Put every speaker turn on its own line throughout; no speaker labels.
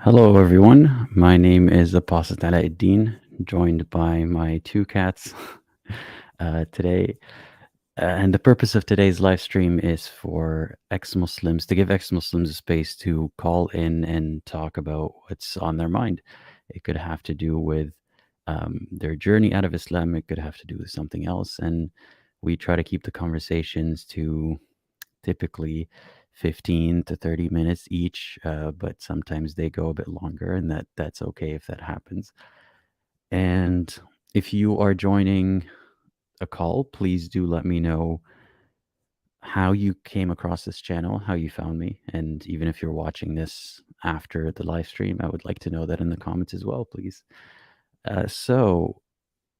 Hello, everyone. My name is Apostate Aladdin, joined by my two cats today. And the purpose of today's live stream is for ex-Muslims, to give ex-Muslims a space to call in and talk about what's on their mind. It could have to do with their journey out of Islam. It could have to do with something else. And we try to keep the conversations to typically 15 to 30 minutes each, but sometimes they go a bit longer, and that's okay if that happens. And if you are joining a call, please do let me know how you came across this channel, how you found me, and even if you're watching this after the live stream, I would like to know that in the comments as well, please. And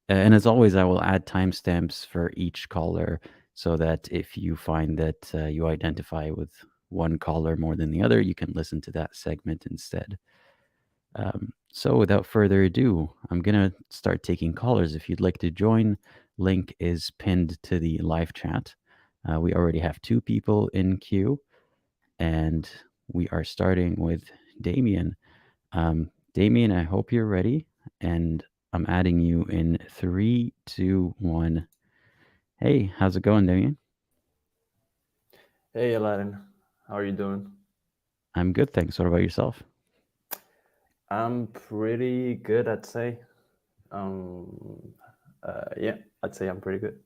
as always, I will add timestamps for each caller so that if you find that you identify with one caller more than the other, you can listen to that segment instead. So without further ado, I'm going to start taking callers. If you'd like to join, link is pinned to the live chat. We already have two people in queue, and we are starting with Damien. Damien, I hope you're ready, and I'm adding you in 3, 2, 1. Hey, how's it going, Damien?
Hey Aladdin, how are you doing?
I'm good, thanks. What about yourself?
I'm pretty good, I'd say. Um, yeah, I'd say I'm pretty good.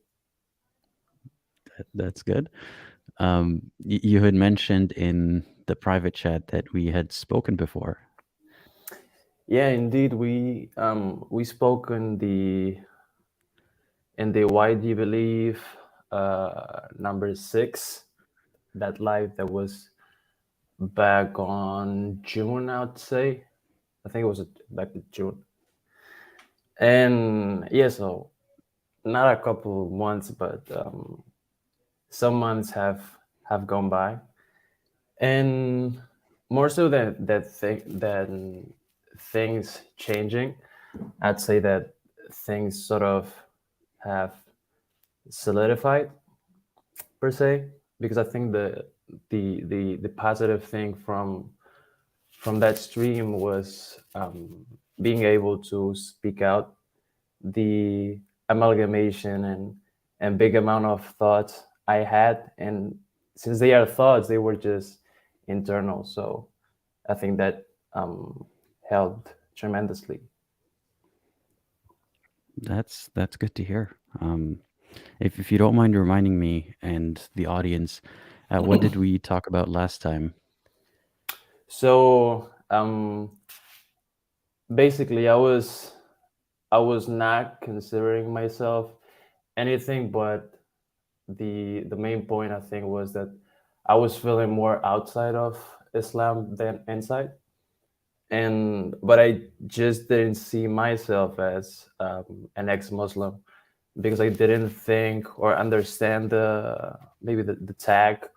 That's good. You had mentioned in the private chat that we had spoken before.
Yeah, indeed, we spoke in the Why Do You Believe number 6, that live that was back on June, I'd say. I think it was back in June. And yeah, so not a couple months, but some months have gone by, and more so than things changing, I'd say that things sort of have solidified per se, because I think the positive thing from that stream was being able to speak out the amalgamation and big amount of thoughts I had, and since they are thoughts, they were just internal. So I think that helped tremendously.
That's good to hear. If you don't mind reminding me and the audience, what did we talk about last time?
So basically, I was not considering myself anything, but the main point I think was that I was feeling more outside of Islam than inside, and but I just didn't see myself as an ex-Muslim, because I didn't think or understand the maybe the tag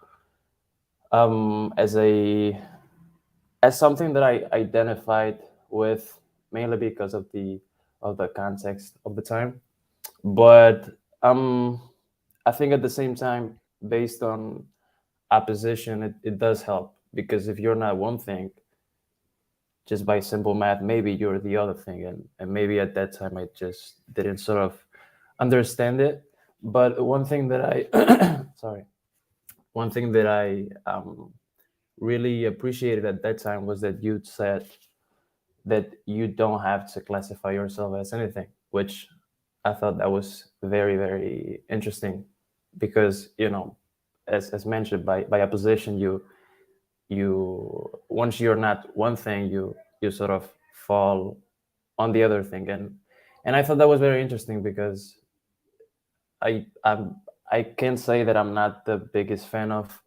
as a as something that I identified with, mainly because of the context of the time. But I think at the same time, based on opposition, it does help, because if you're not one thing, just by simple math, maybe you're the other thing, and maybe at that time I just didn't sort of understand it. But one thing that I sorry, one thing that I really appreciated at that time was that you said that you don't have to classify yourself as anything, which I thought that was very, very interesting, because as mentioned, by opposition, you once you're not one thing, you sort of fall on the other thing, and I thought that was very interesting, because I can say that I'm not the biggest fan of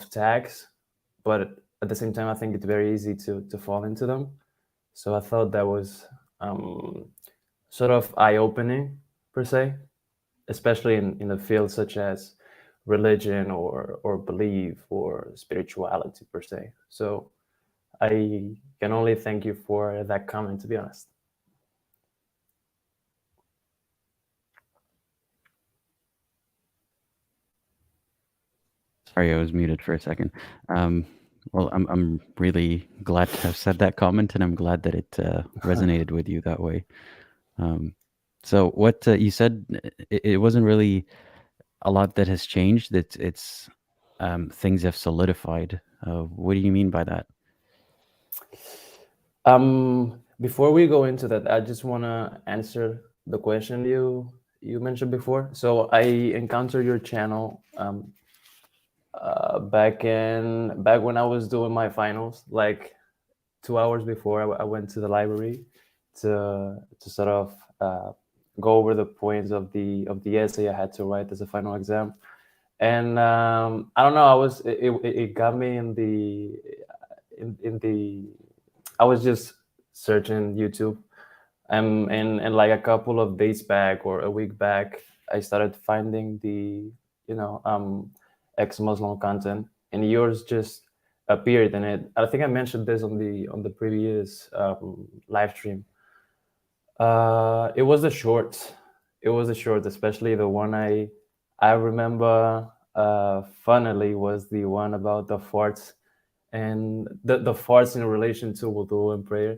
tags, but at the same time, I think it's very easy to fall into them. So I thought that was um, sort of eye opening per se, especially in a field such as religion or belief or spirituality per se. So I can only thank you for that comment, to be honest.
Sorry, I was muted for a second. Um, Well, I'm really glad to have said that comment, and I'm glad that it resonated with you that way. Um, so what you said, it wasn't really a lot that has changed. It's things have solidified. What do you mean by that?
Before we go into that, I just want to answer the question you mentioned before. So I encountered your channel back when I was doing my finals, like 2 hours before I went to the library to sort of go over the points of the essay I had to write as a final exam. And I don't know, it got me in the I was just searching YouTube, and like a couple of days back or a week back, I started finding the you know ex-Muslim content, and yours just appeared in it. I think I mentioned this on the previous live stream. It was the shorts. It was the shorts, especially the one I remember. Funnily, was the one about the farts and the farts in relation to wudu and prayer.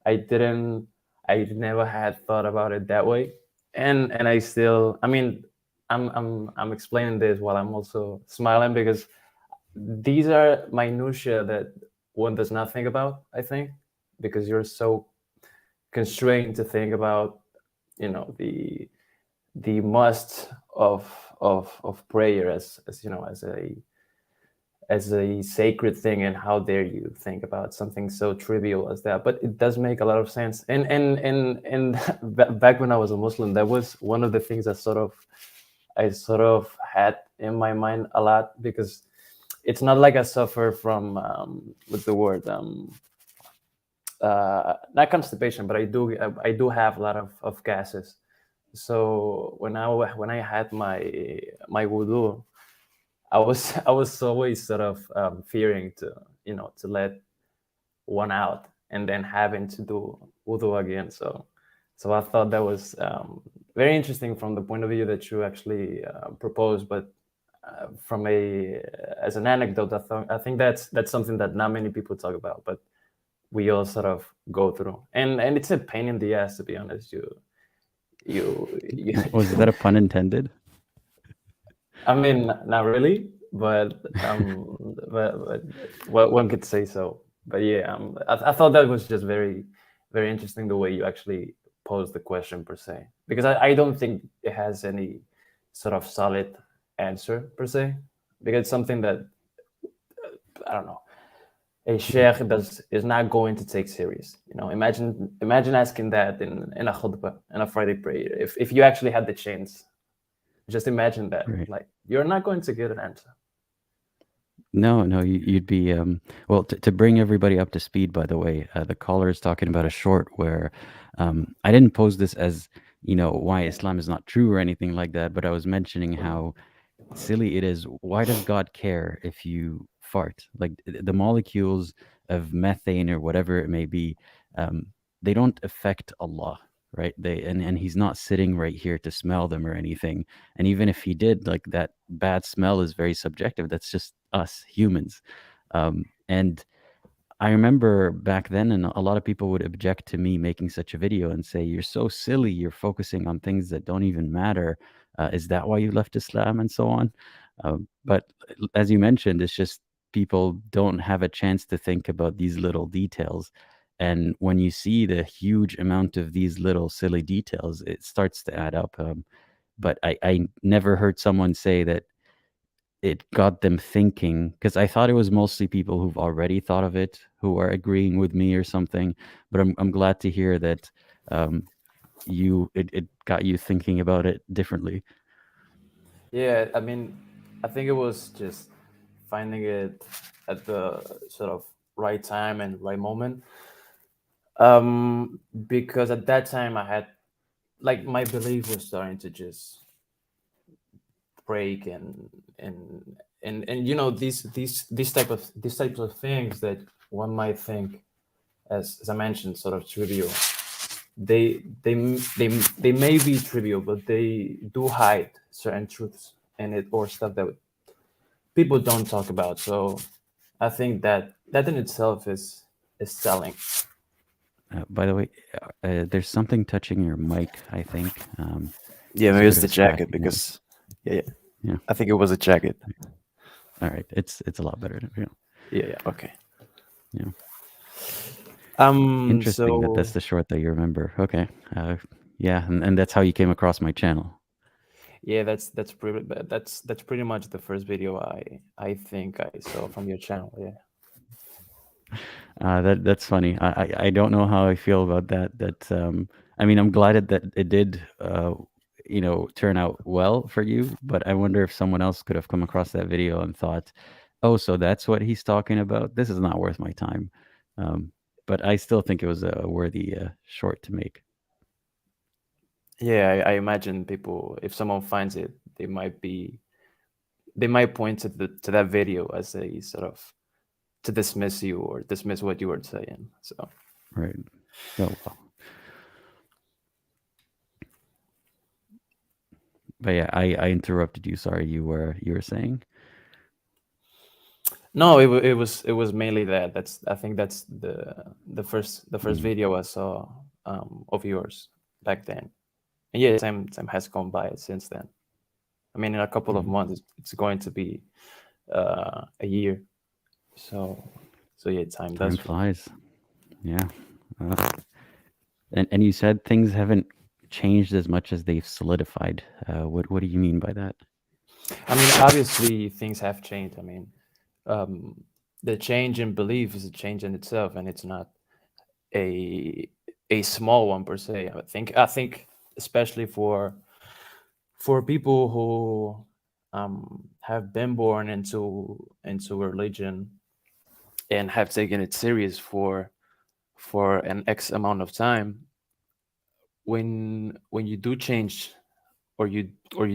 I didn't. I never had thought about it that way, and I still. I mean, I'm explaining this while I'm also smiling because these are minutia that one does not think about. I think because you're so constrained to think about the must of prayer as as a sacred thing, and how dare you think about something so trivial as that. But it does make a lot of sense, and back when I was a Muslim, that was one of the things that I sort of had in my mind a lot, because it's not like I suffer from what's the word, not constipation, but I do have a lot of gases. So when I had my wudu, I was always sort of fearing to to let one out and then having to do wudu again. So I thought that was very interesting from the point of view that you actually proposed. But from a as an anecdote, I think that's something that not many people talk about, but we all sort of go through, and it's a pain in the ass, to be honest. You
Was that a pun intended?
I mean, not really, but well, one could say so. But yeah, I thought that was just very interesting the way you actually posed the question per se, because I don't think it has any sort of solid answer per se, because it's something that I don't know, a sheikh is not going to take serious. Imagine asking that in a khutbah, in a Friday prayer. If you actually had the chance, just imagine that.
Right.
Like, you're not going to get an answer.
No, no, you'd be well to bring everybody up to speed. By the way, the caller is talking about a short where I didn't pose this as why Islam is not true or anything like that, but I was mentioning how silly it is. Why does God care if you fart? Like the molecules of methane or whatever it may be, um, they don't affect Allah, right? And He's not sitting right here to smell them or anything. And even if He did, like that bad smell is very subjective. That's just us humans. And I remember back then, and a lot of people would object to me making such a video and say, "You're so silly. You're focusing on things that don't even matter. Is that why you left Islam?" and so on. But as you mentioned, it's just people don't have a chance to think about these little details. And when you see the huge amount of these little silly details, it starts to add up. But I never heard someone say that it got them thinking, because I thought it was mostly people who've already thought of it who are agreeing with me or something. But I'm glad to hear that it got you thinking about it differently.
Yeah, I mean, I think it was just finding it at the sort of right time and right moment. Because at that time I had, like, my belief was starting to just break, and these types of things that one might think, as I mentioned, sort of trivial. They may be trivial, but they do hide certain truths in it, or stuff that people don't talk about. So I think that in itself is selling.
By the way, there's something touching your mic, I think.
Yeah,
There's a
maybe
bit
it's
of a
the jacket
scratching noise.
because yeah, yeah.
Yeah.
I think it was a jacket.
All right. It's a lot better. Yeah.
Yeah, yeah. Okay.
Yeah. Interesting that that's
So
the short that you remember. Okay. Yeah, and that's how you came across my channel.
yeah, that's pretty much the first video I think I saw from your channel. Yeah.
That's funny. I don't know how I feel about that. I mean, I'm glad that it did, turn out well for you. But I wonder if someone else could have come across that video and thought, "Oh, so that's what he's talking about. This is not worth my time." Um, but I still think it was a worthy short to make.
Yeah, I imagine people, if someone finds it, they might point to that video as a sort of to dismiss you or dismiss what you were saying. So
Right. Oh well. But yeah, I interrupted you. Sorry, you were saying.
no, it was mainly that. I think that's the first
Mm,
video I saw of yours back then. And yeah, time has gone by since then. I mean, in a couple of
mm.
months, it's going to be a year. So yeah, time
Time
does fly.
flies. Yeah. Uh, and you said things haven't changed as much as they've solidified. What do you mean by that?
I mean, obviously things have changed. I mean, um, the change in belief is a change in itself, and it's not a a small one per se. I think especially for people who have been born into a religion and have taken it serious for an X amount of time, when you do change or you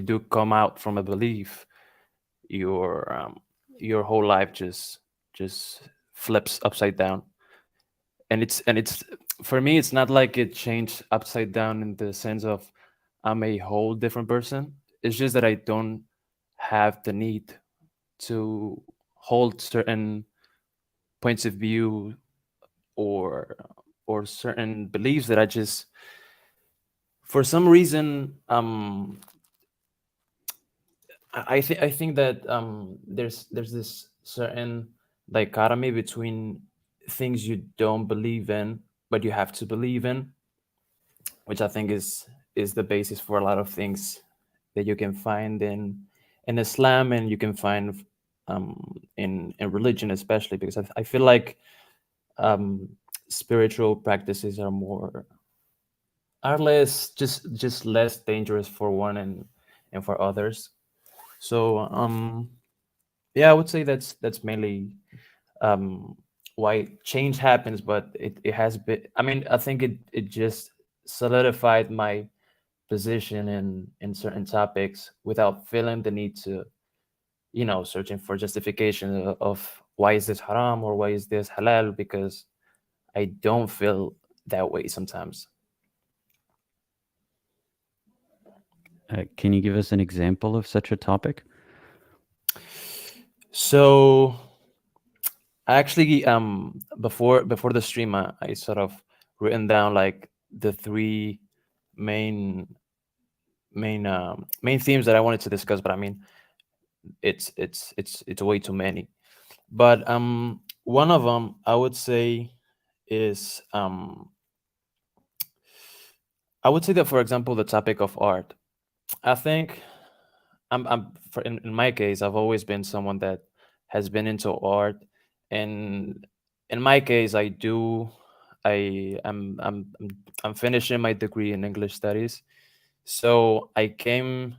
do come out from a belief, your whole life just flips upside down. And it's for me, it's not like it changed upside down in the sense of I'm a whole different person. It's just that I don't have the need to hold certain points of view or or certain beliefs that I just for some reason I think that there's this certain dichotomy between things you don't believe in but you have to believe in, which I think is the basis for a lot of things that you can find in Islam, and you can find in religion, especially because I feel like um, spiritual practices are less just less dangerous for one and for others. So yeah, I would say that's mainly um, why change happens, but it has been. I mean, I think it just solidified my position in certain topics without feeling the need to, searching for justification of why is this haram or why is this halal, because I don't feel that way sometimes.
Can you give us an example of such a topic?
So actually, before the stream, I sort of written down like the three main main themes that I wanted to discuss, but I mean, it's way too many. But one of them I would say is I would say that, for example, the topic of art. I think in my case, I've always been someone that has been into art, and in my case, I'm finishing my degree in English studies. So I came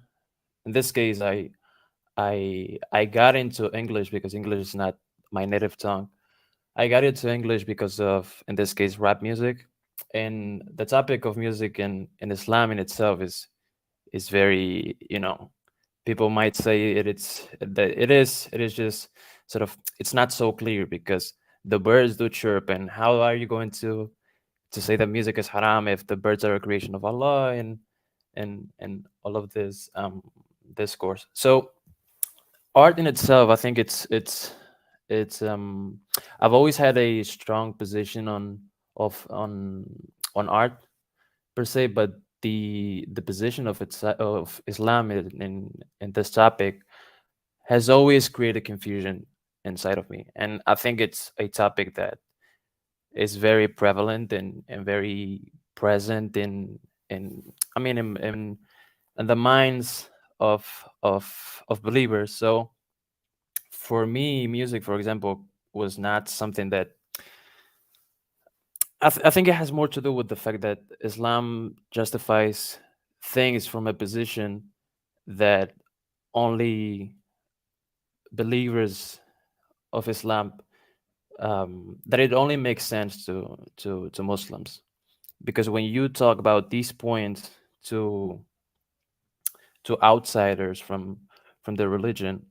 in this case I got into English because English is not my native tongue. I got into English because of, in this case, rap music, and the topic of music in Islam in itself is very, people might say it is just sort of, it's not so clear because the birds do chirp, and how are you going to say that music is haram if the birds are a creation of Allah, and all of this discourse. So art in itself, I think It's I've always had a strong position of on art per se, but the position of Islam in this topic has always created confusion inside of me, and I think it's a topic that is very prevalent and very present in I mean in the minds of believers. So for me, music, for example, was not something that I think it has more to do with the fact that Islam justifies things from a position that only believers of Islam, that it only makes sense to Muslims, because when you talk about these points to outsiders from the religion,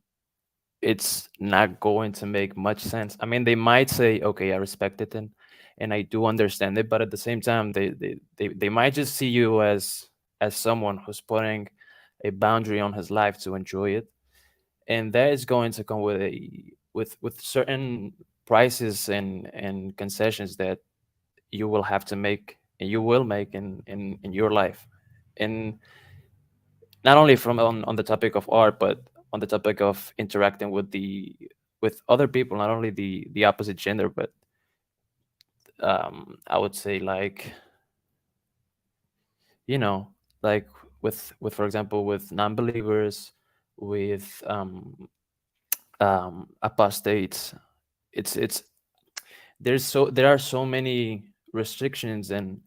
it's not going to make much sense. I mean, they might say, "Okay, I respect it and I do understand it," but at the same time, they might just see you as someone who's putting a boundary on his life to enjoy it, and that is going to come with with certain prices and concessions that you will have to make and you will make in your life, and not only from on the topic of art, but on the topic of interacting with other people, not only the opposite gender, but I would say, like, you know, like with for example, with non-believers, with apostates. It's there are so many restrictions and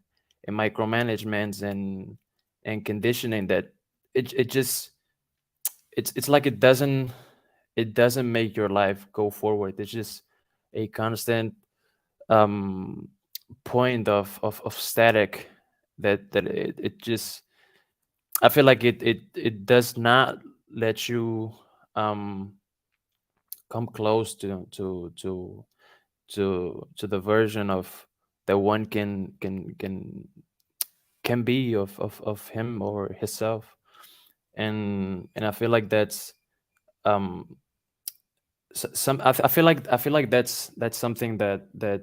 micromanagements and conditioning that it just it's like it doesn't make your life go forward. It's just a constant um point of static that it just, I feel like it does not let you um come close to the version of that one can be of him or himself. And I feel like that's um I feel like that's something that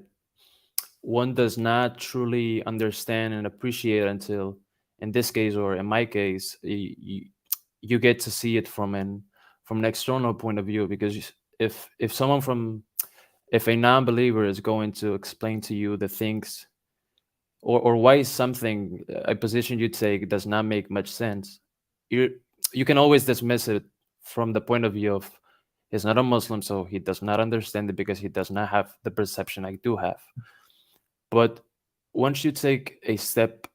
one does not truly understand and appreciate until, in this case or in my case, you get to see it from an external point of view. Because if someone from if a non-believer is going to explain to you the things, or why something, a position you take, does not make much sense, you you can always dismiss it from the point of view of, he's not a Muslim, so he does not understand it because he does not have the perception I do have. But once you take a step,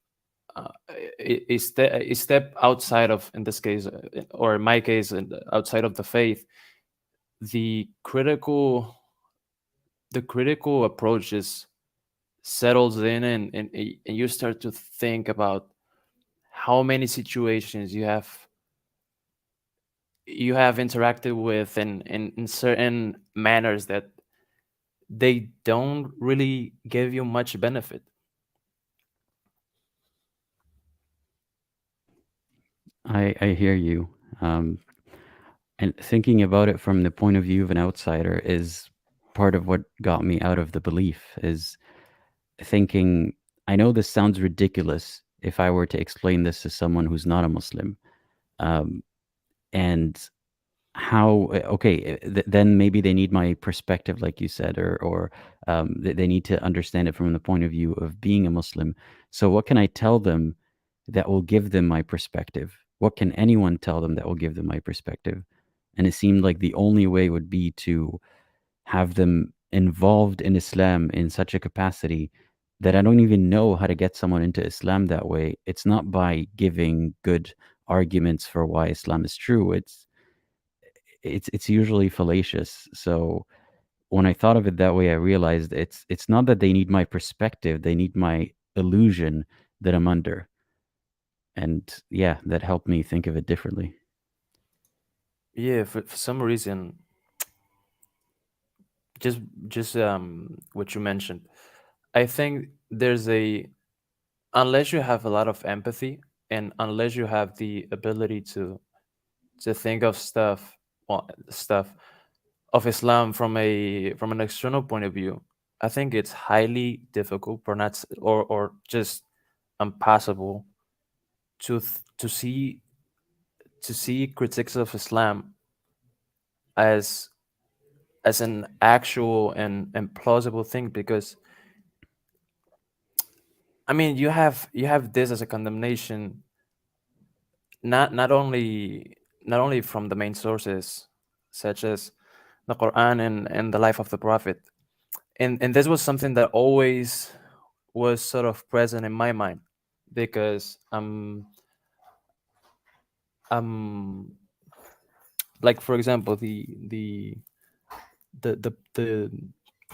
a step outside of, in this case, or in my case, outside of the faith, the critical the critical approach just settles in, and you start to think about how many situations you have interacted with in certain manners that they don't really give you much benefit.
I hear you. Um, and thinking about it from the point of view of an outsider is part of what got me out of the belief, is thinking, I know this sounds ridiculous if I were to explain this to someone who's not a Muslim. Um, and how okay, then maybe they need my perspective, like you said, or they need to understand it from the point of view of being a Muslim. So what can I tell them that will give them my perspective? What can anyone tell them that will give them my perspective? And it seemed like the only way would be to have them involved in Islam in such a capacity that I don't even know how to get someone into Islam that way. It's not by giving good arguments for why Islam is true. It's usually fallacious. So when I thought of it that way, I realized it's not that they need my perspective, they need my illusion that I'm under. And yeah, that helped me think of it differently.
Yeah, for some reason, just what you mentioned, I think there's a, unless you have a lot of empathy and unless you have the ability to think of stuff, well, stuff of Islam from an external point of view, I think it's highly difficult, or not, or just impossible to see critics of Islam as an actual and plausible thing, because I mean you have this as a condemnation, not only from the main sources such as the Quran and the life of the Prophet, and this was something that always was sort of present in my mind, because um like, for example, the the the,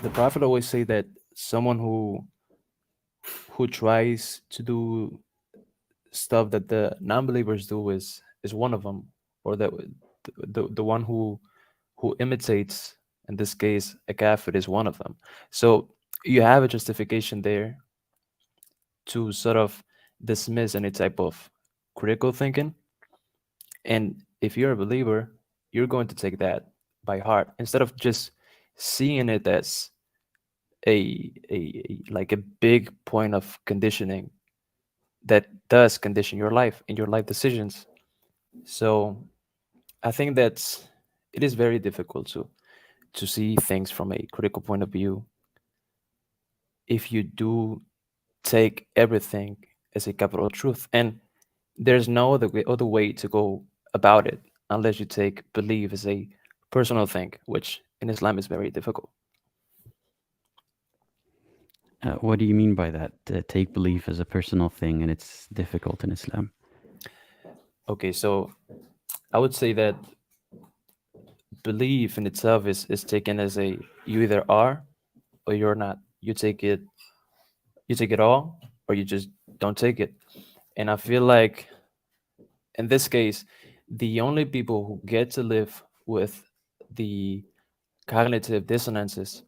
the Prophet always say that someone who tries to do stuff that the non-believers do is one of them, or that the one who imitates, in this case a kafir, is one of them. So you have a justification there to sort of dismiss any type of critical thinking. And if you're a believer, you're going to take that by heart, instead of just seeing it as like a big point of conditioning that does condition your life and your life decisions. So I think that it is very difficult to see things from a critical point of view if you do take everything as a capital truth. And there's no other way to go about it unless you take belief as a personal thing, which in Islam is very difficult.
What do you mean by that? Take belief as a personal thing, and it's difficult in Islam.
Okay, so I would say that belief in itself is taken as a, you either are or you're not. You take it all, or you just don't take it. And I feel like in this case, the only people who get to live with the cognitive dissonances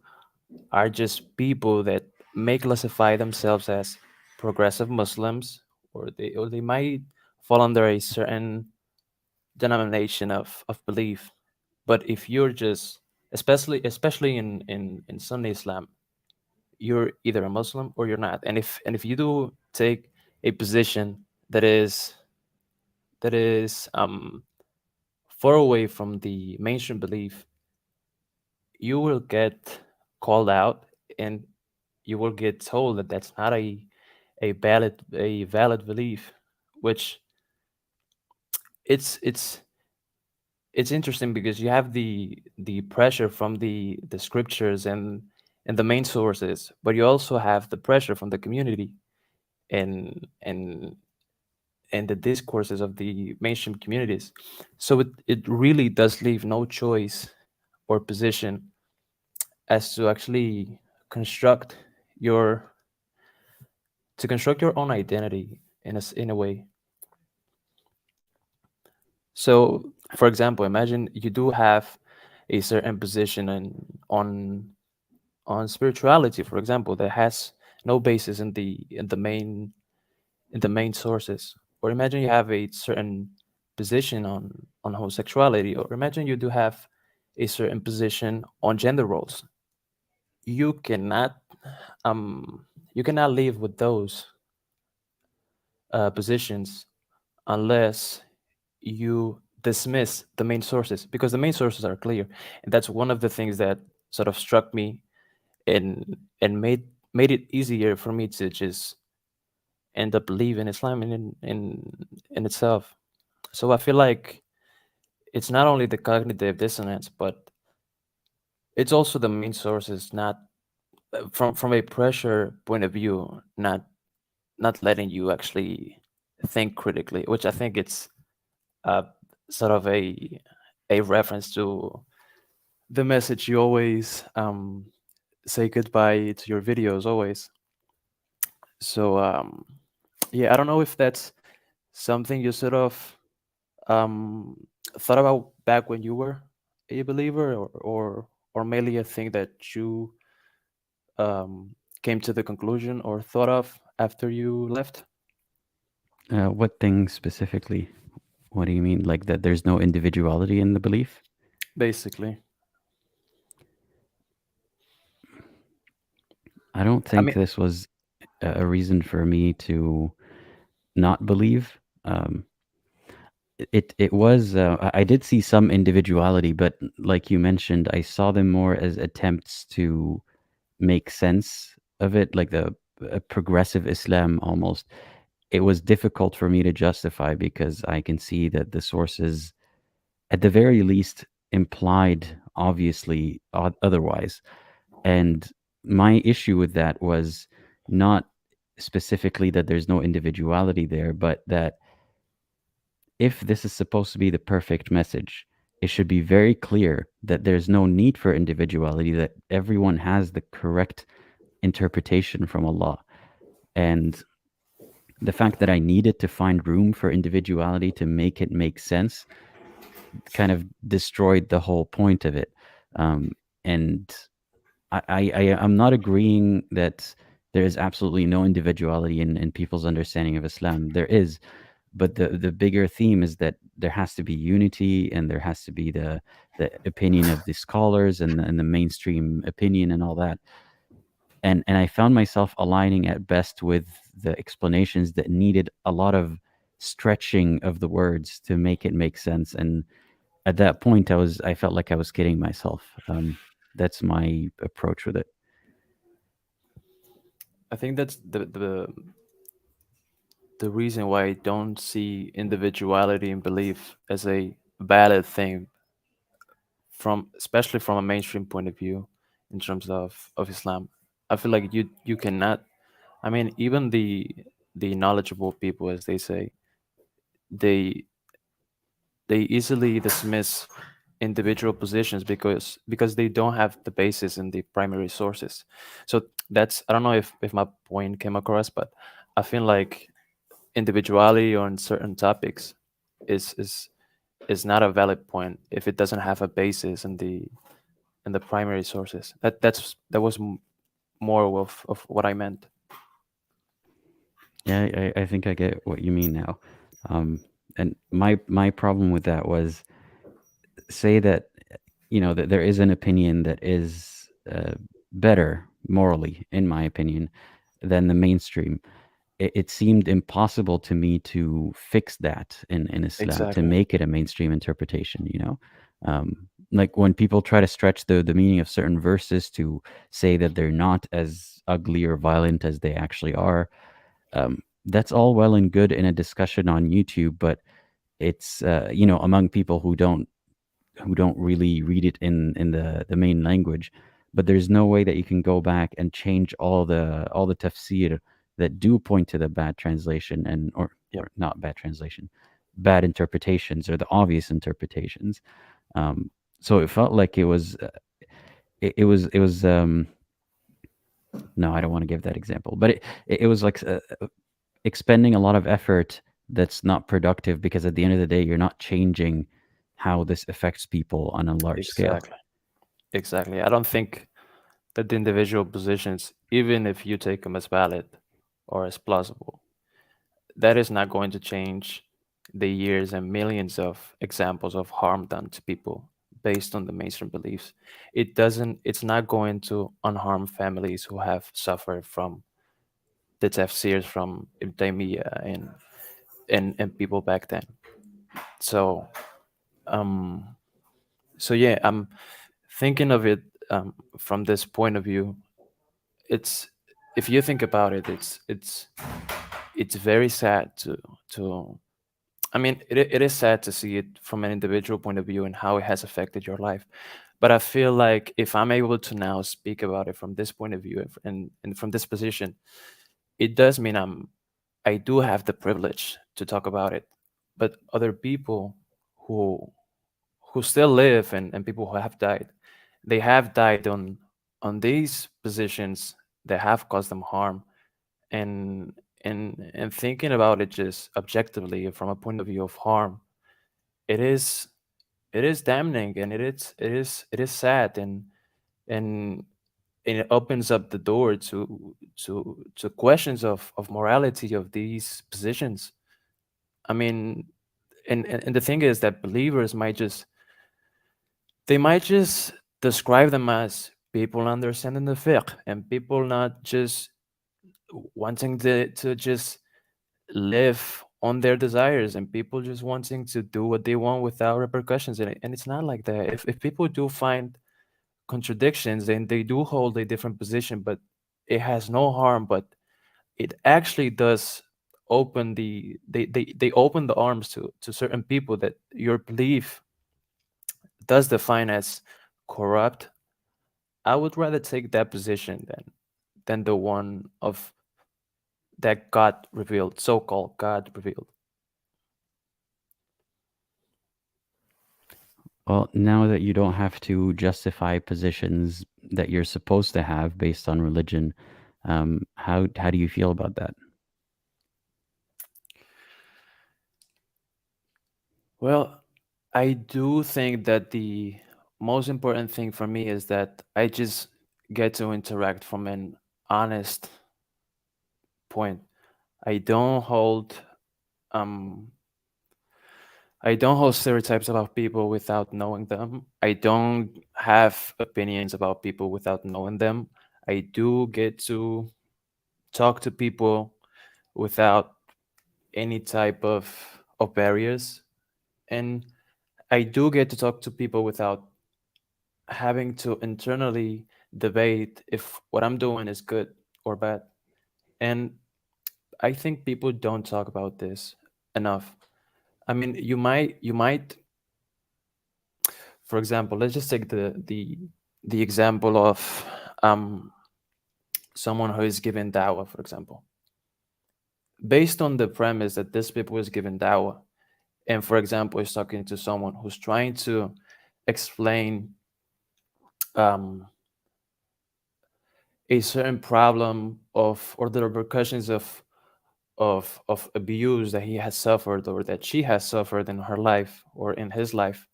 are just people that may classify themselves as progressive Muslims, or they might fall under a certain denomination of belief. But if you're just, especially in Sunni Islam, you're either a Muslim or you're not. And if you do take a position that is far away from the mainstream belief, you will get called out, and you will get told that that's not a valid belief, which it's it's interesting, because you have the pressure from the scriptures and the main sources, but you also have the pressure from the community and and the discourses of the mainstream communities. So it really does leave no choice or position as to actually construct your construct your own identity in a way. So, for example, imagine you do have a certain position on spirituality, for example, that has no basis in the main sources. Or imagine you have a certain position on homosexuality, or imagine you do have a certain position on gender roles. You cannot you cannot live with those positions unless you dismiss the main sources, because the main sources are clear. And that's one of the things that sort of struck me and made it easier for me to just end up believing Islam in itself. So I feel like it's not only the cognitive dissonance, but it's also the main sources, not from a pressure point of view, not letting you actually think critically, which I think it's uh, sort of a reference to the message you always say goodbye to your videos always. So yeah, I don't know if that's something you sort of um, thought about back when you were a believer, or mainly a thing that you um, came to the conclusion or thought of after you left.
What thing specifically? What do you mean? Like that there's no individuality in the belief?
Basically.
I don't
I
think
mean,
this was a reason for me to not believe. It was I did see some individuality, but like you mentioned, I saw them more as attempts to make sense of it, like the progressive Islam almost. It was difficult for me to justify because I can see that the sources, at the very least, implied obviously otherwise. And my issue with that was not specifically that there's no individuality there, but that if this is supposed to be the perfect message, it should be very clear that there's no need for individuality, that everyone has the correct interpretation from Allah. And the fact that I needed to find room for individuality to make it make sense kind of destroyed the whole point of it. And I'm not agreeing that there is absolutely no individuality in people's understanding of Islam. There is, but the bigger theme is that there has to be unity, and there has to be the opinion of the scholars and the mainstream opinion and all that. And I found myself aligning at best with the explanations that needed a lot of stretching of the words to make it make sense. And at that point, I felt like I was kidding myself. That's my approach with it.
I think that's the reason why I don't see individuality and belief as a valid thing from, especially from a mainstream point of view in terms of Islam. I feel like you cannot. I mean, even the knowledgeable people, as they say, they they easily dismiss individual positions because they don't have the basis in the primary sources. So that's, I don't know if my point came across, but I feel like individuality on certain topics is is is not a valid point if it doesn't have a basis in the primary sources. That was more of what I meant.
Yeah, I think I get what you mean now. And my problem with that was, say that that there is an opinion that is better morally, in my opinion, than the mainstream. It seemed impossible to me to fix that in Islam, to
Exactly.
make it a mainstream interpretation. Like when people try to stretch the meaning of certain verses to say that they're not as ugly or violent as they actually are. That's all well and good in a discussion on YouTube, but it's among people who don't really read it in the main language. But there's no way that you can go back and change all the tafsir that do point to the bad translation, and
Yep.
or not bad translation, bad interpretations, or the obvious interpretations. um so it felt like it was no, I don't want to give that example, but it was like expending a lot of effort that's not productive, because at the end of the day, you're not changing how this affects people on a large scale.
Exactly. Exactly. I don't think that the individual positions, even if you take them as valid or as plausible, that is not going to change the years and millions of examples of harm done to people based on the mainstream beliefs. It's not going to unharm families who have suffered from the tafsirs from Ibn Taymiyyah and people back then. So um so yeah, I'm thinking of it from this point of view. It's, if you think about it, it's very sad to I mean, it is sad to see it from an individual point of view and how it has affected your life. But I feel like if I'm able to now speak about it from this point of view and from this position, it does mean I do have the privilege to talk about it. But other people who who still live and people who have died, they have died on these positions that have caused them harm. And and thinking about it just objectively from a point of view of harm, it is it is damning, and it is sad, and and it opens up the door to questions of morality of these positions. I mean, and the thing is that believers might just, they might just describe them as people understanding the fiqh, and people not just wanting to just live on their desires, and people just wanting to do what they want without repercussions in it. And it's not like that. If people do find contradictions and they do hold a different position, but it has no harm, but it actually does open they open the arms to certain people that your belief does define as corrupt. I would rather take that position than the one of that God revealed, so-called God revealed.
Well, now that you don't have to justify positions that you're supposed to have based on religion, how do you feel about that?
Well, I do think that the most important thing for me is that I just get to interact from an honest point. I don't hold um I don't hold stereotypes about people without knowing them. I don't have opinions about people without knowing them. I do get to talk to people without any type of barriers, and I do get to talk to people without having to internally debate if what I'm doing is good or bad. And I think people don't talk about this enough. I mean, you might, for example, let's just take the example of um someone who is given dawah, for example. Based on the premise that this people is given dawah, and for example, is talking to someone who's trying to explain um a certain problem of or the repercussions of abuse that he has suffered or that she has suffered in her life or in his life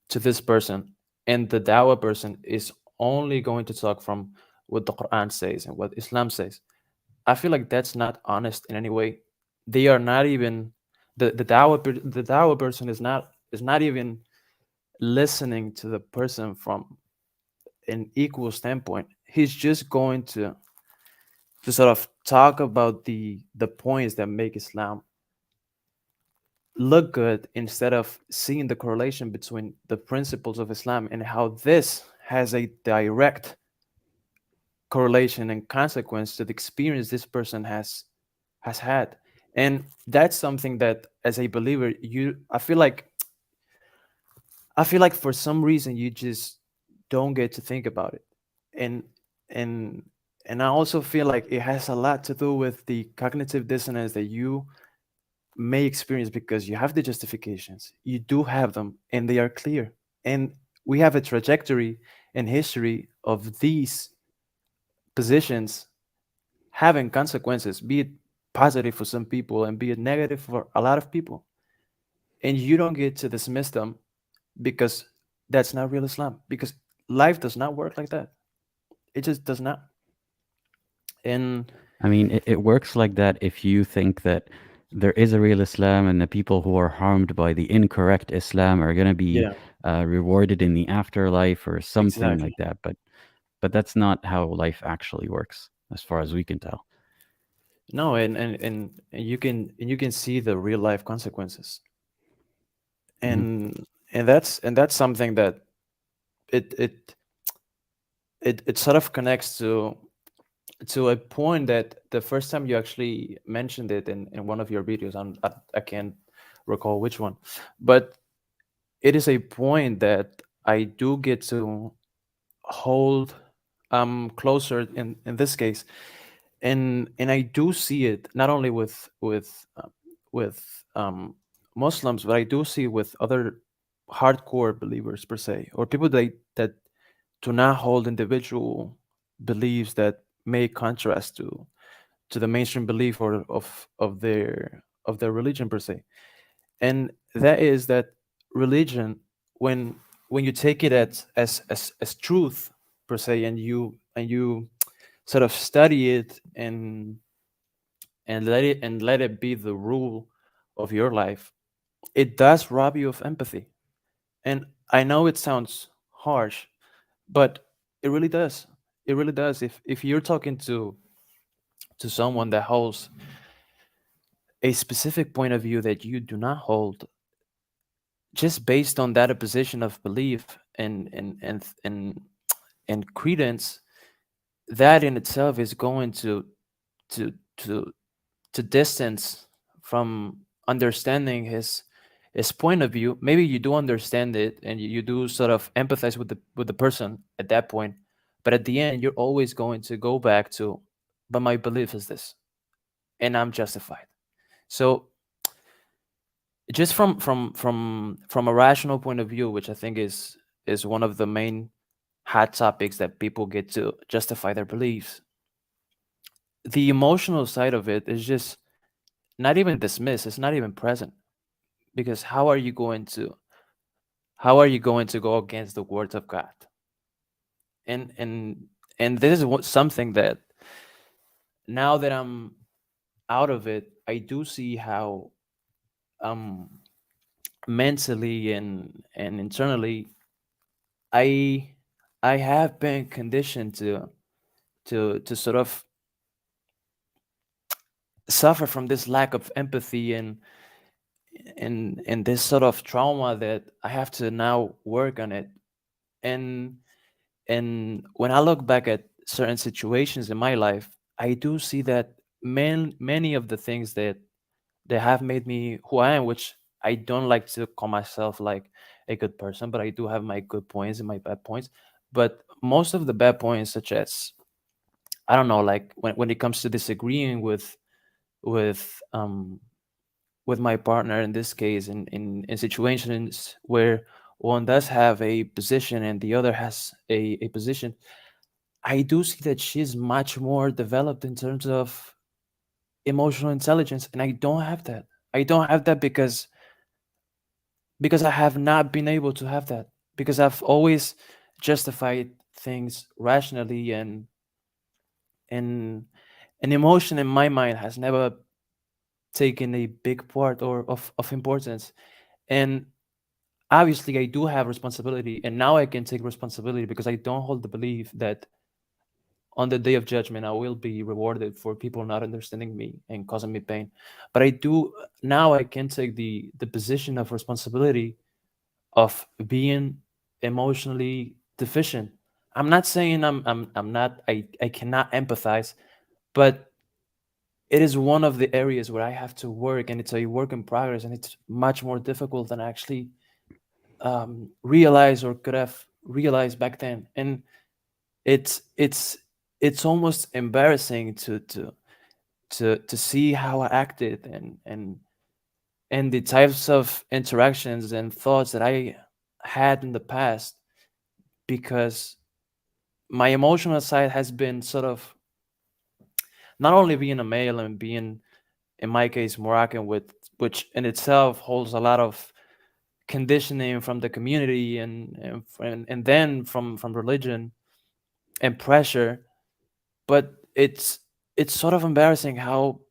to this person, and the dawah person is only going to talk from what the Quran says and what Islam says. I feel like that's not honest in any way. They are not even the dawah person is not even listening to the person from an equal standpoint. He's just going to sort of talk about the points that make Islam look good instead of seeing the correlation between the principles of Islam and how this has a direct correlation and consequence to the experience this person has had. And that's something that as a believer you I feel like for some reason you just don't get to think about it. And and and I also feel like it has a lot to do with the cognitive dissonance that you may experience because you have the justifications. You do have them and they are clear. And we have a trajectory and history of these positions having consequences, be it positive for some people and be it negative for a lot of people. And you don't get to dismiss them because that's not real Islam. Because life does not work like that. It just does not. And
I mean, it works like that if you think that there is a real Islam and the people who are harmed by the incorrect Islam are going to be
yeah,
rewarded in the afterlife or something
exactly.
like that. But that's not how life actually works, as far as we can tell.
No, and you can see the real life consequences.
Mhm.
And that's something that it it it sort of connects to a point that the first time you actually mentioned it in one of your videos, I can't recall which one, but it is a point that I do get to hold closer in this case, and I do see it not only with Muslims, but I do see it with other hardcore believers per se, or people that do not hold individual beliefs that may contrast to the mainstream belief or of their religion per se. And that is that religion, when you take it as truth per se, and you sort of study it and let it be the rule of your life, it does rob you of empathy. And I know it sounds harsh, but It really does. It really does. If you're talking to someone that holds a specific point of view that you do not hold, just based on that position of belief and credence, that in itself is going to to to distance from understanding his point of view. Maybe you do understand it and you do sort of empathize with the person at that point, but at the end you're always going to go back to, but my belief is this, and I'm justified. So just from a rational point of view, which I think is one of the main hot topics that people get to justify their beliefs, the emotional side of it is just not even dismissed. It's not even present, because how are you going to go against the words of God? And this is something that, now that I'm out of it, I do see how um mentally and internally I I have been conditioned to sort of suffer from this lack of empathy and this sort of trauma that I have to now work on it. And and when I look back at certain situations in my life, I do see that many of the things that have made me who I am, which I don't like to call myself like a good person, but I do have my good points and my bad points. But most of the bad points, such as, I don't know, like when it comes to disagreeing with with my partner in this case, in situations where one does have a position and the other has a position, I do see that she's much more developed in terms of emotional intelligence, and I don't have that. I don't have that because I have not been able to have that, because I've always justified things rationally, and an emotion in my mind has never taken a big part or of importance. And obviously I do have responsibility, and now I can take responsibility because I don't hold the belief that on the day of judgment I will be rewarded for people not understanding me and causing me pain. But I do, now I can take the position of responsibility of being emotionally deficient. I'm not saying I'm not, I cannot empathize, but it is one of the areas where I have to work, and it's a work in progress, and it's much more difficult than I actually realize or could have realized back then. And it's it's it's almost embarrassing to see how I acted, and the types of interactions and thoughts that I had in the past, because my emotional side has been sort of, not only being a male and being, in my case, Moroccan, with which in itself holds a lot of conditioning from the community and then from religion and pressure. But it's sort of embarrassing how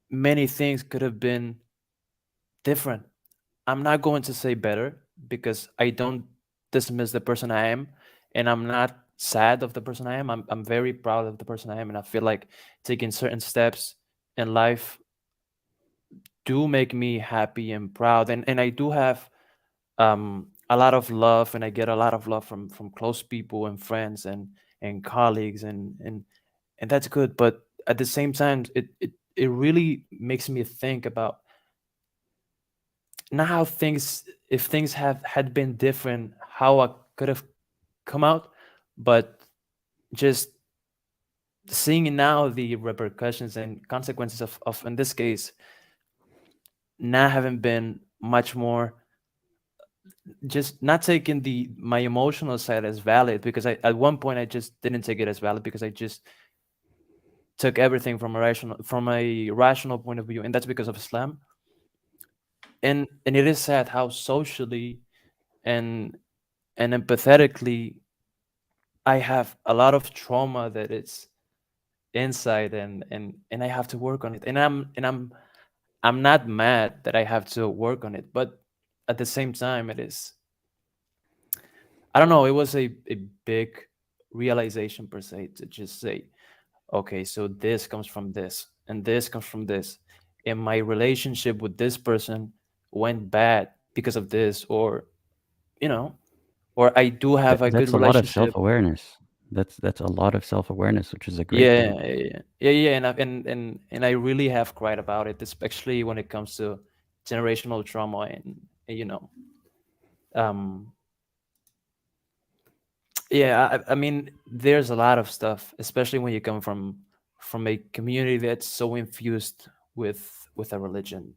many things could have been different. I'm not going to say better, because I don't dismiss the person I am, and I'm not sad of the person I am. I'm very proud of the person I am, and I feel like taking certain steps in life do make me happy and proud. And I do have a lot of love, and I get a lot of love from close people and friends and colleagues, and that's good. But at the same time, it really makes me think about not how things, if things have had been different, how I could have come out, but just seeing now the repercussions and consequences of in this case not having been much more, just not taking the my emotional side as valid, because I, at one point, I just didn't take it as valid, because I just took everything from a rational point of view, and that's because of Islam. And it is sad how socially and and empathetically I have a lot of trauma that is inside, and I have to work on it. And I'm not mad that I have to work on it, but at the same time, it is, I don't know, it was a big realization per se to just say, okay, so this comes from this and this comes from this, and my relationship with this person went bad because of this, or you know, or I do have a good
That's a lot of
relationship.
self-awareness. That's a lot of self-awareness, which is a great
Yeah,
thing.
and I really have cried about it, especially when it comes to generational trauma and um, yeah. I mean, there's a lot of stuff, especially when you come from a community that's so infused with a religion,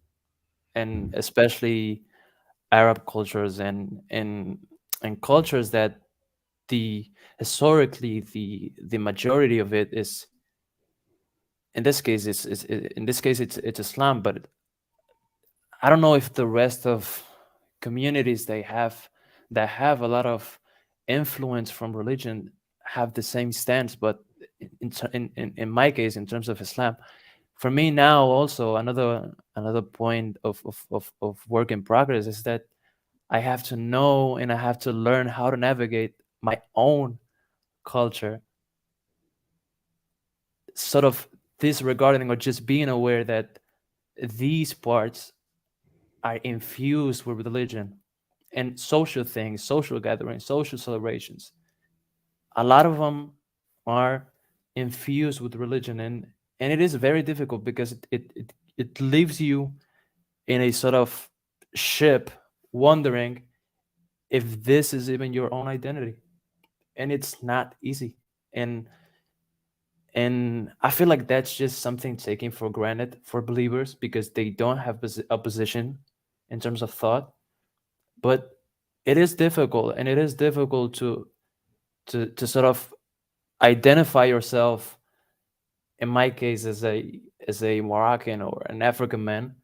and
Mm.
especially Arab cultures and cultures that the historically the majority of it is, in this case it's Islam, but I don't know if the rest of communities that have a lot of influence from religion have the same stance. But in my case, in terms of Islam, for me now also another point of work in progress is that I have to know and I have to learn how to navigate my own culture, sort of disregarding or just being aware that these parts are infused with religion and social things, social gatherings, social celebrations. A lot of them are infused with religion, and it is very difficult because it leaves you in a sort of ship wondering if this is even your own identity, and it's not easy. And and I feel like that's just something taken for granted for believers because they don't have a position in terms of thought. But it is difficult, and it is difficult to sort of identify yourself, in my case as a Moroccan or an African man,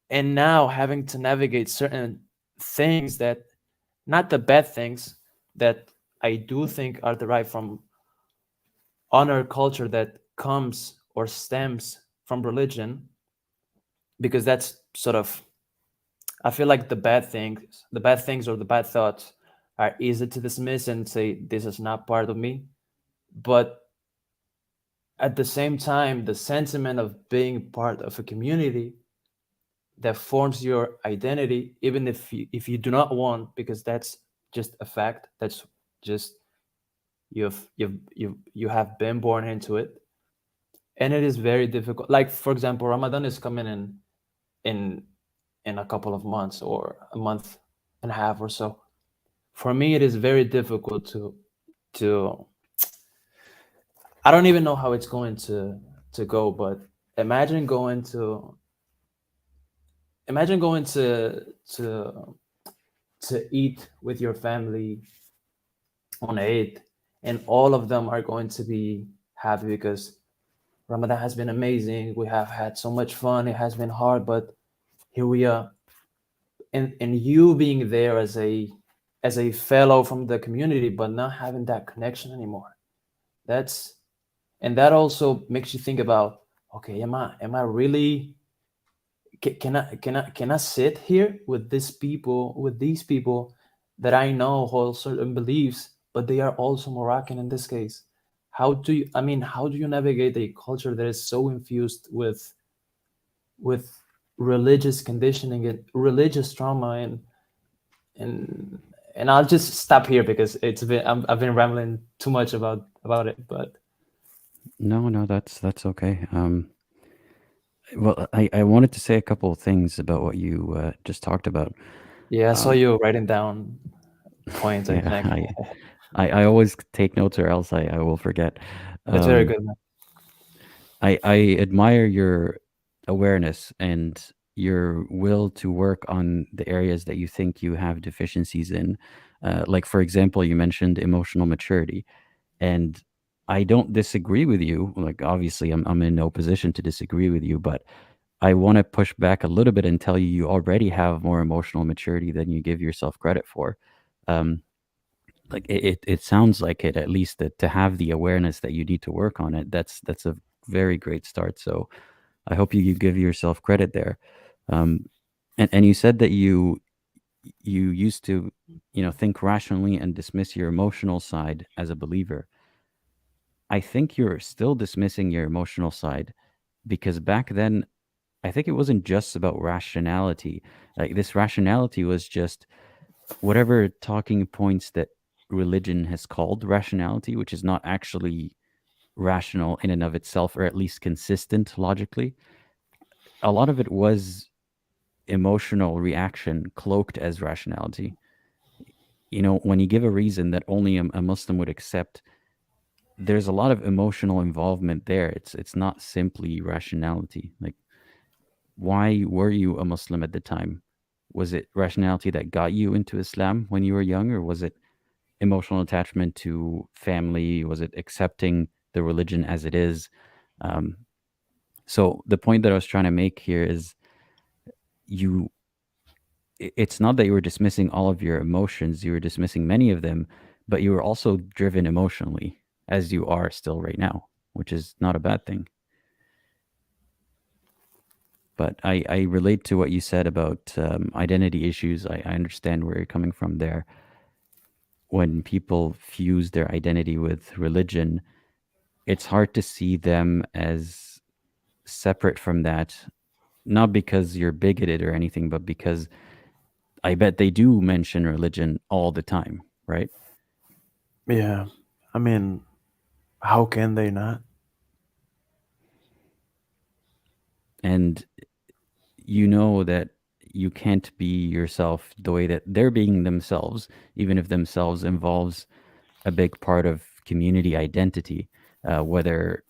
and now having to navigate certain things that, not the bad things, that I do think are derived from honor culture that comes or stems from religion, because that's sort of, I feel like the bad things or the bad thoughts are easy to dismiss and say this is not part of me. But at the same time, the sentiment of being part of a community that forms your identity, even if you do not want, because that's just a fact. That's just, you have been born into it, and it is very difficult. Like for example, Ramadan is coming in in a couple of months or a month and a half or so. For me, it is very difficult to I don't even know how it's going to go, but imagine going to imagine going to eat with your family on Eid, and all of them are going to be happy because Ramadan has been amazing. We have had so much fun. It has been hard, but here we are. And you being there as a fellow from the community, but not having that connection anymore. That's and that also makes you think about, okay, am I really, can I sit here with these people that I know hold certain beliefs, but they are also Moroccan in this case. How do you navigate a culture that is so infused with religious conditioning and religious trauma, and and I'll just stop here because I've been rambling too much about it. But
No, no, that's okay. Well, I wanted to say a couple of things about what you just talked about.
yeah, I saw
Um,
you writing down points, I
yeah,
think.
I always take notes or else I will forget.
That's very
Um,
good, man.
I admire your awareness and your will to work on the areas that you think you have deficiencies in. Like, for example, you mentioned emotional maturity, and I don't disagree with you. Like, obviously, I'm in no position to disagree with you, but I want to push back a little bit and tell you you already have more emotional maturity than you give yourself credit for. Um, like it sounds like it, at least, that to have the awareness that you need to work on it. That's a very great start. So I hope you give yourself credit there. Um, and you said that you used to, think rationally and dismiss your emotional side as a believer. I think you're still dismissing your emotional side because back then, I think it wasn't just about rationality. Like this rationality was just whatever talking points that religion has called rationality, which is not actually rational in and of itself, or at least consistent logically. A lot of it was emotional reaction cloaked as rationality. When you give a reason that only a Muslim would accept, there's a lot of emotional involvement there. It's not simply rationality. Like, why were you a Muslim at the time? Was it rationality that got you into Islam when you were young, or was it emotional attachment to family? Was it accepting the religion as it is? Um, so the point that I was trying to make here is you it's not that you were dismissing all of your emotions, you were dismissing many of them, but you were also driven emotionally, as you are still right now, which is not a bad thing. But I relate to what you said about identity issues. I understand where you're coming from there. When people fuse their identity with religion, it's hard to see them as separate from that, not because you're bigoted or anything, but because I bet they do mention religion all the time, right?
Yeah. I mean, how can they not?
And you know that you can't be yourself the way that they're being themselves, even if themselves involves a big part of community identity, whether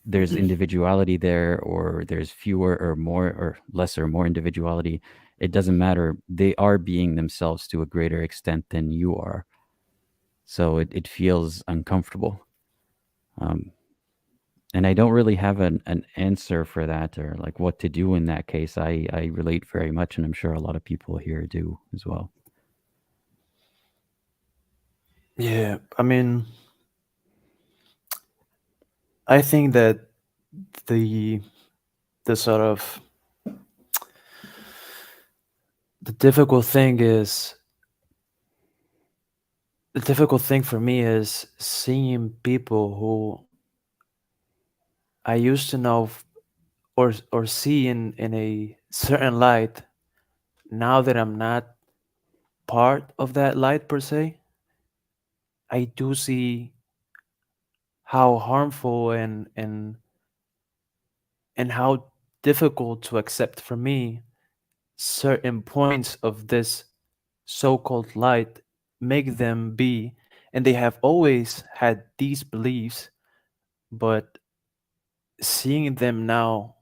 there's individuality there or there's fewer or more or less or more individuality. It doesn't matter. They are being themselves to a greater extent than you are. So it feels uncomfortable. Um, and I don't really have an answer for that or like what to do in that case. I relate very much, and I'm sure a lot of people here do as well.
Yeah. I mean, I think that the the sort of the difficult thing is the difficult thing for me is seeing people who I used to know or see in a certain light. Now that I'm not part of that light per se, I do see how harmful and how difficult to accept for me certain points of this so-called light make them be, and they have always had these beliefs, but seeing them now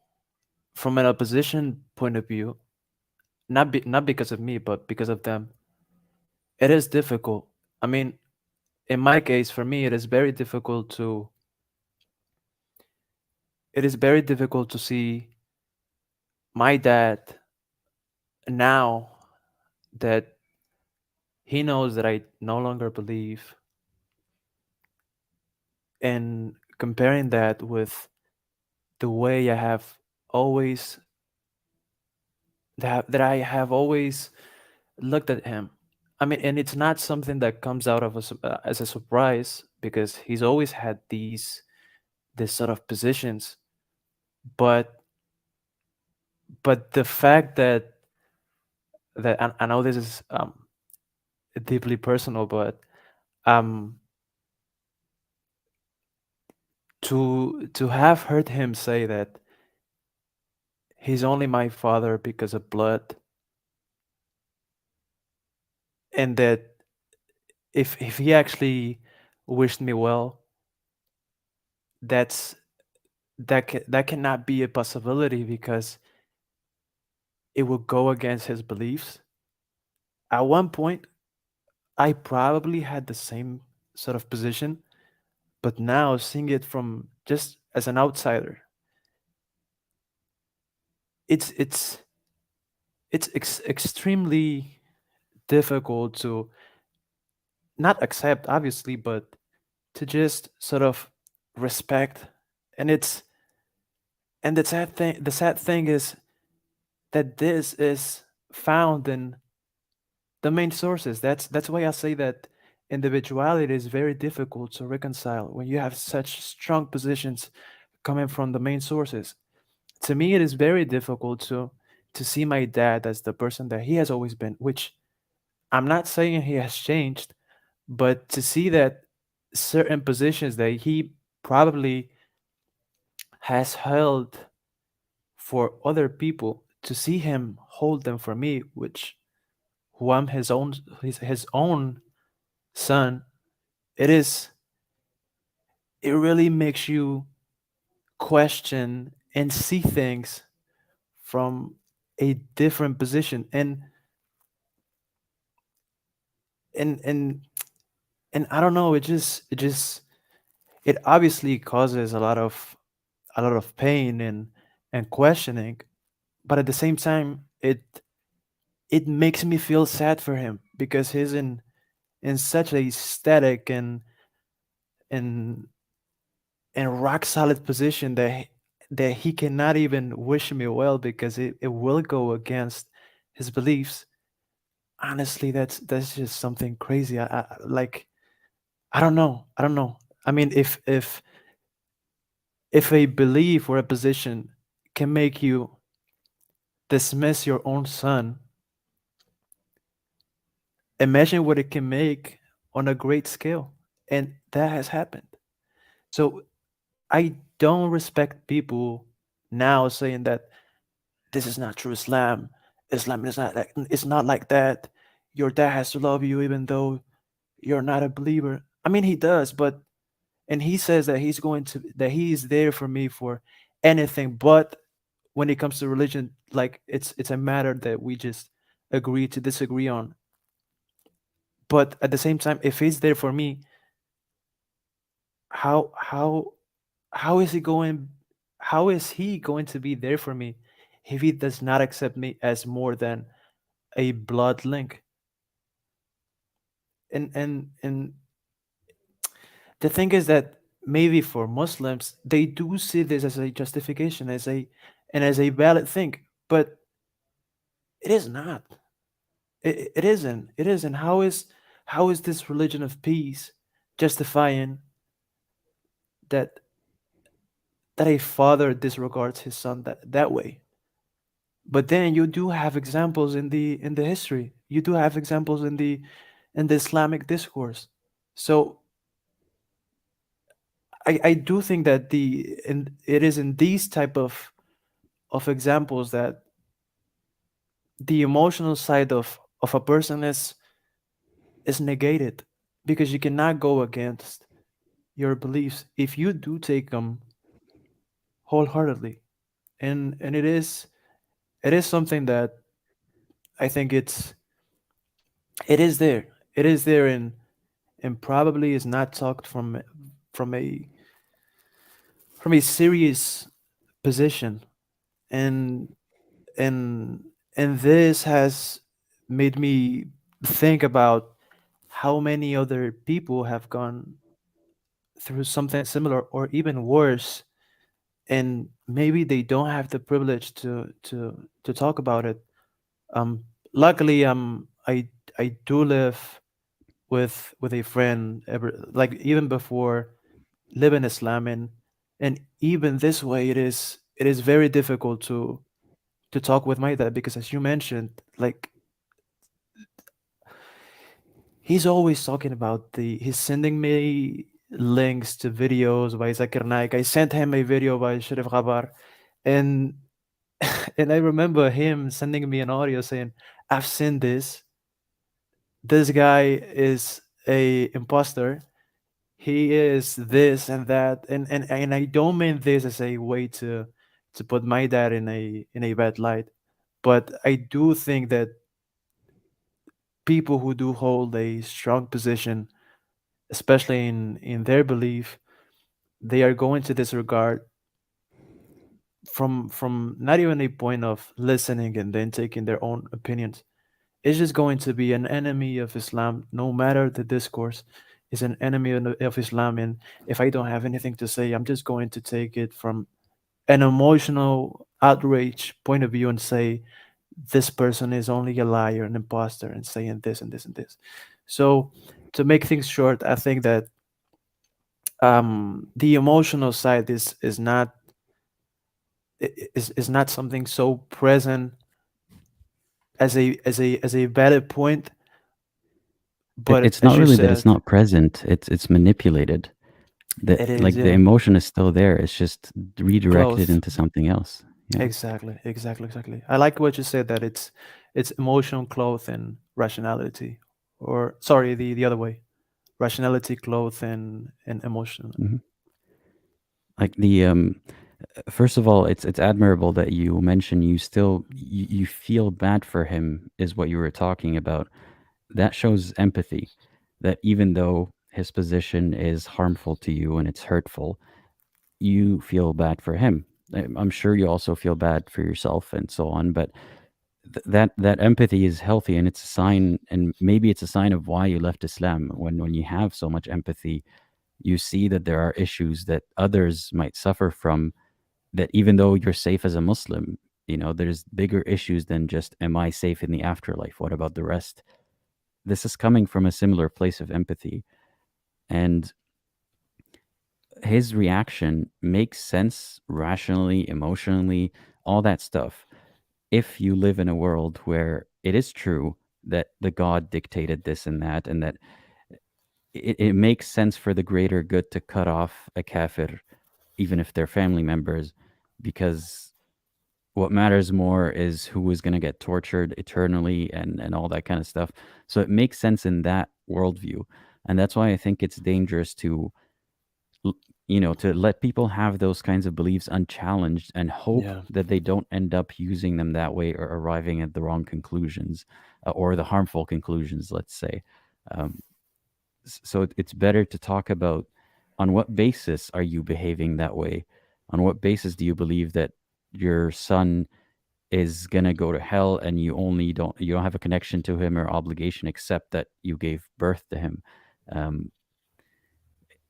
from an opposition point of view, not because of me but because of them, it is difficult. I mean, in my case, for me, it is very difficult to see my dad now that he knows that I no longer believe, and comparing that with the way I have always that I have always looked at him. I mean, and it's not something that comes out of as a surprise because he's always had this sort of positions, but the fact that I know this is deeply personal, but um to have heard him say that he's only my father because of blood, and that if he actually wished me well, that's that cannot be a possibility because it would go against his beliefs. At one point, I probably had the same sort of position, but now seeing it from just as an outsider, it's extremely difficult to not accept, obviously, but to just sort of respect. And the sad thing is that this is found in the main sources. That's why I say that individuality is very difficult to reconcile when you have such strong positions coming from the main sources. To me, it is very difficult to see my dad as the person that he has always been, which I'm not saying he has changed, but to see that certain positions that he probably has held for other people, to see him hold them for me, which who I'm his own son, it is it really makes you question and see things from a different position. And and I don't know, it obviously causes a lot of pain and questioning, but at the same time it makes me feel sad for him because he's in such a static and and rock solid position that he cannot even wish me well because it will go against his beliefs. Honestly, that's just something crazy. Like, I don't know. I don't know. I mean, if a belief or a position can make you dismiss your own son, imagine what it can make on a great scale. And that has happened. So I don't respect people now saying that this is not true Islam. Islam is not like, it's not like that. Your dad has to love you even though you're not a believer. I mean, he does, but and he says that he is there for me for anything. But when it comes to religion, like it's a matter that we just agree to disagree on. But at the same time, if he's there for me, how how how is he going? How is he going to be there for me if he does not accept me as more than a blood link? And the thing is that maybe for Muslims they do see this as a justification, as a valid thing, but it is not. It isn't. It isn't. How is this religion of peace justifying that that a father disregards his son that way? But then you do have examples in the history. You do have examples in the Islamic discourse. So I do think that it is in these type of examples that the emotional side of a person is negated because you cannot go against your beliefs if you do take them wholeheartedly. And it is something that I think it is there. It is there and probably is not talked from a from a serious position. And and and this has made me think about how many other people have gone through something similar or even worse, and maybe they don't have the privilege to talk about it. Luckily, I do live with a friend ever, like even before living Islam, and even this way it is very difficult to talk with my dad because, as you mentioned, like he's always talking about the he's sending me links to videos by Zakir Naik. I sent him a video by Sharif Ghabar, and and I remember him sending me an audio saying, "I've seen this. This guy is a imposter. He is this and that." And I don't mean this as a way to put my dad in a bad light, but I do think that people who do hold a strong position, especially in their belief, they are going to disregard from not even a point of listening and then taking their own opinions. It's just going to be an enemy of Islam, no matter the discourse is an enemy of Islam. And if I don't have anything to say, I'm just going to take it from an emotional outrage point of view and say this person is only a liar, an imposter, and saying this and this and this. So, to make things short, I think that the emotional side is not something so present as a valid point, but
It's not
as you
really that it's
said,
not present. It's manipulated. That
it is,
like the
yeah,
emotion is still there. It's just redirected
close.
into something else. Yeah.
Exactly, exactly, exactly. I like what you said, that it's emotional clothed in rationality, or sorry, the other way, rationality clothed in emotion.
Mhm. Like the first of all, it's admirable that you mention you still you feel bad for him is what you were talking about. That shows empathy. That even though his position is harmful to you and it's hurtful, you feel bad for him. I'm sure you also feel bad for yourself and so on, but that empathy is healthy, and it's a sign, and maybe it's a sign of why you left Islam. When you have so much empathy, you see that there are issues that others might suffer from, that even though you're safe as a Muslim, there's bigger issues than just, am I safe in the afterlife? What about the rest? This is coming from a similar place of empathy. And his reaction makes sense rationally, emotionally, all that stuff. If you live in a world where it is true that the God dictated this and that it makes sense for the greater good to cut off a kafir, even if they're family members, because what matters more is who is going to get tortured eternally and all that kind of stuff. So it makes sense in that worldview. And that's why I think it's dangerous to l- to let people have those kinds of beliefs unchallenged and hope
Yeah,
that they don't end up using them that way or arriving at the wrong conclusions, or the harmful conclusions, let's say. um, so it's better to talk about, on what basis are you behaving that way? On what basis do you believe that your son is going to go to hell, and you don't have a connection to him or obligation except that you gave birth to him? um,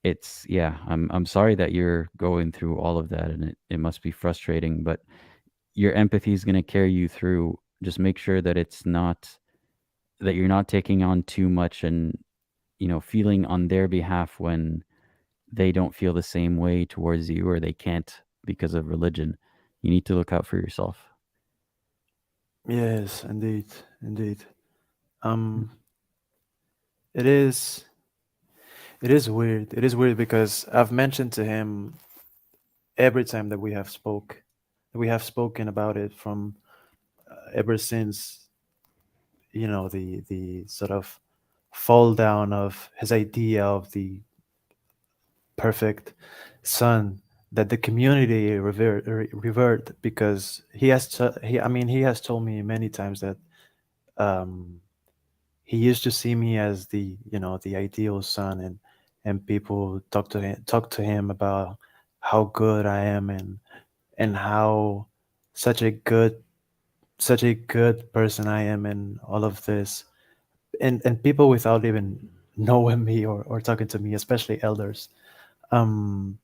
it's yeah, I'm sorry that you're going through all of that, and it must be frustrating, but your empathy is going to carry you through. Just make sure that it's not, that you're not taking on too much, and feeling on their behalf when they don't feel the same way towards you, or they can't because of religion. You need to look out for yourself.
yes, indeed, indeed. Um, it is it is weird. It is weird because I've mentioned to him every time that we have spoken about it, from ever since, the sort of fall down of his idea of the perfect son, that the community revert, because he has told me many times that um he used to see me as the ideal son, and people talk to him about how good I am, and how such a good such a good person I am, and all of this, and people without even knowing me, or talking to me, especially elders. um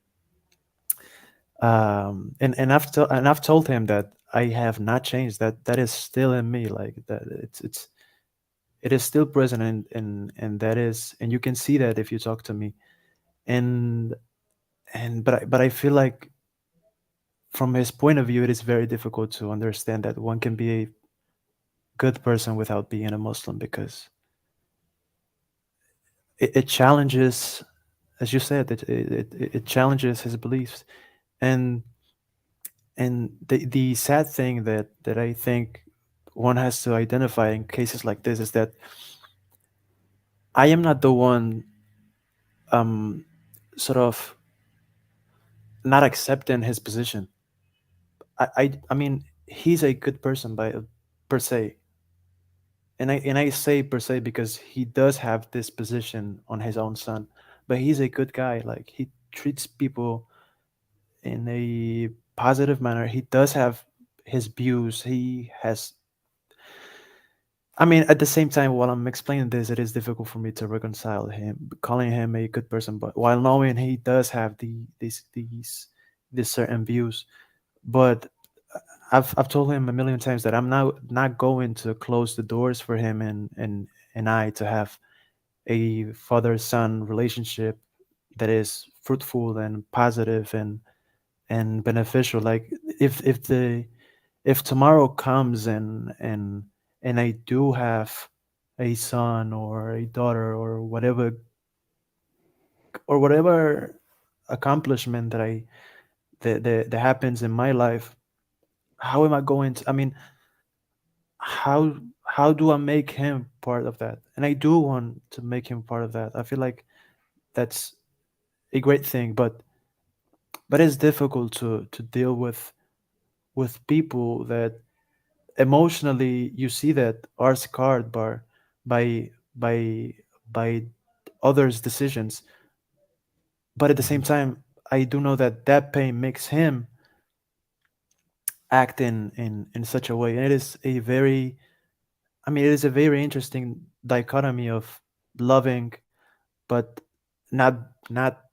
and I've told him that I have not changed, that is still in me, like that it is still present, and that is, and you can see that if you talk to me. And and but I, but I feel like, from his point of view, it is very difficult to understand that one can be a good person without being a Muslim, because it challenges, as you said, it challenges his beliefs. And and the sad thing that I think one has to identify in cases like this is that I am not the one, um sort of, not accepting his position. I mean, he's a good person by per se, and I say per se because he does have this position on his own son, but he's a good guy. Like, he treats people in a positive manner. He does have his views. He has. I mean, at the same time, while I'm explaining this, it is difficult for me to reconcile him calling him a good person, but while knowing he does have these certain views. But I've told him a million times that I'm not going to close the doors for him and I to have a father son relationship that is fruitful and positive and beneficial. Like if tomorrow comes and I do have a son or a daughter or whatever accomplishment that happens in my life, how am I going to? I mean, how how do I make him part of that? And I do want to make him part of that. I feel like that's a great thing, but it's difficult to deal with people that emotionally you see that are scarred by by by others' decisions, but at the same time I do know that that pain makes him act in such a way, and it is a very, I mean, it is a very interesting dichotomy of loving but not not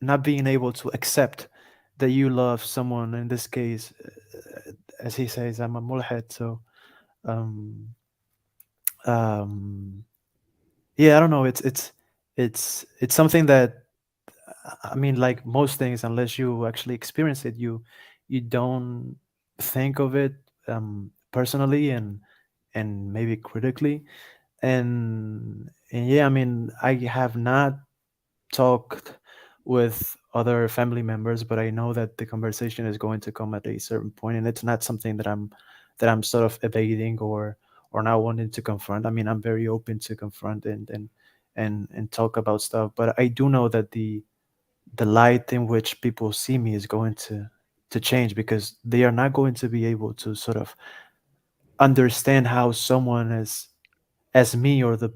not being able to accept that you love someone. In this case, as he says, I'm a mulhid, so um um yeah, I don't know, it's something that, I mean, like most things, unless you actually experience it, you don't think of it personally and maybe critically. And yeah, I mean, I have not talked with other family members, but I know that the conversation is going to come at a certain point, and it's not something that I'm sort of evading or not wanting to confront. I mean, I'm very open to confront and talk about stuff, but I do know that the light in which people see me is going to change, because they are not going to be able to sort of understand how someone as me, or the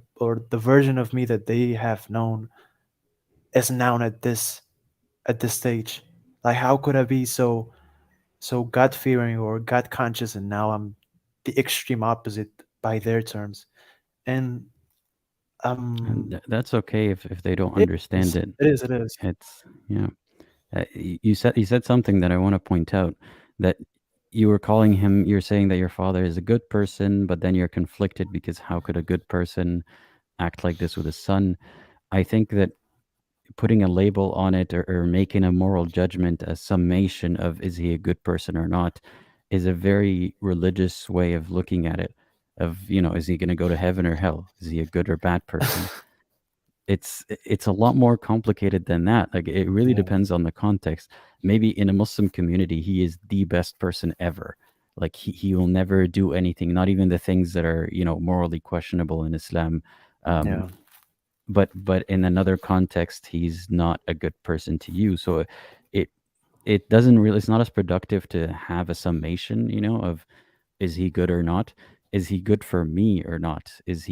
version of me that they have known, is now at this stage. Like, how could I be so God fearing or God conscious, and now I'm the extreme opposite by their terms? And
And
um,
that's okay if they don't
it
understand
is,
it.
it is, it is.
It's yeah. You said something that I want to point out, that you were calling him. You're saying that your father is a good person, but then you're conflicted because how could a good person act like this with his son? I think that putting a label on it, or making a moral judgment, a summation of is he a good person or not, is a very religious way of looking at it. Of, is he going to go to heaven or hell? Is he a good or bad person? It's a lot more complicated than that. Like, it really
Yeah,
depends on the context. Maybe in a Muslim community he is the best person ever. Like, he will never do anything, not even the things that are, morally questionable in Islam. um
yeah,
but in another context he's not a good person to you. So it it doesn't really, it's not as productive to have a summation, of is he good or not? Is he good for me or not? Is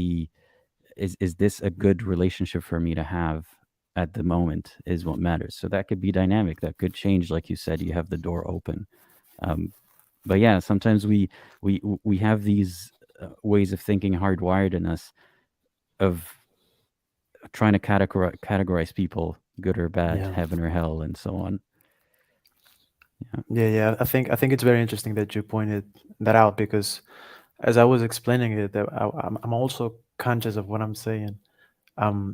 this a good relationship for me to have at the moment, is what matters. So that could be dynamic, that could change. Like you said, you have the door open. um, but yeah, sometimes we have these ways of thinking hardwired in us, of trying to categorize people good or bad,
yeah,
heaven or hell, and so on. Yeah.
yeah. I think it's very interesting that you pointed that out, because as I was explaining it, that I'm also conscious of what I'm saying,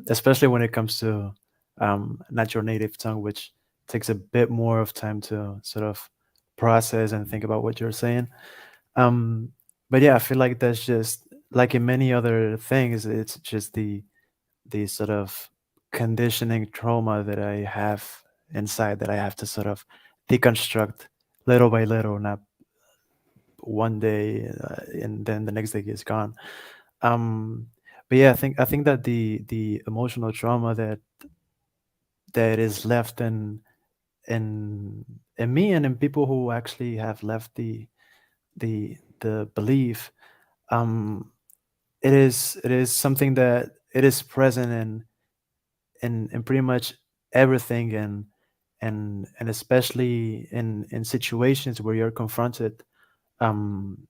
especially when it comes to not your native tongue, which takes a bit more of time to sort of process and think about what you're saying. Um, but yeah, I feel like that's just like in many other things. It's just the sort of conditioning trauma that I have inside, that I have to sort of deconstruct little by little, not one day and then the next day is gone. Um, but yeah, I think that the emotional trauma that is left in in me and in people who actually have left the belief, um, it is something that it is present in pretty much everything, and especially in situations where you're confronted um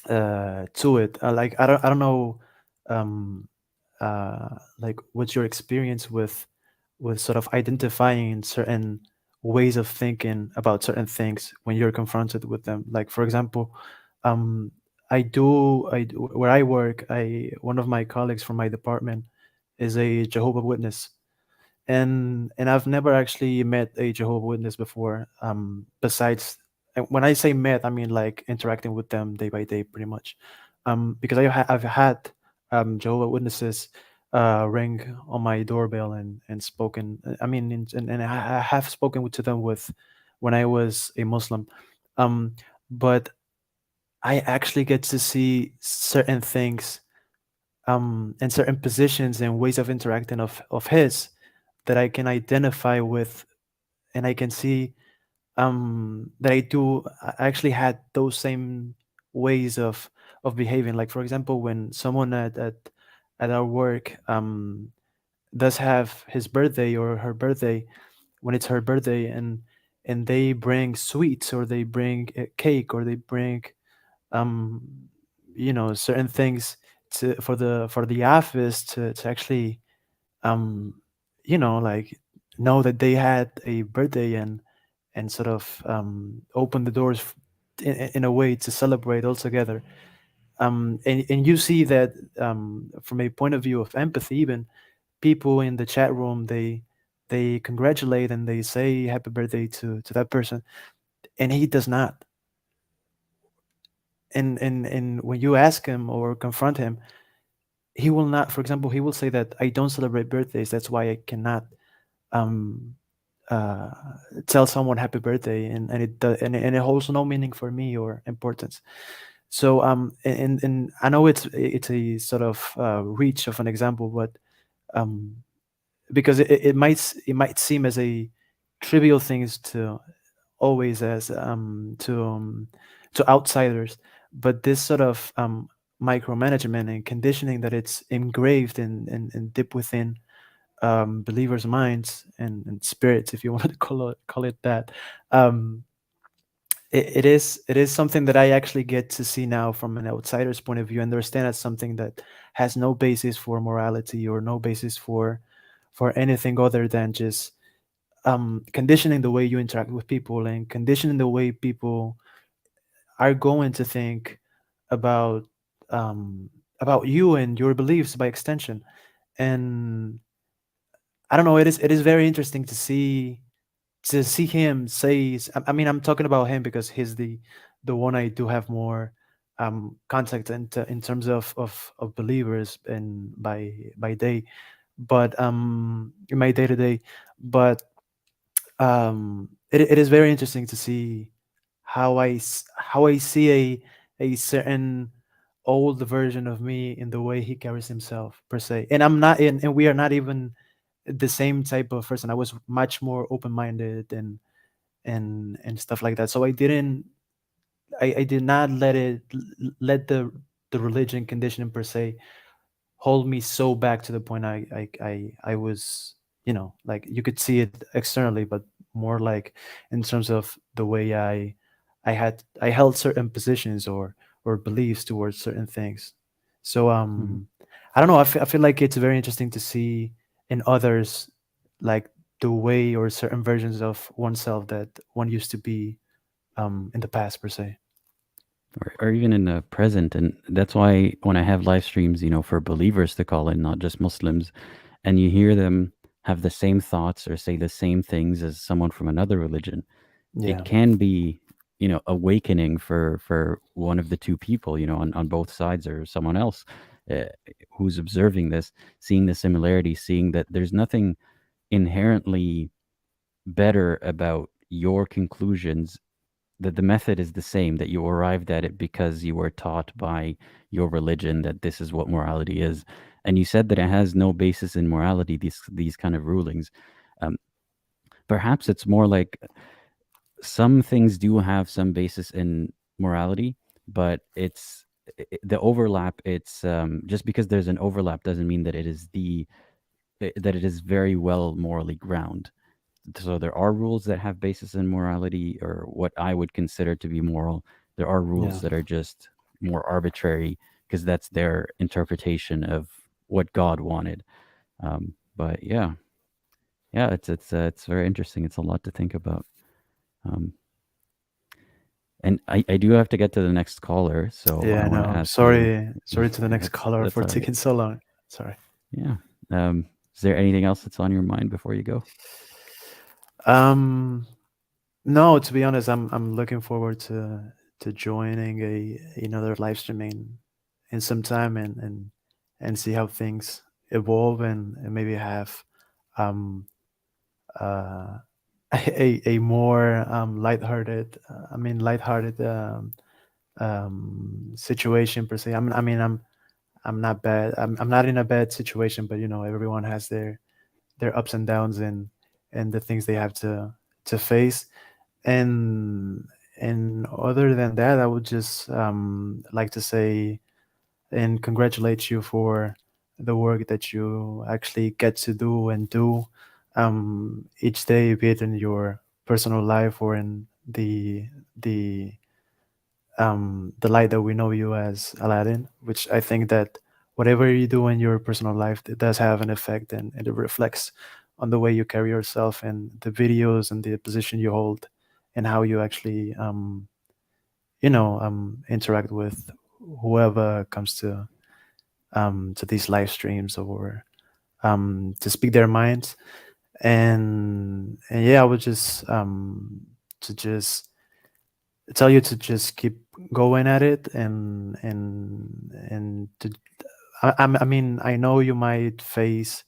to it. Like, I don't know, um like, what's your experience with sort of identifying certain ways of thinking about certain things when you're confronted with them. Like for example, um, where I work. I One of my colleagues from my department is a Jehovah Witness, and I've never actually met a Jehovah Witness before. Besides, and when I say met, I mean like interacting with them day by day, pretty much. Because I've had Jehovah Witnesses ring on my doorbell and spoken. I mean, and I have spoken to them with when I was a Muslim. Um, but I actually get to see certain things and certain positions and ways of interacting of his that I can identify with, and I can see that I actually had those same ways of behaving. Like for example, when someone at our work does have his birthday or her birthday, when it's her birthday, and they bring sweets or they bring a cake or they bring um certain things to for the office to actually um like know that they had a birthday and sort of open the doors in a way to celebrate all together. And you see that from a point of view of empathy, even people in the chat room, they congratulate and they say happy birthday to that person, and he does not. And when you ask him or confront him, he will not. For example, he will say that I don't celebrate birthdays, that's why I cannot um uh, tell someone happy birthday, and it holds no meaning for me or importance. So and I know it's a sort of reach of an example, but um, because it might seem as a trivial things to always as to outsiders, but this sort of micromanagement and conditioning that it's engraved in deep within believers' minds and spirits, if you want to call it that. Um, it is something that I actually get to see now from an outsider's point of view, and understand as something that has no basis for morality or no basis for anything other than just conditioning the way you interact with people and conditioning the way people are going to think about um, about you and your beliefs by extension. And I don't know. It is very interesting to see him say. I mean, I'm talking about him because he's the one I do have more contact in terms of believers and by day, but in my day to day. But it is very interesting to see how I see a certain old version of me in the way he carries himself per se. And I'm not in, and we are not even the same type of person. I was much more open minded and stuff like that. So I did not let the religion conditioning per se hold me so back to the point I was, like you could see it externally, but more like in terms of the way I held certain positions or beliefs towards certain things. So
Mhm.
I don't know. I feel like it's very interesting to see in others, like the way or certain versions of oneself that one used to be in the past per se.
Or even in the present. And that's why when I have live streams, for believers to call in, not just Muslims, and you hear them have the same thoughts or say the same things as someone from another religion,
Yeah.
it can be, awakening for one of the two people, on both sides, or someone else uh, who's observing this, seeing the similarity, seeing that there's nothing inherently better about your conclusions, that the method is the same, that you arrived at it because you were taught by your religion that this is what morality is. And you said that it has no basis in morality, these kind of rulings. um, Perhaps it's more like some things do have some basis in morality, but the overlap. It's just because there's an overlap doesn't mean that that it is very well morally ground. So there are rules that have basis in morality, or what I would consider to be moral. There are rules
Yeah.
that are just more arbitrary because that's their interpretation of what God wanted. But yeah. yeah, it's very interesting. It's a lot to think about. Um, and I do have to get to the next caller, so
Yeah,
I
I
want to
know.
ask you.
Sorry to the next caller
That's
for
all right.
taking so long. Sorry.
Yeah. Is there anything else that's on your mind before you go?
Um, no, to be honest, I'm looking forward to joining another live streaming in some time and see how things evolve and maybe have um uh a more lighthearted lighthearted situation per se. I'm not bad. I'm not in a bad situation, but everyone has their ups and downs and the things they have to face. And and other than that, I would just like to say and congratulate you for the work that you actually get to do and do each day, be it in your personal life or in the the light that we know you as Aladdin, which I think that whatever you do in your personal life, it does have an effect and it reflects on the way you carry yourself and the videos and the position you hold and how you actually, interact with whoever comes to these live streams or to speak their minds. And yeah, I would just to just tell you to just keep going at it and to I mean I know you might face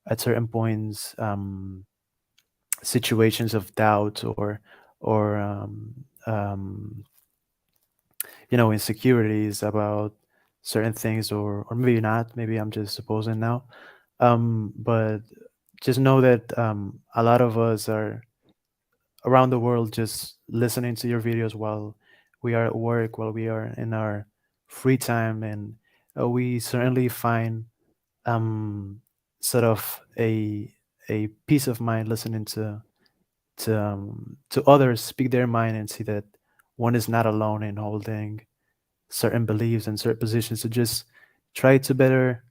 at certain points situations of doubt or insecurities about certain things or maybe not, maybe I'm just supposing now, but just know that a lot of us are around the world just listening to your videos while we are at work, while we are in our free time, and we certainly find um, sort of a peace of mind listening to others speak their mind and see that one is not alone in holding certain beliefs and certain positions to just try to better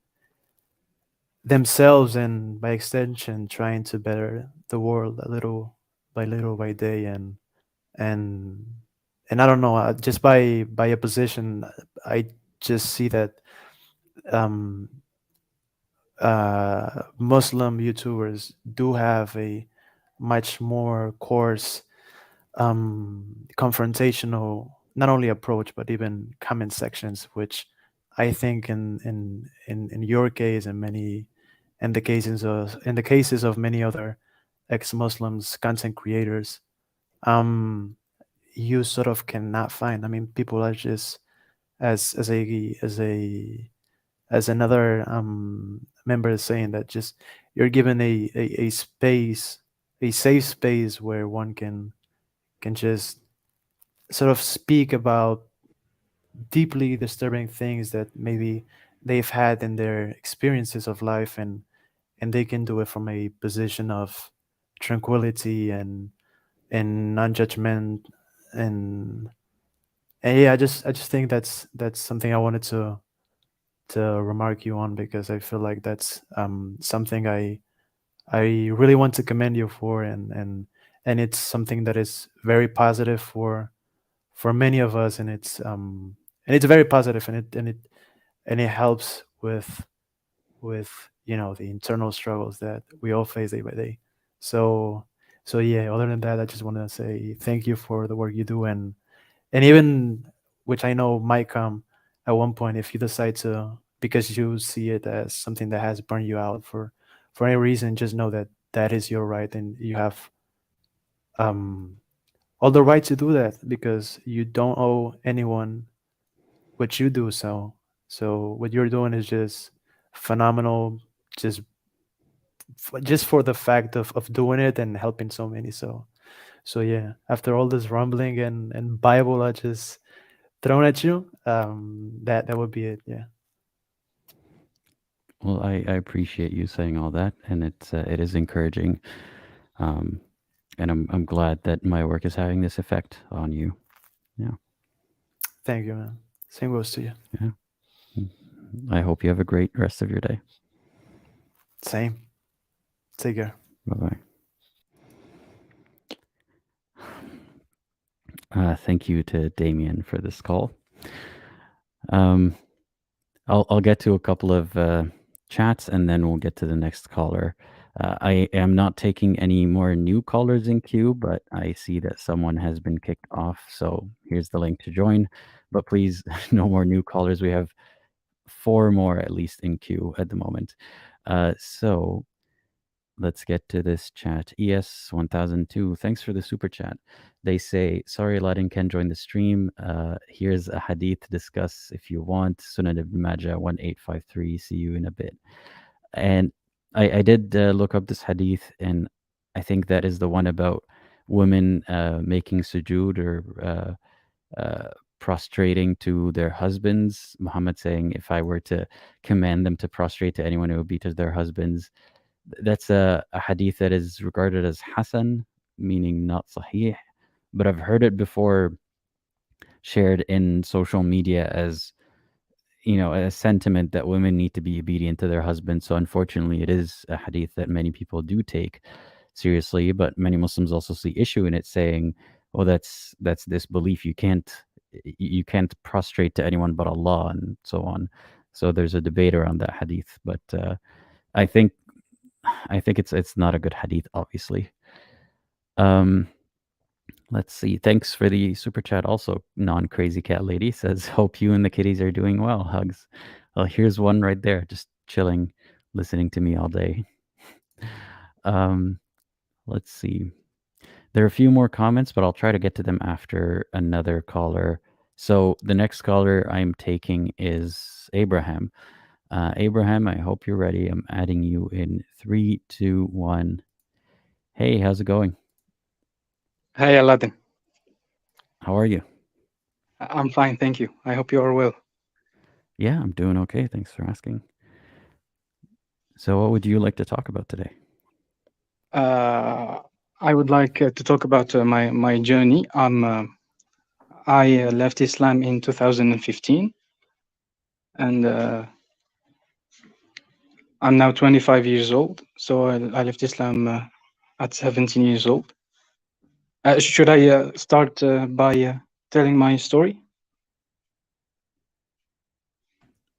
themselves and by extension trying to better the world a little by day and and I don't know, just by a position, I just see that um, Muslim YouTubers do have a much more coarse, confrontational, not only approach but even comment sections, which I think in your case and many in the cases of many other ex-Muslims content creators, um, you sort of cannot find. I mean, people are just as another member is saying that just you're given a space, a safe space where one can just sort of speak about deeply disturbing things that maybe they've had in their experiences of life and they can do it from a position of tranquility and non-judgment and and yeah, I just think that's something I wanted to remark you on because I feel like that's something I really want to commend you for and it's something that is very positive for many of us and it's very positive and it helps with the internal struggles that we all face day by day. So so yeah, other than that, I just want to say thank you for the work you do and even which I know might come at one point if you decide to because you see it as something that has burned you out for any reason, just know that that is your right and you have um all the right to do that because you don't owe anyone what you do. So what you're doing is just phenomenal, just just for the fact of doing it and helping so many. So yeah, after all this rumbling and Bible I just thrown at you, that would be it. Yeah.
Well, I appreciate you saying all that, and it is encouraging, um, and I'm glad that my work is having this effect on you. Yeah,
Thank you, man. Same goes to you.
yeah. I hope you have a great rest of your day.
Same. Take care.
Bye bye. Thank you to Damien for this call. I'll get to a couple of chats and then we'll get to the next caller. I am not taking any more new callers in queue, but I see that someone has been kicked off. So here's the link to join. But please, no more new callers. We have 4 more at least in queue at the moment. So let's get to this chat. ES1002, thanks for the super chat. They say, sorry, Aladdin can't join the stream. Here's a hadith to discuss if you want. Sunan ibn Majah 1853. See you in a bit. And I did look up this hadith, and I think that is the one about women making sujood or prostrating to their husbands. Muhammad saying, if I were to command them to prostrate to anyone, it would be to their husbands. That's a hadith that is regarded as Hasan, meaning not Sahih, but I've heard it before shared in social media as, you know, a sentiment that women need to be obedient to their husbands. So unfortunately, it is a hadith that many people do take seriously, but many Muslims also see issue in it, saying, "Oh, that's disbelief. You can't prostrate to anyone but Allah," and so on. So there's a debate around that hadith, but I think it's not a good hadith, obviously. Let's see. Thanks for the super chat. Also, non-crazy cat lady says, "Hope you and the kitties are doing well. Hugs." Well, here's one right there, just chilling, listening to me all day. Let's see. There are a few more comments, but I'll try to get to them after another caller. So the next caller I'm taking is Abraham. Abraham, I hope you're ready. I'm adding you in 3, 2, 1. Hey, how's it going?
Hi, Aladdin.
How are you?
I'm fine, thank you. I hope you are well.
Yeah, I'm doing okay. Thanks for asking. So what would you like to talk about today?
I would like to talk about my journey. I left Islam in 2015, and I'm now 25 years old. So I left Islam at 17 years old. Should I start by telling my story?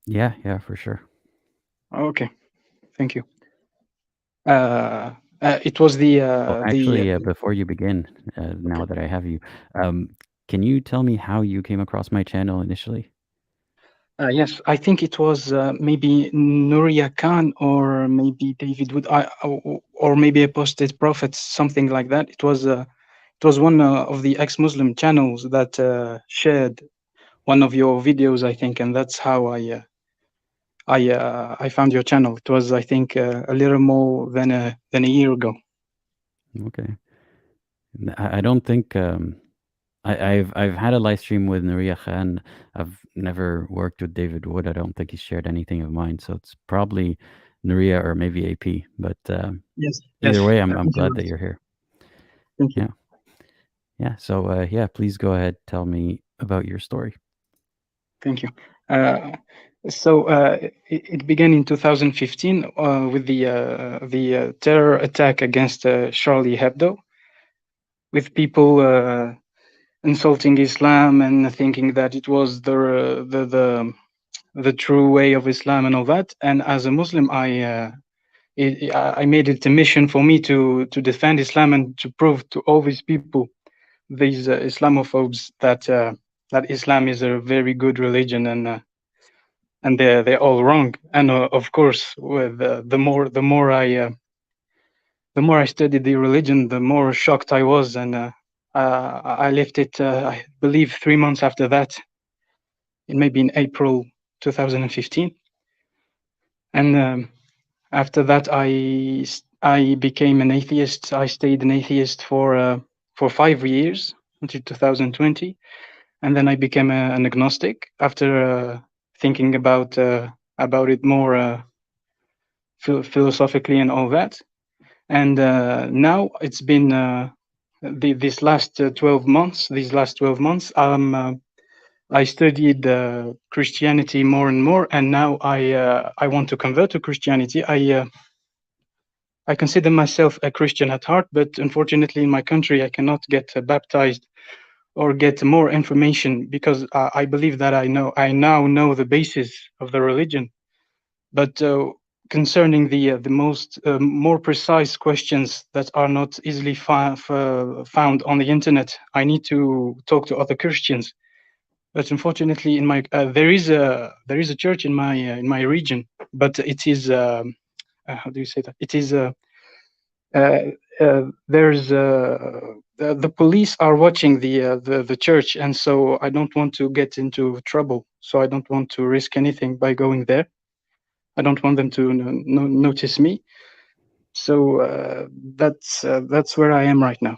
Yeah, for sure.
Okay, thank you. It was
before you begin, now that I have you, can you tell me how you came across my channel initially?
Yes, I think it was maybe Nuria Khan or maybe David Wood, or maybe Apostate Prophets, something like that. It was one of the ex-Muslim channels that shared one of your videos, I think, and that's how I found your channel. It was, I think, a little more than a year ago.
Okay. I don't think I've had a live stream with Nuria Khan. I've never worked with David Wood. I don't think he shared anything of mine, so it's probably Nuria or maybe AP. But
yes,
either way, I'm glad that you're here.
Thank you.
Yeah. So yeah, please go ahead. Tell me about your story.
Thank you. So it began in 2015 with the terror attack against Charlie Hebdo, with people insulting Islam and thinking that it was the true way of Islam and all that. And as a Muslim, I made it a mission for me to defend Islam and to prove to all these people, these Islamophobes, that Islam is a very good religion and they're all wrong. And of course, with the more I studied the religion, the more shocked I was, and I left it. I believe 3 months after that, maybe in April 2015, and after that, I became an atheist. I stayed an atheist for 5 years until 2020, and then I became an agnostic after thinking about it more philosophically and all that. And now it's been these last 12 months. I studied Christianity more and more, and now I want to convert to Christianity. I consider myself a Christian at heart, but unfortunately in my country I cannot get baptized or get more information because I believe that I now know the basis of the religion. But concerning the most more precise questions that are not easily found on the internet, I need to talk to other Christians. But unfortunately, in my there is a church in my region, but it is how do you say that? It is there's the police are watching the church, and so I don't want to get into trouble. So I don't want to risk anything by going there. I don't want them to notice me. So that's where I am right now.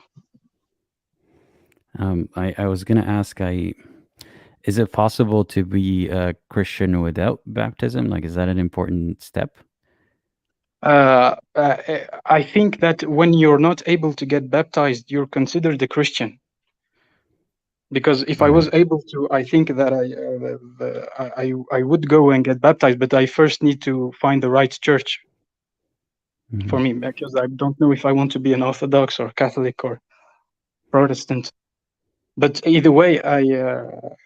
I was going to ask, is it possible to be a Christian without baptism? Like, is that an important step?
I think that when you're not able to get baptized, you're considered a Christian. Because if I was able to, I think that I would go and get baptized, but I first need to find the right church for me, because I don't know if I want to be an Orthodox or Catholic or Protestant. But either way,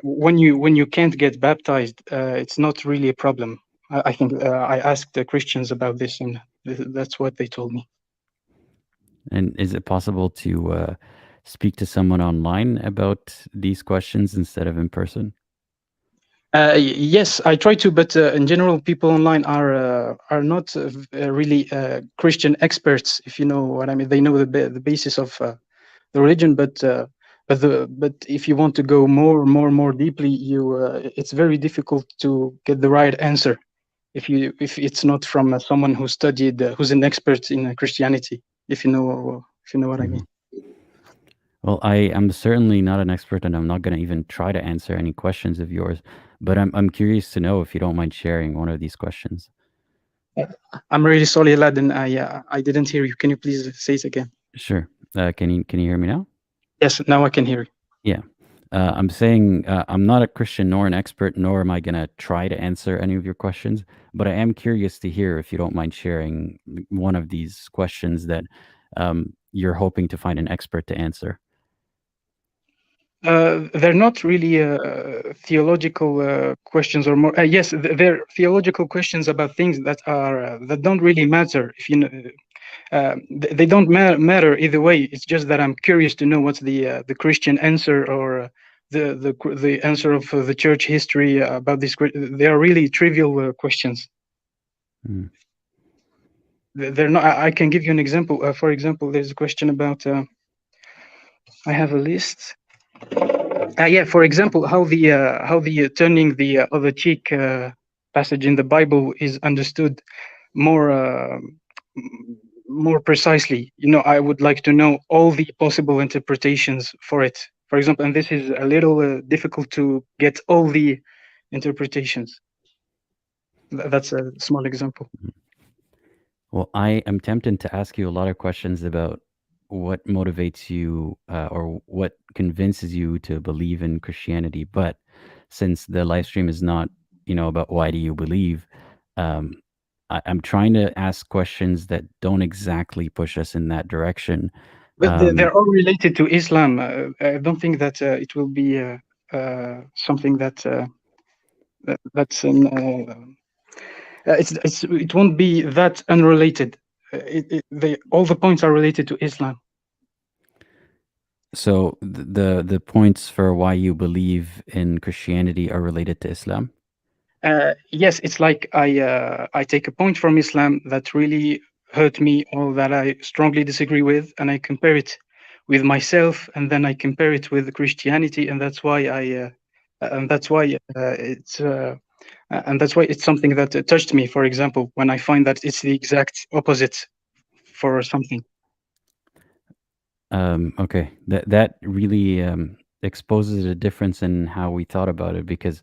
when you can't get baptized, it's not really a problem. I think I asked the Christians about this, and that's what they told me.
And is it possible to speak to someone online about these questions instead of in person?
Yes, I try to, but in general, people online are not really Christian experts, if you know what I mean. They know the basis of the religion, but if you want to go more deeply, it's very difficult to get the right answer if it's not from someone who studied, who's an expert in Christianity. If you know what I mean.
Well, I am certainly not an expert, and I'm not going to even try to answer any questions of yours. But I'm curious to know if you don't mind sharing one of these questions.
I'm really sorry, Aladdin. I didn't hear you. Can you please say it again?
Sure. Can you hear me now?
Yes, now I can hear you.
Yeah. I'm saying I'm not a Christian nor an expert, nor am I going to try to answer any of your questions. But I am curious to hear if you don't mind sharing one of these questions that you're hoping to find an expert to answer.
They're not really theological questions, or more. Yes, they're theological questions about things that are that don't really matter. If you know, they don't matter either way. It's just that I'm curious to know what's the Christian answer, or the answer of the church history about this. They are really trivial questions. They're not. I can give you an example. For example, there's a question about. I have a list. Yeah, for example, how the turning the other cheek passage in the Bible is understood more precisely. You know, I would like to know all the possible interpretations for it. For example, and this is a little difficult to get all the interpretations. That's a small example.
Well, I am tempted to ask you a lot of questions about what motivates you or what convinces you to believe in Christianity. But since the live stream is not, about why do you believe, I'm trying to ask questions that don't exactly push us in that direction.
But they're all related to Islam. I don't think that it will be something that's it won't be that unrelated. All the points are related to Islam.
So the points for why you believe in Christianity are related to Islam?
Yes, it's like I take a point from Islam that really hurt me or that I strongly disagree with, and I compare it with myself, and then I compare it with Christianity, and that's why it's something that touched me. For example, when I find that it's the exact opposite for something.
Okay, that really exposes a difference in how we thought about it, because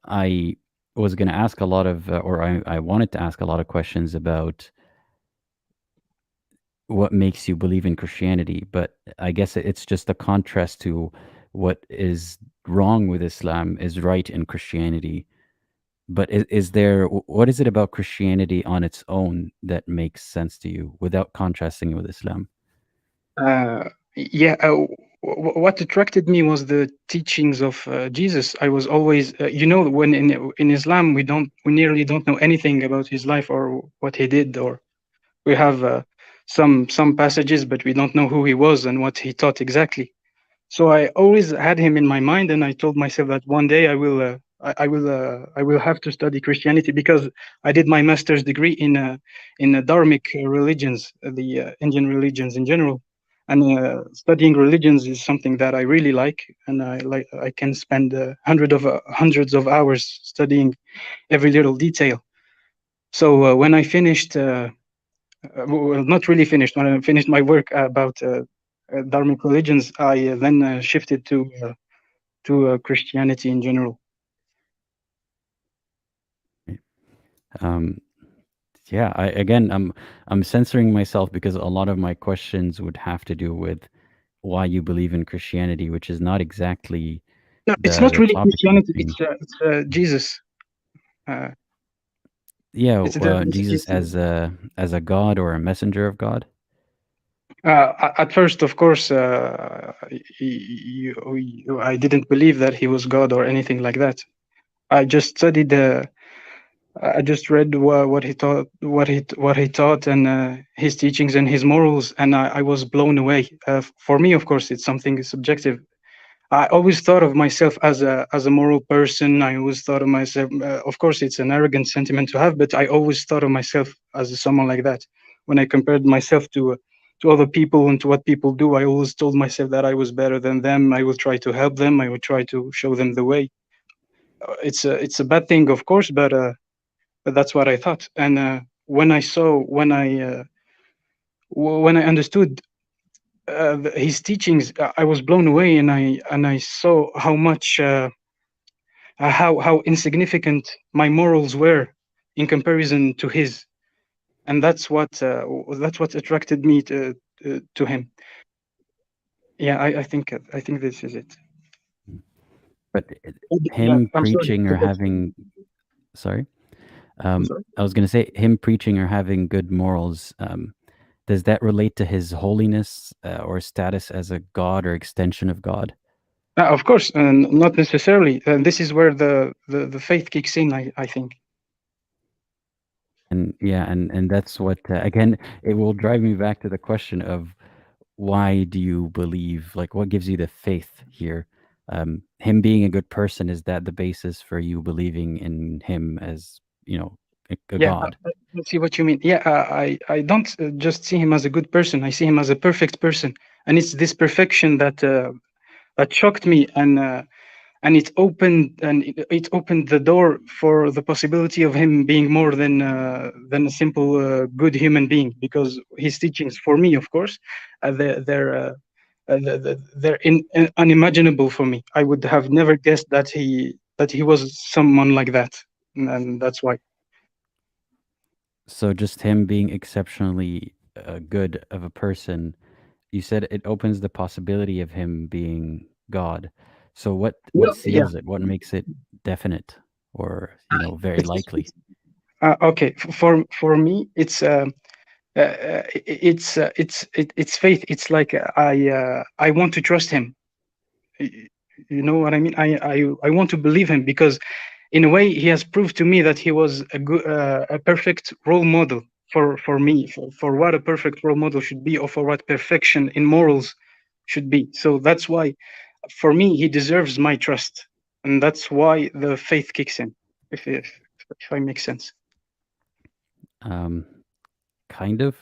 I was going to ask a lot of, or I wanted to ask a lot of questions about what makes you believe in Christianity, but I guess it's just a contrast to what is wrong with Islam is right in Christianity. But is there what is it about Christianity on its own that makes sense to you without contrasting it with Islam?
Yeah, what attracted me was the teachings of Jesus. I was always, when in Islam we nearly don't know anything about his life or what he did, or we have some passages, but we don't know who he was and what he taught exactly. So I always had him in my mind, and I told myself that one day I will have to study Christianity, because I did my master's degree in dharmic religions, the Indian religions in general, and studying religions is something that I really like, and I can spend hundreds of hours studying every little detail. So when I finished. Well, not really finished. When I finished my work about dharmic religions, I then shifted to Christianity in general.
Um, yeah, I'm censoring myself because a lot of my questions would have to do with why you believe in Christianity, which is not exactly
No, it's not
the
really
topic of the
Christianity.
stream.
It's Jesus.
Yeah,
It's
Jesus
Jesus.
as a God or a messenger of God.
At first, of course, I didn't believe that he was God or anything like that. I just studied. I just read what he taught, what he taught, and his teachings and his morals, and I was blown away. For me, of course, it's something subjective. I always thought of myself as a moral person. I always thought of myself. Of course, it's an arrogant sentiment to have, but I always thought of myself as someone like that. When I compared myself to other people and to what people do, I always told myself that I was better than them. I will try to help them. I will try to show them the way. It's a bad thing, of course, but that's what I thought. And when I understood his teachings, I was blown away, and I saw how much how insignificant my morals were in comparison to his, and that's what attracted me to him. Yeah, I think this is it.
But
Yeah,
him
I'm sorry.
preaching or having, sorry,
I'm sorry.
I was going to say him preaching or having good morals. Does that relate to his holiness or status as a god or extension of God?
Of course, and not necessarily. This is where the faith kicks in, I think.
And yeah, and that's what again, it will drive me back to the question of why do you believe? Like, what gives you the faith here? Him being a good person, is that the basis for you believing in him as a
Yeah,
god?
I see what you mean. Yeah, I don't just see him as a good person. I see him as a perfect person, and it's this perfection that shocked me, and it opened the door for the possibility of him being more than a simple good human being, because his teachings, for me, of course, they're unimaginable for me. I would have never guessed that he was someone like that, and that's why.
So just him being exceptionally good of a person, you said it opens the possibility of him being God. So what
Well, yeah.
seals it? What makes it definite or very
It's,
likely?
okay. For me, it's faith. It's like I want to trust him. You know what I mean? I want to believe him, because in a way he has proved to me that he was a perfect role model for me, for what a perfect role model should be, or for what perfection in morals should be. So that's why, for me, he deserves my trust, and that's why the faith kicks in. If I make sense.
Kind of,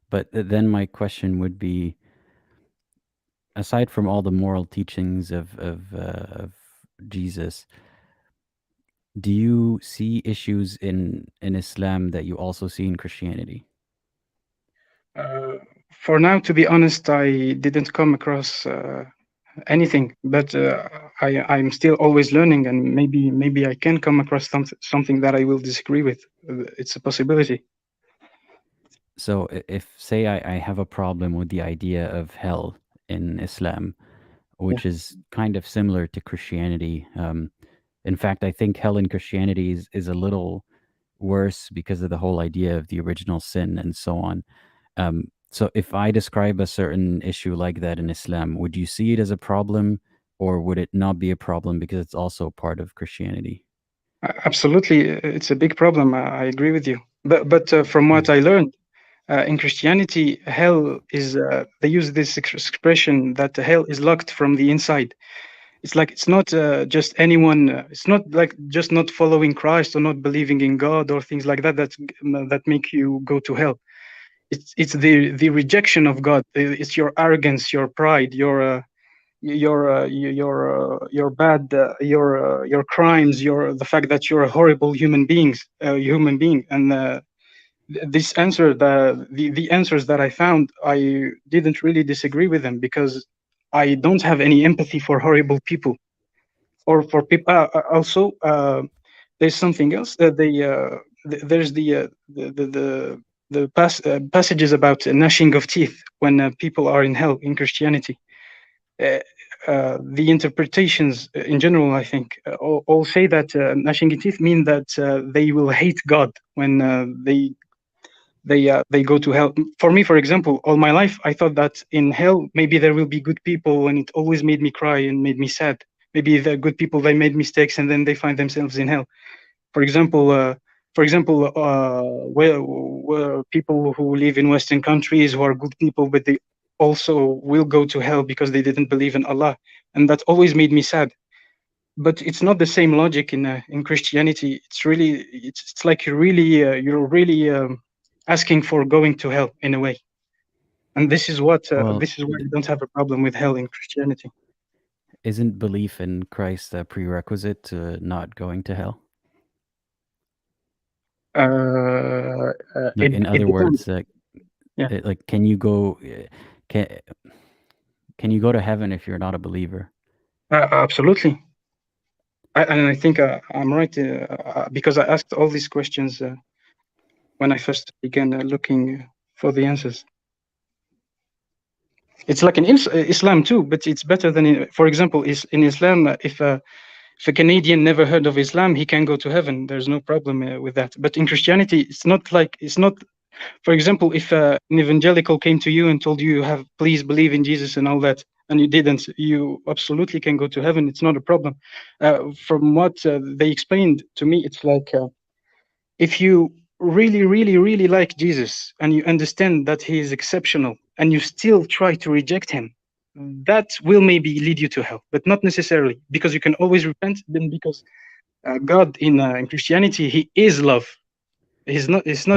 but then my question would be, aside from all the moral teachings of Jesus, do you see issues in Islam that you also see in Christianity?
For now, to be honest, I didn't come across anything, but I'm still always learning, and maybe I can come across something that I will disagree with. It's a possibility.
So if say I have a problem with the idea of hell in Islam, which is kind of similar to Christianity, In fact, I think hell in Christianity is a little worse because of the whole idea of the original sin and so on. So if I describe a certain issue like that in Islam, would you see it as a problem, or would it not be a problem because it's also part of Christianity?
Absolutely, it's a big problem. I agree with you. But from what I learned in Christianity, hell is they use this expression that hell is locked from the inside. It's like it's not just anyone. It's not like just not following Christ or not believing in God or things like that that make you go to hell. It's the rejection of God. It's your arrogance, your pride, your bad your crimes, the fact that you're a horrible human being, and this answer the answers that I found, I didn't really disagree with them because I don't have any empathy for horrible people or for people. Also, there's something else. There's the passages about gnashing of teeth when people are in hell in Christianity. The interpretations in general, I think, all say that gnashing of teeth mean that they will hate God when they go to hell. For me, for example, all my life I thought that in hell maybe there will be good people, and it always made me cry and made me sad. Maybe the good people, they made mistakes and then they find themselves in hell. For example, where people who live in Western countries who are good people, but they also will go to hell because they didn't believe in Allah, and that always made me sad. But it's not the same logic in Christianity. It's like you're really asking for going to hell in a way, and this is why I don't have a problem with hell in Christianity.
Isn't belief in Christ a prerequisite to not going to hell? In other words, can you go? Can you go to heaven if you're not a believer?
Absolutely. I think I'm right because I asked all these questions when I first began looking for the answers. It's like in Islam too, but it's better than for example, in Islam, if a Canadian never heard of Islam, he can go to heaven. There's no problem with that. But in Christianity, it's not. For example, if an evangelical came to you and told you please believe in Jesus and all that, and you didn't, you absolutely can go to heaven. It's not a problem. From what they explained to me, it's like if you really, really, really like Jesus and you understand that he is exceptional and you still try to reject him, that will maybe lead you to hell, but not necessarily, because you can always repent. Then because God in Christianity, he is love. He's not just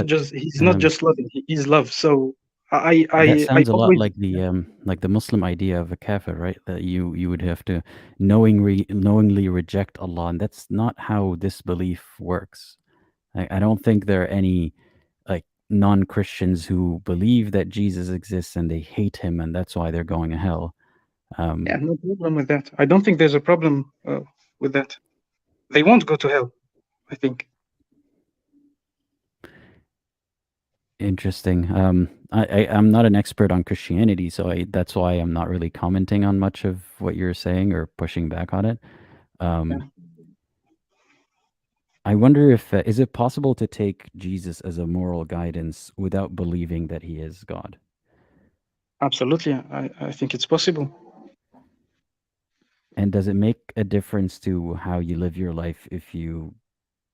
loving, he is love. So
that sounds a lot like the Muslim idea of a kafir, right? That you would have to knowingly reject Allah, and that's not how this belief works. I don't think there are any like non-Christians who believe that Jesus exists and they hate him, and that's why they're going to hell.
No problem with that. I don't think there's a problem with that. They won't go to hell, I think.
Interesting. I'm not an expert on Christianity, so that's why I'm not really commenting on much of what you're saying or pushing back on it. I wonder if is it possible to take Jesus as a moral guidance without believing that he is God?
Absolutely, I think it's possible.
And does it make a difference to how you live your life if you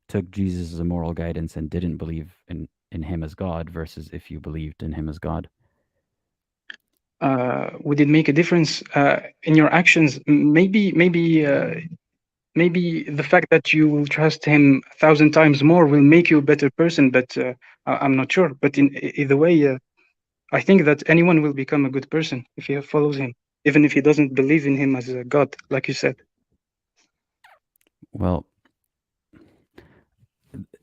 took Jesus as a moral guidance and didn't believe in him as God versus if you believed in him as God?
Would it make a difference in your actions? Maybe the fact that you will trust him 1,000 times more will make you a better person, but I'm not sure. But in either way, I think that anyone will become a good person if he follows him, even if he doesn't believe in him as a God, like you said.
Well,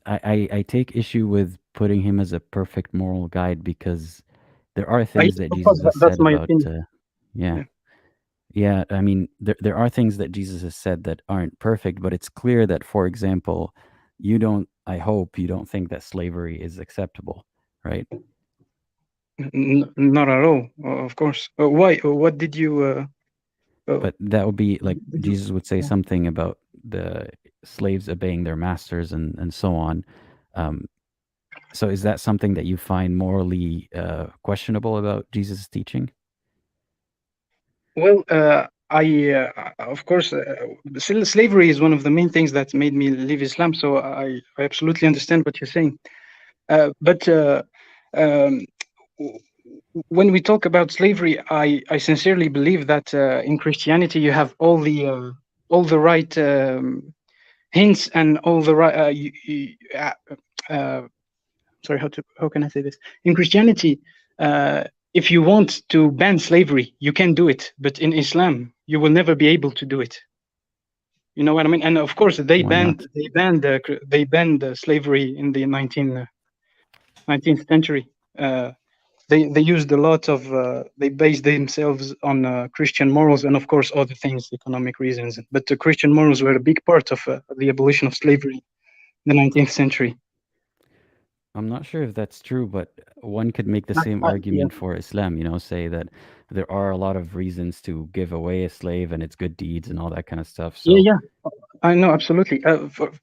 I take issue with putting him as a perfect moral guide because there are things that Jesus has said about. Yeah. I mean, there are things that Jesus has said that aren't perfect, but it's clear that, for example, I hope you don't think that slavery is acceptable, right?
Not at all, of course. Why? What did you?
But that would be like Jesus would say something about slaves obeying their masters and so on. Um, so is that something that you find morally questionable about Jesus' teaching?
Well, of course, slavery is one of the main things that made me leave Islam. So I absolutely understand what you're saying. But when we talk about slavery, I sincerely believe that in Christianity you have all the right hints and all the right. Sorry, how can I say this? In Christianity, if you want to ban slavery, you can do it, but in Islam, you will never be able to do it. You know what I mean? And of course, they
Why not?
banned slavery in the 19th century. They used a lot of they based themselves on Christian morals and of course other things, economic reasons. But the Christian morals were a big part of the abolition of slavery in the 19th century.
I'm not sure if that's true, but one could make the same
Yeah.
argument for Islam, say that there are a lot of reasons to give away a slave and it's good deeds and all that kind of stuff. So
Yeah, I know, absolutely.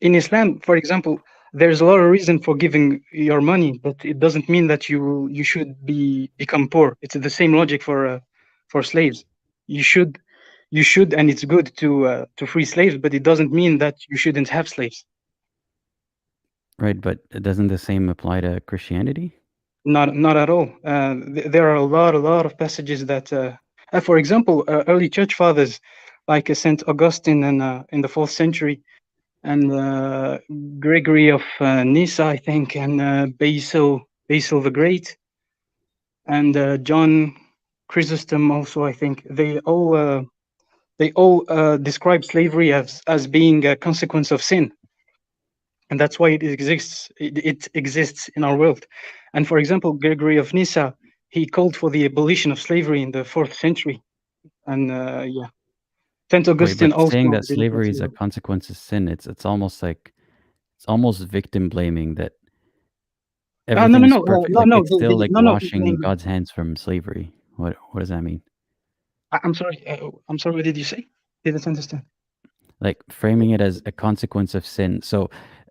In Islam, for example, there's a lot of reason for giving your money, but it doesn't mean that you should become poor. It's the same logic for slaves. You should, and it's good to free slaves, but it doesn't mean that you shouldn't have slaves.
right, but doesn't the same apply to Christianity?
Not at all. There are a lot of passages that, for example, early church fathers like Saint Augustine in the 4th century, and Gregory of Nyssa, I think, and Basil the Great, and John Chrysostom also, I think. They all describe slavery as being a consequence of sin, and that's why it exists. It exists in our world. And for example, Gregory of Nyssa, he called for the abolition of slavery in the 4th century, and Saint
Right,
Augustine
but
also
saying that
did it
slavery
as
is a
well.
consequence of sin, it's almost like it's almost victim blaming that everything is perfect. Like it's still like washing God's hands from slavery. What does that mean?
I'm sorry. What did you say? Didn't understand.
Like framing it as a consequence of sin. So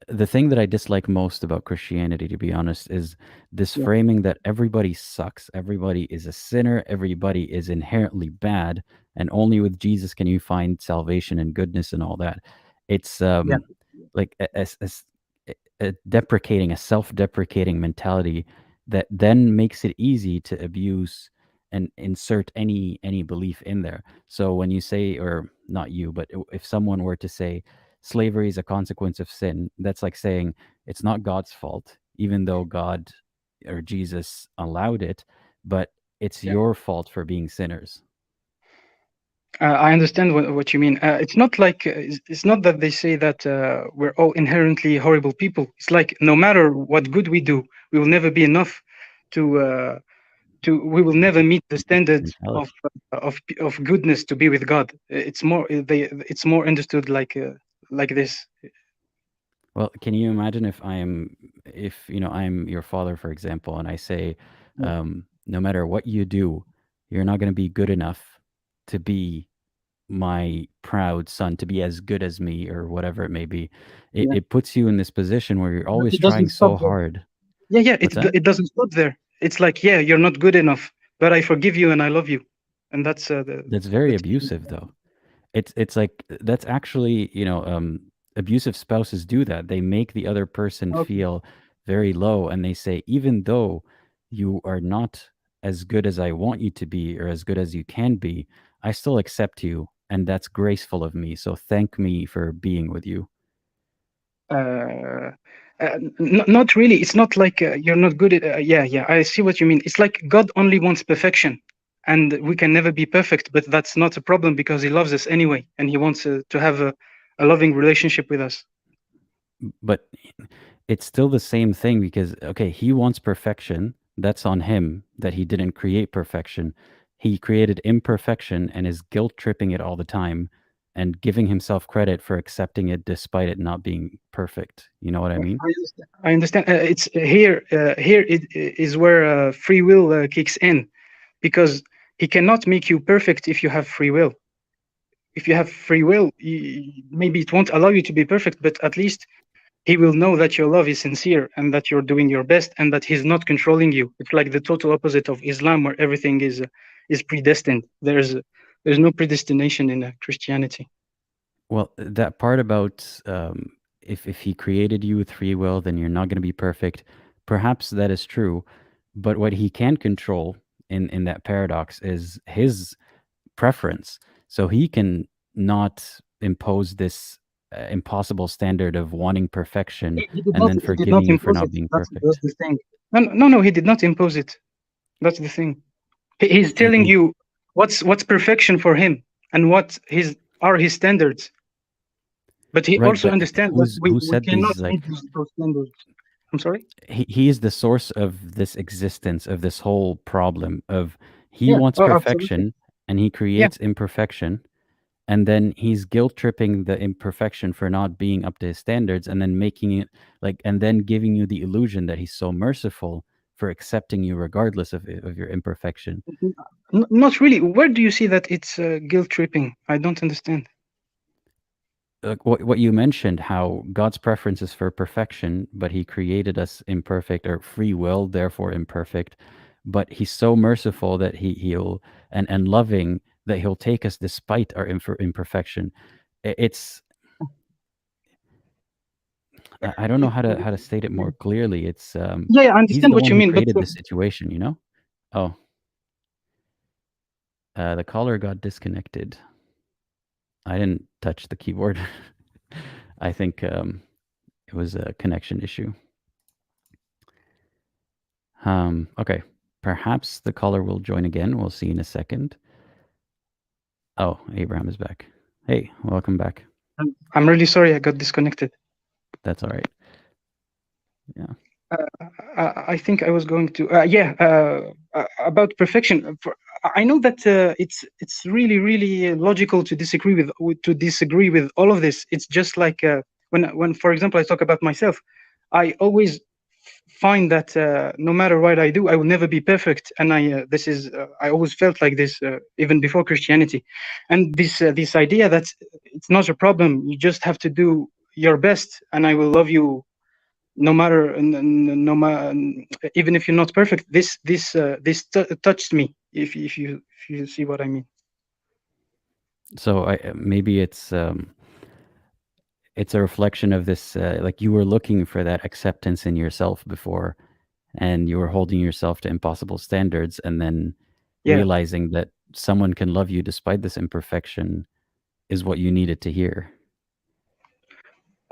the thing that I dislike most about Christianity, to be honest, is this
Yeah.
framing that everybody sucks, everybody is a sinner, everybody is inherently bad, and only with Jesus can you find salvation and goodness and all that. It's like a deprecating, a self-deprecating mentality that then makes it easy to abuse and insert any belief in there. So when you say, or not you, but if someone were to say slavery is a consequence of sin, that's like saying it's not God's fault, even though God or Jesus allowed it, but it's your fault for being sinners.
I understand what you mean. It's not like it's not that they say that we're all inherently horrible people. It's like no matter what good we do, we will never be enough to we will never meet the standards of goodness to be with God. It's more understood like this.
Well, can you imagine if I'm your father, for example, and I say, no matter what you do, you're not going to be good enough to be my proud son, to be as good as me, or whatever it may be. It puts you in this position where you're always trying so hard.
Yeah. It doesn't stop there. It's like, you're not good enough, but I forgive you and I love you, and that's
very abusive, though. It's like that's actually abusive spouses do that. They make the other person feel very low, and they say, even though you are not as good as I want you to be or as good as you can be, I still accept you, and that's graceful of me. So thank me for being with you.
Not really. It's not like you're not good at. I see what you mean. It's like God only wants perfection, and we can never be perfect. But that's not a problem because He loves us anyway, and He wants to have a loving relationship with us.
But it's still the same thing because He wants perfection. That's on Him that He didn't create perfection. He created imperfection and is guilt tripping it all the time and giving himself credit for accepting it despite it not being perfect. You know what I mean?
I understand. It's here it is where free will kicks in, because He cannot make you perfect if you have free will. if you have free will, maybe it won't allow you to be perfect, but at least he will know that your love is sincere and that you're doing your best and that he's not controlling you. It's like the total opposite of Islam, where everything is predestined. There's no predestination in Christianity.
Well, that part about if he created you with free will, then you're not going to be perfect. Perhaps that is true, but what he can control in that paradox is his preference. So he can not impose this impossible standard of wanting perfection and then forgiving you for not being perfect.
That's the thing. No, he did not impose it. That's the thing. He's telling you what's perfection for him and what are his standards. But he also understands that we cannot meet those standards. I'm sorry?
He is the source of this existence, of this whole problem of he wants perfection, and he creates imperfection, and then he's guilt tripping the imperfection for not being up to his standards, and then making it and then giving you the illusion that he's so merciful for accepting you regardless of your imperfection.
Not really. Where do you see that it's guilt tripping? I don't understand.
What you mentioned, how God's preference is for perfection, but he created us imperfect, or free will, therefore imperfect. But he's so merciful that he'll and loving that he'll take us despite our imperfection. It's I don't know how to state it more clearly. It's
I understand what you mean.
Created the situation, you know. Oh, the caller got disconnected. I didn't touch the keyboard. I think it was a connection issue. Okay, perhaps the caller will join again. We'll see in a second. Oh, Abraham is back. Hey, welcome back.
I'm really sorry I got disconnected.
That's all right. Yeah.
I think I was going to about perfection. I know that it's really logical to disagree with all of this. It's just like when for example I talk about myself, I always find that no matter what I do, I will never be perfect, and I always felt like this even before Christianity, and this idea that it's not a problem. You just have to do your best, and I will love you no matter even if you're not perfect. This touched me, if you see what I mean.
So maybe it's a reflection of this, like you were looking for that acceptance in yourself before, and you were holding yourself to impossible standards, and then realizing that someone can love you despite this imperfection is what you needed to hear.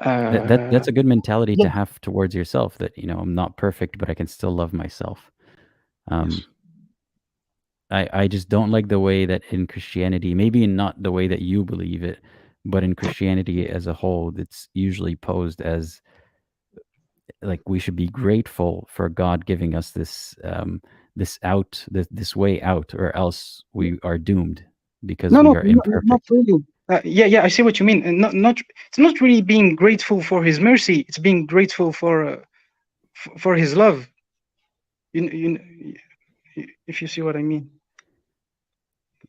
That's a good mentality to have towards yourself, that, you know, I'm not perfect, but I can still love myself. I just don't like the way that in Christianity, maybe not the way that you believe it, but in Christianity as a whole, it's usually posed as like we should be grateful for God giving us this this way out, or else we are doomed because we are imperfect.
Not really. I see what you mean. And it's not really being grateful for His mercy. It's being grateful for His love. If you see what I mean.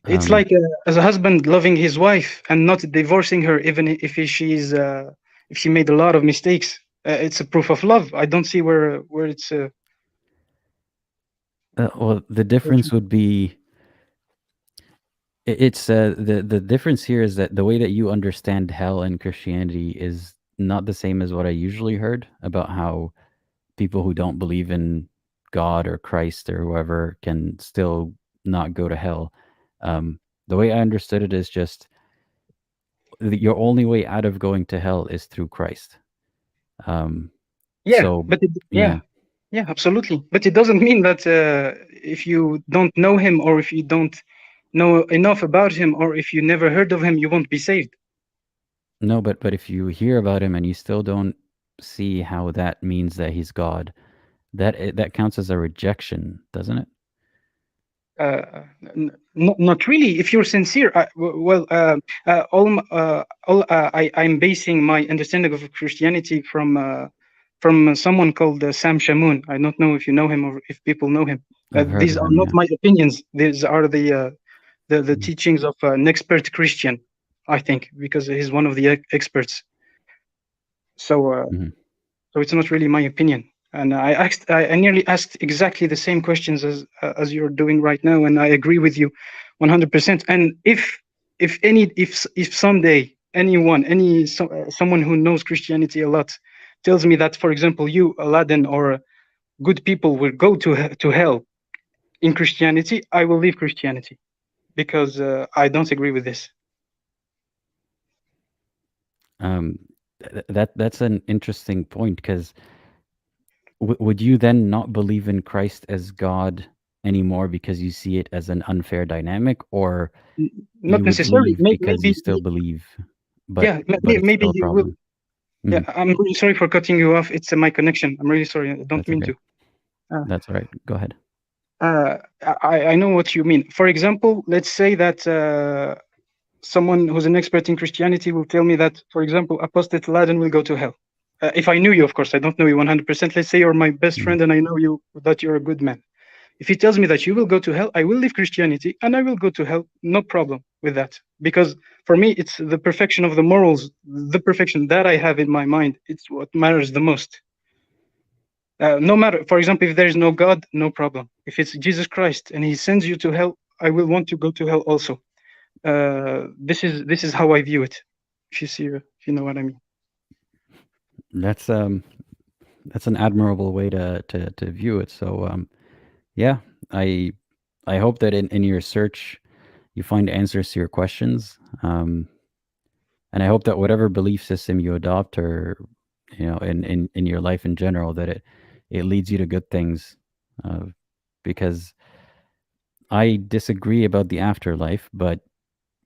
It's like as a husband loving his wife and not divorcing her, even if she made a lot of mistakes. It's a proof of love. I don't see where it's.
Well, the difference would be. It's the difference here is that the way that you understand hell in Christianity is not the same as what I usually heard about how people who don't believe in God or Christ or whoever can still not go to hell. The way I understood it is just your only way out of going to hell is through Christ.
Absolutely. But it doesn't mean that if you don't know Him, or if you don't know enough about Him, or if you never heard of Him, you won't be saved.
No, but if you hear about Him and you still don't see how that means that He's God, that counts as a rejection, doesn't it?
Not really. If you're sincere, I'm basing my understanding of Christianity from someone called Sam Shamoun. I don't know if you know him or if people know him. These are not my opinions. These are the teachings of an expert Christian. I think, because he's one of the experts. So so it's not really my opinion. And I nearly asked exactly the same questions as you're doing right now, and I agree with you 100%. And if someday someone who knows Christianity a lot tells me that, for example, you, Aladdin, or good people will go to hell in Christianity, I will leave Christianity, because I don't agree with this.
That's an interesting point, because would you then not believe in Christ as God anymore because you see it as an unfair dynamic, or
Not
you would
necessarily.
leave because you still believe, but
Yeah,
but it's
maybe
still a
you will.
problem?
Yeah, I'm really sorry for cutting you off. It's my connection. I'm really sorry. I don't
That's
mean
okay.
to.
That's all right. Go ahead.
I know what you mean. For example, let's say that someone who's an expert in Christianity will tell me that, for example, Apostate Aladdin will go to hell. If I knew you, of course, I don't know you 100%. Let's say you're my best friend and I know you, that you're a good man. If he tells me that you will go to hell, I will leave Christianity and I will go to hell. No problem with that. Because for me, it's the perfection of the morals, the perfection that I have in my mind. It's what matters the most. No matter, for example, if there is no God, no problem. If it's Jesus Christ and he sends you to hell, I will want to go to hell also. This is how I view it. If you know what I mean.
That's an admirable way to view it. So yeah, I hope that in your search you find answers to your questions, and I hope that whatever belief system you adopt, or in your life in general, that it leads you to good things, because I disagree about the afterlife, but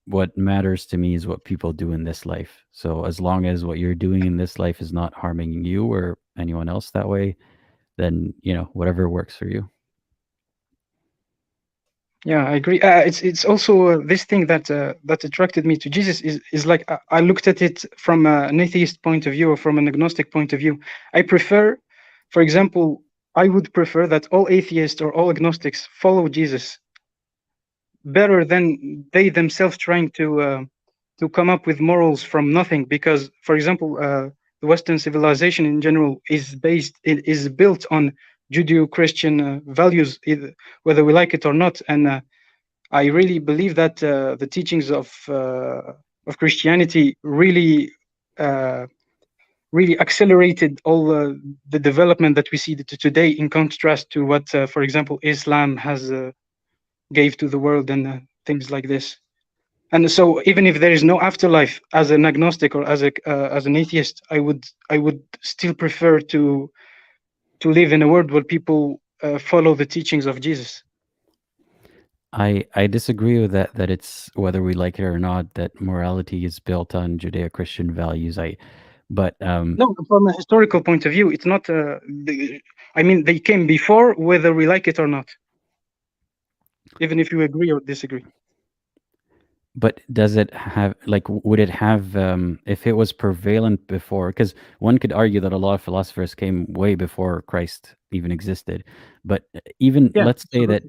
what matters to me is what people do in this life. So as long as what you're doing in this life is not harming you or anyone else that way, then whatever works for you.
Yeah, I agree. It's also this thing that attracted me to Jesus is like I looked at it from an atheist point of view or from an agnostic point of view. I prefer, for example, I would prefer that all atheists or all agnostics follow Jesus better than they themselves trying to come up with morals from nothing. Because, for example, the Western civilization in general is built on Judeo-Christian values, whether we like it or not. And I really believe that the teachings of Christianity really accelerated all the development that we see today, in contrast to what, for example, Islam has gave to the world and things like this. And so, even if there is no afterlife, as an agnostic or as an atheist, I would still prefer to live in a world where people follow the teachings of Jesus.
I disagree with that it's, whether we like it or not, that morality is built on Judeo-Christian values.
No, from a historical point of view, it's not. I mean, they came before, whether we like it or not, even if you agree or disagree.
But does it have, like, would it have, if it was prevalent before? Because one could argue that a lot of philosophers came way before Christ even existed. But even let's say that,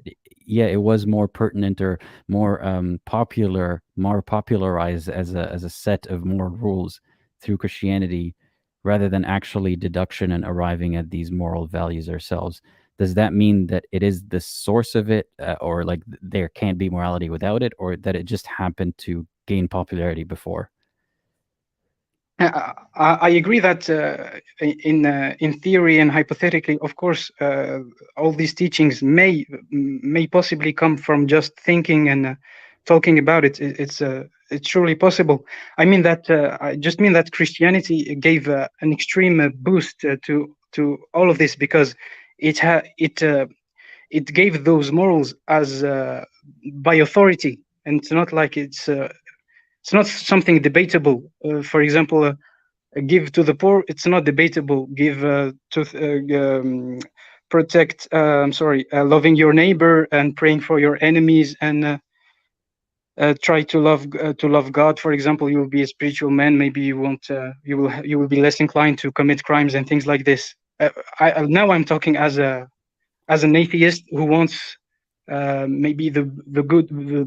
yeah, it was more pertinent or more popularized as a set of moral rules through Christianity, rather than actually deduction and arriving at these moral values ourselves. Does that mean that it is the source of it, or like there can't be morality without it, or that it just happened to gain popularity before?
I agree that in theory and hypothetically, of course, all these teachings may possibly come from just thinking and talking about it. It's surely possible. I mean that I just mean that Christianity gave an extreme boost to all of this, because it gave those morals as by authority, and it's not like it's not something debatable. For example, give to the poor, it's not debatable. Give protect. Loving your neighbor and praying for your enemies, and try to love God. For example, you will be a spiritual man. Maybe you won't. You will be less inclined to commit crimes and things like this. Now I'm talking as an atheist who wants maybe the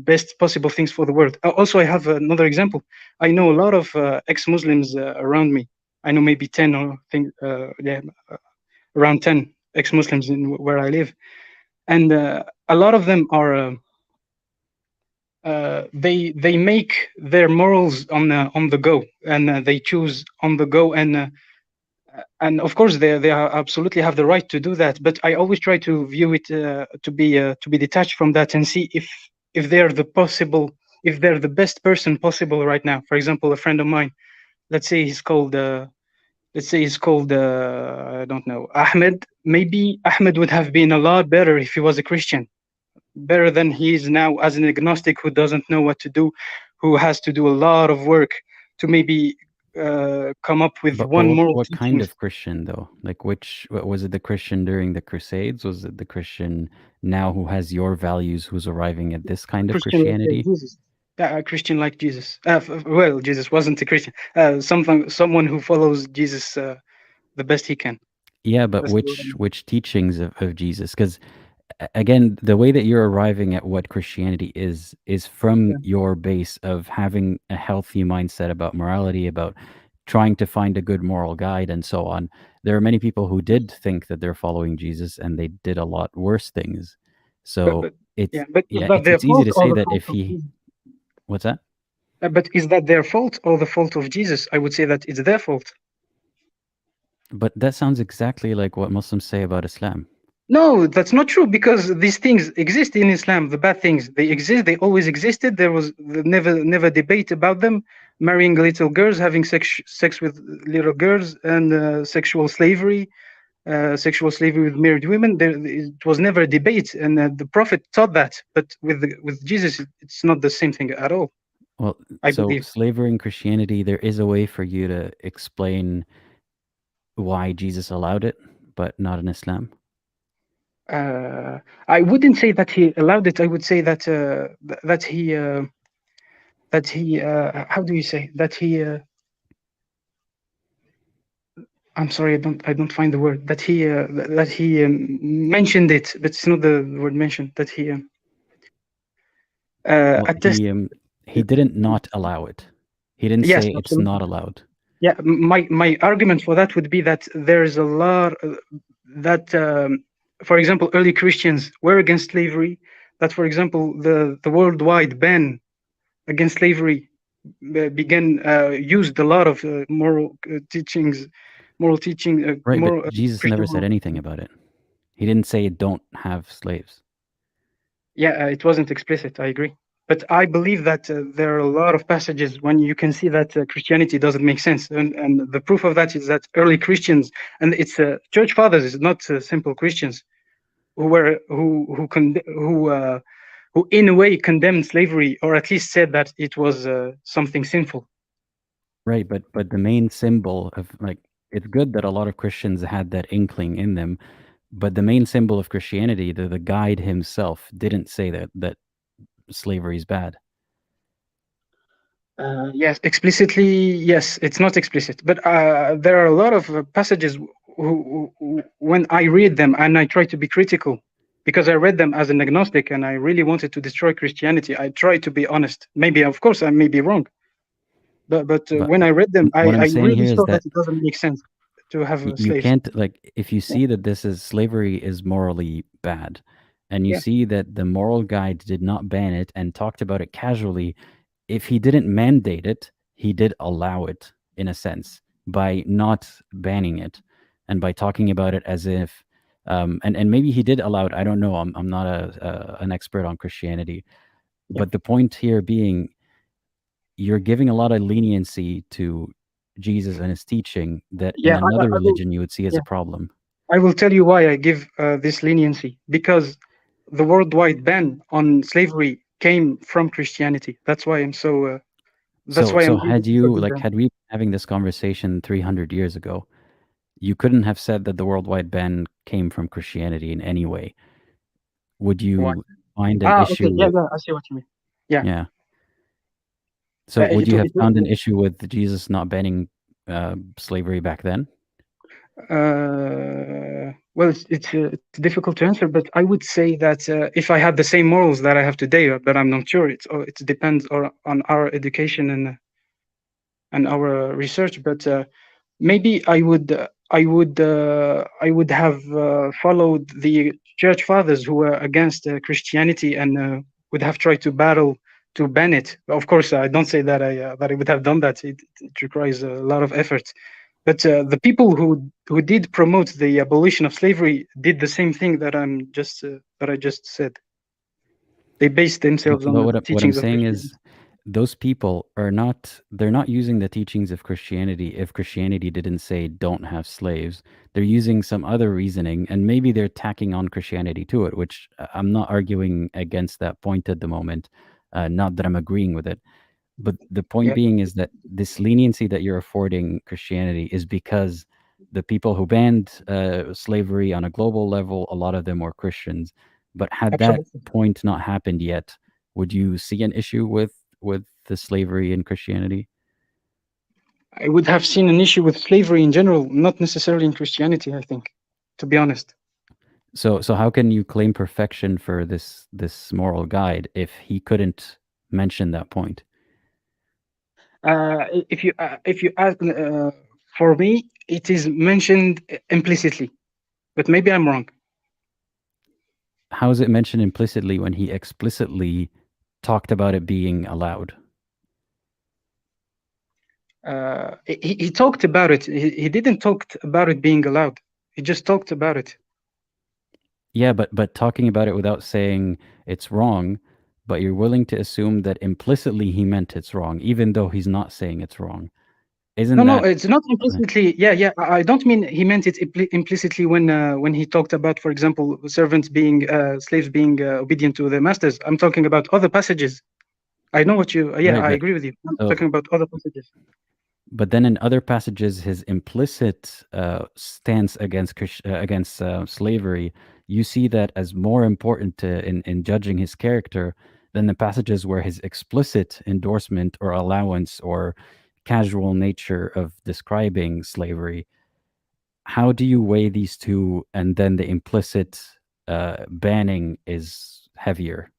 best possible things for the world. Also, I have another example. I know a lot of ex-Muslims around me. I know maybe 10 or around 10 ex-Muslims in where I live, and a lot of them are they make their morals on the go, and they choose on the go, and of course they are absolutely have the right to do that. But I always try to view it to be detached from that and see if they're the best person possible right now. For example, a friend of mine, let's say he's called I don't know, Ahmed. Maybe Ahmed would have been a lot better if he was a Christian, better than he is now as an agnostic who doesn't know what to do, who has to do a lot of work to maybe come up with
But
one moral
what kind
teachings.
of Christian though? Like was it the Christian during the Crusades? Was it the Christian now who has your values who's arriving at this kind of
Christian like
Christianity?
Jesus. Yeah, a Christian like Jesus. Well, Jesus wasn't a Christian. Someone who follows Jesus the best he can.
Yeah, but
That's the word I mean.
which teachings of Jesus? Because again, the way that you're arriving at what Christianity is from
Yeah.
your base of having a healthy mindset about morality, about trying to find a good moral guide, and so on. There are many people who did think that they're following Jesus, and they did a lot worse things. So
But is
it's
that their
it's easy
fault
to
or
say
the
that
fault
if
of
he
Jesus?
what's that?
But is that their fault or the fault of Jesus? I would say that it's their fault.
But that sounds exactly like what Muslims say about Islam.
No, that's not true, because these things exist in Islam. The bad things, they exist. They always existed. There was never debate about them. Marrying little girls, having sex with little girls, and sexual slavery with married women. It was never a debate, and the Prophet taught that. But with Jesus, it's not the same thing at all,
Well,
I
so
believe.
slavery in Christianity, there is a way for you to explain why Jesus allowed it, but not in Islam.
I wouldn't say that he allowed it. I would say that he how do you say that he I'm sorry, I don't find the word, that he mentioned it, but it's not the word mentioned, that he
Well,
attested.
he didn't not allow it. He didn't
Yes,
say it's
absolutely.
not allowed.
Yeah, my argument for that would be that there is a lot that for example, early Christians were against slavery, that for example the worldwide ban against slavery began used a lot of moral teachings,
Right, but
moral
Jesus
Christian
never said
moral.
anything about it. He didn't say don't have slaves.
Yeah, it wasn't explicit, I agree. But I believe that there are a lot of passages when you can see that Christianity doesn't make sense. And the proof of that is that early Christians, and it's church fathers, it's not simple Christians, who in a way condemned slavery, or at least said that it was something sinful.
Right, but the main symbol of, like, it's good that a lot of Christians had that inkling in them, but the main symbol of Christianity, the guide himself, didn't say that slavery is bad.
Yes, explicitly, yes, it's not explicit, but there are a lot of passages when I read them and I try to be critical, because I read them as an agnostic and I really wanted to destroy Christianity. I try to be honest. Maybe, of course, I may be wrong, but
But
when I read them,
what I'm
I
saying
really
here is
saw
that
that it doesn't make sense to have
you
slaves.
can't, like, if you
Yeah,
see that this is slavery is morally bad, and you
yeah.
see that the moral guide did not ban it and talked about it casually, if he didn't mandate it, he did allow it in a sense by not banning it and by talking about it as if, and maybe he did allow it. I don't know. I'm not an expert on Christianity,
Yeah.
but the point here being, you're giving a lot of leniency to Jesus and his teaching that in
Yeah,
another
I will.
religion you would see as
Yeah,
a problem.
I will tell you why I give this leniency, because the worldwide ban on slavery came from Christianity. That's why I'm so. That's why
So
I'm able
had
to
you,
forgive
like,
them.
had we been having this conversation 300 years ago, you couldn't have said that the worldwide ban came from Christianity in any way. Would
Why?
you find an issue
Okay. Yeah,
with,
yeah. I see what you mean. Yeah.
yeah. So would you have
It
found an issue with Jesus not banning slavery back then?
Well, it's difficult to answer, but I would say that if I had the same morals that I have today, but I'm not sure. It depends on our education and our research. But maybe I would have followed the church fathers who were against Christianity and would have tried to battle to ban it. Of course, I don't say that I would have done that. It requires a lot of effort. But the people who did promote the abolition of slavery did the same thing that I just said. They based themselves on
But
the
what I'm
teachings of
saying
Christianity.
is, those people are not. They're not using the teachings of Christianity. If Christianity didn't say don't have slaves, they're using some other reasoning, and maybe they're tacking on Christianity to it. Which I'm not arguing against that point at the moment. Not that I'm agreeing with it. But the point
Yeah,
being is that this leniency that you're affording Christianity is because the people who banned slavery on a global level, a lot of them were Christians. But had that
absolutely.
point not happened yet, would you see an issue with the slavery in Christianity?
I would have seen an issue with slavery in general, not necessarily in Christianity, I think, to be honest.
So how can you claim perfection for this moral guide if he couldn't mention that point?
If you ask, for me, it is mentioned implicitly, but maybe I'm wrong.
How is it mentioned implicitly when he explicitly talked about it being allowed?
He talked about it. He didn't talk about it being allowed. He just talked about it.
Yeah, but talking about it without saying it's wrong, but you're willing to assume that implicitly he meant it's wrong, even though he's not saying it's wrong. Isn't
No,
that
it's not implicitly. Yeah. I don't mean he meant it implicitly when he talked about, for example, servants being slaves being obedient to their masters. I'm talking about other passages. I know what you. Yeah,
right?
I
But
agree with you. I'm
so,
talking about other passages.
but then in other passages, his implicit stance against slavery, you see that as more important in judging his character than the passages where his explicit endorsement or allowance or casual nature of describing slavery. How do you weigh these two, and then the implicit banning is heavier?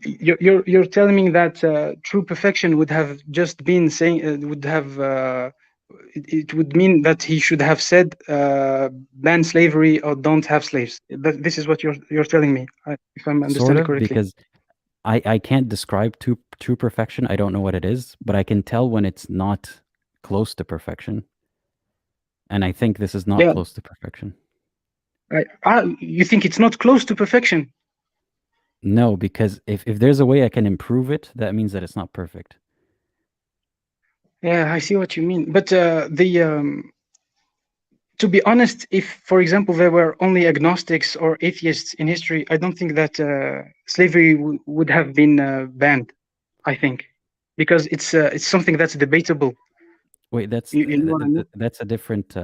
You're telling me that true perfection would have just been saying would have it would mean that he should have said ban slavery or don't have slaves. This is what you're telling me, if I'm
Sort
understanding
of,
correctly.
because I can't describe true perfection. I don't know what it is, but I can tell when it's not close to perfection. And I think this is not
Yeah,
close to perfection.
you think it's not close to perfection?
No, because if there's a way I can improve it, that means that it's not perfect.
Yeah, I see what you mean. But to be honest, if, for example, there were only agnostics or atheists in history, I don't think that slavery would have been banned. I think because it's something that's debatable.
Wait,
You know what I mean?
that's a different.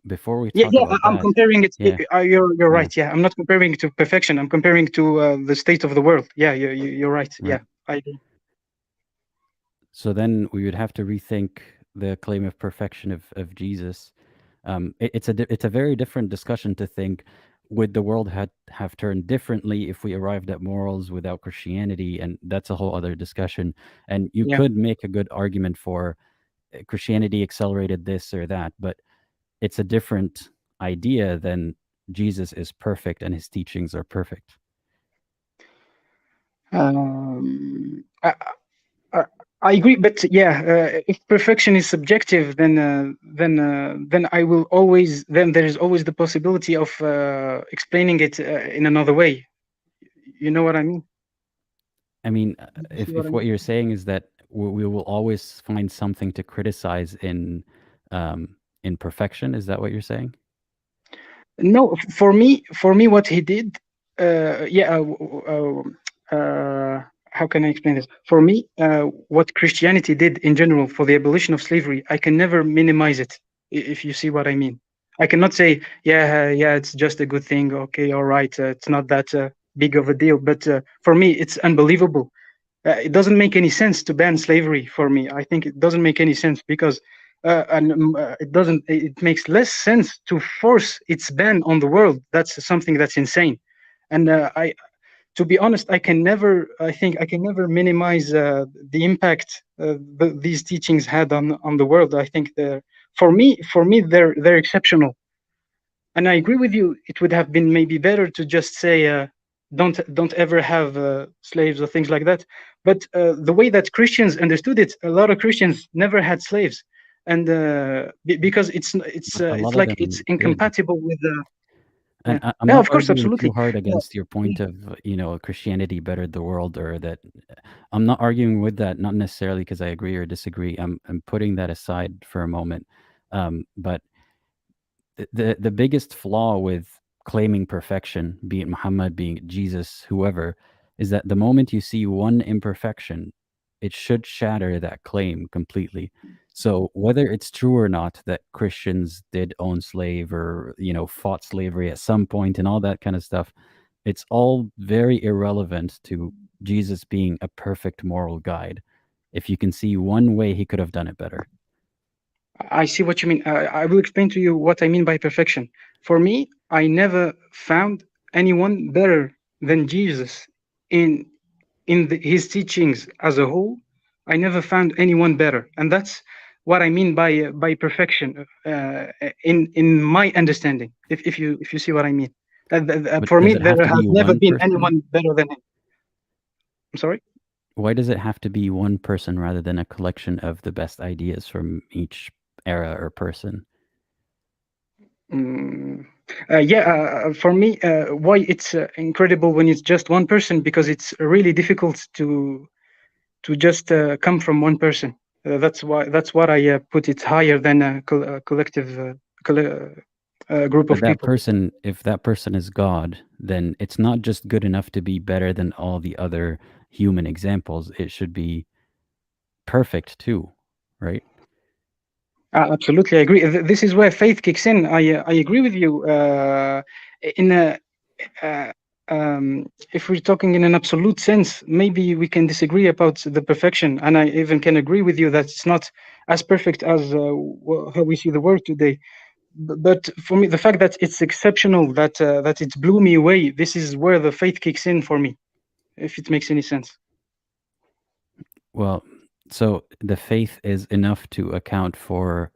Before we
Yeah,
talk
yeah.
about
I'm
that,
comparing it.
yeah,
You're
yeah,
right. Yeah, I'm not comparing to perfection. I'm comparing to the state of the world. Yeah, you're right.
right.
Yeah, I agree.
So then we would have to rethink the claim of perfection of Jesus. It's a very different discussion to think, would the world have turned differently if we arrived at morals without Christianity? And that's a whole other discussion. And you
Yeah.
could make a good argument for Christianity accelerated this or that, but it's a different idea than Jesus is perfect and his teachings are perfect.
I agree, but yeah, if perfection is subjective, then I will always then there is always the possibility of explaining it in another way. You know what I mean?
I mean,
You see what I
if what
mean?
you're saying is that we will always find something to criticize in perfection, is that what you're saying?
No, for me, what he did, yeah. How can I explain this? For me, what Christianity did in general for the abolition of slavery, I can never minimize it. If you see what I mean, I cannot say, yeah, it's just a good thing. Okay, all right, it's not that big of a deal. But for me, it's unbelievable. It doesn't make any sense to ban slavery. For me, I think it doesn't make any sense because it doesn't. It makes less sense to force its ban on the world. That's something that's insane. And to be honest, I think I can never minimize the impact these teachings had on the world. I think for me, they're exceptional. And I agree with you. It would have been maybe better to just say, don't ever have slaves or things like that. But the way that Christians understood it, a lot of Christians never had slaves, and because it's like it's incompatible with the.
And
Yeah,
I'm not
of course,
arguing
absolutely.
too hard against your point of, Christianity bettered the world, or that I'm not arguing with that, not necessarily because I agree or disagree. I'm putting that aside for a moment. But the biggest flaw with claiming perfection, be it Muhammad, be it Jesus, whoever, is that the moment you see one imperfection, it should shatter that claim completely. So whether it's true or not that Christians did own slave or, fought slavery at some point and all that kind of stuff, it's all very irrelevant to Jesus being a perfect moral guide. If you can see one way he could have done it better.
I see what you mean. I will explain to you what I mean by perfection. For me, I never found anyone better than Jesus in his teachings as a whole. I never found anyone better, and that's what I mean by perfection in my understanding. If you see what I mean, for me, there has never been anyone better than him. I'm sorry.
Why does it have to be one person rather than a collection of the best ideas from each era or person?
For me, why it's incredible when it's just one person, because it's really difficult to just come from one person. That's what I put it higher than a collective group of people.
If that person is God, then it's not just good enough to be better than all the other human examples. It should be perfect too, right?
Absolutely, I agree. This is where faith kicks in. I agree with you. If we're talking in an absolute sense, maybe we can disagree about the perfection, and I even can agree with you that it's not as perfect as how we see the world today. But for me, the fact that it's exceptional, that it blew me away, this is where the faith kicks in for me, if it makes any sense.
Well, so the faith is enough to account for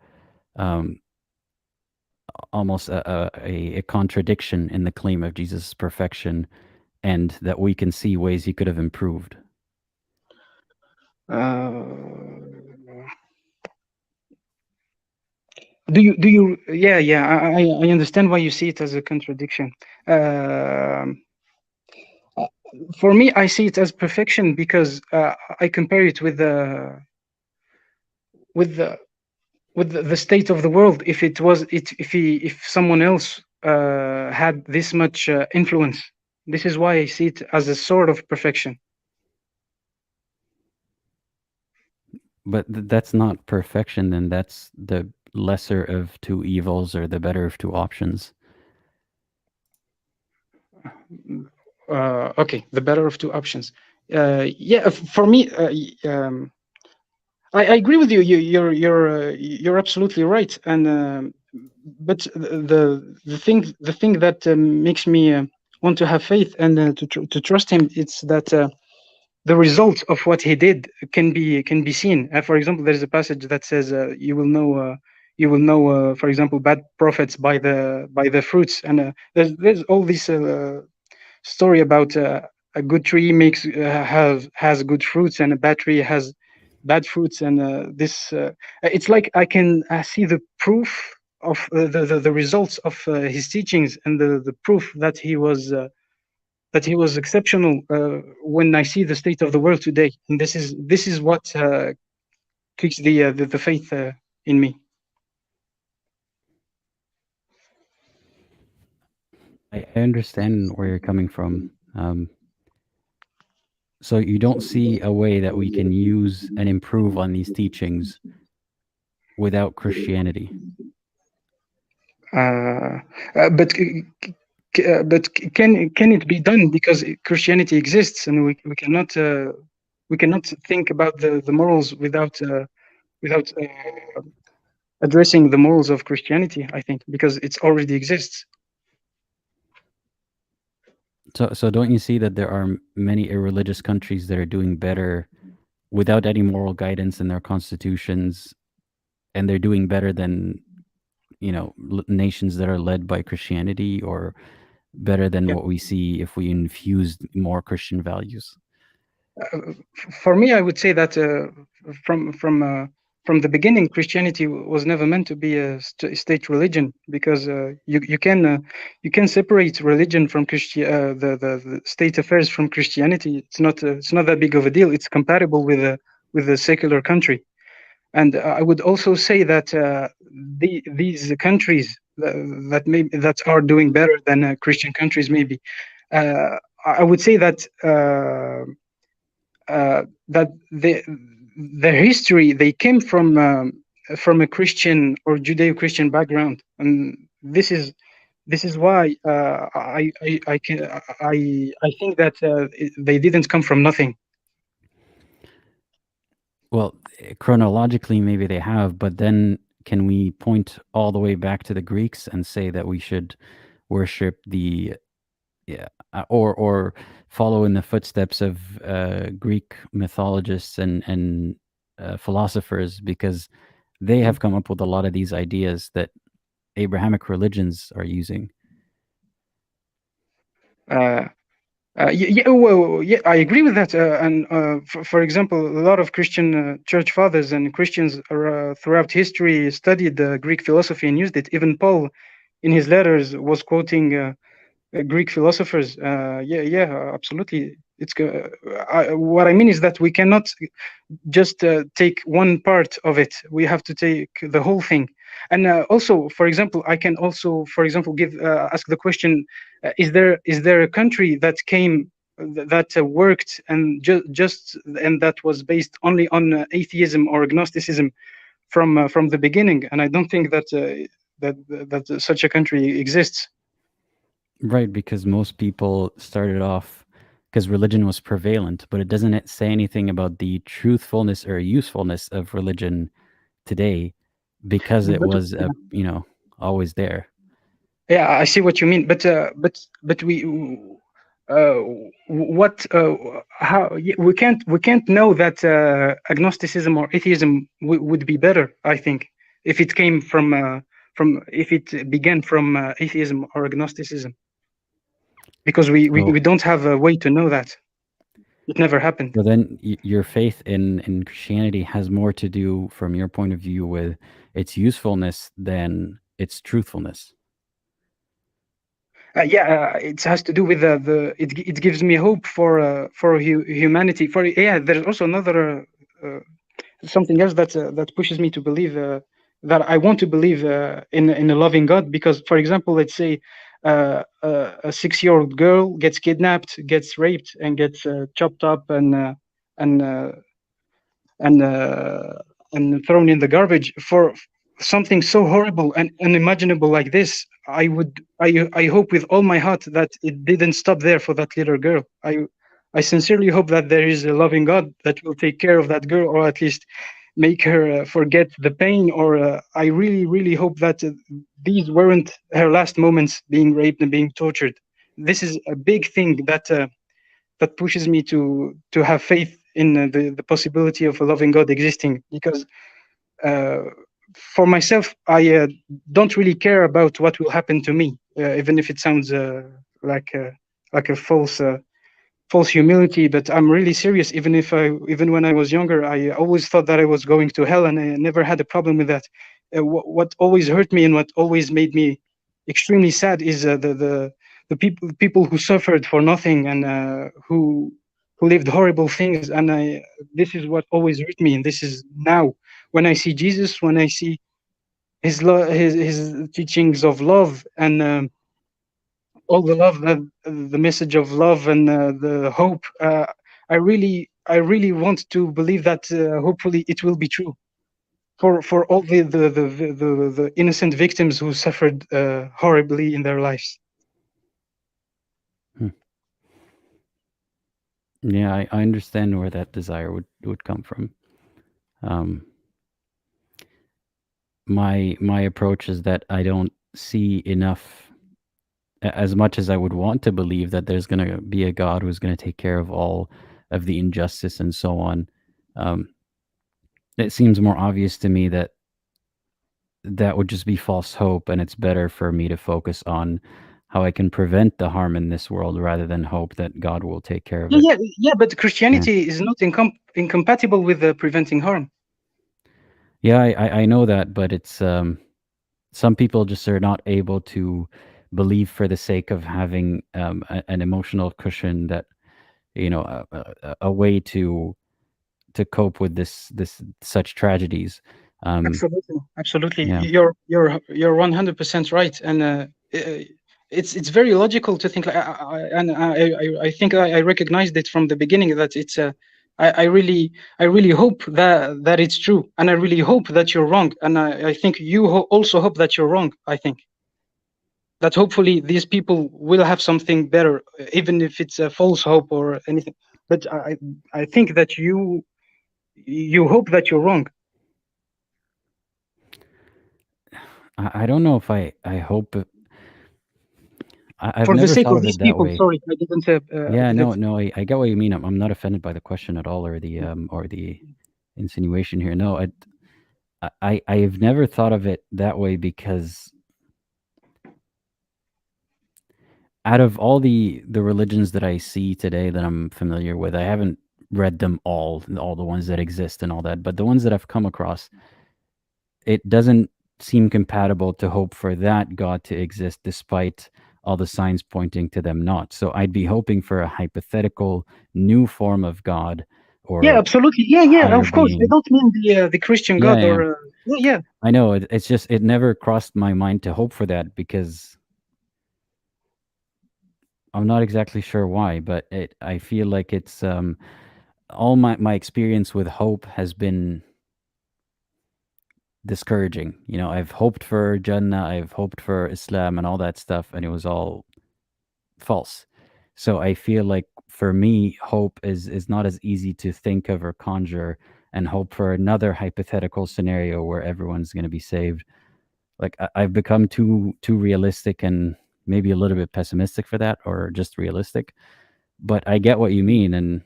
almost a contradiction in the claim of Jesus' perfection, and that we can see ways he could have improved.
Do you? Yeah. I understand why you see it as a contradiction. For me, I see it as perfection because I compare it with the state of the world. If someone else had this much influence, this is why I see it as a sort of perfection.
But that's not perfection, then. That's the lesser of two evils or the better of two options.
Okay, the better of two options. Yeah, for me, I agree with you. You're absolutely right. And but the thing that makes me want to have faith and to trust him, it's that the result of what he did can be seen. For example, there's a passage that says you will know, for example, bad prophets by the fruits. And there's all this story about a good tree has good fruits, and a bad tree has bad fruits. And it's like I can see the proof of the results of his teachings, and the proof that he was exceptional when I see the state of the world today. And this is what kicks the faith in me.
I understand where you're coming from. So you don't see a way that we can use and improve on these teachings without Christianity.
But can it be done? Because Christianity exists, and we cannot think about the morals without addressing the morals of Christianity, I think, because it already exists.
So don't you see that there are many irreligious countries that are doing better without any moral guidance in their constitutions, and they're doing better than, you know, nations that are led by Christianity, or better than
Yeah.
what we see if we infused more Christian values?
For me, I would say that from the beginning, Christianity was never meant to be a state religion, because you can separate religion from the state affairs from Christianity. It's not that big of a deal. It's compatible with a secular country. And I would also say that these countries that are doing better than Christian countries, maybe, I would say that that their history, they came from a Christian or Judeo-Christian background, and this is why I think that they didn't come from nothing.
Well, chronologically, maybe they have, but then can we point all the way back to the Greeks and say that we should worship the, or follow in the footsteps of Greek mythologists and philosophers, because they have come up with a lot of these ideas that Abrahamic religions are using.
Yeah, I agree with that. And for example, a lot of Christian church fathers and Christians throughout history studied Greek philosophy and used it. Even Paul, in his letters, was quoting Greek philosophers. Absolutely. What I mean is that we cannot just take one part of it. We have to take the whole thing. And also, for example, I can also, for example, ask the question: is there a country that came that worked and and that was based only on atheism or agnosticism from the beginning? And I don't think that that such a country exists.
Right, because most people started off because religion was prevalent, but it doesn't say anything about the truthfulness or usefulness of religion today, because it was always there.
Yeah, I see what you mean, but we what how we can't know that agnosticism or atheism would be better. I think if it came from if it began from atheism or agnosticism, because we don't have a way to know that. It never happened.
So then your faith in Christianity has more to do, from your point of view, with its usefulness than its truthfulness.
It has to do with it gives me hope for humanity. There's also another something else that pushes me to believe that I want to believe in a loving God, because, for example, let's say a 6-year-old girl gets kidnapped, gets raped, and gets chopped up and uh, and thrown in the garbage for something so horrible and unimaginable like this. I hope with all my heart that it didn't stop there for that little girl. I sincerely hope that there is a loving God that will take care of that girl, or at least make her forget the pain. Or I really hope that these weren't her last moments, being raped and being tortured. This is a big thing that pushes me to have faith in the possibility of a loving God existing, because for myself, I don't really care about what will happen to me, even if it sounds like a false humility. But I'm really serious. Even when I was younger, I always thought that I was going to hell, and I never had a problem with that. What always hurt me and what always made me extremely sad is the people who suffered for nothing, and who lived horrible things. And this is what always hurt me. And this is now, when I see Jesus, when I see his teachings of love, and all the love, the message of love, and the hope. I really want to believe that hopefully it will be true for all the innocent victims who suffered horribly in their lives.
Yeah, I understand where that desire would come from. my approach is that I don't see enough, as much as I would want to believe that there's going to be a God who's going to take care of all of the injustice and so on. It seems more obvious to me that that would just be false hope, and it's better for me to focus on how I can prevent the harm in this world rather than hope that God will take care of it.
Yeah, but Christianity is not incompatible with preventing harm.
Yeah, I know that, but it's some people just are not able to believe for the sake of having an emotional cushion, that a way to cope with this such tragedies.
Absolutely.
Yeah.
You're 100% right, and it's very logical to think. I think I recognized it from the beginning that it's I really hope that it's true, and I really hope that you're wrong, and I think you also hope that you're wrong. I think that hopefully these people will have something better, even if it's a false hope or anything. But I think that you hope that you're wrong.
I don't know if I hope it. I've
For the
never
sake
thought
of
of
these
it that
people,
way.
sorry, I didn't.
Yeah, no, I get what you mean. I'm not offended by the question at all, or the insinuation here. No, I've never thought of it that way, because out of all the religions that I see today that I'm familiar with, I haven't read them all the ones that exist and all that, but the ones that I've come across, it doesn't seem compatible to hope for that God to exist despite all the signs pointing to them not. So I'd be hoping for a hypothetical new form of God, or
absolutely, of course.
being.
I don't mean the Christian God,
Yeah.
or
I know it's just, it never crossed my mind to hope for that, because I'm not exactly sure why, but I feel like it's all my experience with hope has been discouraging. I've hoped for Jannah, I've hoped for Islam and all that stuff, and it was all false. So I feel like for me, hope is not as easy to think of or conjure and hope for another hypothetical scenario where everyone's going to be saved. Like I've become too realistic, and maybe a little bit pessimistic for that, or just realistic. But I get what you mean, and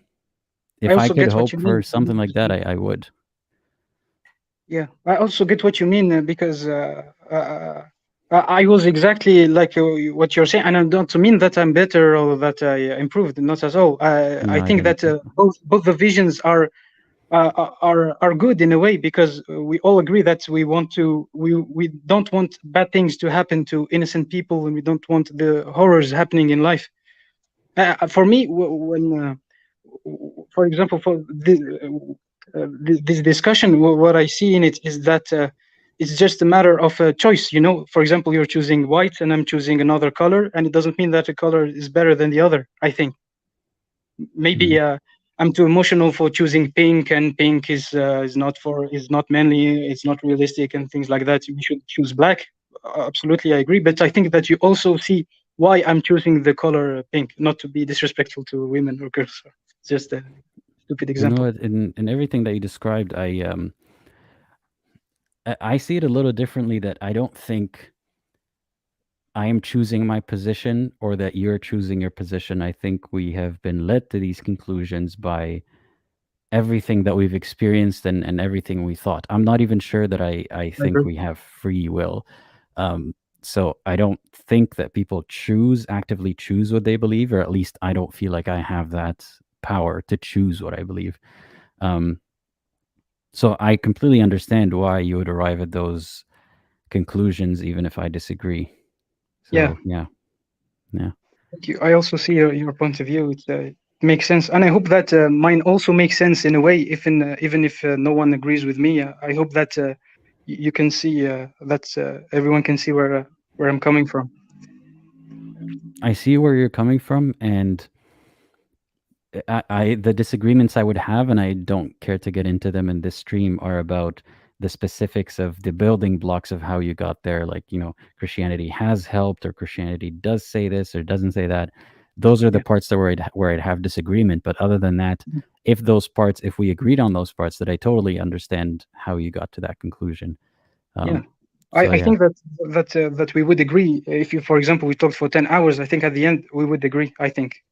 if I
also
could
get what
hope
you
for
mean.
something like that, I would.
Yeah, I also get what you mean, because I was exactly like what you're saying, and I don't mean that I'm better or that I improved. Not at all. I think that both the visions are good in a way, because we all agree that we don't want bad things to happen to innocent people, and we don't want the horrors happening in life. For me, when for example, for this discussion, what I see in it is that it's just a matter of a choice. For example, you're choosing white and I'm choosing another color, and it doesn't mean that a color is better than the other. I think maybe I'm too emotional for choosing pink, and pink is not manly, it's not realistic, and things like that. We should choose black. Absolutely, I agree. But I think that you also see why I'm choosing the color pink, not to be disrespectful to women or girls. It's just a stupid example.
In everything that you described, I see it a little differently. That I don't think I am choosing my position, or that you're choosing your position. I think we have been led to these conclusions by everything that we've experienced and everything we thought. I'm not even sure that I think we have free will. So I don't think that people actively choose what they believe, or at least I don't feel like I have that power to choose what I believe. So I completely understand why you would arrive at those conclusions, even if I disagree. So, yeah.
Thank you. I also see your point of view. It makes sense, and I hope that mine also makes sense in a way. Even if no one agrees with me, I hope that you can see that everyone can see where I'm coming from.
I see where you're coming from, and the disagreements I would have, and I don't care to get into them in this stream, are about the specifics of the building blocks of how you got there. Like, Christianity has helped, or Christianity does say this or doesn't say that. Those are the parts that where I'd have disagreement. But other than that, if we agreed on those parts, that I totally understand how you got to that conclusion.
Yeah.
So
I
yeah,
think that we would agree if you, for example, we talked for 10 hours. I think at the end we would agree. I think.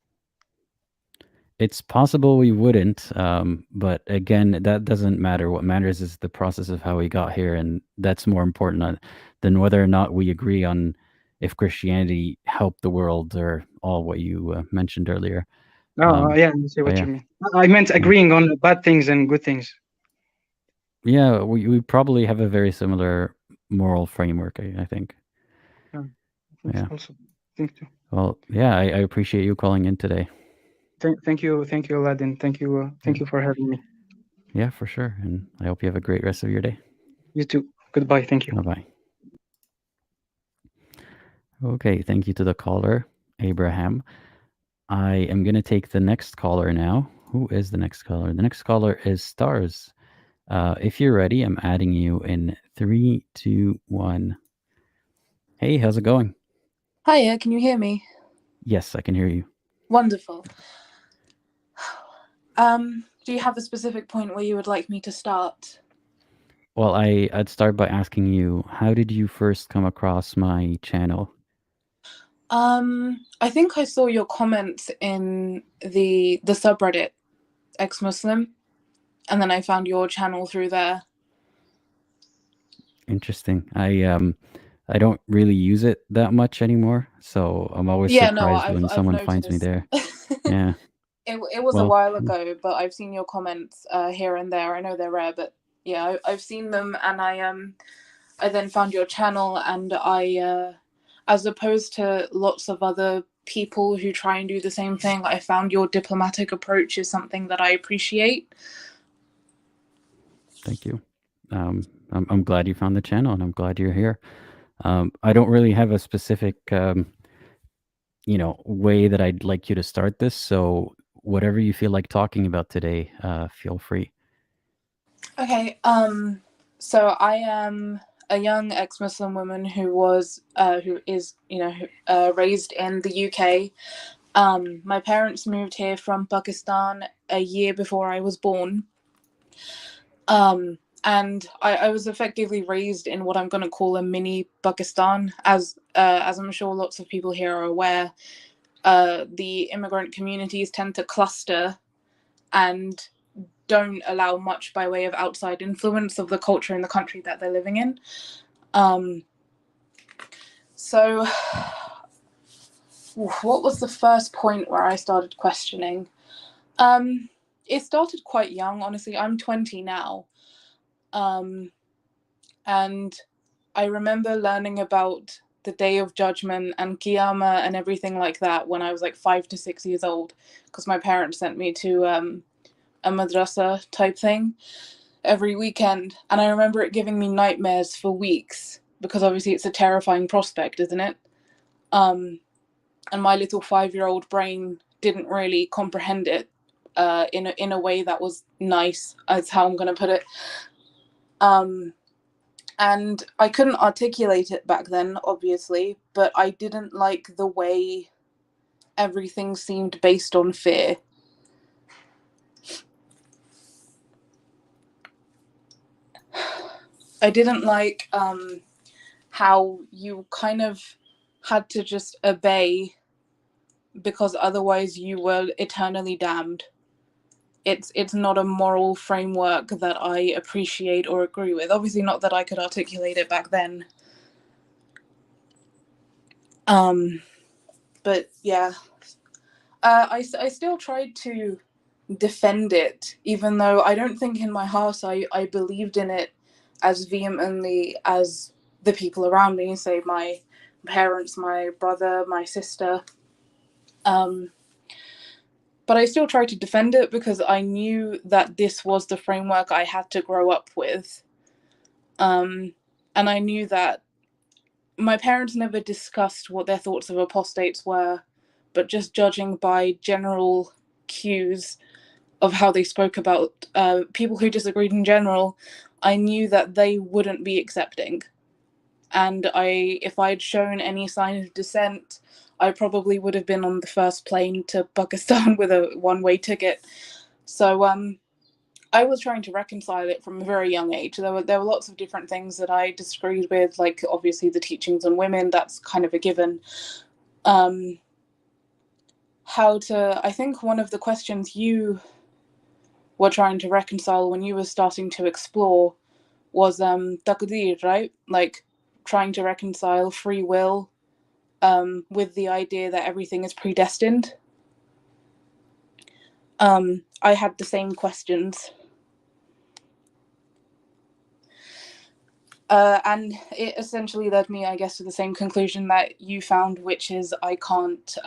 it's possible we wouldn't, but again, that doesn't matter. What matters is the process of how we got here, and that's more important than whether or not we agree on if Christianity helped the world or all what you mentioned earlier.
Oh, yeah, I see
but
what
yeah,
you mean. I meant agreeing on bad things and good things.
yeah, we probably have a very similar moral framework. I think.
Yeah, I think
Yeah.
also. Think too.
Well, yeah, I appreciate you calling in today.
Thank you, Aladdin. Thank you for having me.
Yeah, for sure. And I hope you have a great rest of your day.
You too. Goodbye. Thank you.
Bye-bye. Okay, thank you to the caller, Abraham. I am going to take the next caller now. Who is the next caller? The next caller is Stars. If you're ready, I'm adding you in 3, 2, 1. Hey, how's it going?
Hiya, can you hear me?
Yes, I can hear you.
Wonderful. Do you have a specific point where you would like me to start?
Well, I'd start by asking you, how did you first come across my channel?
I think I saw your comments in the subreddit Exmuslim, and then I found your channel through there.
Interesting. I don't really use it that much anymore, so I'm always surprised when someone finds me there. Yeah.
It was a while ago, but I've seen your comments here and there. I know they're rare, but yeah, I've seen them, and I then found your channel, and I as opposed to lots of other people who try and do the same thing, I found your diplomatic approach is something that I appreciate.
Thank you. I'm glad you found the channel, and I'm glad you're here. I don't really have a specific, way that I'd like you to start this. So whatever you feel like talking about today, feel free.
Okay. So I am a young ex-Muslim woman who is raised in the UK. My parents moved here from Pakistan a year before I was born. And I was effectively raised in what I'm going to call a mini Pakistan, as I'm sure lots of people here are aware. The immigrant communities tend to cluster and don't allow much by way of outside influence of the culture in the country that they're living in. So what was the first point where I started questioning? It started quite young, honestly. I'm 20 now. And I remember learning about the Day of Judgment and Qiyamah and everything like that when I was like 5 to 6 years old, because my parents sent me to a madrasa type thing every weekend. And I remember it giving me nightmares for weeks, because obviously it's a terrifying prospect, isn't it? And my little 5-year-old brain didn't really comprehend it in a way that was nice, that's how I'm going to put it. And I couldn't articulate it back then, obviously, but I didn't like the way everything seemed based on fear. I didn't like how you kind of had to just obey, because otherwise you were eternally damned. It's not a moral framework that I appreciate or agree with. Obviously not that I could articulate it back then. But yeah, I still tried to defend it, even though I don't think in my heart I believed in it as vehemently as the people around me, say my parents, my brother, my sister. But I still tried to defend it because I knew that this was the framework I had to grow up with. And I knew that my parents never discussed what their thoughts of apostates were, but just judging by general cues of how they spoke about people who disagreed in general, I knew that they wouldn't be accepting. And if I'd shown any sign of dissent, I probably would have been on the first plane to Pakistan with a one-way ticket. So I was trying to reconcile it from a very young age. There were lots of different things that I disagreed with, like obviously the teachings on women, that's kind of a given. I think one of the questions you were trying to reconcile when you were starting to explore was taqdeer, right? Like trying to reconcile free will with the idea that everything is predestined. I had the same questions. And it essentially led me, I guess, to the same conclusion that you found, which is I can't,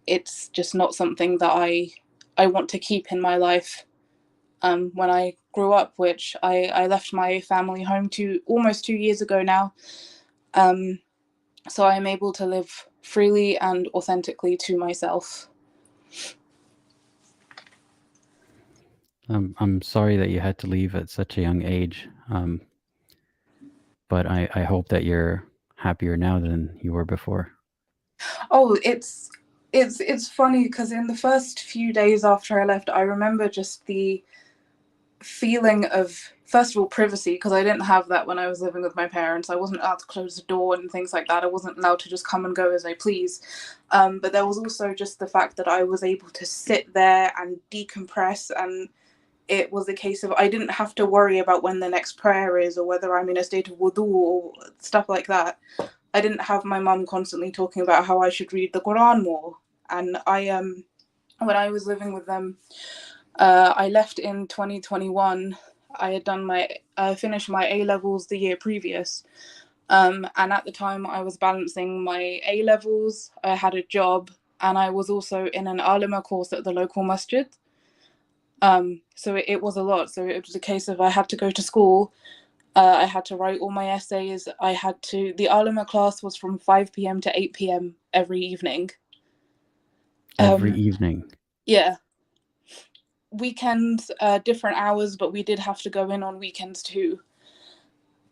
it's just not something that I want to keep in my life. When I grew up, which I left my family home almost 2 years ago now. So I'm able to live freely and authentically to myself.
I'm sorry that you had to leave at such a young age, but I hope that you're happier now than you were before.
Oh, it's funny because in the first few days after I left, I remember just the feeling of, first of all, privacy, because I didn't have that when I was living with my parents. I wasn't allowed to close the door and things like that. I wasn't allowed to just come and go as I please. But there was also just the fact that I was able to sit there and decompress, and it was a case of I didn't have to worry about when the next prayer is or whether I'm in a state of wudu or stuff like that. I didn't have my mum constantly talking about how I should read the Quran more. And when I was living with them, I left in 2021. I had finished my A-levels the year previous. And at the time I was balancing my A-levels, I had a job, and I was also in an alima course at the local masjid. So it was a lot. So it was a case of I had to go to school. I had to write all my essays. The alima class was from 5 p.m. to 8 p.m. every evening.
Every evening?
Yeah. Weekends, different hours, but we did have to go in on weekends too.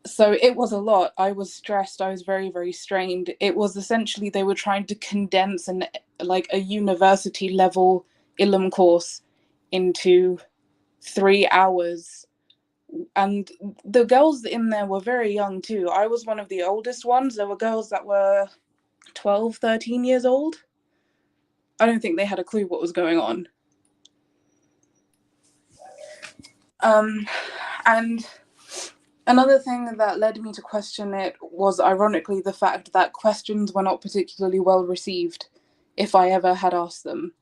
So it was a lot. I was stressed. I was very, very strained. It was essentially they were trying to condense a university level ilm course into 3 hours. And the girls in there were very young too. I was one of the oldest ones. There were girls that were 12, 13 years old. I don't think they had a clue what was going on. And another thing that led me to question it was, ironically, the fact that questions were not particularly well received if I ever had asked them.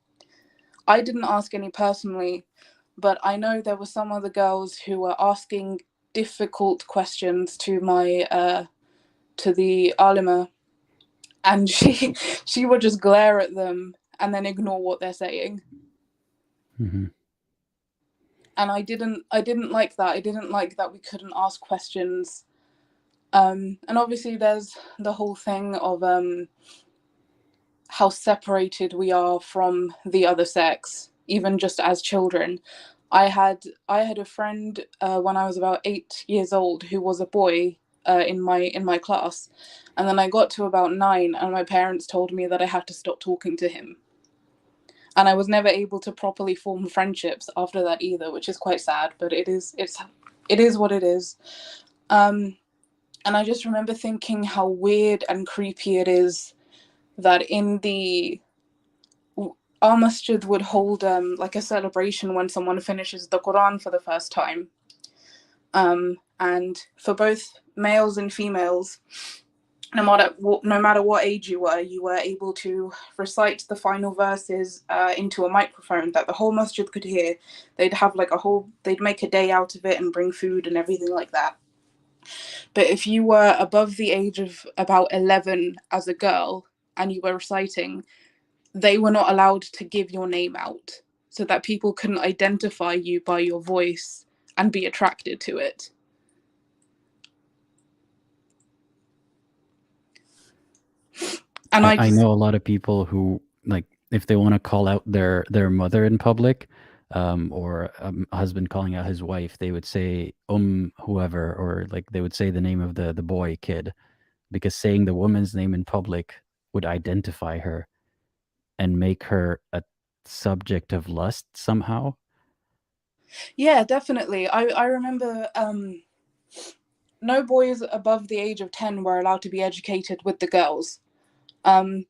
I didn't ask any personally, but I know there were some other girls who were asking difficult questions to the alima, and she would just glare at them and then ignore what they're saying.
Mm-hmm.
And I didn't like that. I didn't like that we couldn't ask questions. And obviously there's the whole thing of how separated we are from the other sex, even just as children. I had a friend when I was about 8 years old who was a boy in my class, and then I got to about 9 and my parents told me that I had to stop talking to him. And I was never able to properly form friendships after that either, which is quite sad, but it is what it is. And I just remember thinking how weird and creepy it is that our masjid would hold like a celebration when someone finishes the Quran for the first time. And for both males and females, no matter what age you were able to recite the final verses into a microphone that the whole masjid could hear. They'd have they'd make a day out of it and bring food and everything like that. But if you were above the age of about 11 as a girl and you were reciting, they were not allowed to give your name out so that people couldn't identify you by your voice and be attracted to it. And
I know a lot of people who, like, if they want to call out their mother in public, or a husband calling out his wife, they would say whoever, or like they would say the name of the boy kid, because saying the woman's name in public would identify her and make her a subject of lust somehow.
Yeah, definitely. I remember no boys above the age of 10 were allowed to be educated with the girls.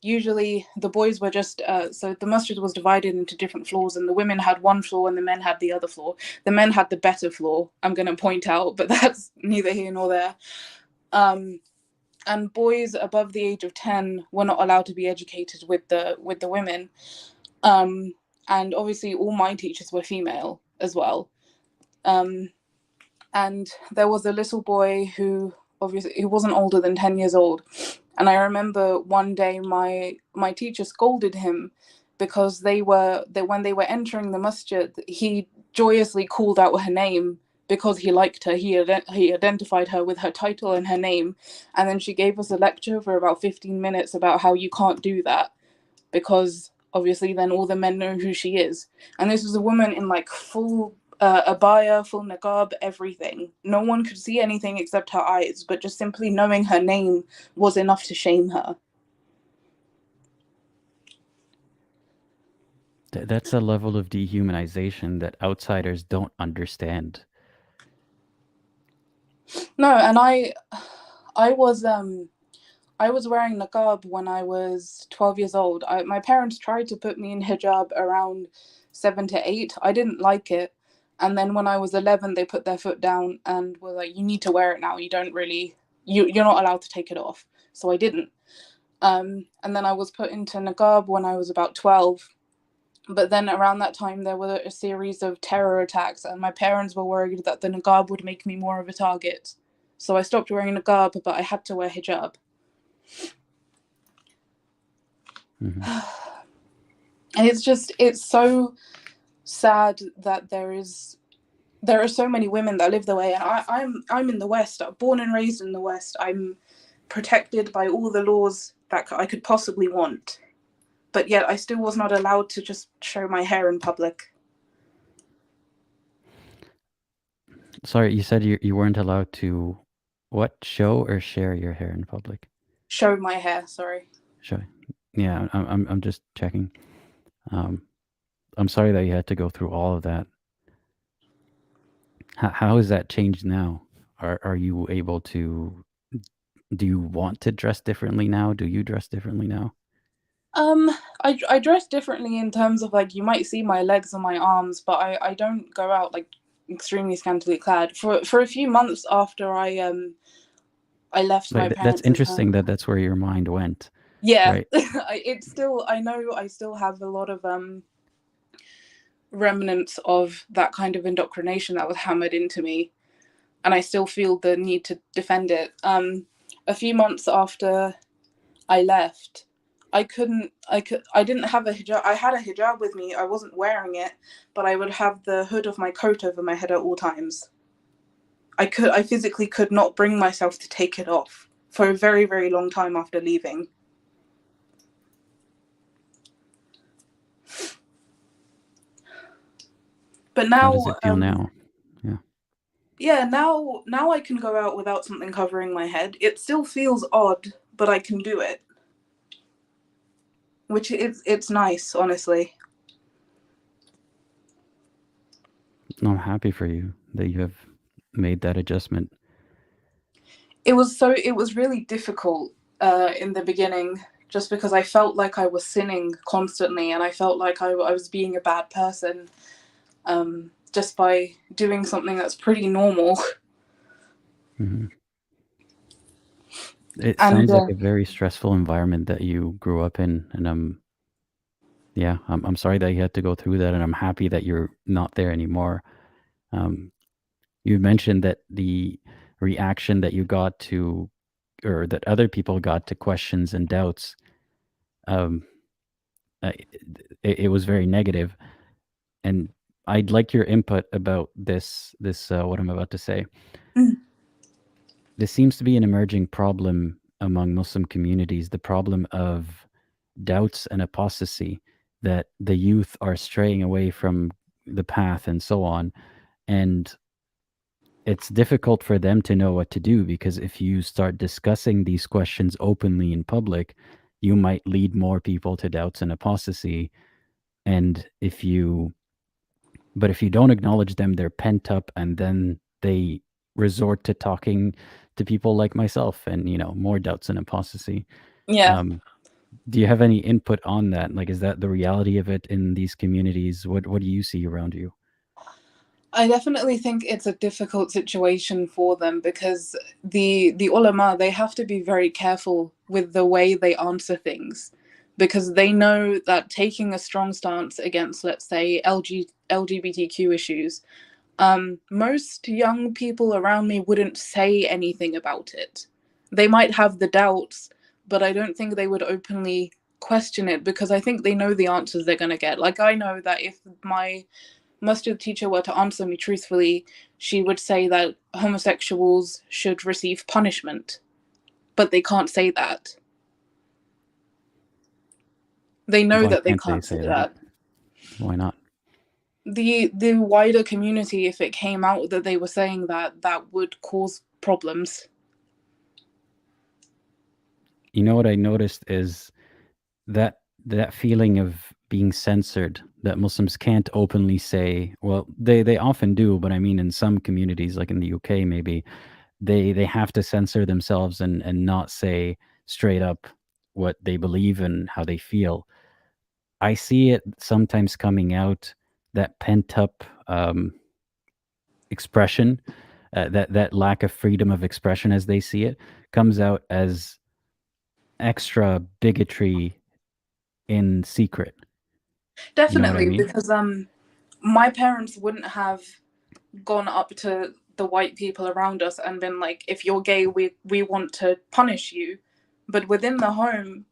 Usually the boys were just so the masjid was divided into different floors, and the women had one floor and the men had the other floor. The men had the better floor, I'm going to point out, but that's neither here nor there. And boys above the age of 10 were not allowed to be educated with the women. And obviously all my teachers were female as well. And there was a little boy who obviously wasn't older than 10 years old. And I remember one day my teacher scolded him because when they were entering the masjid, he joyously called out her name because he liked her. He identified her with her title and her name. And then she gave us a lecture for about 15 minutes about how you can't do that because obviously then all the men know who she is. And this was a woman in like full abaya, full niqab, everything. No one could see anything except her eyes, but just simply knowing her name was enough to shame her.
That's a level of dehumanization that outsiders don't understand.
No, and I was wearing niqab when I was 12 years old. My parents tried to put me in hijab around 7 to 8. I didn't like it. And then when I was 11, they put their foot down and were like, you need to wear it now. You don't really, you're not allowed to take it off. So I didn't. And then I was put into niqab when I was about 12. But then around that time, there were a series of terror attacks, and my parents were worried that the niqab would make me more of a target. So I stopped wearing niqab, but I had to wear hijab.
Mm-hmm.
And it's so sad that there are so many women that live the way, and I'm in the West. I'm born and raised in the West. I'm protected by all the laws that I could possibly want, but yet I still was not allowed to just show my hair in public.
Sorry, you said you weren't allowed to what? Show or share your hair in public?
Show my hair, sorry.
Show. Yeah, I'm just checking. I'm sorry that you had to go through all of that. How has that changed now? Are you able to? Do you want to dress differently now? Do you dress differently now?
I dress differently in terms of like you might see my legs and my arms, but I don't go out like extremely scantily clad. For a few months after I left my parents.
That's interesting that that's where your mind went.
Yeah,
right?
I know I still have a lot of remnants of that kind of indoctrination that was hammered into me, and I still feel the need to defend it. A few months after I left, I didn't have a hijab. I had a hijab with me. I wasn't wearing it, but I would have the hood of my coat over my head at all times. I physically could not bring myself to take it off for a very, very long time after leaving. But now,
how does it feel now?
Yeah, now I can go out without something covering my head. It still feels odd, but I can do it. Which it's nice, honestly.
I'm happy for you that you have made that adjustment.
It was really difficult in the beginning, just because I felt like I was sinning constantly, and I felt like I was being a bad person just by doing something that's pretty normal.
Mm-hmm. It sounds like a very stressful environment that you grew up in, and I'm sorry that you had to go through that, and I'm happy that you're not there anymore. You mentioned that the reaction that you got to, or that other people got to questions and doubts, it was very negative, and I'd like your input about this what I'm about to say. This seems to be an emerging problem among Muslim communities, the problem of doubts and apostasy, that the youth are straying away from the path and so on. And it's difficult for them to know what to do, because if you start discussing these questions openly in public, you might lead more people to doubts and apostasy. And if you But if you don't acknowledge them, they're pent up, and then they resort to talking to people like myself, and more doubts and apostasy.
Yeah.
Do you have any input on that? Like, is that the reality of it in these communities? What do you see around you?
I definitely think it's a difficult situation for them, because the ulama, they have to be very careful with the way they answer things, because they know that taking a strong stance against, let's say, LGBTQ issues, most young people around me wouldn't say anything about it. They might have the doubts, but I don't think they would openly question it, because I think they know the answers they're going to get. Like, I know that if my mustard teacher were to answer me truthfully, she would say that homosexuals should receive punishment, but they can't say that. They know
Why
that they
can't
can't say that.
Why not?
The wider community, if it came out that they were saying that, that would cause problems.
You know what I noticed is that feeling of being censored, that Muslims can't openly say, well, they often do, but I mean in some communities, like in the UK maybe, they have to censor themselves and not say straight up what they believe and how they feel. I see it sometimes coming out, that pent up expression, that lack of freedom of expression as they see it, comes out as extra bigotry in secret.
Definitely,
You know what I mean?
because my parents wouldn't have gone up to the white people around us and been like, if you're gay, we want to punish you. But within the home,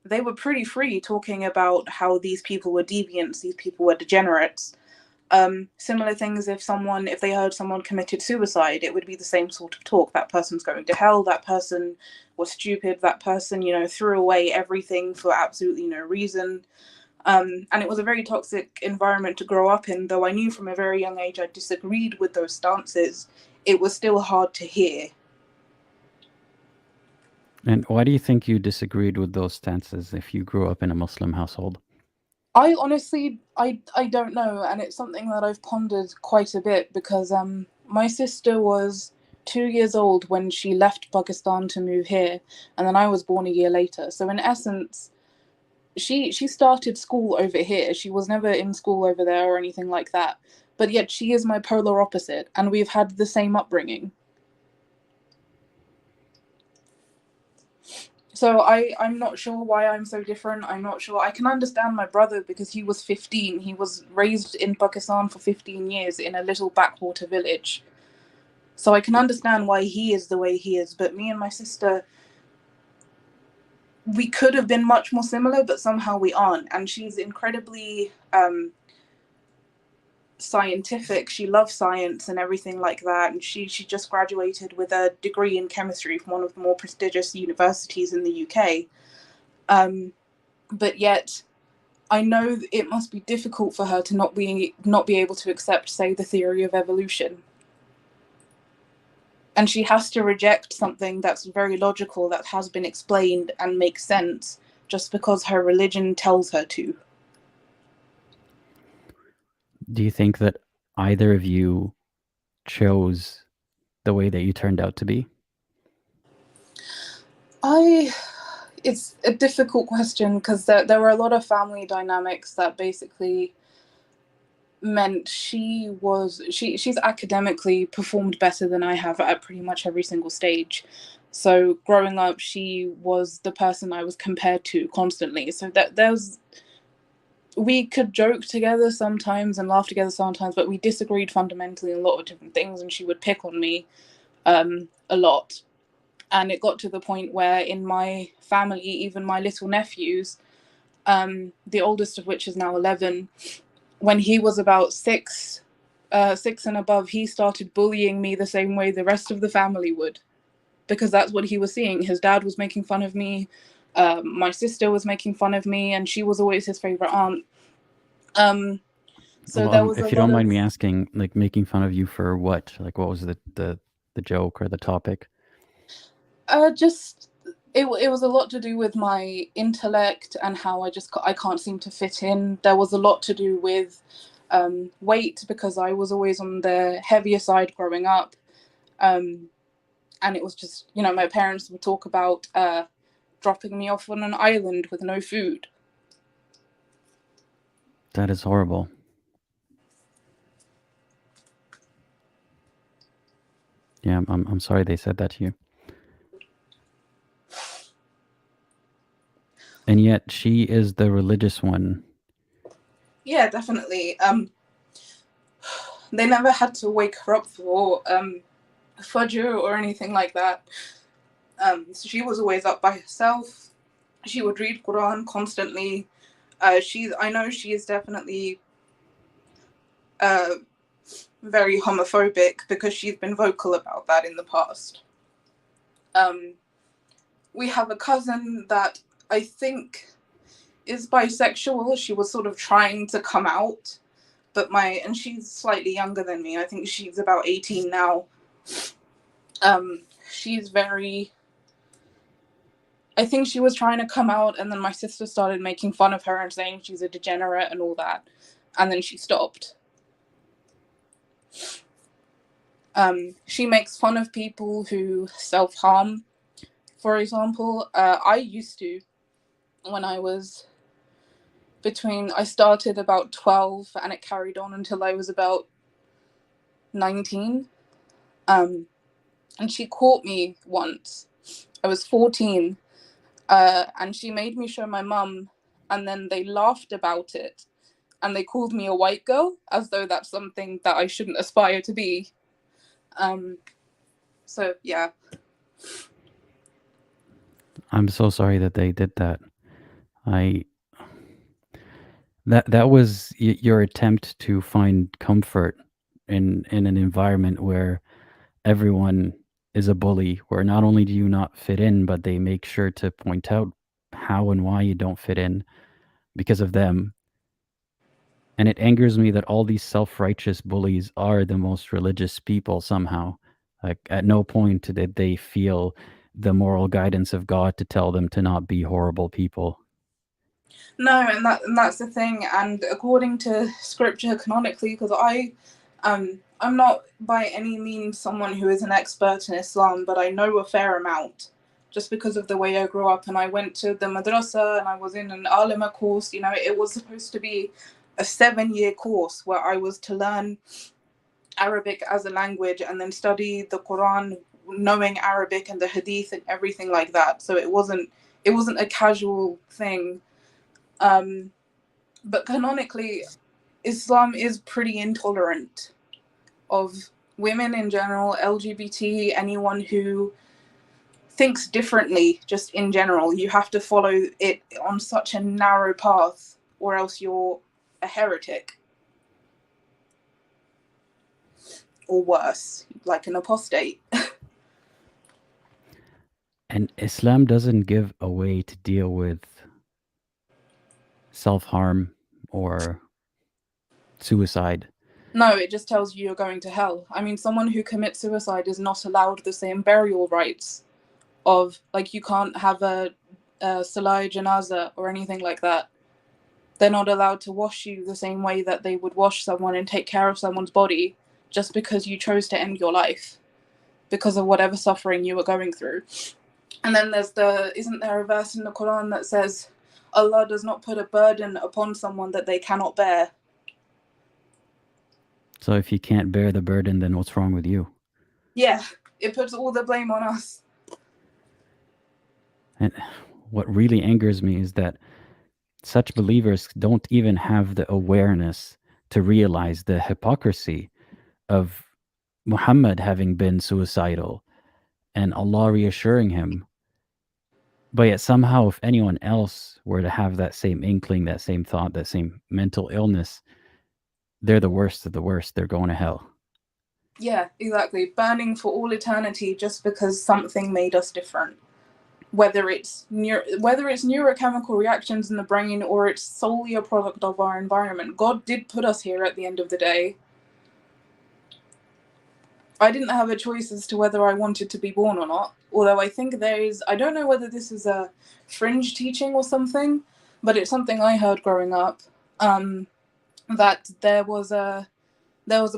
they were pretty free talking about how these people were deviants, these people were degenerates. Similar things, if they heard someone committed suicide, it would be the same sort of talk. That person's going to hell, that person was stupid, that person, threw away everything for absolutely no reason. And it was a very toxic environment to grow up in. Though I knew from a very young age I disagreed with those stances, it was still hard to hear.
And why do you think you disagreed with those stances if you grew up in a Muslim household?
I honestly, I don't know, and it's something that I've pondered quite a bit, because my sister was 2 years old when she left Pakistan to move here, and then I was born a year later. So in essence, she started school over here. She was never in school over there or anything like that. But yet she is my polar opposite, and we've had the same upbringing. So I'm not sure why I'm so different. I'm not sure. I can understand my brother, because he was 15. He was raised in Pakistan for 15 years in a little backwater village. So I can understand why he is the way he is. But me and my sister, we could have been much more similar, but somehow we aren't. And she's incredibly scientific. She loves science and everything like that. And she just graduated with a degree in chemistry from one of the more prestigious universities in the UK. But yet I know it must be difficult for her to not be able to accept, say, the theory of evolution. And she has to reject something that's very logical, that has been explained and makes sense, just because her religion tells her to.
Do you think that either of you chose the way that you turned out to be?
It's a difficult question, because there were a lot of family dynamics that basically meant she's academically performed better than I have at pretty much every single stage. So growing up, she was the person I was compared to constantly. So we could joke together sometimes and laugh together sometimes, but we disagreed fundamentally in a lot of different things, and she would pick on me a lot. And it got to the point where in my family, even my little nephews, the oldest of which is now 11, when he was about 6 and above, he started bullying me the same way the rest of the family would, because that's what he was seeing. His dad was making fun of me, my sister was making fun of me, and she was always his favorite aunt. So
Well,
there was
if
a
you don't
lot
mind
of
me asking, like, making fun of you for what? Like, what was the joke or the topic?
just it was a lot to do with my intellect and how I can't seem to fit in. There was a lot to do with weight because I was always on the heavier side growing up. And it was just, you know, my parents would talk about dropping me off on an island with no food.
That is horrible. Yeah, I'm sorry they said that to you. And yet she is the religious one.
Yeah, definitely. They never had to wake her up for Fajr or anything like that. So she was always up by herself. She would read Quran constantly. I know she is definitely very homophobic because she's been vocal about that in the past. We have a cousin that I think is bisexual. She was sort of trying to come out, and she's slightly younger than me. I think she's about 18 now. She's very, I think she was trying to come out, and then my sister started making fun of her and saying she's a degenerate and all that, and then she stopped. She makes fun of people who self-harm, for example. I used to, when I was I started about 12 and it carried on until I was about 19. And she caught me once. I was 14. And she made me show my mum, and then they laughed about it. And they called me a white girl, as though that's something that I shouldn't aspire to be. So, yeah.
I'm so sorry that they did that. That was your attempt to find comfort in an environment where everyone is a bully, where not only do you not fit in, but they make sure to point out how and why you don't fit in because of them. And it angers me that all these self-righteous bullies are the most religious people somehow. Like, at no point did they feel the moral guidance of God to tell them to not be horrible people.
No, and that's the thing. And according to scripture, canonically, because I'm not by any means someone who is an expert in Islam, but I know a fair amount just because of the way I grew up. And I went to the madrasa and I was in an alima course. You know, it was supposed to be a 7-year course where I was to learn Arabic as a language and then study the Quran, knowing Arabic and the hadith and everything like that. So it wasn't a casual thing. But canonically, Islam is pretty intolerant of women in general, LGBT, anyone who thinks differently, just in general. You have to follow it on such a narrow path, or else you're a heretic. Or worse, like an apostate.
And Islam doesn't give a way to deal with self-harm or suicide.
No, it just tells you you're going to hell. I mean, someone who commits suicide is not allowed the same burial rights of, like, you can't have a Salai Janaza or anything like that. They're not allowed to wash you the same way that they would wash someone and take care of someone's body just because you chose to end your life because of whatever suffering you were going through. And then isn't there a verse in the Quran that says Allah does not put a burden upon someone that they cannot bear?
So if you can't bear the burden, then what's wrong with you?
Yeah, it puts all the blame on us.
And what really angers me is that such believers don't even have the awareness to realize the hypocrisy of Muhammad having been suicidal and Allah reassuring him. But yet somehow if anyone else were to have that same inkling, that same thought, that same mental illness, they're the worst of the worst. They're going to hell.
Yeah, exactly. Burning for all eternity just because something made us different. Whether it's neurochemical reactions in the brain or it's solely a product of our environment. God did put us here at the end of the day. I didn't have a choice as to whether I wanted to be born or not. Although I think I don't know whether this is a fringe teaching or something, but it's something I heard growing up. that there was a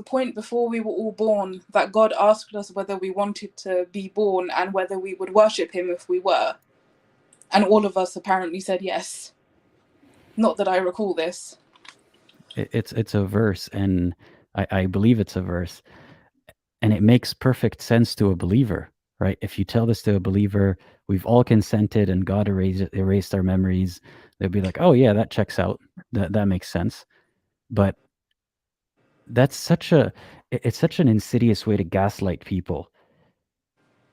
point before we were all born that God asked us whether we wanted to be born and whether we would worship him if we were. And all of us apparently said yes. Not that I recall this.
It's a verse, and I believe it's a verse, and it makes perfect sense to a believer, right? If you tell this to a believer, we've all consented and God erased our memories, they'll be like, oh yeah, that checks out. That makes sense. But it's such an insidious way to gaslight people.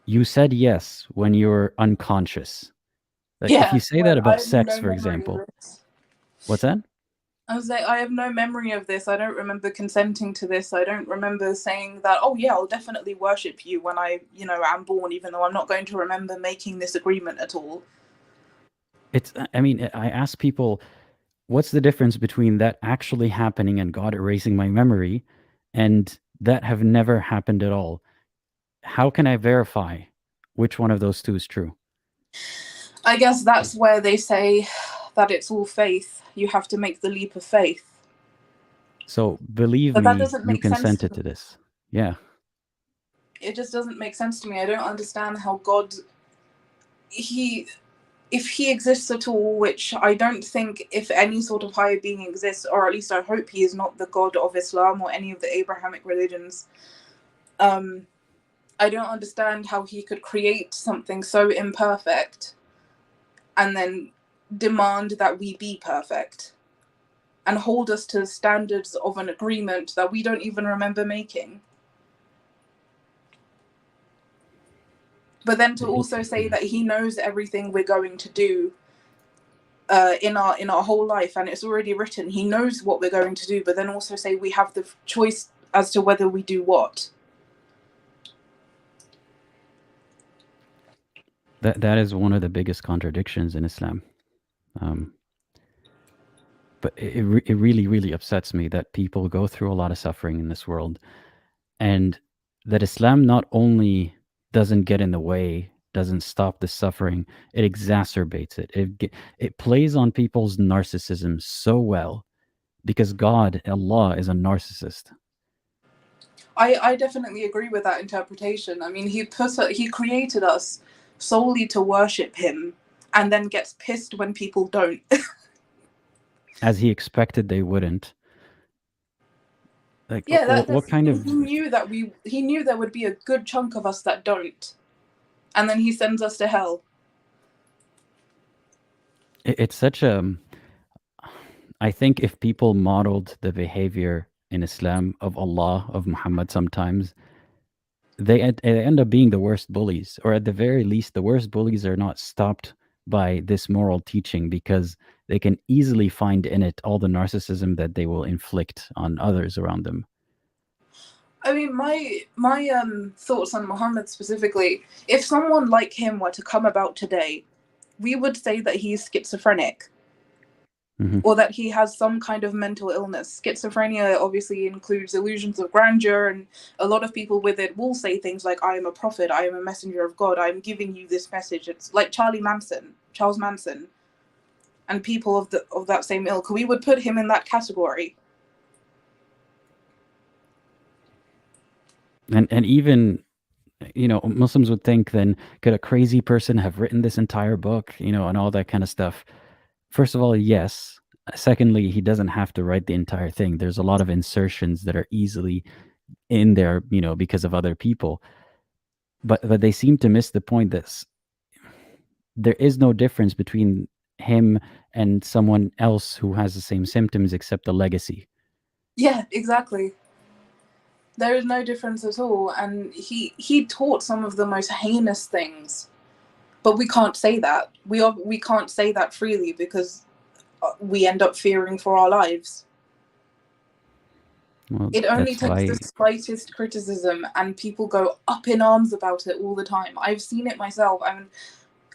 You said yes when you're unconscious. Like, if you say that about sex, for example. What's that?
I was like, I have no memory of this. I don't remember consenting to this. I don't remember saying that, oh yeah, I'll definitely worship you when I, am born, even though I'm not going to remember making this agreement at all.
I ask people, what's the difference between that actually happening and God erasing my memory and that have never happened at all? How can I verify which one of those two is true?
I guess that's where they say that it's all faith. You have to make the leap of faith.
So believe me, you consented to this. Yeah.
It just doesn't make sense to me. I don't understand how God, if he exists at all, which I don't think, if any sort of higher being exists, or at least I hope he is not the God of Islam or any of the Abrahamic religions. I don't understand how he could create something so imperfect and then demand that we be perfect and hold us to standards of an agreement that we don't even remember making. But then to also say that he knows everything we're going to do in our whole life, and it's already written, he knows what we're going to do, but then also say we have the choice as to whether we do what.
That is one of the biggest contradictions in Islam. But it really, really upsets me that people go through a lot of suffering in this world, and that Islam not only doesn't get in the way, doesn't stop the suffering, it exacerbates it. It plays on people's narcissism so well, because Allah is a narcissist.
I definitely agree with that interpretation. I mean, he created us solely to worship him, and then gets pissed when people don't.
As he expected they wouldn't. Like,
yeah,
what kind of...
He knew there would be a good chunk of us that don't, and then he sends us to hell.
It's such a... I think if people modeled the behavior in Islam of Allah, of Muhammad sometimes, they end up being the worst bullies, or at the very least, the worst bullies are not stopped by this moral teaching, because they can easily find in it all the narcissism that they will inflict on others around them.
I mean, my thoughts on Muhammad specifically, if someone like him were to come about today, we would say that he's schizophrenic. Mm-hmm. Or that he has some kind of mental illness. Schizophrenia obviously includes illusions of grandeur, and a lot of people with it will say things like, I am a prophet, I am a messenger of God, I am giving you this message. It's like Charles Manson, and people of that same ilk. We would put him in that category.
And even, Muslims would think, then, could a crazy person have written this entire book, and all that kind of stuff? First of all, yes. Secondly, he doesn't have to write the entire thing. There's a lot of insertions that are easily in there, because of other people. But they seem to miss the point that there is no difference between him and someone else who has the same symptoms, except the legacy.
Yeah, exactly. There is no difference at all. And he taught some of the most heinous things. But we can't say that. We can't say that freely, because we end up fearing for our lives.
Well,
it only takes the slightest criticism and people go up in arms about it all the time. I've seen it myself. I mean,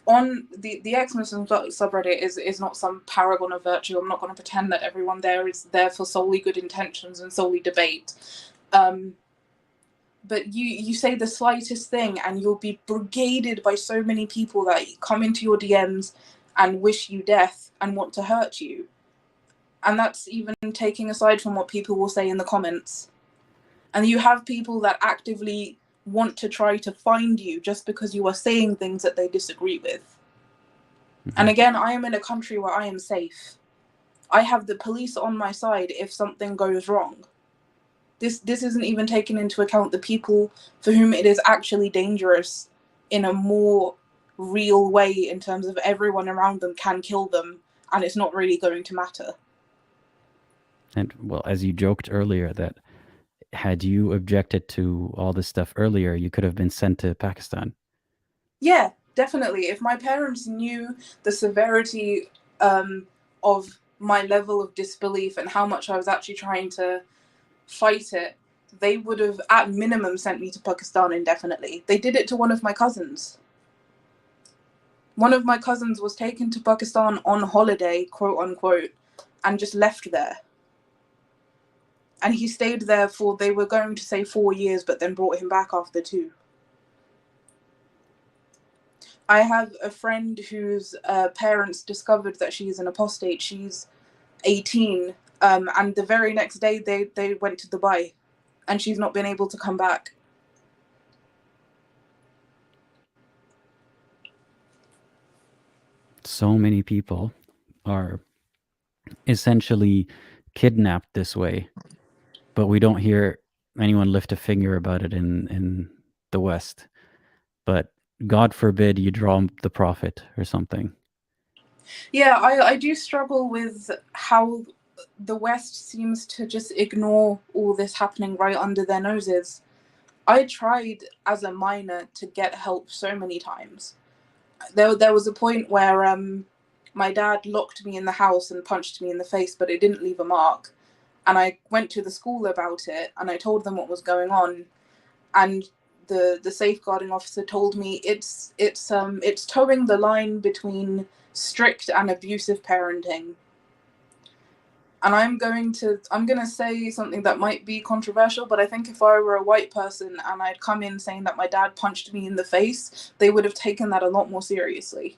on the Exmuslims subreddit is not some paragon of virtue. I'm not going to pretend that everyone there is there for solely good intentions and solely debate. But you say the slightest thing and you'll be brigaded by so many people that come into your DMs and wish you death and want to hurt you. And that's even taking aside from what people will say in the comments. And you have people that actively want to try to find you just because you are saying things that they disagree with. And again, I am in a country where I am safe. I have the police on my side if something goes wrong. This isn't even taking into account the people for whom it is actually dangerous in a more real way, in terms of everyone around them can kill them and it's not really going to matter.
And well, as you joked earlier, that had you objected to all this stuff earlier, you could have been sent to Pakistan.
Yeah, definitely. If my parents knew the severity of my level of disbelief and how much I was actually trying to fight it, they would have at minimum sent me to Pakistan indefinitely. They did it to one of my cousins. One of my cousins was taken to Pakistan on holiday, quote unquote, and just left there. And he stayed there for, they were going to say 4 years, but then brought him back after 2. I have a friend whose parents discovered that she's an apostate. She's 18, and the very next day they went to Dubai, and she's not been able to come back.
So many people are essentially kidnapped this way, but we don't hear anyone lift a finger about it in the West. But God forbid you draw the prophet or something.
Yeah, I do struggle with how the West seems to just ignore all this happening right under their noses. I tried as a minor to get help so many times. There was a point where my dad locked me in the house and punched me in the face, but it didn't leave a mark. And I went to the school about it, and I told them what was going on, and the safeguarding officer told me it's towing the line between strict and abusive parenting. And I'm going to say something that might be controversial, but I think if I were a white person and I'd come in saying that my dad punched me in the face, they would have taken that a lot more seriously.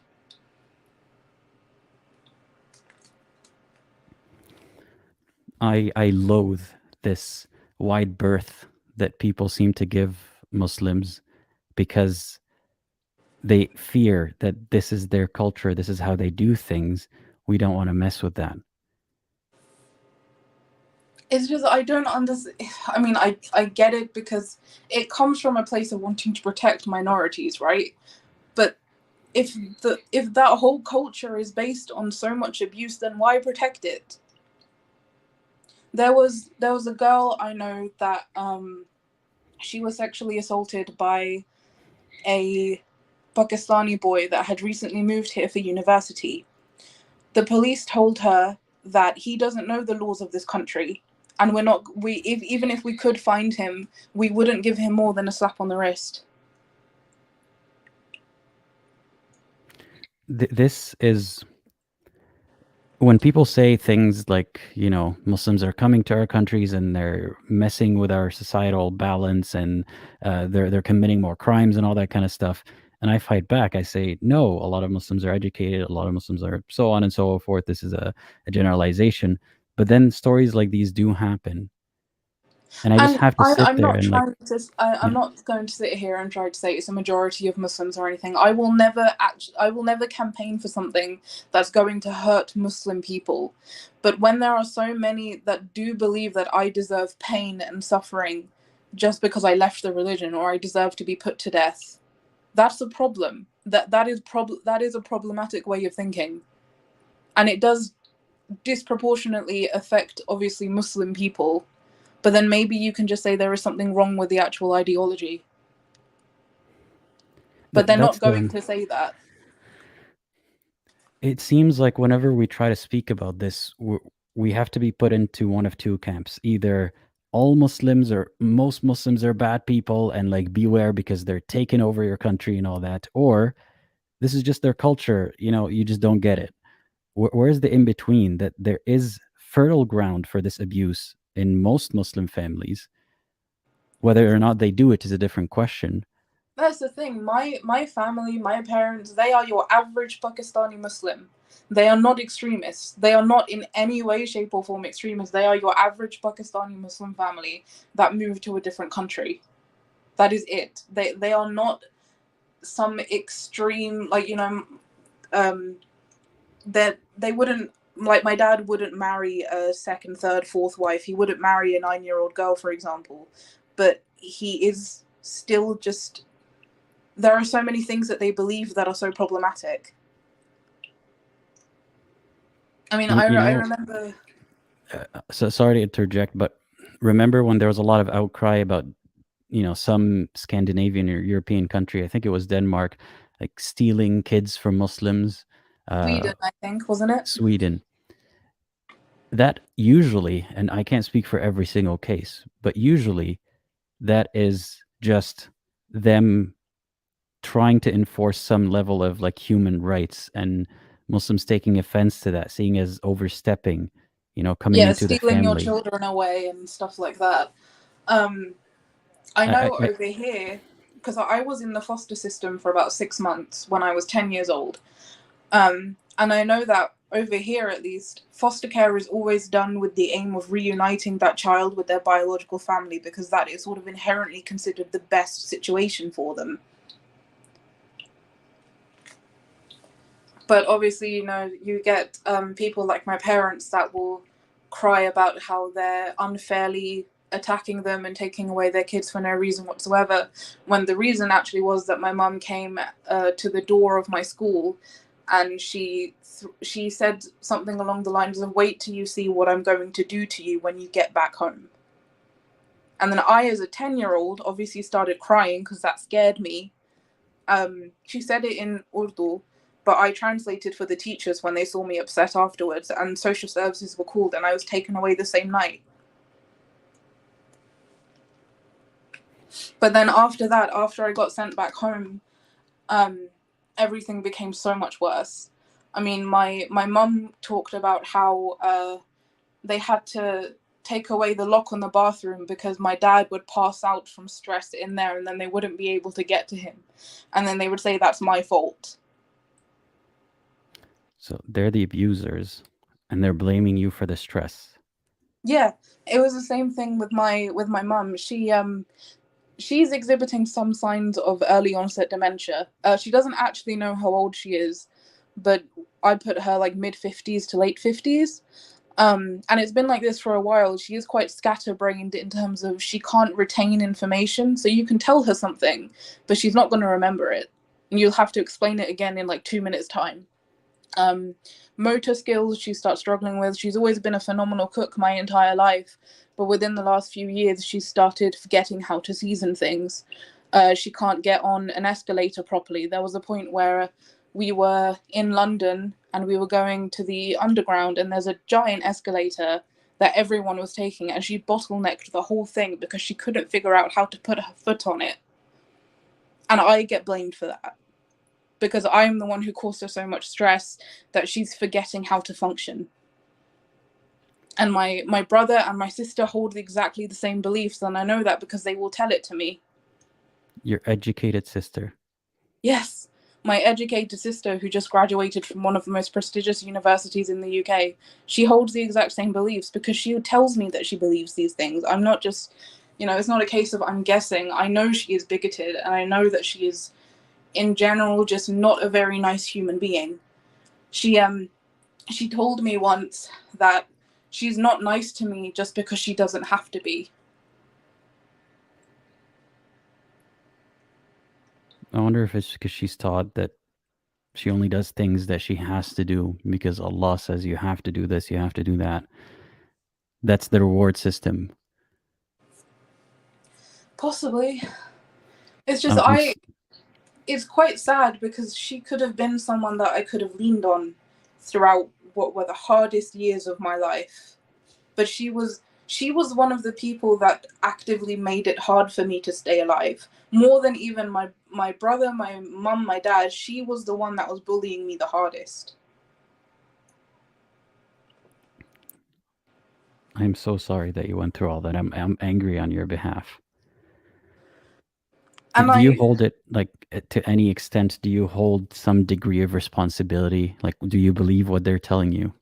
I loathe this wide berth that people seem to give Muslims, because they fear that this is their culture, this is how they do things. We don't want to mess with that.
It's just, I don't understand. I mean, I get it, because it comes from a place of wanting to protect minorities, right? But if that whole culture is based on so much abuse, then why protect it? There was a girl I know that she was sexually assaulted by a Pakistani boy that had recently moved here for university. The police told her that he doesn't know the laws of this country, and even if we could find him, we wouldn't give him more than a slap on the wrist.
This is when people say things like, you know, Muslims are coming to our countries and they're messing with our societal balance, and they're committing more crimes and all that kind of stuff. And I fight back. I say, no, a lot of Muslims are educated. A lot of Muslims are so on and so forth. This is a generalization. But then stories like these do happen. And I just have to sit
I'm
there
not
and
trying to. I'm not going to sit here and try to say it's a majority of Muslims or anything. I will never campaign for something that's going to hurt Muslim people. But when there are so many that do believe that I deserve pain and suffering just because I left the religion, or I deserve to be put to death, that's a problem. That is a problematic way of thinking, and it does disproportionately affect, obviously, Muslim people. But then maybe you can just say there is something wrong with the actual ideology. But they're not going to say that.
It seems like whenever we try to speak about this, we have to be put into one of two camps. Either all Muslims or most Muslims are bad people, and like beware because they're taking over your country and all that. Or this is just their culture. You know, you just don't get it. Where's the in between, that there is fertile ground for this abuse in most Muslim families? Whether or not they do it is a different question.
That's the thing. My family, my parents, they are your average Pakistani Muslim. They are not extremists. They are not in any way, shape, or form extremists. They are your average Pakistani Muslim family that moved to a different country. That is it. They are not some extreme, like, you know, that they wouldn't, like, my dad wouldn't marry a second, third, fourth wife. He wouldn't marry a 9-year-old girl, for example. But he is still just, there are so many things that they believe that are so problematic. I mean, I remember.
So sorry to interject, but remember when there was a lot of outcry about, you know, some Scandinavian or European country, I think it was Denmark, like stealing kids from Muslims.
Sweden, I think, wasn't it?
Sweden. That usually, and I can't speak for every single case, but usually that is just them trying to enforce some level of like human rights, and Muslims taking offense to that, seeing as overstepping, you know, coming into the
stealing your
family.
children away and stuff like that. I know over here, because I was in the foster system for about 6 months when I was 10 years old. And I know that over here, at least, foster care is always done with the aim of reuniting that child with their biological family, because that is sort of inherently considered the best situation for them. But obviously, you know, you get people like my parents that will cry about how they're unfairly attacking them and taking away their kids for no reason whatsoever, when the reason actually was that my mum came to the door of my school and she said something along the lines of, "Wait till you see what I'm going to do to you when you get back home." And then I, as a 10-year-old, obviously started crying because that scared me. She said it in Urdu, but I translated for the teachers when they saw me upset afterwards, and social services were called and I was taken away the same night. But then after that, after I got sent back home, everything became so much worse. I mean, my mum talked about how they had to take away the lock on the bathroom because my dad would pass out from stress in there and then they wouldn't be able to get to him. And then they would say that's my fault.
So they're the abusers and they're blaming you for the stress.
Yeah, it was the same thing with my mum. She's exhibiting some signs of early onset dementia. She doesn't actually know how old she is, but I put her like mid-50s to late 50s. And it's been like this for a while. She is quite scatterbrained in terms of she can't retain information. So you can tell her something, but she's not going to remember it. And you'll have to explain it again in like 2 minutes' time. Motor skills she starts struggling with. She's always been a phenomenal cook my entire life, but within the last few years she started forgetting how to season things. She can't get on an escalator properly. There was a point where we were in London and we were going to the underground and there's a giant escalator that everyone was taking, and she bottlenecked the whole thing because she couldn't figure out how to put her foot on it. And I get blamed for that, because I'm the one who caused her so much stress that she's forgetting how to function. And my brother and my sister hold exactly the same beliefs, and I know that because they will tell it to me.
Your educated sister.
Yes, my educated sister who just graduated from one of the most prestigious universities in the UK. She holds the exact same beliefs because she tells me that she believes these things. I'm not just, you know, it's not a case of I'm guessing. I know she is bigoted, and I know that she is, in general, just not a very nice human being. She told me once that she's not nice to me just because she doesn't have to be.
I wonder if it's because she's taught that she only does things that she has to do because Allah says you have to do this, you have to do that. That's the reward system.
Possibly. It's just it's quite sad because she could have been someone that I could have leaned on throughout what were the hardest years of my life. But she was one of the people that actively made it hard for me to stay alive. More than even my brother, my mum, my dad. She was the one that was bullying me the hardest.
I'm so sorry that you went through all that. I'm angry on your behalf.
And
Do you hold it, like, to any extent? Do you hold some degree of responsibility? Like, do you believe what they're telling you?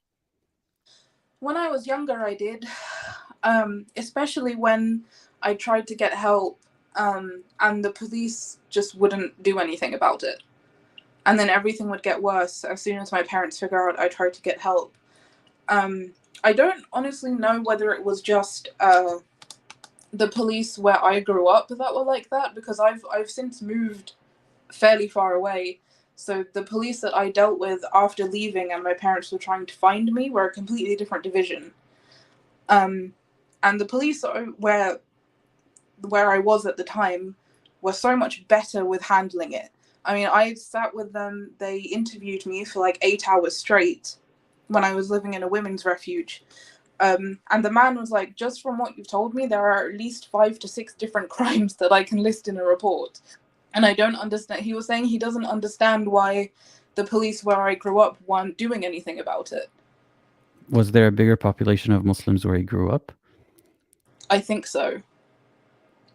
When I was younger, I did, especially when I tried to get help, and the police just wouldn't do anything about it. And then everything would get worse as soon as my parents figure out I tried to get help. I don't honestly know whether it was just the police where I grew up that were like that, because I've since moved fairly far away. So the police that I dealt with after leaving and my parents were trying to find me were a completely different division. And the police where I was at the time were so much better with handling it. I mean, I sat with them, they interviewed me for like 8 hours straight when I was living in a women's refuge. And the man was like, just from what you've told me, there are at least 5 to 6 different crimes that I can list in a report. And I don't understand. He was saying he doesn't understand why the police where I grew up weren't doing anything about it.
Was there a bigger population of Muslims where you grew up?
I think so.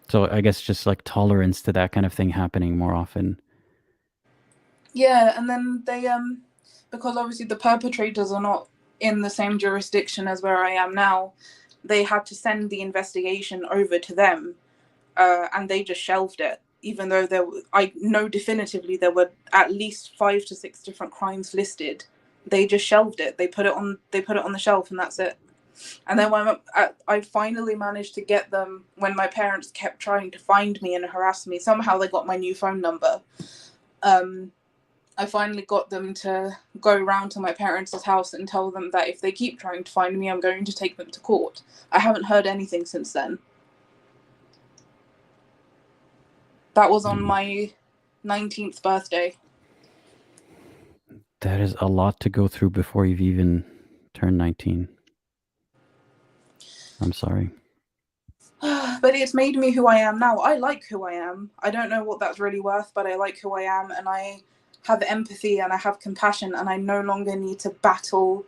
So I guess just like tolerance to that kind of thing happening more often.
Yeah, and then they, because obviously the perpetrators are not in the same jurisdiction as where I am now, they had to send the investigation over to them, and they just shelved it. Even though I know definitively there were at least 5 to 6 different crimes listed, they just shelved it. They put it on the shelf, and that's it. And then when I finally managed to get them, when my parents kept trying to find me and harass me, somehow they got my new phone number. I finally got them to go round to my parents' house and tell them that if they keep trying to find me, I'm going to take them to court. I haven't heard anything since then. That was on my 19th birthday.
That is a lot to go through before you've even turned 19. I'm sorry.
But it's made me who I am now. I like who I am. I don't know what that's really worth, but I like who I am, and I have empathy and I have compassion, and I no longer need to battle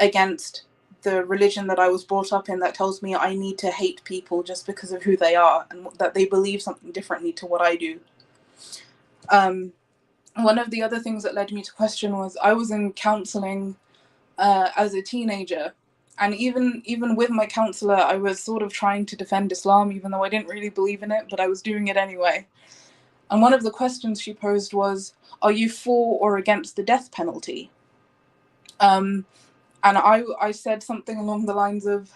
against the religion that I was brought up in that tells me I need to hate people just because of who they are and that they believe something differently to what I do. One of the other things that led me to question was I was in counseling as a teenager, and even with my counselor, I was sort of trying to defend Islam, even though I didn't really believe in it, but I was doing it anyway. And one of the questions she posed was, are you for or against the death penalty? And I said something along the lines of,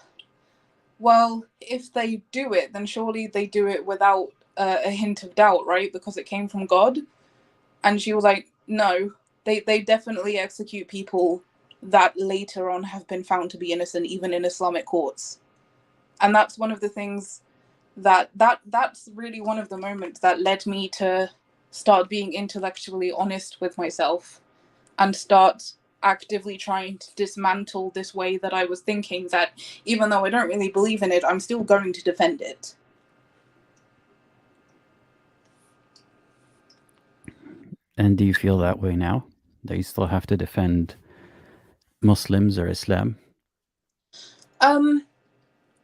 well, if they do it, then surely they do it without a hint of doubt, right? Because it came from God. And she was like, no, they definitely execute people that later on have been found to be innocent, even in Islamic courts. And that's one of the things that's really one of the moments that led me to start being intellectually honest with myself and start actively trying to dismantle this way that I was thinking, that even though I don't really believe in it, I'm still going to defend it.
And do you feel that way now? That you still have to defend Muslims or Islam?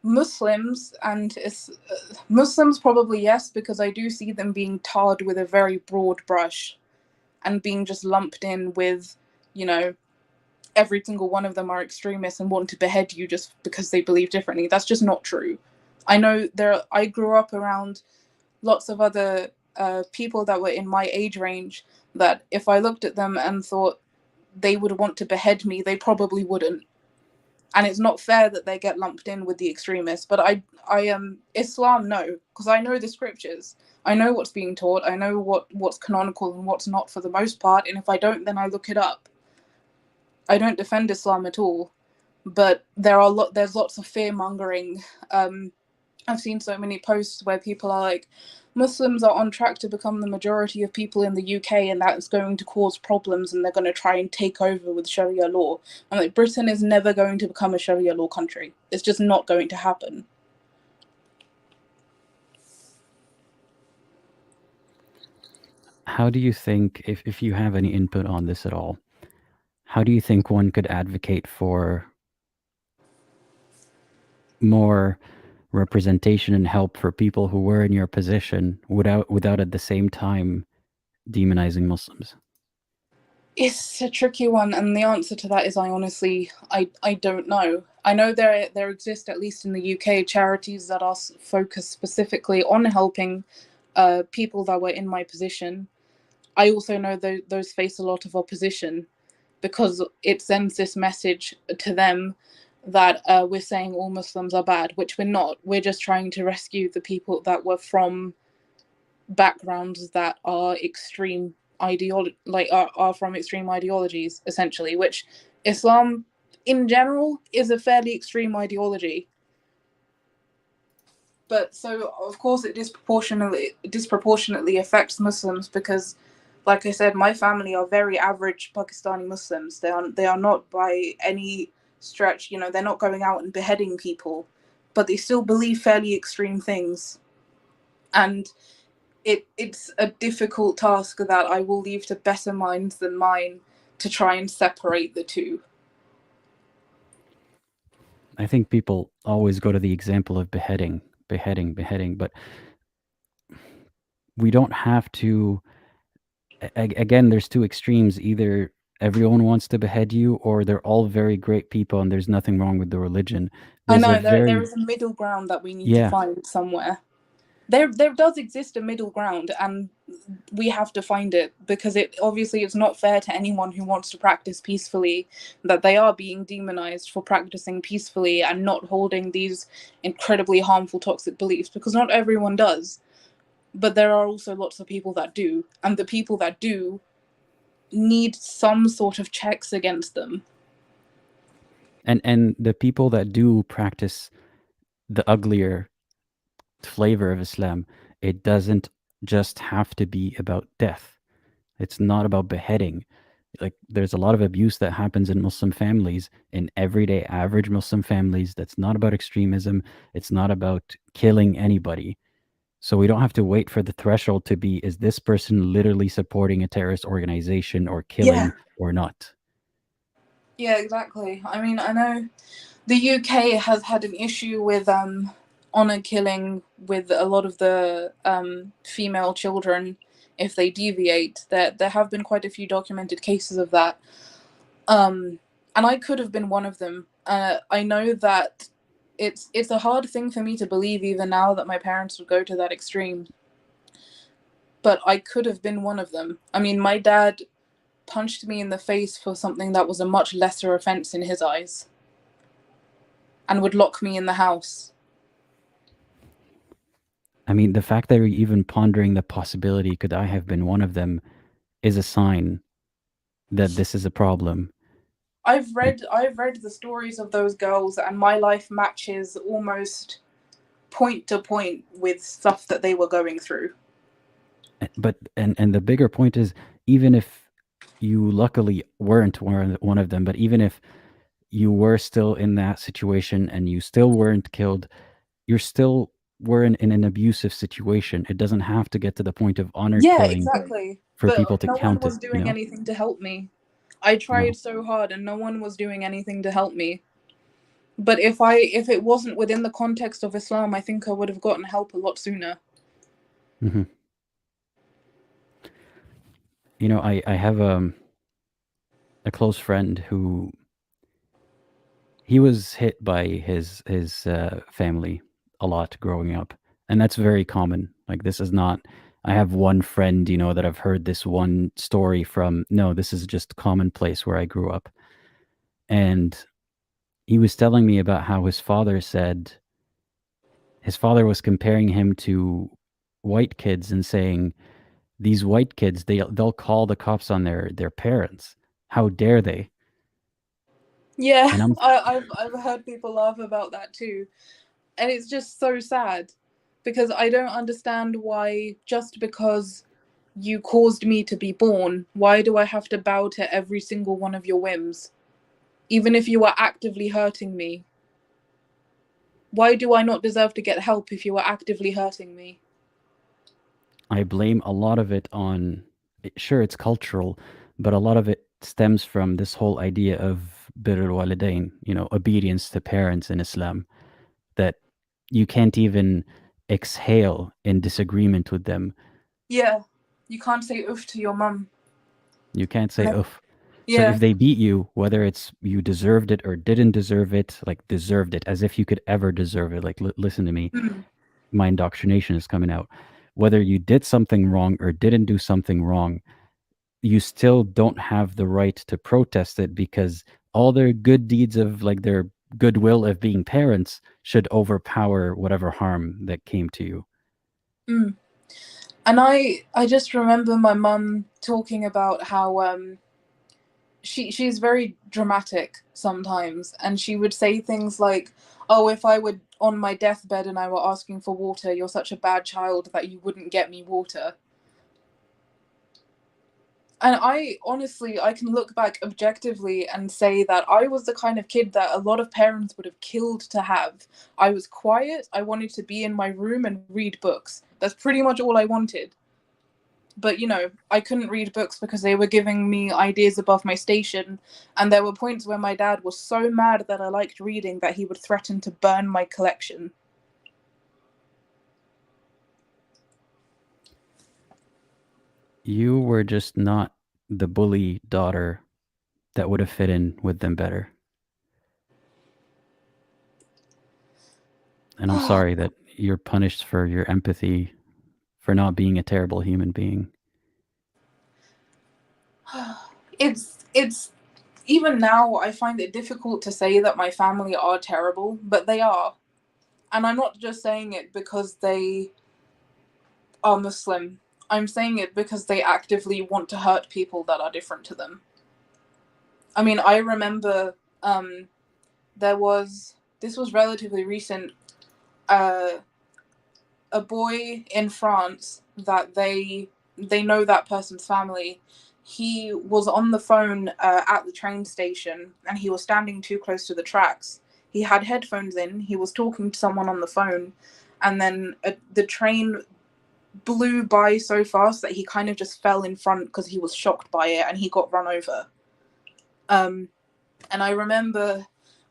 Muslims and Muslims probably yes, because I do see them being tarred with a very broad brush and being just lumped in with, you know, every single one of them are extremists and want to behead you just because they believe differently. That's just not true. I know I grew up around lots of other people that were in my age range that if I looked at them and thought they would want to behead me, they probably wouldn't. And it's not fair that they get lumped in with the extremists. But I am Islam, no, because I know the scriptures. I know what's being taught. I know what's canonical and what's not for the most part. And if I don't, then I look it up. I don't defend Islam at all. But there's lots of fear mongering. I've seen so many posts where people are like, Muslims are on track to become the majority of people in the UK, and that is going to cause problems, and they're going to try and take over with Sharia law. I'm like, Britain is never going to become a Sharia law country. It's just not going to happen.
How do you think, if you have any input on this at all, how do you think one could advocate for more representation and help for people who were in your position without at the same time demonizing Muslims?
It's a tricky one, and the answer to that is I don't know. I know there exist, at least in the UK, charities that are focused specifically on helping people that were in my position. I also know those face a lot of opposition, because it sends this message to them that we're saying all Muslims are bad, which we're not. We're just trying to rescue the people that were from backgrounds that are extreme are from extreme ideologies, essentially, which Islam in general is a fairly extreme ideology. But so of course it disproportionately affects Muslims, because, like I said, my family are very average Pakistani Muslims. They are not by any stretch, they're not going out and beheading people, but they still believe fairly extreme things. And it's a difficult task that I will leave to better minds than mine to try and separate the two.
I think people always go to the example of beheading, but we don't have to. Again, there's two extremes. Either everyone wants to behead you, or they're all very great people and there's nothing wrong with the religion.
I know there is a middle ground that we need to find somewhere. There does exist a middle ground, and we have to find it, because it's not fair to anyone who wants to practice peacefully that they are being demonized for practicing peacefully and not holding these incredibly harmful toxic beliefs, because not everyone does. But there are also lots of people that do, and the people that do need some sort of checks against them.
And the people that do practice the uglier flavor of Islam, it doesn't just have to be about death. It's not about beheading. Like, there's a lot of abuse that happens in Muslim families, in everyday average Muslim families. That's not about extremism. It's not about killing anybody. So we don't have to wait for the threshold to be, is this person literally supporting a terrorist organization or killing or not?
Yeah, exactly. I mean, I know the UK has had an issue with honor killing with a lot of the female children if they deviate. There have been quite a few documented cases of that. And I could have been one of them. I know that it's a hard thing for me to believe even now that my parents would go to that extreme. But I could have been one of them. I mean, my dad punched me in the face for something that was a much lesser offense in his eyes, and would lock me in the house.
I mean, the fact that you're even pondering the possibility, could I have been one of them, is a sign that this is a problem.
I've read the stories of those girls, and my life matches almost point to point with stuff that they were going through.
But and the bigger point is, even if you luckily weren't one of them, but even if you were still in that situation and you still weren't killed, you still were in an abusive situation. It doesn't have to get to the point of honor killing.
Exactly.
For
but
people to
no
count
one was
it,
doing anything to help me. I tried so hard, and no one was doing anything to help me. But if it wasn't within the context of Islam, I think I would have gotten help a lot sooner.
Mm-hmm. You know, I have a close friend who, he was hit by his family a lot growing up, and that's very common. Like, this is not, I have one friend, that I've heard this one story from. No, this is just commonplace where I grew up. And he was telling me about how his father was comparing him to white kids and saying, these white kids, they'll call the cops on their parents. How dare they?
Yeah, I've heard people laugh about that too. And it's just so sad, because I don't understand why, just because you caused me to be born, why do I have to bow to every single one of your whims? Even if you are actively hurting me. Why do I not deserve to get help if you are actively hurting me?
I blame a lot of it on, sure, it's cultural, but a lot of it stems from this whole idea of birr al-walidain, obedience to parents in Islam. That you can't even exhale in disagreement with them.
Yeah, you can't say oof to your mum.
You can't say
No.
oof.
Yeah.
So if they beat you, whether it's you deserved it or didn't deserve it, like deserved it, as if you could ever deserve it. Like, listen to me.
Mm.
My indoctrination is coming out. Whether you did something wrong or didn't do something wrong, you still don't have the right to protest it, because all their good deeds of like their goodwill of being parents should overpower whatever harm that came to you.
Mm. And I just remember my mum talking about how she's very dramatic sometimes, and she would say things like, oh, if I were on my deathbed and I were asking for water, you're such a bad child that you wouldn't get me water. And I honestly, I can look back objectively and say that I was the kind of kid that a lot of parents would have killed to have. I was quiet. I wanted to be in my room and read books. That's pretty much all I wanted. But, you know, I couldn't read books because they were giving me ideas above my station. And there were points where my dad was so mad that I liked reading that he would threaten to burn my collection.
You were just not the bully daughter that would have fit in with them better. And I'm sorry that you're punished for your empathy, for not being a terrible human being.
It's even now I find it difficult to say that my family are terrible, but they are. And I'm not just saying it because they are Muslim. I'm saying it because they actively want to hurt people that are different to them. I mean, I remember this was relatively recent, a boy in France that they know that person's family. He was on the phone at the train station, and he was standing too close to the tracks. He had headphones in. He was talking to someone on the phone, and then the train blew by so fast that he kind of just fell in front because he was shocked by it, and he got run over. And I remember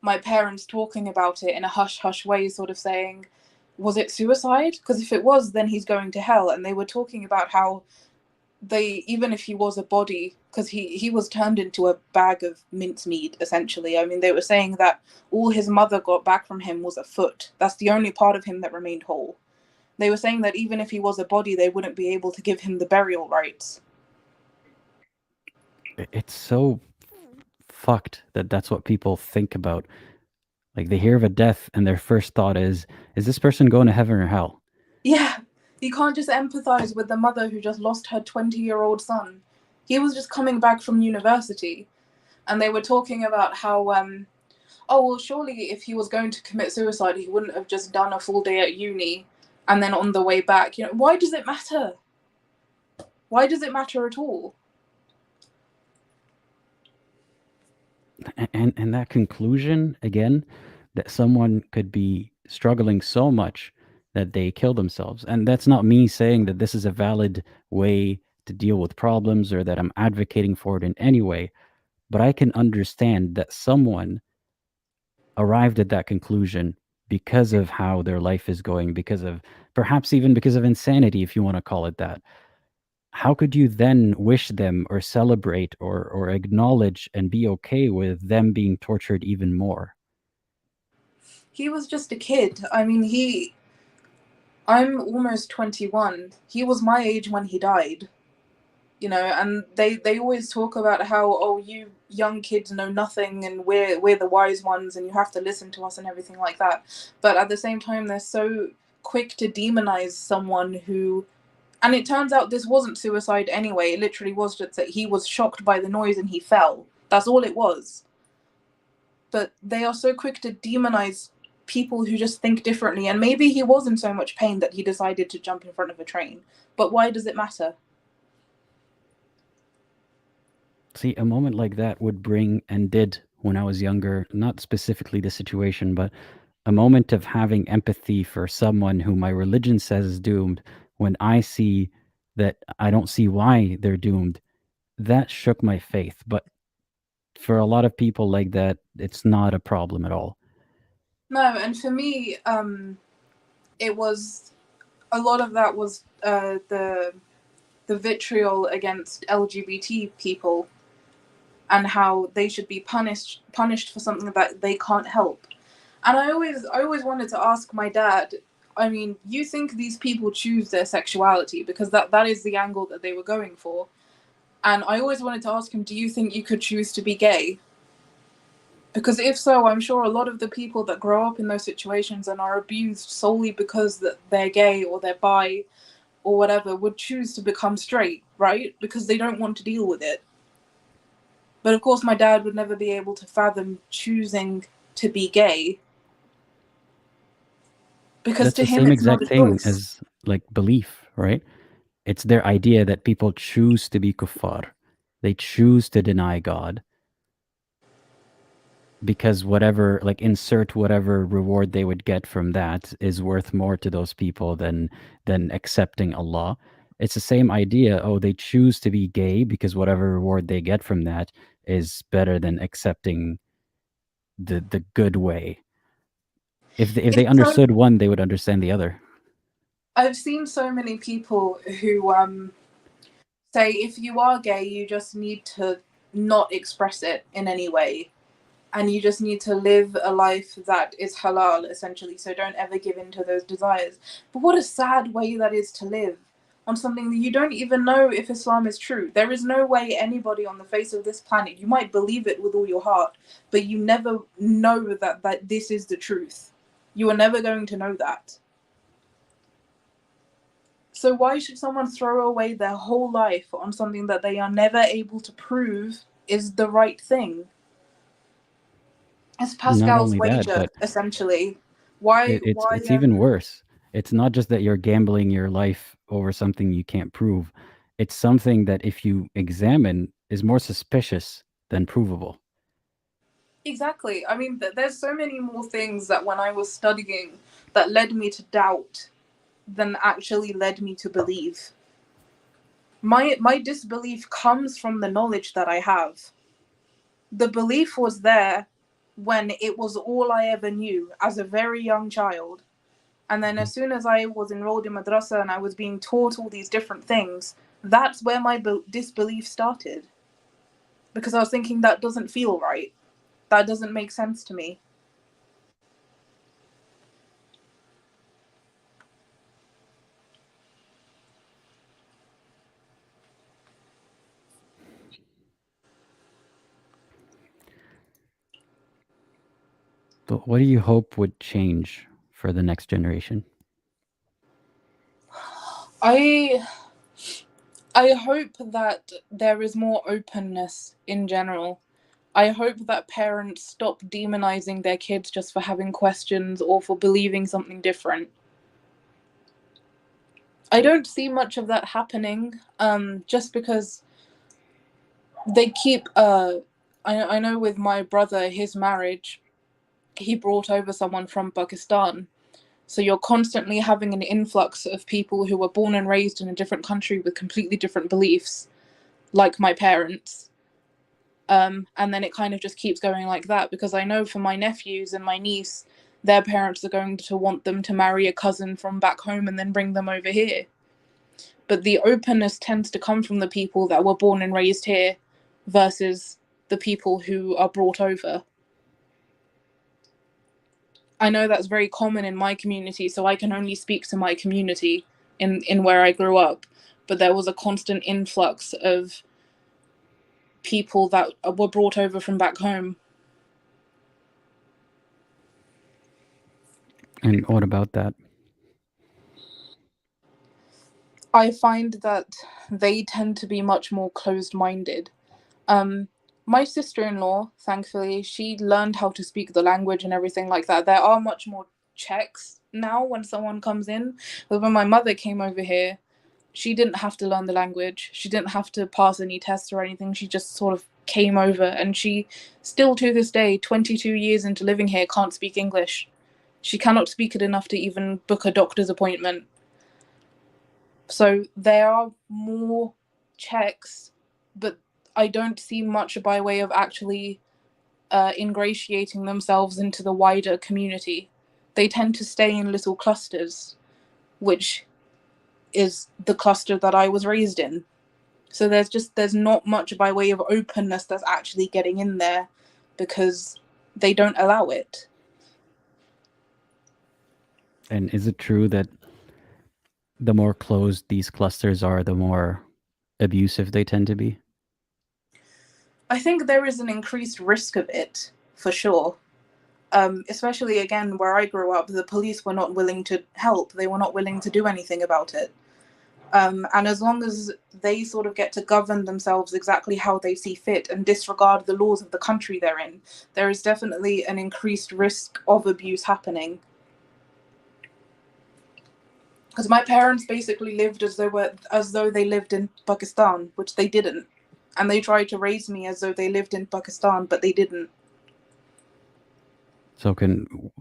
my parents talking about it in a hush-hush way, sort of saying, was it suicide? Because if it was, then he's going to hell. And they were talking about how even if he was a body, because he was turned into a bag of mincemeat, essentially. I mean, they were saying that all his mother got back from him was a foot. That's the only part of him that remained whole. They were saying that even if he was a body, they wouldn't be able to give him the burial rites.
It's so fucked that that's what people think about. Like, they hear of a death and their first thought is this person going to heaven or hell?
Yeah, you can't just empathize with the mother who just lost her 20-year-old son. He was just coming back from university, and they were talking about how, oh, well, surely if he was going to commit suicide, he wouldn't have just done a full day at uni and then on the way back. You know, why does it matter? Why does it matter at all?
And that conclusion, again, that someone could be struggling so much that they kill themselves. And that's not me saying that this is a valid way to deal with problems or that I'm advocating for it in any way. But I can understand that someone arrived at that conclusion because of how their life is going, perhaps even because of insanity, if you want to call it that. How could you then wish them or celebrate or acknowledge and be okay with them being tortured even more?
He was just a kid. I mean, I'm almost 21. He was my age when he died. You know, and they always talk about how, oh, you young kids know nothing and we're the wise ones and you have to listen to us and everything like that. But at the same time, they're so quick to demonize someone who, and it turns out this wasn't suicide anyway. It literally was just that he was shocked by the noise and he fell. That's all it was. But they are so quick to demonize people who just think differently. And maybe he was in so much pain that he decided to jump in front of a train. But why does it matter?
See, a moment like that would bring, and did when I was younger, not specifically the situation, but a moment of having empathy for someone who my religion says is doomed, when I see that I don't see why they're doomed. That shook my faith. But for a lot of people like that, it's not a problem at all.
No, and for me, it was a lot of that was the vitriol against LGBT people and how they should be punished for something that they can't help. And I always wanted to ask my dad, I mean, you think these people choose their sexuality, because that is the angle that they were going for. And I always wanted to ask him, do you think you could choose to be gay? Because if so, I'm sure a lot of the people that grow up in those situations and are abused solely because that they're gay or they're bi or whatever would choose to become straight, right? Because they don't want to deal with it. But of course, my dad would never be able to fathom choosing to be gay. Because
That's
to
the
him,
same
it's not
exact
a
thing
choice.
as like belief, right? It's their idea that people choose to be kuffar. They choose to deny God because whatever, like, insert whatever reward they would get from that is worth more to those people than accepting Allah. It's the same idea. Oh, they choose to be gay because whatever reward they get from that is better than accepting the good way. If they
It's so,
understood one, they would understand the other.
I've seen so many people who say if you are gay, you just need to not express it in any way. And you just need to live a life that is halal, essentially. So don't ever give in to those desires. But what a sad way that is to live on something that you don't even know if Islam is true. There is no way anybody on the face of this planet, you might believe it with all your heart, but you never know that this is the truth. You are never going to know that. So why should someone throw away their whole life on something that they are never able to prove is the right thing? It's
Not
Pascal's
only that,
wager,
but
essentially. Why?
it's even worse. It's not just that you're gambling your life over something you can't prove. It's something that if you examine is more suspicious than provable.
Exactly. I mean, there's so many more things that when I was studying that led me to doubt than actually led me to believe. My disbelief comes from the knowledge that I have. The belief was there when it was all I ever knew as a very young child. And then as soon as I was enrolled in madrasa and I was being taught all these different things, that's where my disbelief started. Because I was thinking, that doesn't feel right. That doesn't make sense to me.
But what do you hope would change for the next generation?
I hope that there is more openness in general. I hope that parents stop demonizing their kids just for having questions or for believing something different. I don't see much of that happening, just because they keep, I know with my brother, his marriage, he brought over someone from Pakistan. So you're constantly having an influx of people who were born and raised in a different country with completely different beliefs, like my parents. And then it kind of just keeps going like that, because I know for my nephews and my niece, their parents are going to want them to marry a cousin from back home and then bring them over here. But the openness tends to come from the people that were born and raised here versus the people who are brought over. I know that's very common in my community, so I can only speak to my community in where I grew up. But there was a constant influx of people that were brought over from back home.
And what about that?
I find that they tend to be much more closed-minded. My sister-in-law, thankfully, she learned how to speak the language and everything like that. There are much more checks now when someone comes in. But when my mother came over here, she didn't have to learn the language. She didn't have to pass any tests or anything. She just sort of came over, and she still to this day, 22 years into living here, can't speak English. She cannot speak it enough to even book a doctor's appointment. So there are more checks, but I don't see much by way of actually ingratiating themselves into the wider community. they tend to stay in little clusters, which is the cluster that I was raised in. So there's not much by way of openness that's actually getting in there because they don't allow it.
And is it true that the more closed these clusters are, the more abusive they tend to be?
I think there is an increased risk of it, for sure. Especially, again, where I grew up, the police were not willing to help. They were not willing to do anything about it. And as long as they sort of get to govern themselves exactly how they see fit and disregard the laws of the country they're in, there is definitely an increased risk of abuse happening. Because my parents basically lived as though they lived in Pakistan, which they didn't. And they tried to raise me as though they lived in Pakistan, but they didn't.
So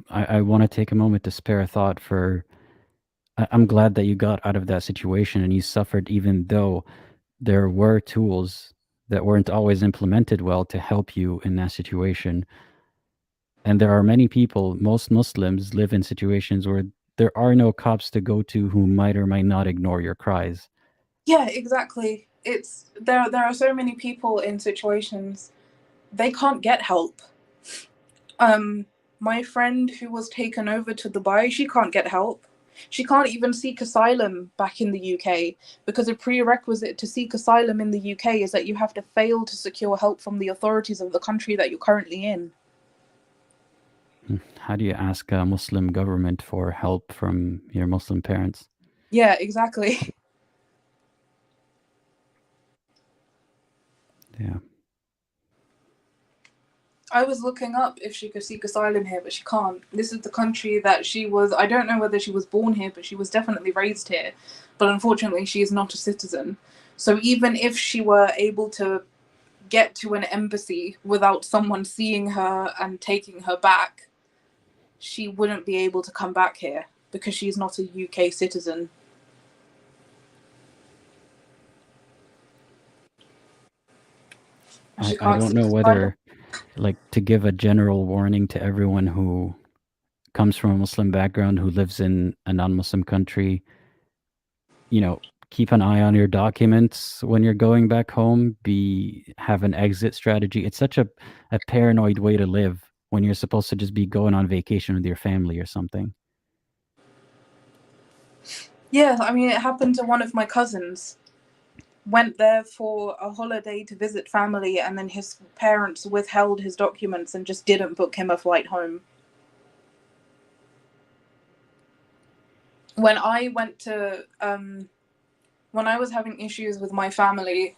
I want to take a moment to spare a thought for, I'm glad that you got out of that situation and you suffered, even though there were tools that weren't always implemented well to help you in that situation. And there are many people, most Muslims live in situations where there are no cops to go to who might or might not ignore your cries.
Yeah, exactly. There are so many people in situations they can't get help. My friend who was taken over to Dubai, she can't get help. She can't even seek asylum back in the UK because a prerequisite to seek asylum in the UK is that you have to fail to secure help from the authorities of the country that you're currently in.
How do you ask a Muslim government for help from your Muslim parents?
Yeah, exactly.
Yeah.
I was looking up if she could seek asylum here, but she can't. This is the country that she was, I don't know whether she was born here, but she was definitely raised here. But unfortunately, she is not a citizen. So even if she were able to get to an embassy without someone seeing her and taking her back, she wouldn't be able to come back here because she's not a UK citizen.
I don't know whether, like, to give a general warning to everyone who comes from a Muslim background who lives in a non-Muslim country, keep an eye on your documents when you're going back home. Have an exit strategy. It's such a paranoid way to live when you're supposed to just be going on vacation with your family or something.
Yeah, I mean, it happened to one of my cousins. Went there for a holiday to visit family, and then his parents withheld his documents and just didn't book him a flight home. When I went to, when I was having issues with my family,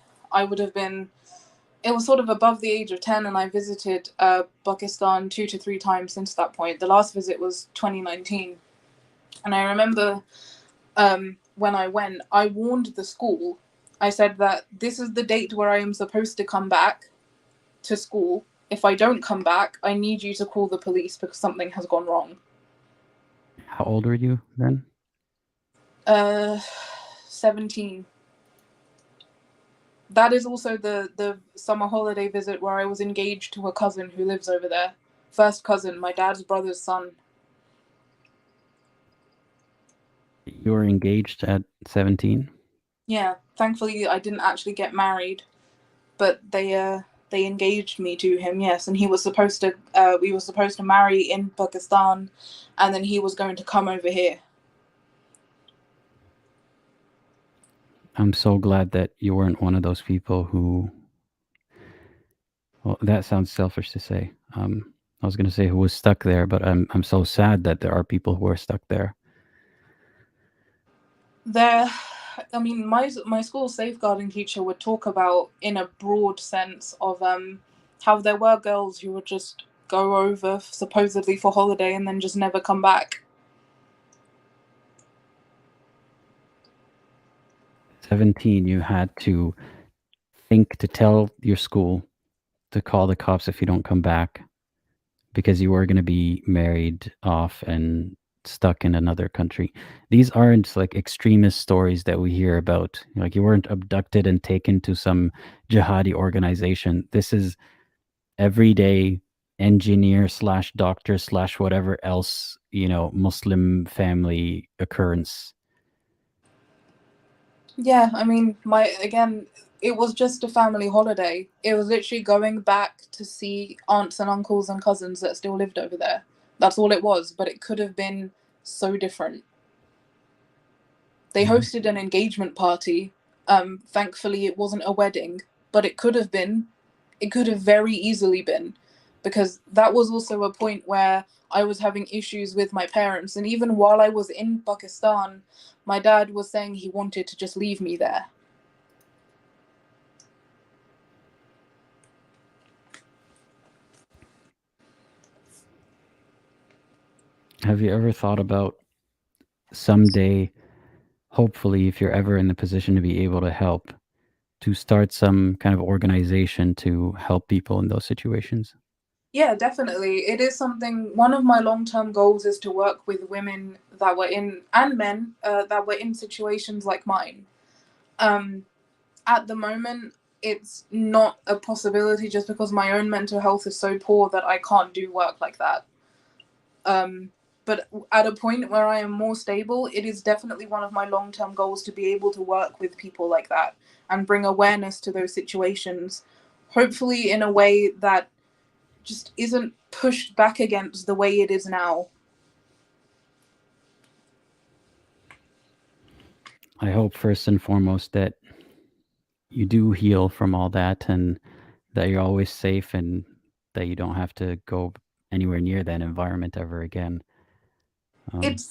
it was sort of above the age of 10, and I visited Pakistan 2 to 3 times since that point. The last visit was 2019. And I remember when I went, I warned the school. I said that this is the date where I am supposed to come back to school. If I don't come back, I need you to call the police because something has gone wrong.
How old were you then?
17. That is also the summer holiday visit where I was engaged to a cousin who lives over there. First cousin, my dad's brother's son.
You were engaged at 17?
Yeah, thankfully I didn't actually get married, but they engaged me to him, yes, and we were supposed to marry in Pakistan, and then he was going to come over here.
I'm so glad that you weren't one of those people who, well, that sounds selfish to say. I was going to say who was stuck there, but I'm so sad that there are people who are stuck there.
I mean, my school safeguarding teacher would talk about, in a broad sense, of how there were girls who would just go over supposedly for holiday and then just never come back.
17, you had to think to tell your school to call the cops if you don't come back because you were going to be married off and stuck in another country. These aren't like extremist stories that we hear about. Like, you weren't abducted and taken to some jihadi organization. This is everyday engineer / doctor / whatever else, Muslim family occurrence.
Yeah, I mean, it was just a family holiday. It was literally going back to see aunts and uncles and cousins that still lived over there. That's all it was, but it could have been so different. They hosted an engagement party. Thankfully, it wasn't a wedding, but it could have been. It could have very easily been, because that was also a point where I was having issues with my parents. And even while I was in Pakistan, my dad was saying he wanted to just leave me there.
Have you ever thought about someday, hopefully, if you're ever in the position to be able to help, to start some kind of organization to help people in those situations?
Yeah, definitely. It is something, one of my long-term goals is to work with women that were in, and men that were in situations like mine. At the moment, it's not a possibility just because my own mental health is so poor that I can't do work like that. But at a point where I am more stable, it is definitely one of my long-term goals to be able to work with people like that and bring awareness to those situations, hopefully in a way that just isn't pushed back against the way it is now.
I hope first and foremost that you do heal from all that, and that you're always safe, and that you don't have to go anywhere near that environment ever again.
It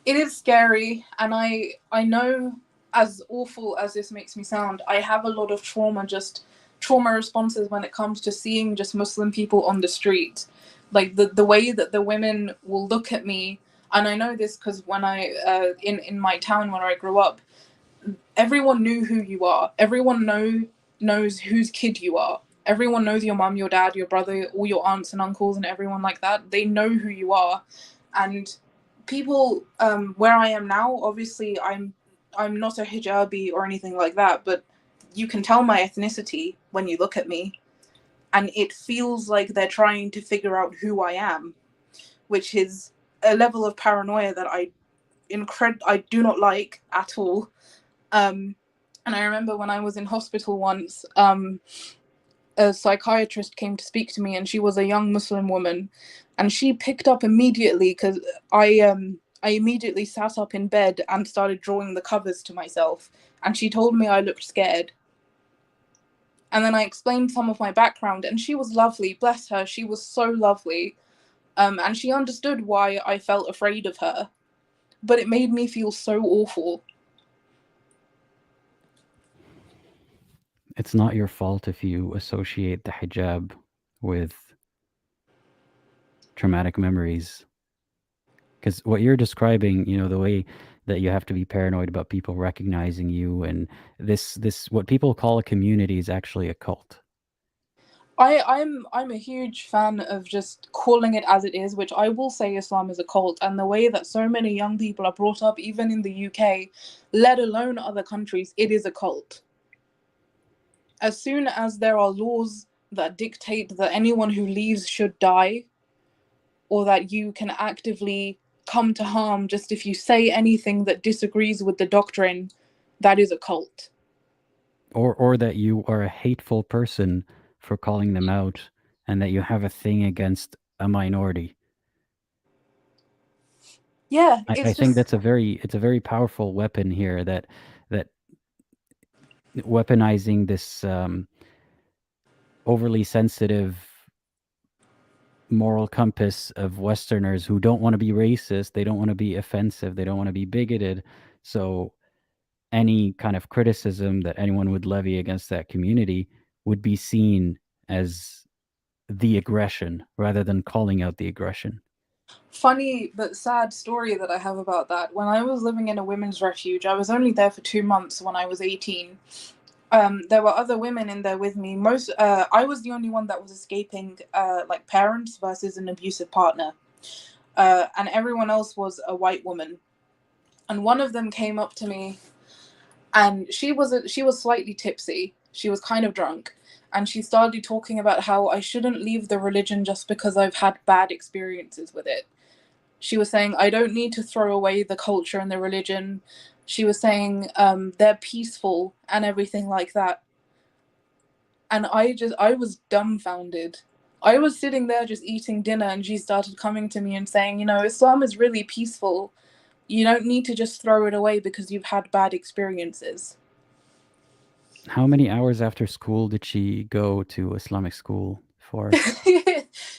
is scary, and I know, as awful as this makes me sound, I have a lot of trauma responses when it comes to seeing just Muslim people on the street, like the way that the women will look at me. And I know this because when I in my town where I grew up, everyone knew who you are. Everyone knows whose kid you are. Everyone knows your mum, your dad, your brother, all your aunts and uncles and everyone like that. They know who you are. And people where I am now, obviously I'm not a hijabi or anything like that, but you can tell my ethnicity when you look at me. And it feels like they're trying to figure out who I am, which is a level of paranoia that I do not like at all. And I remember when I was in hospital once, a psychiatrist came to speak to me, and she was a young Muslim woman, and she picked up immediately because I immediately sat up in bed and started drawing the covers to myself, and she told me I looked scared. And then I explained some of my background, and she was lovely, bless her, she was so lovely. And she understood why I felt afraid of her, but it made me feel so awful.
It's not your fault if you associate the hijab with traumatic memories. Because what you're describing, the way that you have to be paranoid about people recognizing you, and this what people call a community is actually a cult.
I'm a huge fan of just calling it as it is, which I will say Islam is a cult, and the way that so many young people are brought up, even in the UK, let alone other countries, it is a cult. As soon as there are laws that dictate that anyone who leaves should die, or that you can actively come to harm just if you say anything that disagrees with the doctrine, that is a cult.
Or that you are a hateful person for calling them out, and that you have a thing against a minority.
Yeah,
I think that's a very powerful weapon here, that weaponizing this overly sensitive moral compass of Westerners who don't want to be racist, they don't want to be offensive, they don't want to be bigoted. So any kind of criticism that anyone would levy against that community would be seen as the aggression rather than calling out the aggression.
Funny but sad story that I have about that. When I was living in a women's refuge, I was only there for 2 months when I was 18. There were other women in there with me. I was the only one that was escaping like parents versus an abusive partner. And everyone else was a white woman. And one of them came up to me, and she was slightly tipsy. She was kind of drunk. and she started talking about how I shouldn't leave the religion just because I've had bad experiences with it. She was saying I don't need to throw away the culture and the religion. She was saying they're peaceful and everything like that. And I was dumbfounded. I was sitting there just eating dinner, and she started coming to me and saying, you know, Islam is really peaceful. You don't need to just throw it away because you've had bad experiences.
How many hours after school did she go to Islamic school for?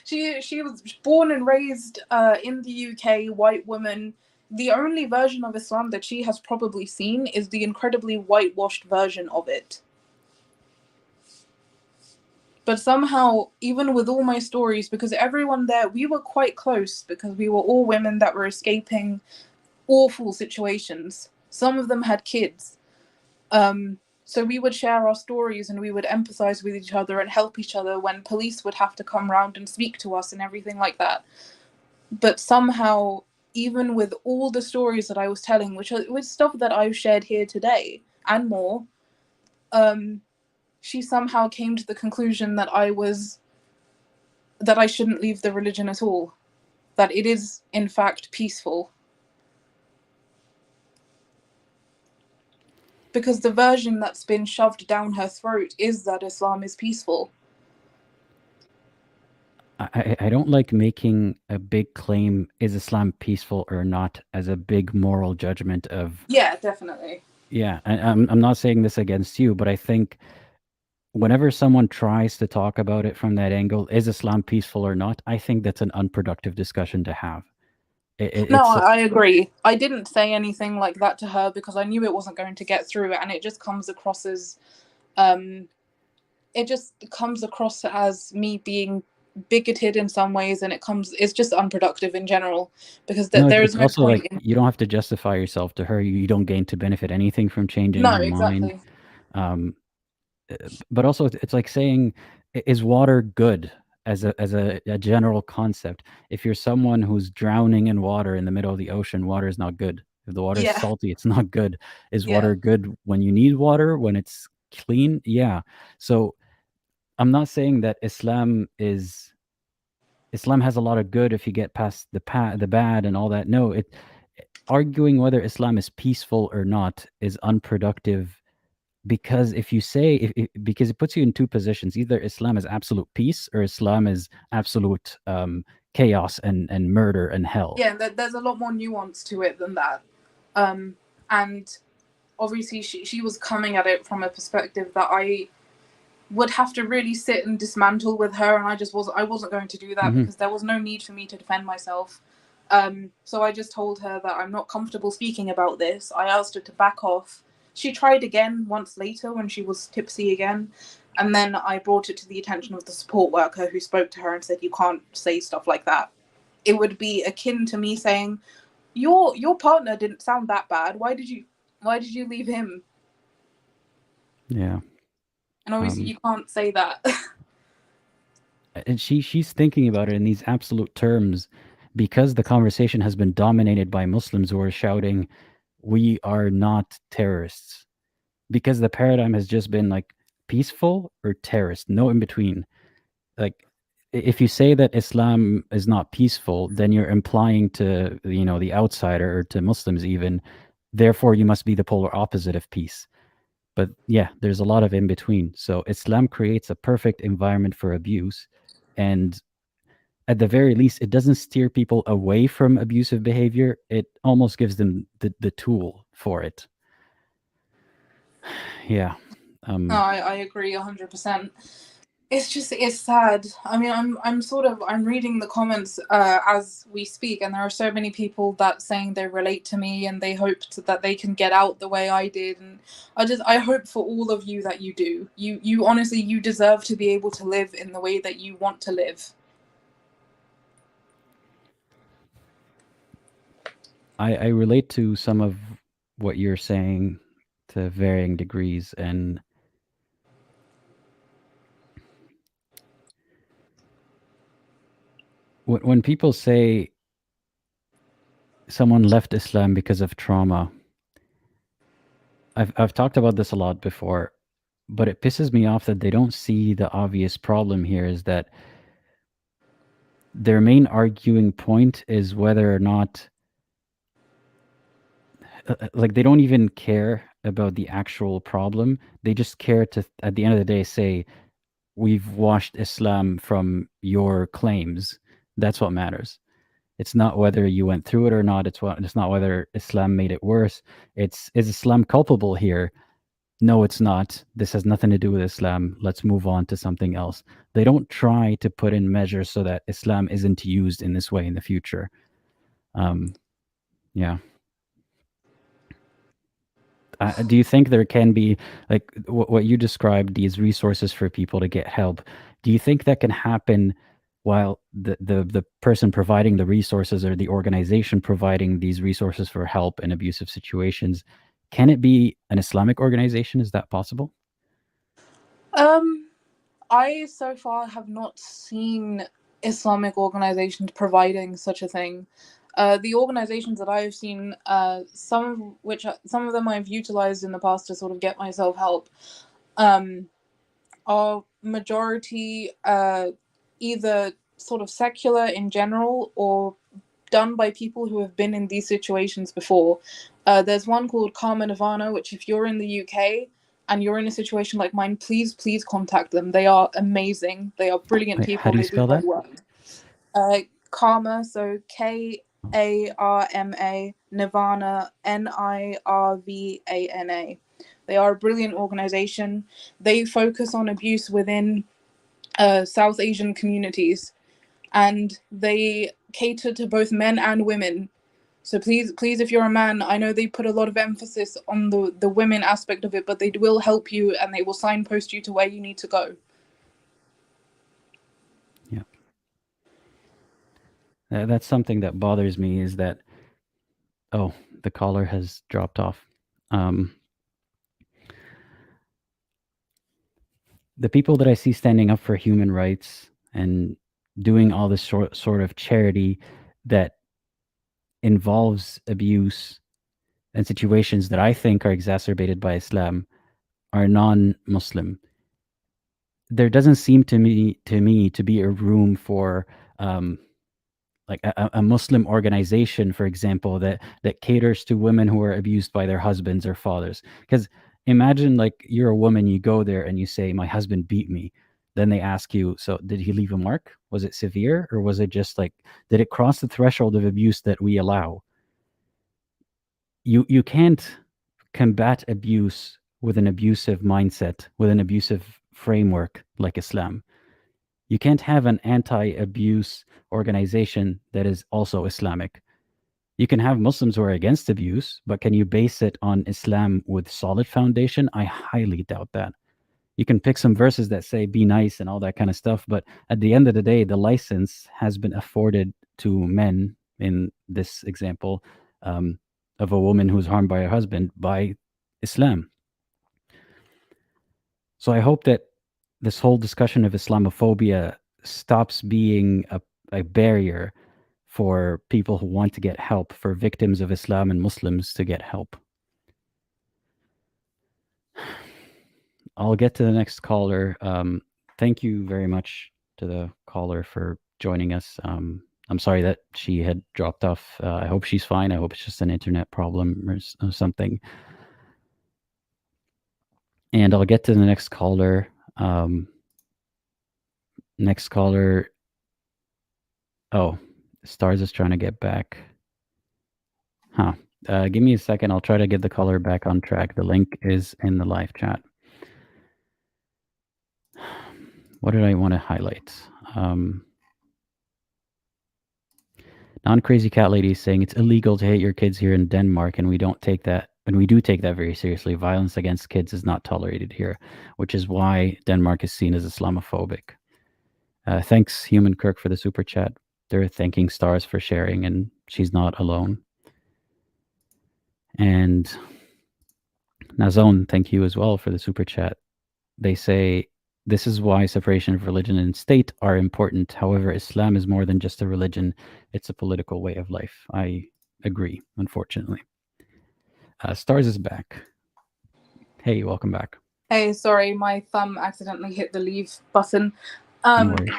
She was born and raised in the UK, white woman. The only version of Islam that she has probably seen is the incredibly whitewashed version of it. But somehow, even with all my stories, because everyone there, we were quite close because we were all women that were escaping awful situations. Some of them had kids. So we would share our stories and we would empathize with each other and help each other when police would have to come round and speak to us and everything like that. But somehow, even with all the stories that I was telling, which was stuff that I've shared here today and more, she somehow came to the conclusion that I shouldn't leave the religion at all, that it is in fact peaceful. Because the version that's been shoved down her throat is that Islam is peaceful.
I don't like making a big claim, is Islam peaceful or not, as a big moral judgment of...
Yeah, definitely.
Yeah, I'm not saying this against you, but I think whenever someone tries to talk about it from that angle, is Islam peaceful or not, I think that's an unproductive discussion to have.
I agree. I didn't say anything like that to her because I knew it wasn't going to get through, and it just comes across as me being bigoted in some ways, and it's just unproductive in general, because there's no
also
point
like you don't have to justify yourself to her. You don't gain to benefit anything from changing her
exactly.
mind. But also it's like saying, is water good as a general concept? If you're someone who's drowning in water in the middle of the ocean, water is not good. If the water is salty, it's not good. Is water good when you need water, when it's clean? Yeah. So I'm not saying that Islam has a lot of good if you get past the bad and all that. No, arguing whether Islam is peaceful or not is unproductive, because if you say because it puts you in two positions: either Islam is absolute peace or Islam is absolute chaos and murder and hell.
Yeah, there's a lot more nuance to it than that. And obviously she was coming at it from a perspective that I would have to really sit and dismantle with her, and I wasn't going to do that because there was no need for me to defend myself. So I just told her that I'm not comfortable speaking about this. I asked her to back off. She tried again once later when she was tipsy again, and then I brought it to the attention of the support worker, who spoke to her and said, you can't say stuff like that. It would be akin to me saying, your partner didn't sound that bad. Why did you leave him?
Yeah.
And obviously you can't say that.
And she's thinking about it in these absolute terms, because the conversation has been dominated by Muslims who are shouting, we are not terrorists. Because the paradigm has just been like peaceful or terrorist, no in between. Like, if you say that Islam is not peaceful, then you're implying to, the outsider, or to Muslims even, therefore you must be the polar opposite of peace. But yeah, there's a lot of in between. So Islam creates a perfect environment for abuse, and at the very least, it doesn't steer people away from abusive behavior. It almost gives them the tool for it. Yeah.
No, I agree 100%. It's sad. I mean, I'm reading the comments as we speak, and there are so many people that saying they relate to me and they hoped that they can get out the way I did, and I hope for all of you that you do. You honestly, you deserve to be able to live in the way that you want to live.
I relate to some of what you're saying to varying degrees, and when people say someone left Islam because of trauma, I've talked about this a lot before. But it pisses me off that they don't see the obvious problem here is that their main arguing point is whether or not like they don't even care about the actual problem. They just care to at the end of the day say we've washed Islam from your claims. That's what matters. It's not whether you went through it or not. It's not whether Islam made it worse. Is Islam culpable here? No, it's not. This has nothing to do with Islam. Let's move on to something else. They don't try to put in measures so that Islam isn't used in this way in the future. Yeah. Do you think there can be, like what you described, these resources for people to get help? Do you think that can happen while the person providing the resources or the organization providing these resources for help in abusive situations, can it be an Islamic organization? Is that possible?
I so far have not seen Islamic organizations providing such a thing. The organizations that I have seen, some of them I've utilized in the past to sort of get myself help, are majority either sort of secular in general or done by people who have been in these situations before. There's one called Karma Nirvana, which if you're in the UK and you're in a situation like mine, please contact them. They are amazing. They are brilliant people.
How do you spell that?
Karma, so KARMA, Nirvana, NIRVANA. They are a brilliant organization. They focus on abuse within South Asian communities, and they cater to both men and women. So please, if you're a man, I know they put a lot of emphasis on the women aspect of it, but they will help you and they will signpost you to where you need to go.
Yeah. That's something that bothers me is that, oh, the caller has dropped off. The people that I see standing up for human rights and doing all this sort of charity that involves abuse and situations that I think are exacerbated by Islam are non-Muslim. There doesn't seem to me to be a room for like a Muslim organization, for example, that caters to women who are abused by their husbands or fathers. Because imagine, like, you're a woman, you go there and you say, my husband beat me. Then they ask you, so did he leave a mark? Was it severe? Or was it just like, did it cross the threshold of abuse that we allow? You can't combat abuse with an abusive mindset, with an abusive framework like Islam. You can't have an anti-abuse organization that is also Islamic. You can have Muslims who are against abuse, but can you base it on Islam with solid foundation? I highly doubt that. You can pick some verses that say be nice and all that kind of stuff, but at the end of the day, the license has been afforded to men, in this example, of a woman who's harmed by her husband, by Islam. So I hope that this whole discussion of Islamophobia stops being a barrier for people who want to get help, for victims of Islam and Muslims to get help. I'll get to the next caller. Thank you very much to the caller for joining us. I'm sorry that she had dropped off. I hope she's fine. I hope it's just an internet problem or something. And I'll get to the next caller. Next caller. Oh, Stars is trying to get back. Huh. Give me a second. I'll try to get the caller back on track. The link is in the live chat. What did I want to highlight? Non-crazy cat lady is saying it's illegal to hate your kids here in Denmark, and we don't take that, and we do take that very seriously. Violence against kids is not tolerated here, which is why Denmark is seen as Islamophobic. Thanks, Human Kirk, for the super chat. They're thanking Stars for sharing, and she's not alone. And Nazon, thank you as well for the super chat. They say, this is why separation of religion and state are important. However, Islam is more than just a religion. It's a political way of life. I agree, unfortunately. Stars is back. Hey, welcome back.
Hey, sorry, my thumb accidentally hit the leave button.
No worries.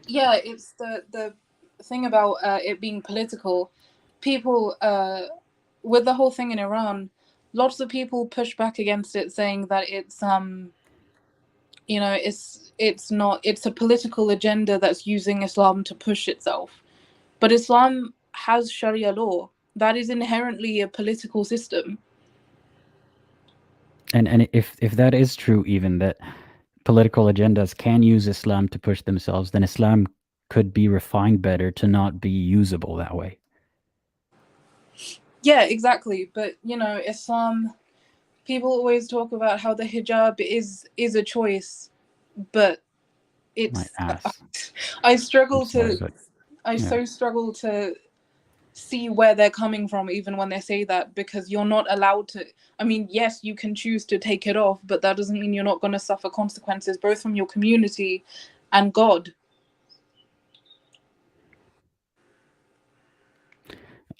Yeah, it's the thing about it being political. People, with the whole thing in Iran, lots of people push back against it, saying that it's it's not, it's a political agenda that's using Islam to push itself. But Islam has Sharia law. That is inherently a political system.
And if that is true, even that political agendas can use Islam to push themselves, then Islam could be refined better to not be usable that way.
Yeah, exactly. But Islam, people always talk about how the hijab is a choice, but
My
it's
ass.
I struggle
I'm sorry,
to
but
I
yeah.
so struggle to see where they're coming from, even when they say that, because you're not allowed to. I mean, yes, you can choose to take it off, but that doesn't mean you're not going to suffer consequences both from your community and God.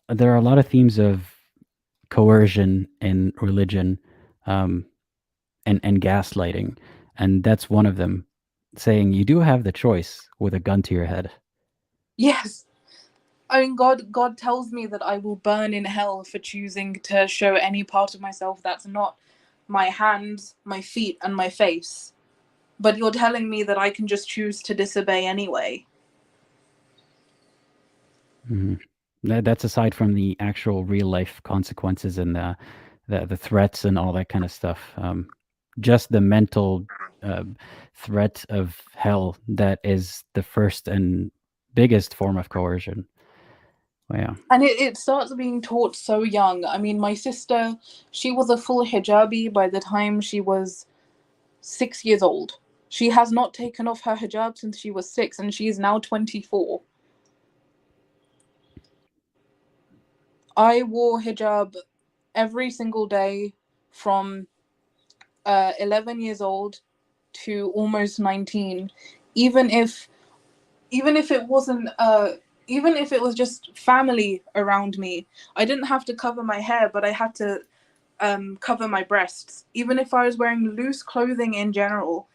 There are a lot of themes of coercion in religion, and gaslighting, and that's one of them. Saying you do have the choice with a gun to your head.
Yes. I mean, God tells me that I will burn in hell for choosing to show any part of myself that's not my hands, my feet, and my face. But you're telling me that I can just choose to disobey anyway.
Mm-hmm. That's aside from the actual real life consequences and the threats and all that kind of stuff. Just the mental threat of hell, that is the first and biggest form of coercion. Well, yeah.
And it starts being taught so young. I mean, my sister, she was a full hijabi by the time she was 6 years old. She has not taken off her hijab since she was 6, and she is now 24. I wore hijab every single day from 11 years old to almost 19, even if it wasn't even if it was just family around me. I didn't have to cover my hair, but I had to cover my breasts. Even if I was wearing loose clothing in general,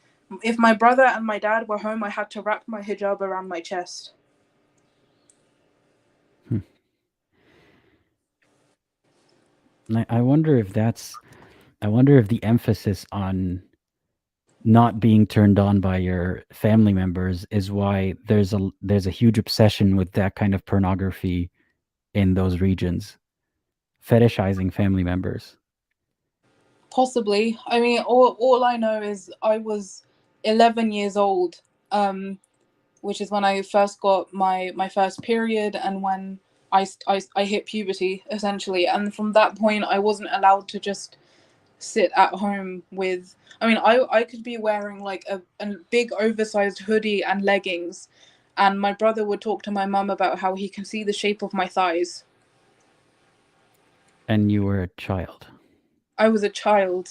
if my brother and my dad were home, I had to wrap my hijab around my chest.
I wonder if the emphasis on not being turned on by your family members is why there's a huge obsession with that kind of pornography in those regions, fetishizing family members.
Possibly. I mean, all I know is I was 11 years old, which is when I first got my first period, and when I hit puberty, essentially. And from that point, I wasn't allowed to just sit at home with. I mean, I could be wearing like a big oversized hoodie and leggings, and my brother would talk to my mum about how he can see the shape of my thighs.
And you were a child.
I was a child.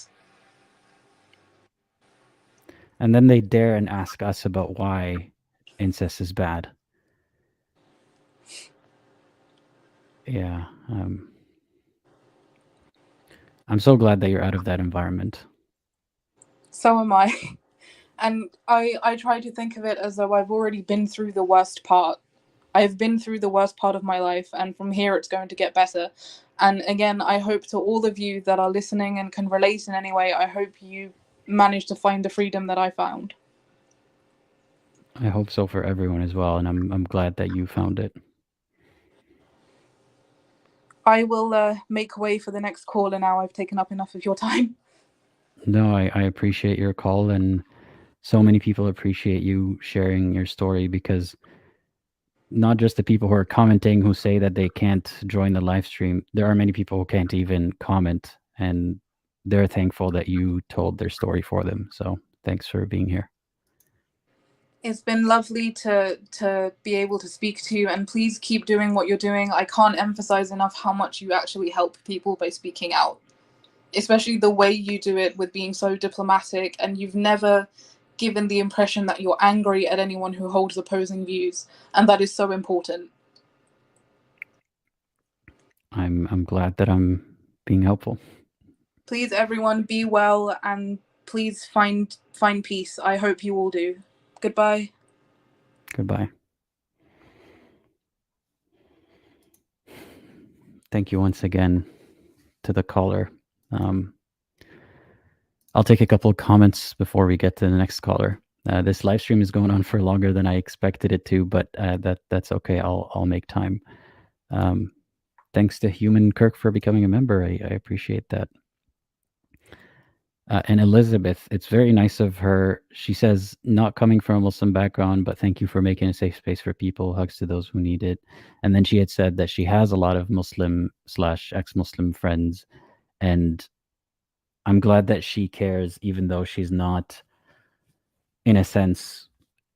And then they dare and ask us about why incest is bad. Yeah. I'm so glad that you're out of that environment.
So am I. And I try to think of it as though I've already been through the worst part. I've been through the worst part of my life, and from here it's going to get better. And again, I hope to all of you that are listening and can relate in any way, I hope you manage to find the freedom that I found.
I hope so for everyone as well, and I'm glad that you found it.
I will make way for the next caller now. I've taken up enough of your time.
No, I appreciate your call, and so many people appreciate you sharing your story, because not just the people who are commenting who say that they can't join the live stream, there are many people who can't even comment, and they're thankful that you told their story for them. So thanks for being here.
It's been lovely to be able to speak to you, and please keep doing what you're doing. I can't emphasize enough how much you actually help people by speaking out, especially the way you do it with being so diplomatic, and you've never given the impression that you're angry at anyone who holds opposing views, and that is so important.
I'm glad that I'm being helpful.
Please, everyone, be well and please find peace. I hope you all do. Goodbye.
Goodbye. Thank you once again to the caller. I'll take a couple of comments before we get to the next caller. This live stream is going on for longer than I expected it to, but that's okay. I'll make time. Thanks to Human Kirk for becoming a member. I appreciate that. And Elizabeth, it's very nice of her. She says, not coming from a Muslim background, but thank you for making a safe space for people. Hugs to those who need it. And then she had said that she has a lot of Muslim/ex-Muslim friends. And I'm glad that she cares, even though she's not, in a sense,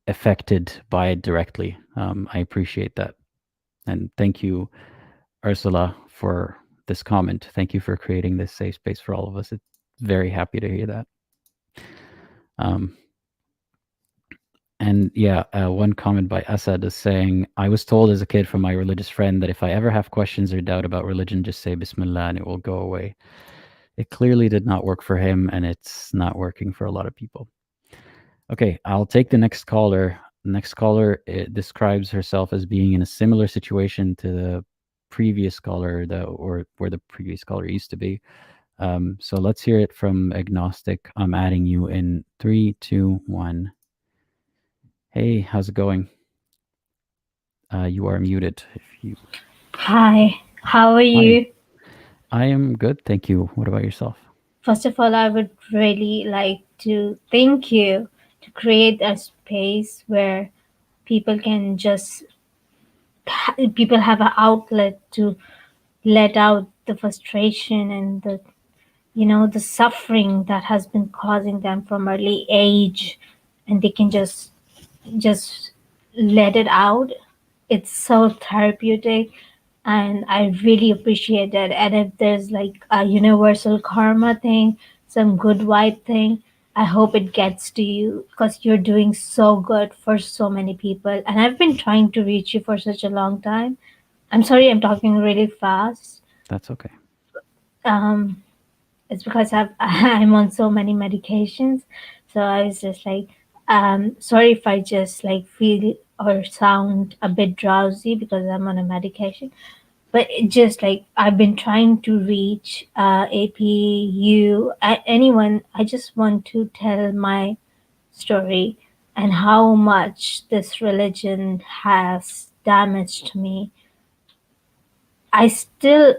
affected by it directly. I appreciate that. And thank you, Ursula, for this comment. Thank you for creating this safe space for all of us. It's very happy to hear that. And yeah, one comment by Asad is saying, I was told as a kid from my religious friend that if I ever have questions or doubt about religion, just say Bismillah and it will go away. It clearly did not work for him, and it's not working for a lot of people. Okay, I'll take the next caller. The next caller describes herself as being in a similar situation to the previous caller, or where the previous caller used to be. So let's hear it from Agnostic. I'm adding you in 3, 2, 1. Hey, how's it going? You are muted.
Hi, how are you?
I am good, thank you. What about yourself?
First of all, I would really like to thank you to create a space where people can just people have an outlet to let out the frustration and the suffering that has been causing them from early age, and they can just let it out. It's so therapeutic, and I really appreciate that. And if there's like a universal karma thing, some good vibe thing, I hope it gets to you, because you're doing so good for so many people. And I've been trying to reach you for such a long time. I'm sorry I'm talking really fast.
That's okay.
It's because I'm on so many medications. So I was just like, sorry if I just like feel or sound a bit drowsy because I'm on a medication. But it just like I've been trying to reach APU, anyone. I just want to tell my story and how much this religion has damaged me. I still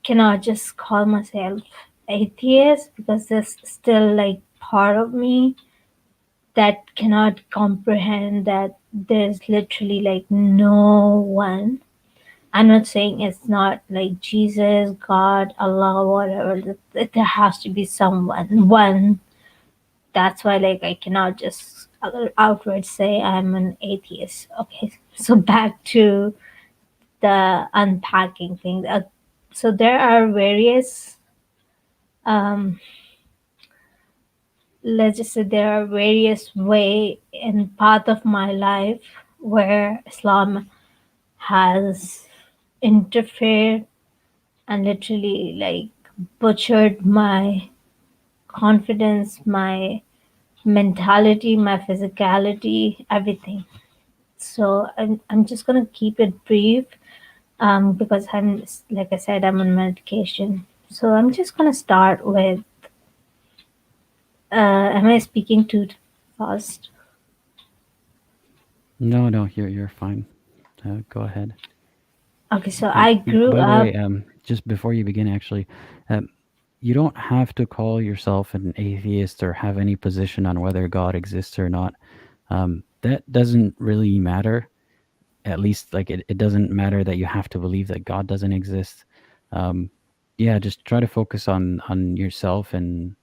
cannot just call myself atheist because there's still like part of me that cannot comprehend that there's literally like no one. I'm not saying it's not like Jesus, God, Allah, whatever. There has to be someone, one. That's why like I cannot just outright say I'm an atheist. Okay, so back to the unpacking thing. So there are various, let's just say there are various way and path of my life where Islam has interfered and literally like butchered my confidence, my mentality, my physicality, everything. So I'm just gonna keep it brief, because I'm, like I said, I'm on medication. So I'm just gonna start with. Am I speaking too fast?
No, you're fine. Go ahead.
Okay, so I grew
By
up.
the way, just before you begin, actually, you don't have to call yourself an atheist or have any position on whether God exists or not. That doesn't really matter. At least, like, it doesn't matter that you have to believe that God doesn't exist. Yeah, just try to focus on yourself and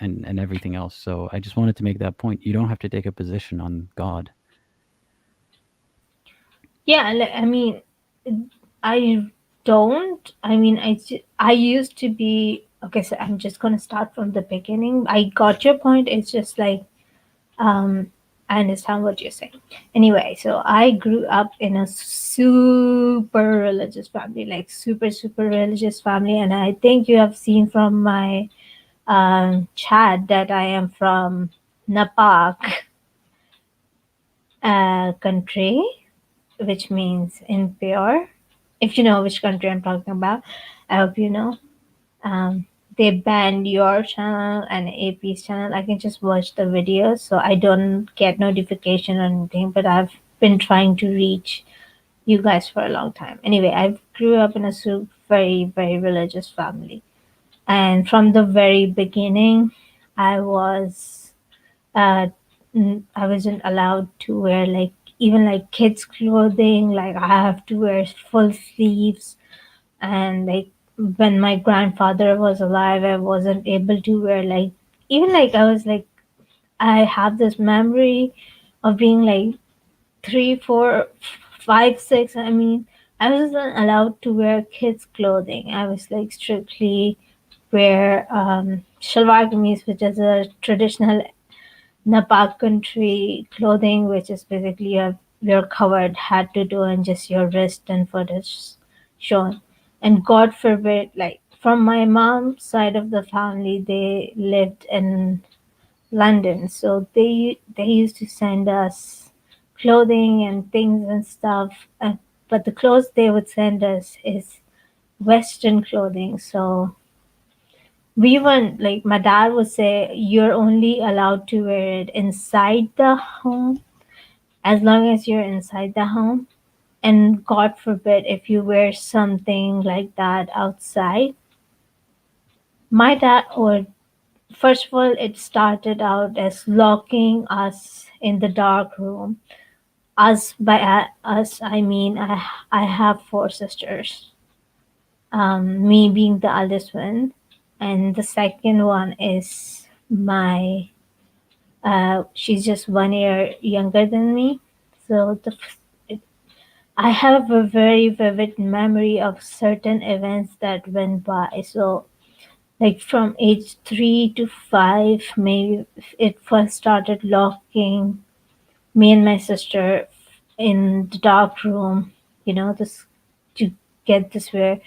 everything else. So I just wanted to make that point. You don't have to take a position on God.
Yeah, I mean, I don't. I mean, I used to be. Okay, so I'm just gonna start from the beginning. I got your point. It's just like, I understand what you're saying. Anyway, so I grew up in a super religious family, like super religious family, and I think you have seen from my chat that I am from Napak country, which means impure. If you know which country I'm talking about, I hope you know. They banned your channel and AP's channel. I can just watch the videos, so I don't get notification or anything, but I've been trying to reach you guys for a long time. Anyway, I grew up in a very, very religious family. And from the very beginning, I was I wasn't allowed to wear like even like kids clothing. Like I have to wear full sleeves, and like when my grandfather was alive, I wasn't able to wear like even like I was like I have this memory of being like 3, 4, 5, 6. I mean, I wasn't allowed to wear kids clothing. I was like strictly wear shalwar kameez, which is a traditional Napak country clothing, which is basically you're covered head to toe and just your wrist and foot is shown. And God forbid, like from my mom's side of the family, they lived in London, so they used to send us clothing and things and stuff. But the clothes they would send us is Western clothing, so we weren't like my dad would say you're only allowed to wear it inside the home as long as you're inside the home, and God forbid if you wear something like that outside. My dad would first of all it started out as locking us in the dark room. Us by us I mean I have 4 sisters, me being the eldest one, and the second one is my she's just 1 year younger than me. So it, I have a very vivid memory of certain events that went by. So like from age 3 to 5, maybe it first started locking me and my sister in the dark room, this to get this where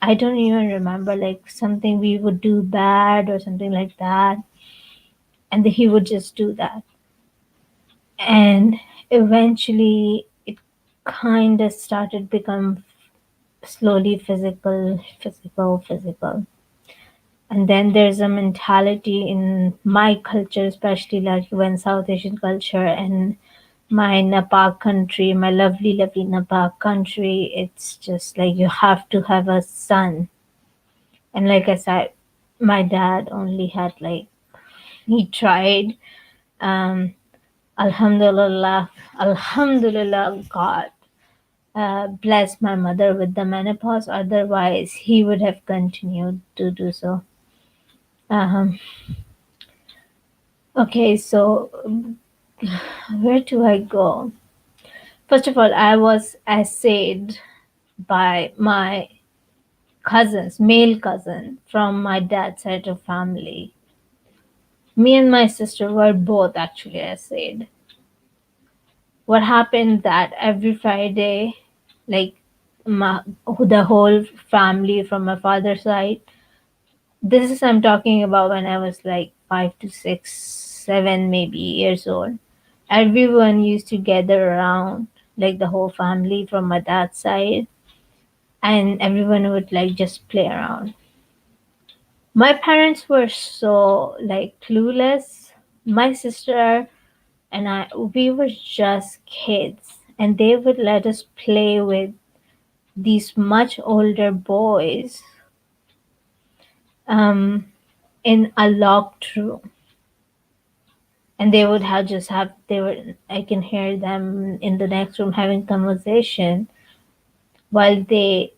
I don't even remember like something we would do bad or something like that, and he would just do that. And eventually it kind of started become slowly physical. And then there's a mentality in my culture, especially like when South Asian culture and my Nepal country, my lovely Nepal country, it's just like you have to have a son. And like I said, my dad only had like he tried. Alhamdulillah, God bless my mother with the menopause. Otherwise, he would have continued to do so. Okay, so where do I go? First of all, I was essayed by my cousins, male cousin from my dad's side of family. Me and my sister were both actually essayed. What happened that every Friday, like the whole family from my father's side, this is I'm talking about when I was like 5 to 6, 7 maybe years old. Everyone used to gather around, like the whole family from my dad's side, and everyone would like just play around. My parents were so like clueless. My sister and we were just kids, and they would let us play with these much older boys in a locked room. And they would I can hear them in the next room having conversation while they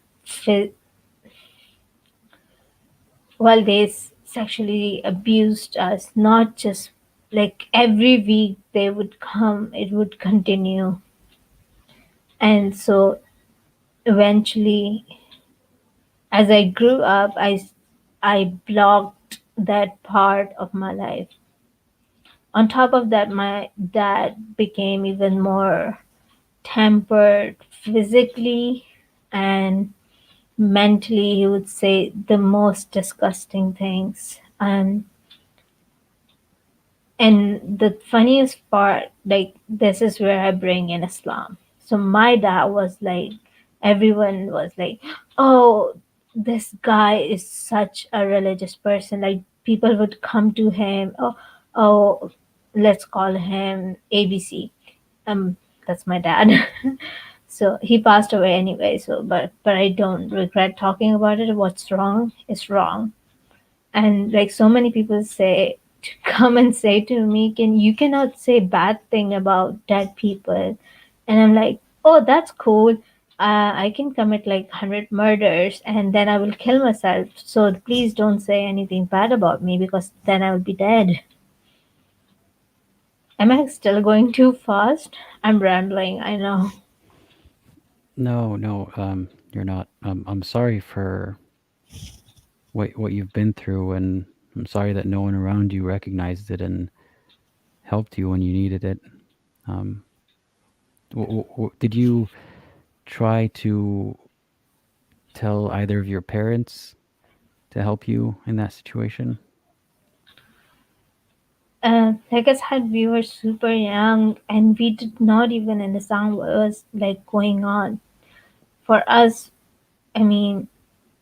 sexually abused us. Not just like every week they would come, it would continue. And so eventually as I grew up, I blocked that part of my life. On top of that, my dad became even more tempered physically and mentally. He would say the most disgusting things. And the funniest part, like, this is where I bring in Islam. So my dad was like, everyone was like, oh, this guy is such a religious person. Like, people would come to him, oh, let's call him ABC. That's my dad. So he passed away anyway. So, but I don't regret talking about it. What's wrong is wrong. And like, so many people say to come and say to me, you cannot say bad thing about dead people. And I'm like, oh, that's cool. I can commit like 100 murders and then I will kill myself. So please don't say anything bad about me, because then I will be dead. Am I still going too fast? I'm rambling, I know.
No, you're not. I'm sorry for what you've been through, and I'm sorry that no one around you recognized it and helped you when you needed it. Um, did you try to tell either of your parents to help you in that situation?
Like I said, we were super young and we did not even understand what was like going on. For us, I mean,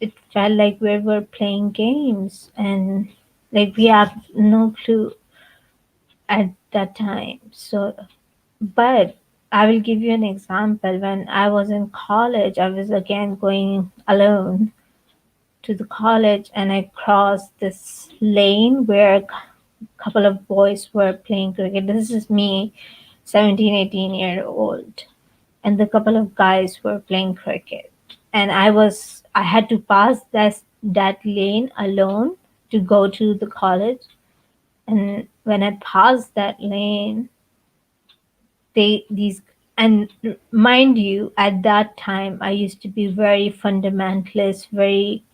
it felt like we were playing games, and like we have no clue at that time. So, but I will give you an example. When I was in college, I was again going alone to the college, and I crossed this lane where a couple of boys were playing cricket. This is me, 17, 18-year-old, and the couple of guys were playing cricket. And I had to pass that lane alone to go to the college. And when I passed that lane, these and mind you, at that time I used to be very fundamentalist, very,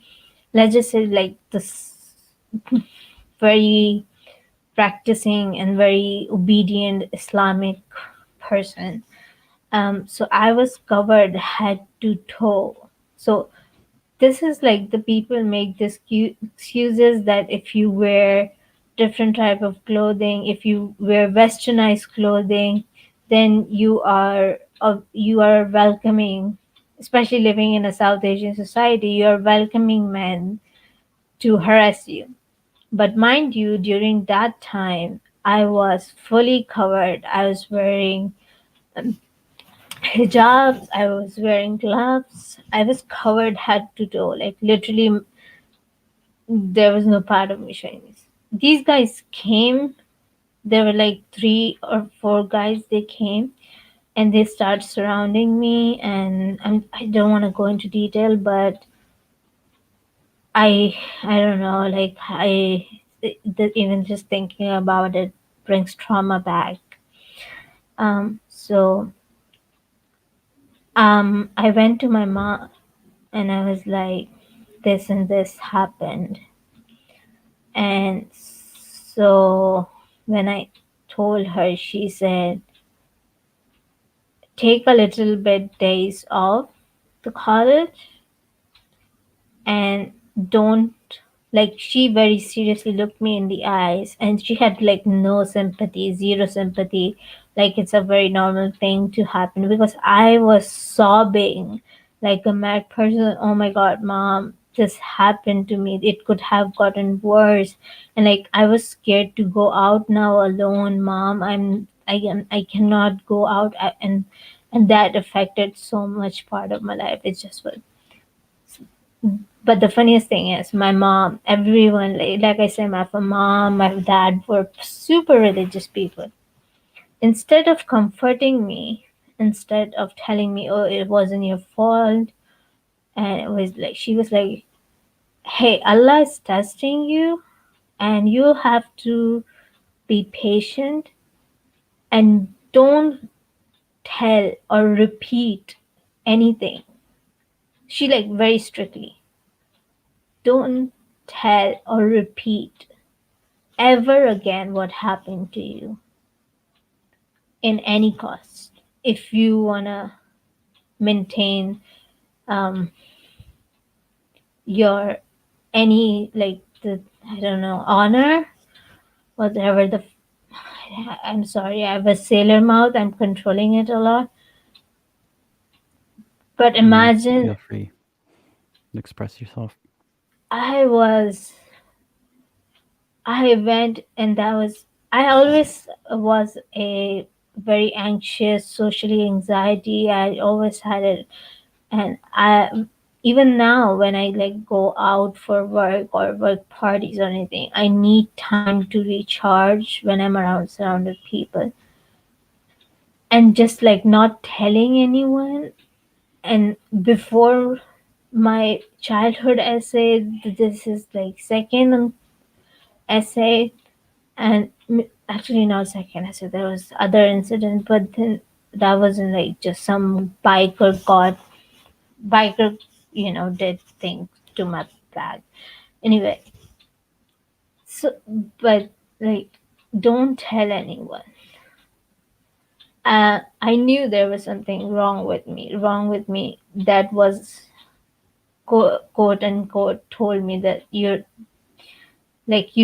let's just say, like this, very practicing and very obedient Islamic person. So I was covered head to toe. So this is like, the people make this excuses that if you wear different type of clothing, if you wear westernized clothing, then you are welcoming, especially living in a South Asian society, you are welcoming men to harass you. But mind you, during that time, I was fully covered. I was wearing hijabs, I was wearing gloves, I was covered head to toe. Like, literally, there was no part of me showing this. These guys came, there were like 3 or 4 guys, they came and they started surrounding me. And I don't want to go into detail, but I don't know, like, even just thinking about it brings trauma back. So I went to my mom and I was like, this and this happened. And so when I told her, she said, take a little bit days off the college and don't, like, she very seriously looked me in the eyes and she had like no sympathy, zero sympathy. Like, it's a very normal thing to happen, because I was sobbing like a mad person. Oh my god, mom, this happened to me, it could have gotten worse. And like, I was scared to go out now alone, mom. I cannot go out. And that affected so much part of my life. It's just what. But the funniest thing is, my mom, everyone, like I said, my mom, my dad were super religious people. Instead of comforting me, instead of telling me, oh, it wasn't your fault, and it was like, she was like, hey, Allah is testing you, and you have to be patient and don't tell or repeat anything. She, like, very strictly, don't tell or repeat ever again what happened to you in any cost, if you want to maintain your any, like, the I don't know, honor, whatever the. I'm sorry, I have a sailor mouth. I'm controlling it a lot. But imagine
Feel free to express yourself.
I went, and I always was a very anxious, socially anxiety. I always had it, and even now when I like go out for work or work parties or anything, I need time to recharge when I'm around surrounded people, and just like not telling anyone. And before my childhood essay, this is like second essay, and actually not second essay, there was other incident, but then that wasn't like just some biker did things to my bag anyway. So, but like, don't tell anyone. I knew there was something wrong with me that was quote unquote told me that you like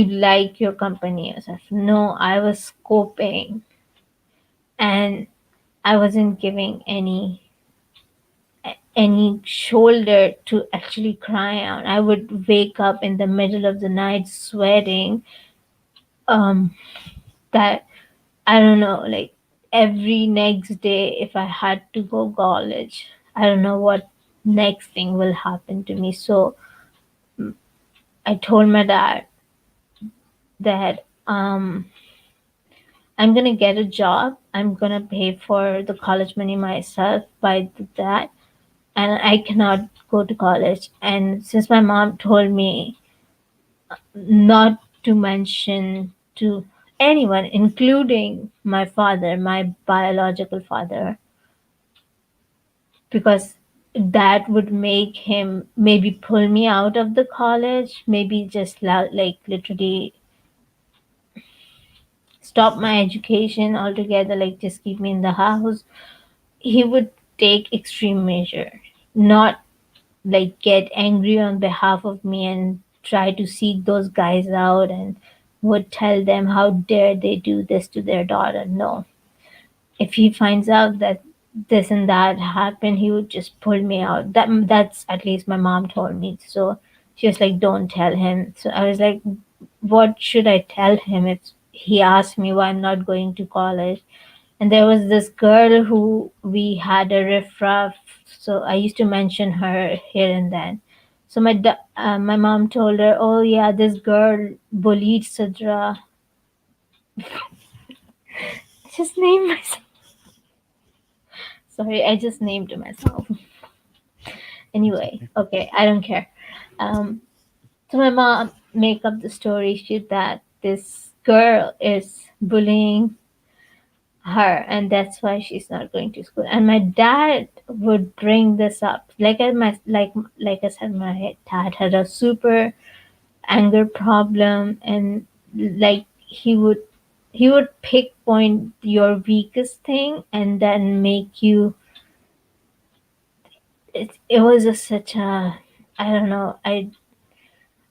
your company yourself. No, I was scoping, and I wasn't giving any shoulder to actually cry out. I would wake up in the middle of the night sweating. That I don't know, like every next day, if I had to go college, I don't know what next thing will happen to me. So I told my dad that I'm gonna get a job. I'm gonna pay for the college money myself by that, and I cannot go to college. And since my mom told me not to mention to anyone, including my father, my biological father, because that would make him maybe pull me out of the college, maybe just like literally stop my education altogether, like just keep me in the house. He would take extreme measure, not like get angry on behalf of me and try to seek those guys out and would tell them how dare they do this to their daughter. No, if he finds out that this and that happened, he would just pull me out. That's at least my mom told me. So she was like, don't tell him. So I was like, what should I tell him if he asked me why I'm not going to college? And there was this girl who we had a riffraff, so I used to mention her here and then. So my mom told her, oh yeah, this girl bullied Sadra. Just named myself. Sorry, I just named myself. Anyway, okay, I don't care. So my mom make up the story sheet that this girl is bullying her, and that's why she's not going to school. And my dad would bring this up, like I said, my dad had a super anger problem, and like he would pinpoint your weakest thing and then make you. It was just such a, I don't know, I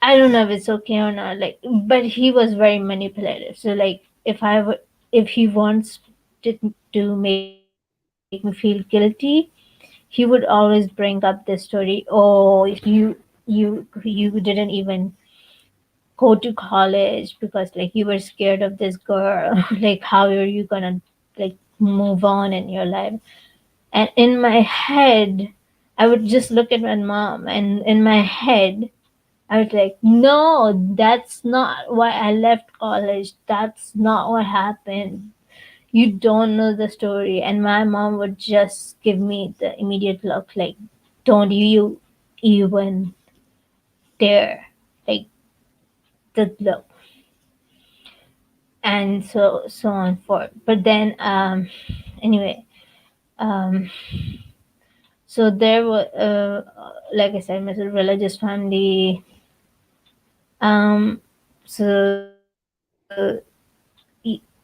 don't know if it's okay or not, like, but he was very manipulative. So like if he wants to make me feel guilty, he would always bring up this story. Oh, you didn't even go to college because like you were scared of this girl. Like how are you gonna like move on in your life? And in my head, I would just look at my mom, and in my head I was like, no, that's not why I left college. That's not what happened. You don't know the story. And my mom would just give me the immediate look like, don't you even dare. Like the look. And so on forth. But then anyway, um so there was like I said, Mr. Religious family. So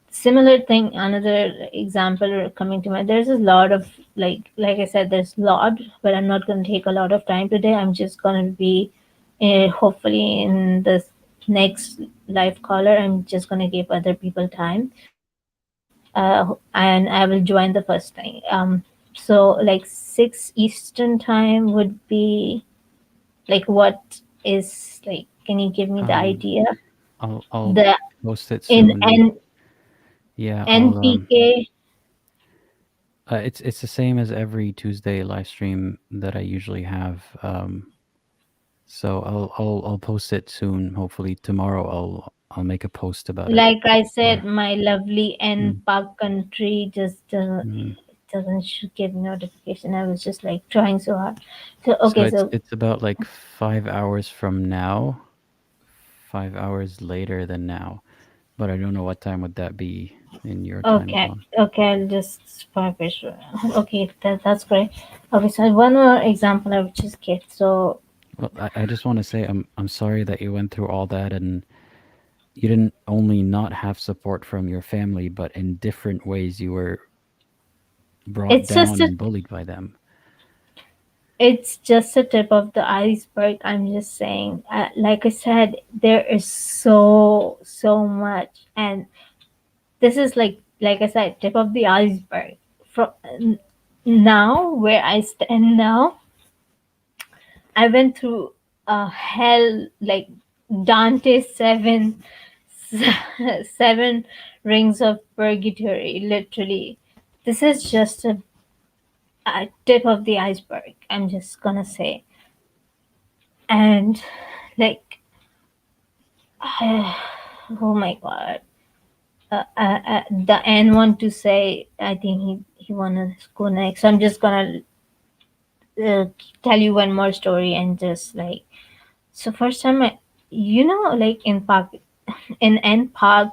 similar thing, another example coming to mind, there's a lot of like I said, there's a lot, but I'm not going to take a lot of time today. I'm just going to be hopefully in this next live caller, I'm just gonna give other people time, and I will join the first thing. So like 6 Eastern time would be like, what is like? Can you give me the
Um,
idea?
I'll
The
post it
in
soon. Yeah, I'll
NPK.
it's the same as every Tuesday live stream that I usually have. So I'll post it soon. Hopefully tomorrow I'll make a post about it.
Like I said,
Or
my lovely
mm,
NPAC country just
mm.
doesn't give notification. I was just like trying so hard. So
So
okay, so
it's about like 5 hours from now, 5 hours later than now. But I don't know what time would that be in your time
okay,
zone.
okay, I'll just publish. Okay, that's great. Okay, so one more example I would just give. So
Well, I just want to say I'm sorry that you went through all that and you didn't only not have support from your family, but in different ways you were brought
it's just
down
a
and bullied by them.
it's just a tip of the iceberg. I'm just saying, like I said, there is so much, and this is like I said, tip of the iceberg. From now, where I stand now, I went through a hell, like Dante's seven rings of purgatory. Literally, this is just a tip of the iceberg. I'm just gonna say, and like, oh my god. The N want to say, I think he wanna go next. So I'm just gonna tell you one more story, and just like, so first time like in park, in N Park,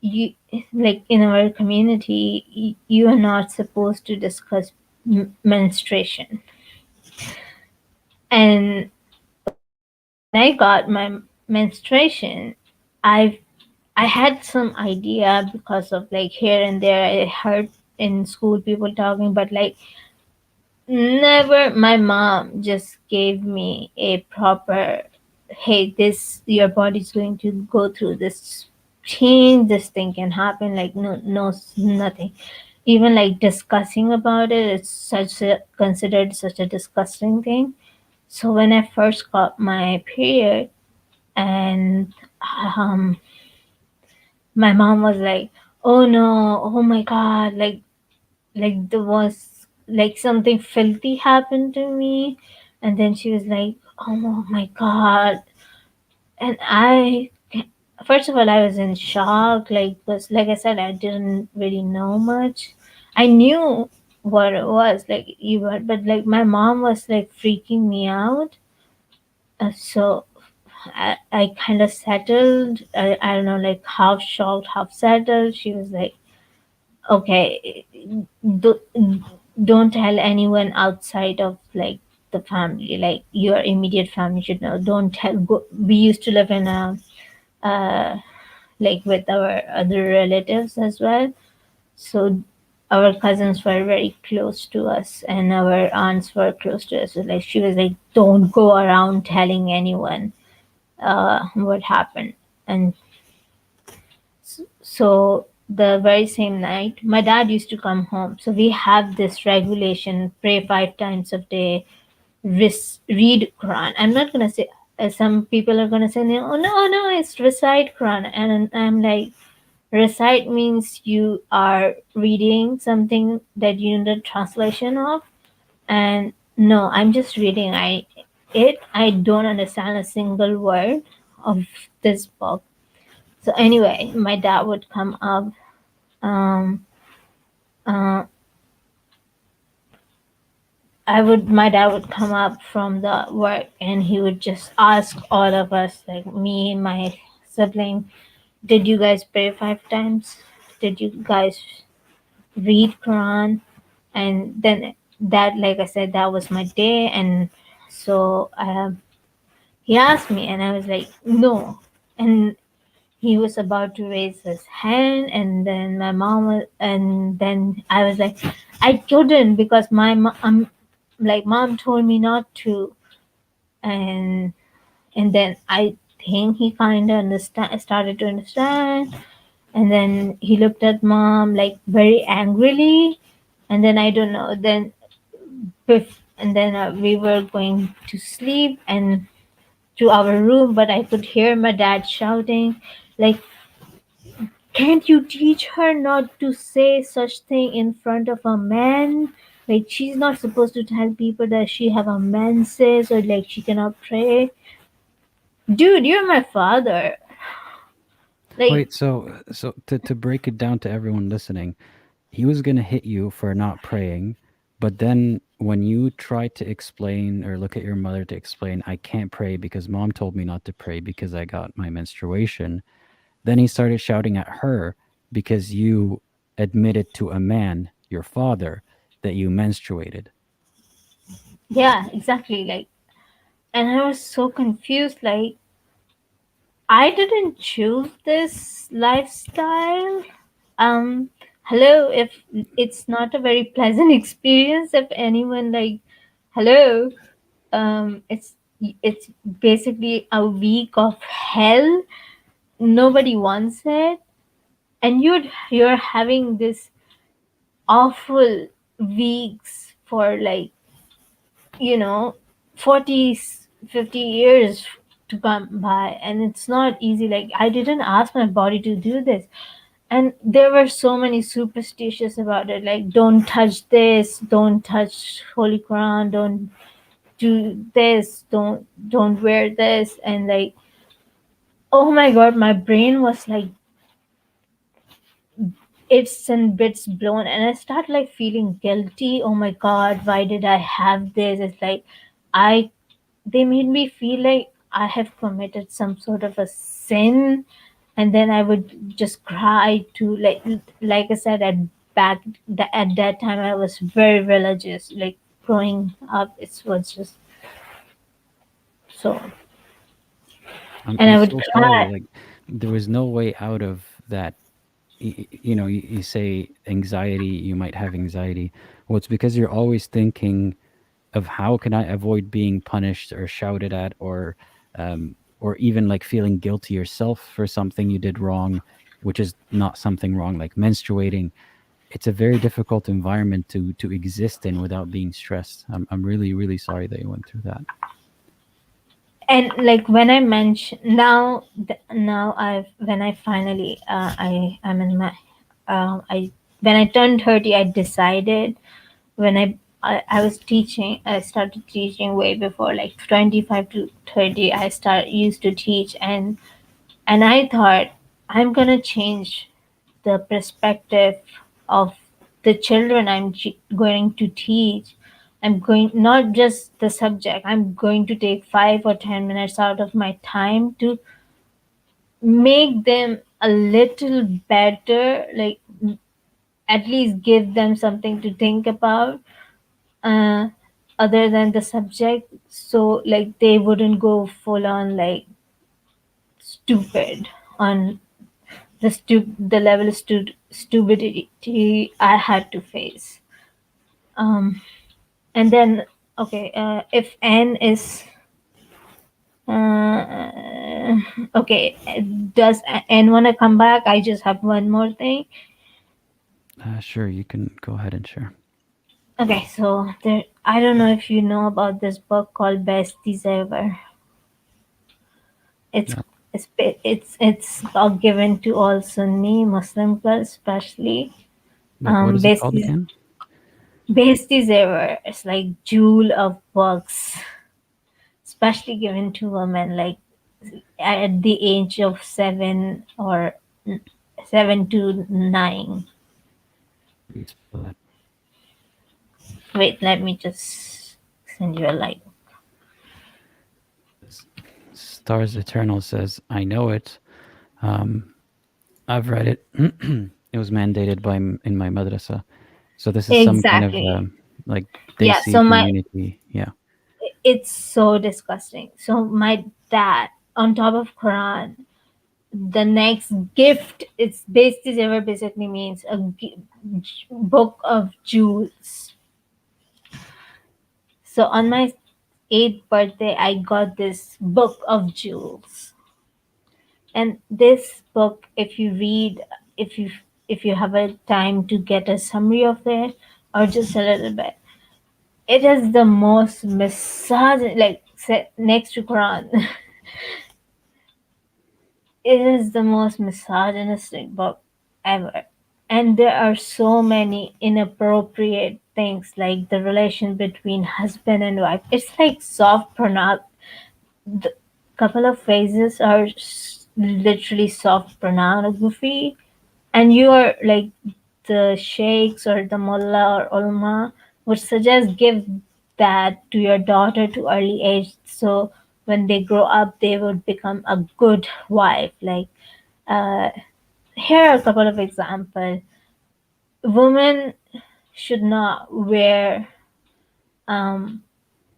you, like in our community, you are not supposed to discuss menstruation. And when I got my menstruation, I I had some idea because of like here and there I heard in school people talking, but like never. My mom just gave me a proper, hey, this, your body's going to go through this change, this thing can happen. Like no, nothing. Even like discussing about it, it's such a considered such a disgusting thing. So when I first got my period, and um my mom was like, oh no, oh my god, like there was like something filthy happened to me. And then she was like, oh my god. And I, first of all, I was in shock, like, because like I said, I didn't really know much. I knew what it was, like, you were, but like my mom was like freaking me out. So I kind of settled. I don't know, like half shocked, half settled. She was like, okay, do, don't tell anyone outside of like the family, like your immediate family should know. Don't tell. We used to live in a like with our other relatives as well, so our cousins were very close to us and our aunts were close to us. So like she was like, don't go around telling anyone what happened. And so the very same night, my dad used to come home. So we have this regulation: pray 5 times a day, read Quran. I'm not gonna say. Some people are gonna say, no, no, it's recite Quran, and I'm like, recite means you are reading something that you know the translation of, and no, I'm just reading. I don't understand a single word of this book. So anyway, my dad would come up. Um, uh, my dad would come up from the work, and he would just ask all of us, like me and my sibling, did you guys pray 5 times? Did you guys read Quran? And then that, like I said, that was my day. And so he asked me, and I was like, no. And he was about to raise his hand, and then my mom was, and then I was like, I couldn't, because my mom, like, mom told me not to. And then I thing he kind of started to understand. And then he looked at mom like very angrily. And then I don't know. Then and then we were going to sleep and to our room, but I could hear my dad shouting, like, "Can't you teach her not to say such thing in front of a man? Like, she's not supposed to tell people that she have a menses or like she cannot pray." Dude, you're my father. Like,
Wait, so to break it down to everyone listening, he was gonna hit you for not praying, but then when you tried to explain or look at your mother to explain, I can't pray because mom told me not to pray because I got my menstruation, then he started shouting at her because you admitted to a man, your father, that you menstruated.
yeah, exactly. Like, and I was so confused. Like, I didn't choose this lifestyle. Um, hello, if it's not a very pleasant experience, if anyone like, hello, it's basically a week of hell. Nobody wants it, and you're having this awful weeks for like, you know, 40, 50 years to come by, and it's not easy. Like, I didn't ask my body to do this, and there were so many superstitious about it, like, don't touch this, don't touch Holy Quran, don't do this, don't wear this. And like, oh my god, my brain was like, it's in bits blown, and I start like feeling guilty. Oh my god, why did I have this? It's like, I they made me feel like I have committed some sort of a sin. And then I would just cry to, like I said, at that time I was very religious. Like, growing up, it was just so. And I
I'm
would
so sorry.
cry.
Like, there was no way out of that. You know, you say anxiety, you might have anxiety. Well, it's because you're always thinking of how can I avoid being punished or shouted at, or even like feeling guilty yourself for something you did wrong, which is not something wrong, like menstruating. It's a very difficult environment to exist in without being stressed. I'm really, really sorry that you went through that.
And like, when I mention now, now I've when I finally I'm in my I when I turned 30, I decided, when I was teaching, I started teaching way before, like 25 to 30. I used to teach, and I thought, I'm gonna change the perspective of the children I'm going to teach. I'm going, not just the subject, I'm going to take 5 or 10 minutes out of my time to make them a little better, like, at least give them something to think about, uh, other than the subject, so like they wouldn't go full on like stupid on the level of stupidity I had to face. Um, and then, okay, if N is okay, does N want to come back? I just have one more thing.
Sure, you can go ahead and share.
Okay, so there, I don't know if you know about this book called Besties Ever. It's
Yeah.
it's all given to all Sunni Muslim girls, especially.
What is it called
Besties
again?
Besties Ever. It's like jewel of books, especially given to women, like at the age of 7 to 9.
Please spell that.
Wait, let me just send you a like.
Stars Eternal says, I know it. I've read it. It was mandated in my madrasa. So this is some kind of
Exactly.
like
Yeah.
Desi
So
community. Yeah.
it's so disgusting. So my dad, on top of Quran, the next gift, it's Besties Ever basically means a book of jewels. So on my 8th birthday, I got this book of jewels. And this book, if you read, if you have a time to get a summary of it or just a little bit, it is the most like next to Quran. It is the most misogynistic book ever. And there are so many inappropriate things, like the relation between husband and wife. It's like soft pornography. The couple of phrases are literally soft pornography, and you are like, the sheikhs or the mullah or ulama would suggest give that to your daughter to early age, so when they grow up they would become a good wife. Like, uh, here are a couple of examples. Women should not wear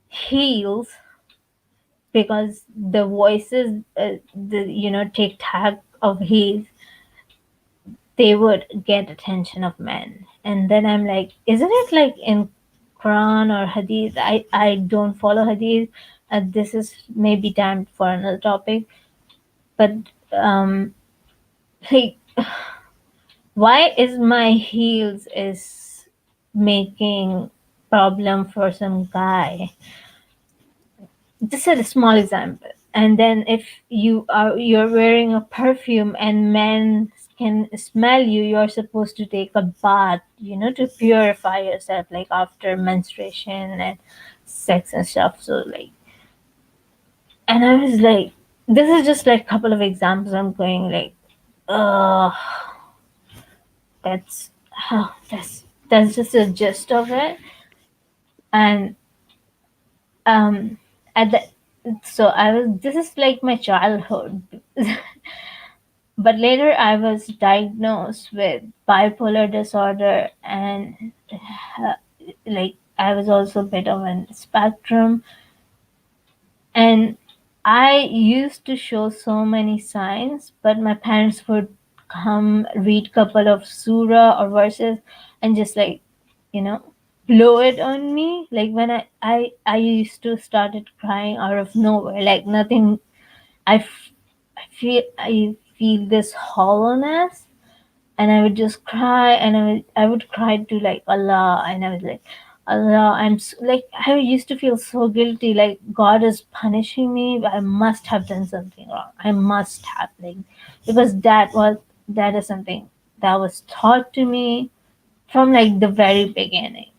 heels, because the voices, the tic tac of heels, they would get attention of men. And then I'm like, isn't it like in Quran or Hadith? I don't follow Hadith. This is maybe time for another topic. But like, why is my heels is making problem for some guy? This is a small example. And then if you're wearing a perfume and men can smell you, you're supposed to take a bath, to purify yourself, like after menstruation and sex and stuff. So like, and I was like, this is just like a couple of examples. I'm going like, uh that's that's just the gist of it. And at the so I was this is like my childhood. But later I was diagnosed with bipolar disorder, and like I was also a bit of a spectrum, and I used to show so many signs, but my parents would come read couple of surah or verses and just like, you know, blow it on me. Like when I used to started crying out of nowhere, like nothing. I feel this hollowness, and I would just cry, and I would cry to like Allah, and I was like, Allah, like I used to feel so guilty, like God is punishing me. I must have done something wrong. I must have, like, because that is something that was taught to me from like the very beginning.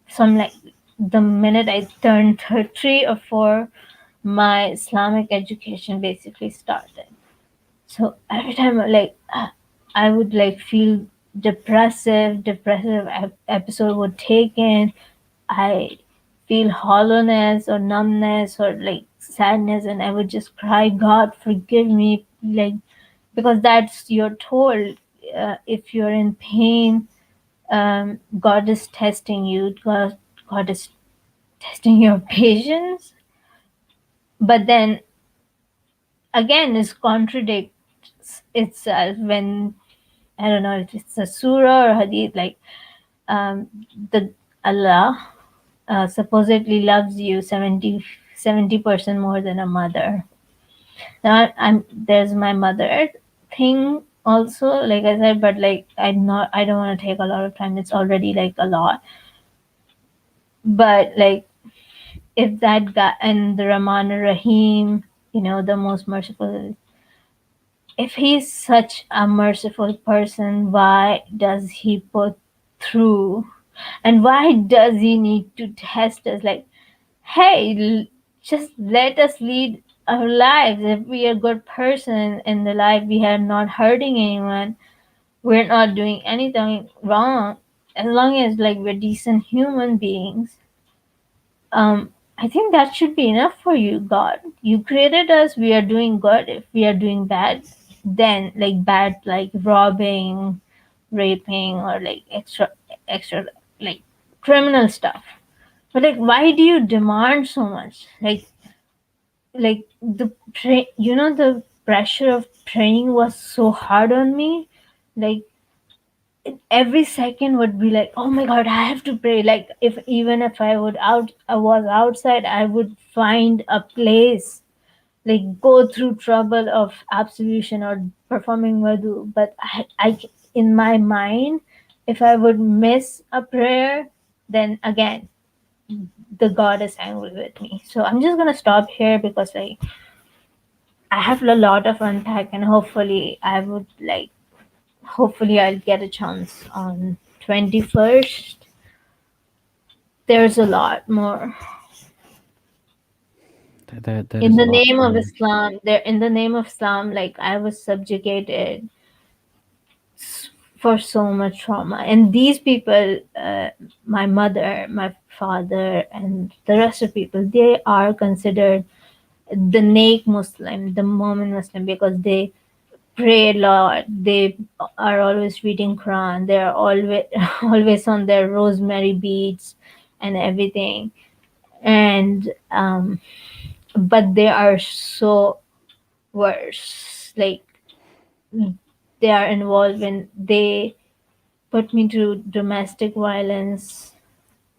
From like the minute I turned 3 or 4, my Islamic education basically started. So every time like I would like feel depressive episode would take in, I feel hollowness or numbness or like sadness, and I would just cry, God forgive me, like, because that's you're told, if you're in pain, God is testing you. God is testing your patience. But then again, it contradicts itself when, I don't know if it's a surah or hadith, like, the Allah supposedly loves you 70% more than a mother. Now there's my mother thing also, like I said, but like I don't want to take a lot of time. It's already like a lot. But like, if that guy and the Rahman Rahim, the most merciful, if he's such a merciful person, why does he put through, and why does he need to test us? Like, hey, just let us lead our lives. If we are a good person in the life, we are not hurting anyone, we're not doing anything wrong, as long as like we're decent human beings, I think that should be enough for you, God. You created us, we are doing good. If we are doing bad, then like bad, like robbing, raping, or like extra like criminal stuff. But like, why do you demand so much? Like the pressure of training was so hard on me. Like every second would be like, oh my God, I have to pray. Like even if I was outside, I would find a place like go through trouble of absolution or performing wudu, but in my mind, if I would miss a prayer, then again the God is angry with me. So I'm just gonna stop here because like I have a lot of unpack, and hopefully I'll get a chance on 21st. There's a lot more.
That
In
is a
the
lot
name
to
of
hear.
Islam, in the name of Islam, like I was subjugated for so much trauma. And these people, my mother, my father, and the rest of people, they are considered the Naik Muslim, the Mormon Muslim, because they pray a lot. They are always reading Quran. They are always always on their rosemary beads and everything. And but they are so worse. Like they are involved in, they put me through domestic violence,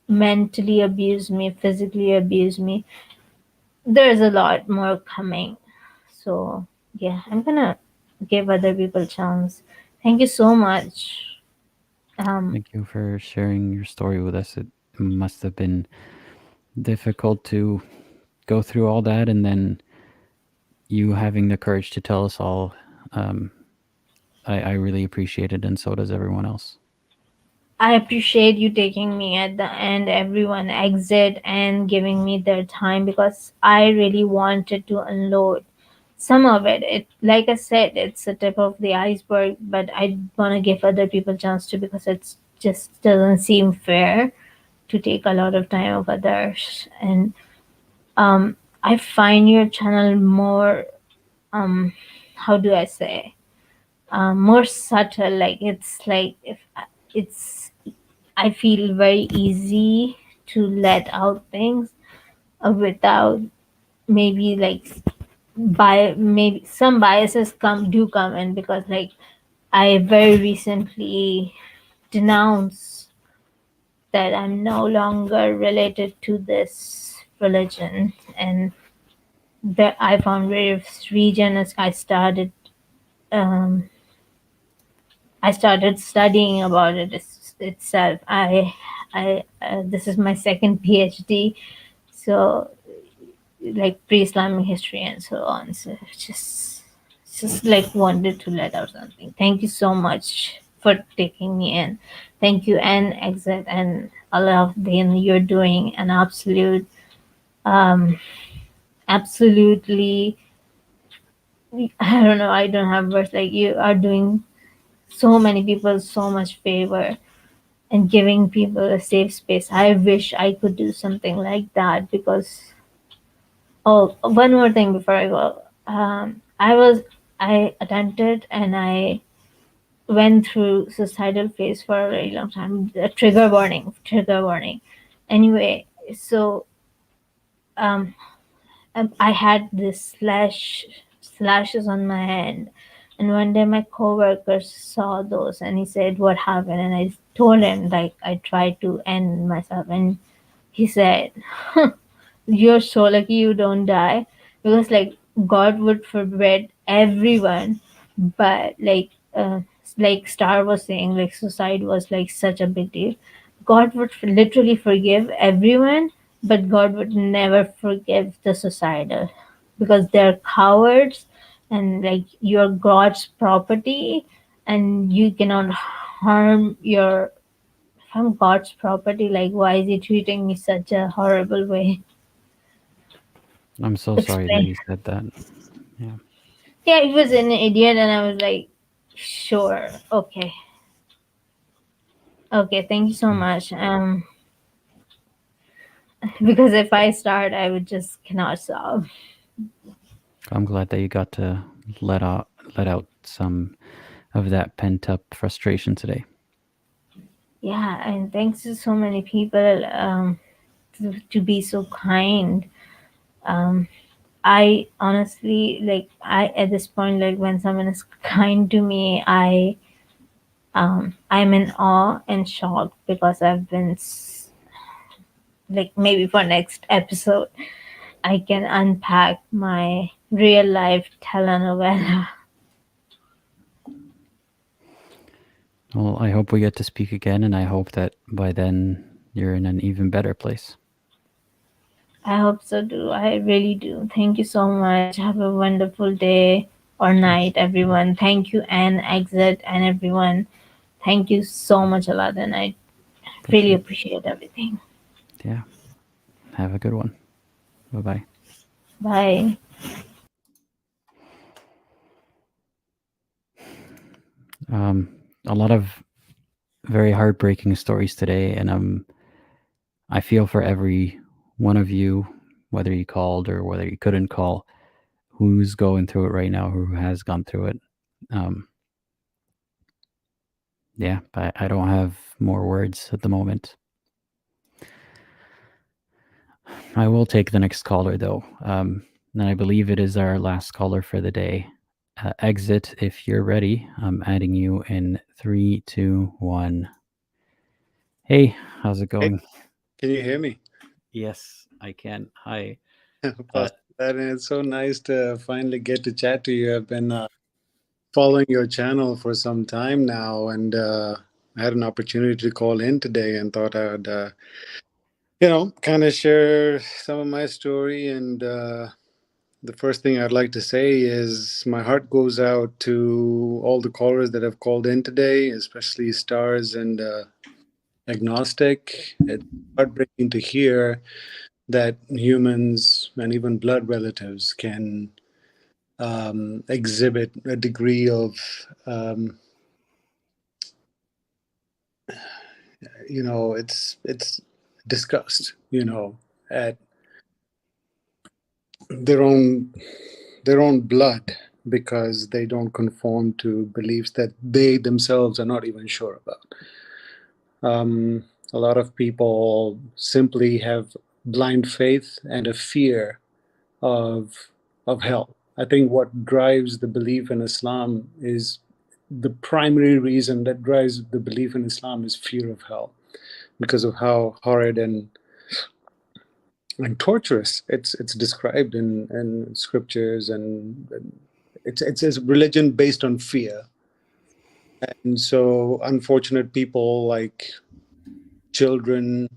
mentally abuse me, physically abuse me. There's a lot more coming. So yeah, I'm gonna give other people a chance. Thank you so much.
Thank you for sharing your story with us. It must have been difficult to go through all that, and then you having the courage to tell us all. I really appreciate it, and so does everyone else.
I appreciate you taking me at the end, everyone exit and giving me their time, because I really wanted to unload some of it. It, like I said, it's the tip of the iceberg, but I want to give other people chance to, because it's just doesn't seem fair to take a lot of time of others. And I find your channel more how do I say, more subtle. Like if it's, I feel very easy to let out things without maybe like maybe some biases come in, because like I very recently denounced that I'm no longer related to this religion, and that I found various regions. Um, I started studying about it itself. This is my second PhD, so like pre-Islamic history and so on. So just like wanted to let out something. Thank you so much for taking me in. Thank you, and Exit and Aladdin. You're doing an absolutely. I don't know. I don't have words. Like you are doing so many people so much favor and giving people a safe space. I wish I could do something like that, because oh, one more thing before I go. I attempted and I went through suicidal phase for a very long time. Trigger warning, trigger warning. Anyway, so um, I had this slashes on my hand, and one day my coworker saw those and he said, "What happened?" And I told him like I tried to end myself, and he said, "You're so lucky you don't die, because like God would forbid everyone, but like Star was saying, like suicide was like such a big deal. God would literally forgive everyone, but God would never forgive the suicidal, because they're cowards, and like you're God's property, and you cannot harm your, I'm God's property. Like, why is he treating me such a horrible way?"
I'm so sorry that
Explain.
you said that. Yeah.
Yeah, he was an idiot, and I was like, sure, okay, okay, thank you so much. Because if I start, I would just cannot stop.
I'm glad that you got to let out some of that pent up frustration today.
Yeah, and thanks to so many people to be so kind. I honestly, like, I at this point, like when someone is kind to me, I'm in awe and shock, because I've been like maybe for next episode I can unpack my real life telenovela.
Well, I hope we get to speak again, and I hope that by then you're in an even better place.
I hope so too. I really do. Thank you so much. Have a wonderful day or night, everyone. Thank you, and Exit, and everyone. Thank you so much, Aladdin. I really appreciate everything.
Yeah. Have a good one. Bye-bye.
Bye.
A lot of very heartbreaking stories today, and I feel for every one of you, whether you called or whether you couldn't call, who's going through it right now, who has gone through it. Yeah, I don't have more words at the moment. I will take the next caller, though. And I believe it is our last caller for the day. Exit, if you're ready. I'm adding you in 3, 2, 1. Hey, how's it going?
Hey, can you hear me?
Yes, I can. Hi.
It's so nice to finally get to chat to you. I've been following your channel for some time now, and I had an opportunity to call in today and thought I would, kind of share some of my story. And the first thing I'd like to say is my heart goes out to all the callers that have called in today, especially Stars and Agnostic. It's heartbreaking to hear that humans and even blood relatives can exhibit a degree of, it's disgust, at their own blood, because they don't conform to beliefs that they themselves are not even sure about. A lot of people simply have blind faith and a fear of hell. I think what drives the belief in Islam is the primary reason that drives the belief in Islam is fear of hell, because of how horrid and torturous it's described in scriptures, and it's a religion based on fear. And so unfortunate people like children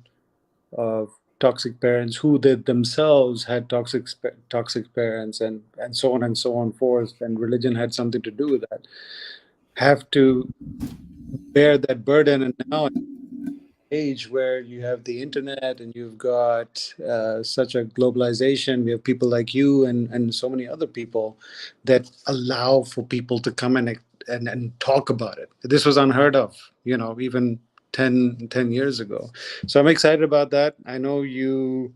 of toxic parents who they themselves had toxic parents, and so on and so on forth, and religion had something to do with that, have to bear that burden. And now age where you have the internet and you've got such a globalization, we have people like you and so many other people that allow for people to come and talk about it. This was unheard of, even 10 years ago. So I'm excited about that. I know you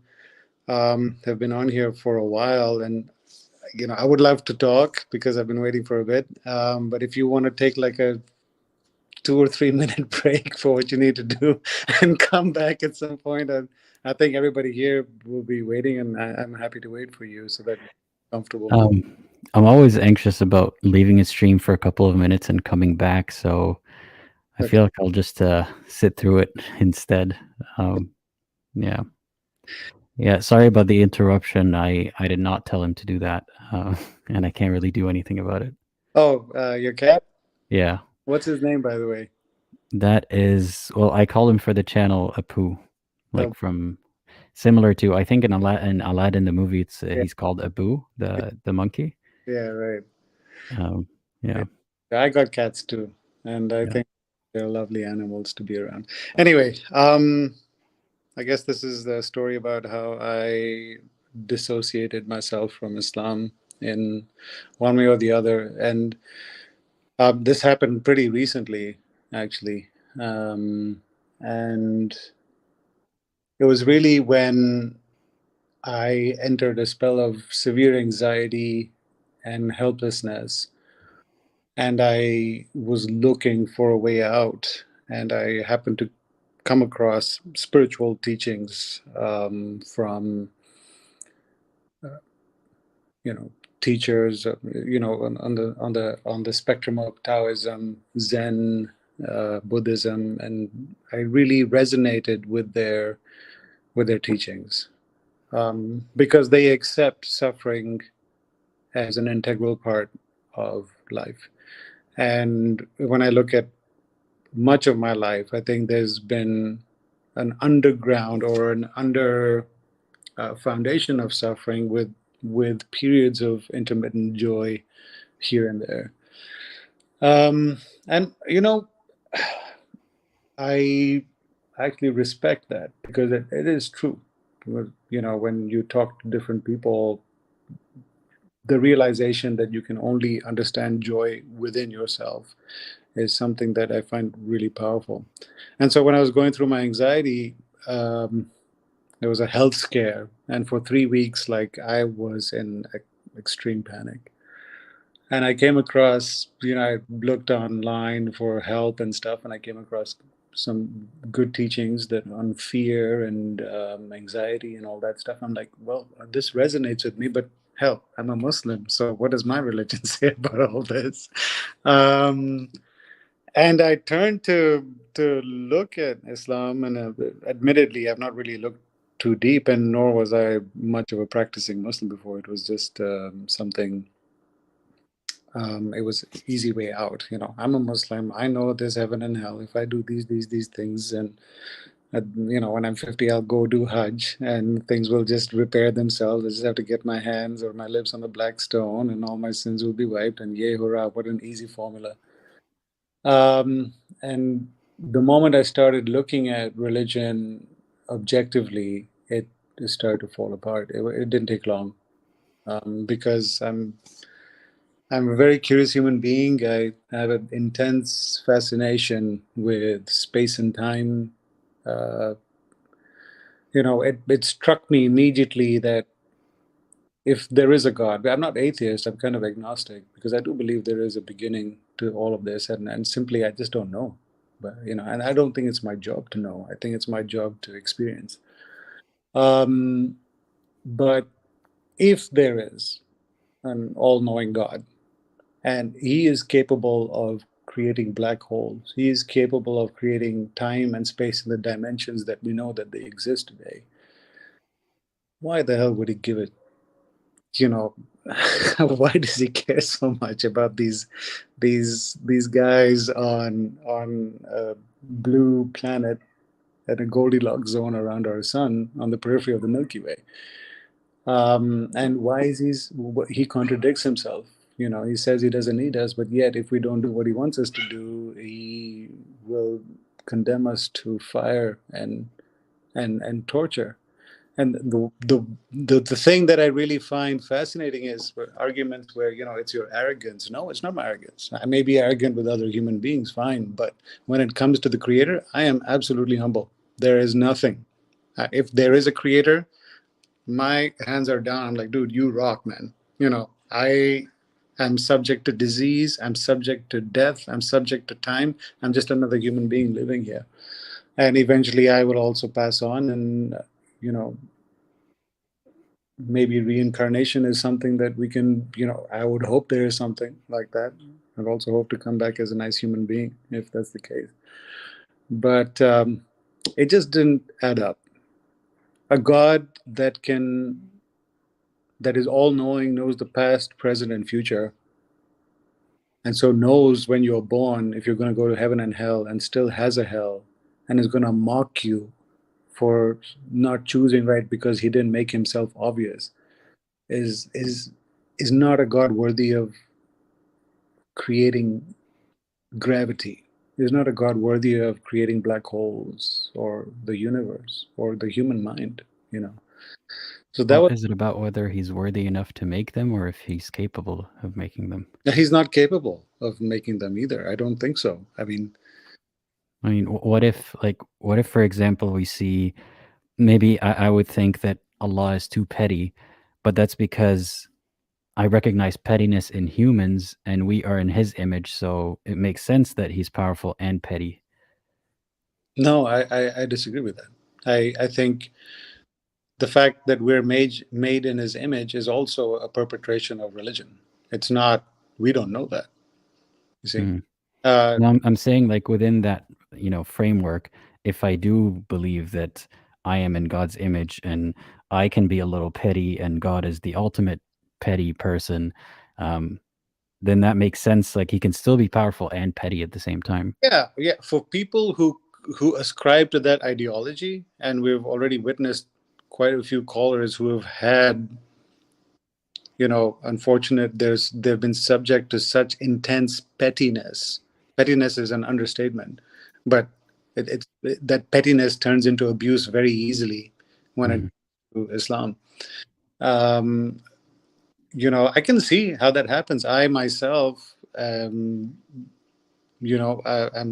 have been on here for a while, and I would love to talk because I've been waiting for a bit. But if you want to take like a 2 or 3 minute break for what you need to do and come back at some point, I think everybody here will be waiting, and I'm happy to wait for you so that you're comfortable.
I'm always anxious about leaving a stream for a couple of minutes and coming back, so I feel like I'll just sit through it instead. Yeah. Sorry about the interruption. I did not tell him to do that, and I can't really do anything about it.
Oh, your cat?
Yeah.
What's his name, by the way?
That is, well, I call him for the channel Apu, like from similar to, I think in Aladdin the movie, it's he's called Abu, the monkey.
Yeah, right.
Yeah.
I got cats too, and I think they're lovely animals to be around. Anyway, I guess this is the story about how I dissociated myself from Islam in one way or the other. And this happened pretty recently, actually. And it was really when I entered a spell of severe anxiety and helplessness, and I was looking for a way out. And I happened to come across spiritual teachings from teachers, on the spectrum of Taoism, Zen, Buddhism, and I really resonated with their teachings, because they accept suffering as an integral part of life. And when I look at much of my life, I think there's been an underground or an under foundation of suffering with periods of intermittent joy here and there. And I actually respect that, because it is true. When you talk to different people, the realization that you can only understand joy within yourself is something that I find really powerful. And so when I was going through my anxiety, there was a health scare, and for 3 weeks, I was in extreme panic. And I came across, I looked online for help and stuff, and I came across some good teachings that on fear and anxiety and all that stuff. I'm like, well, this resonates with me, but hell, I'm a Muslim, so what does my religion say about all this? And I turned to look at Islam, and admittedly, I've not really looked too deep, and nor was I much of a practicing Muslim before. It was just something. It was an easy way out. I'm a Muslim. I know there's heaven and hell. If I do these things, and when I'm 50, I'll go do Hajj, and things will just repair themselves. I just have to get my hands or my lips on the black stone, and all my sins will be wiped. And yay, hurrah! What an easy formula. And the moment I started looking at religion objectively, it started to fall apart. It didn't take long, because I'm a very curious human being. I have an intense fascination with space and time. It struck me immediately that if there is a God, I'm not atheist, I'm kind of agnostic, because I do believe there is a beginning to all of this, and simply I just don't know. But and I don't think it's my job to know. I think it's my job to experience. But if there is an all-knowing God, and he is capable of creating black holes, he is capable of creating time and space in the dimensions that we know that they exist today, why the hell would he give it? Why does he care so much about these guys on a blue planet at a Goldilocks zone around our sun on the periphery of the Milky Way? And why is he contradicts himself? He says he doesn't need us, but yet if we don't do what he wants us to do, he will condemn us to fire and torture. And the thing that I really find fascinating is arguments where it's your arrogance. No, it's not my arrogance. I may be arrogant with other human beings, fine, but when it comes to the Creator, I am absolutely humble. There is nothing. If there is a Creator, my hands are down. I'm like, dude, you rock, man. I am subject to disease. I'm subject to death. I'm subject to time. I'm just another human being living here. And eventually I will also pass on, and maybe reincarnation is something that we can, I would hope there is something like that. I'd also hope to come back as a nice human being if that's the case. But it just didn't add up. A God that is all-knowing, knows the past, present, and future, and so knows when you're born if you're going to go to heaven and hell, and still has a hell, and is going to mock you for not choosing right because he didn't make himself obvious, is not a God worthy of creating gravity. Is not a God worthy of creating black holes or the universe or the human mind. So that
Well, is it about whether he's worthy enough to make them, or if he's capable of making them?
He's not capable of making them either. I don't think so. I mean,
what if, for example, we see, maybe I would think that Allah is too petty, but that's because I recognize pettiness in humans, and we are in his image, so it makes sense that he's powerful and petty.
No, I disagree with that. I think the fact that we're made in his image is also a perpetration of religion. It's not, we don't know that. You see?
No, I'm saying, within that, framework, if I do believe that I am in God's image and I can be a little petty and God is the ultimate petty person, then that makes sense. Like he can still be powerful and petty at the same time.
Yeah. For people who ascribe to that ideology, and we've already witnessed quite a few callers who have had, they've been subject to such intense pettiness. Pettiness is an understatement, but that pettiness turns into abuse very easily when it comes to Islam. I can see how that happens. I myself, I'm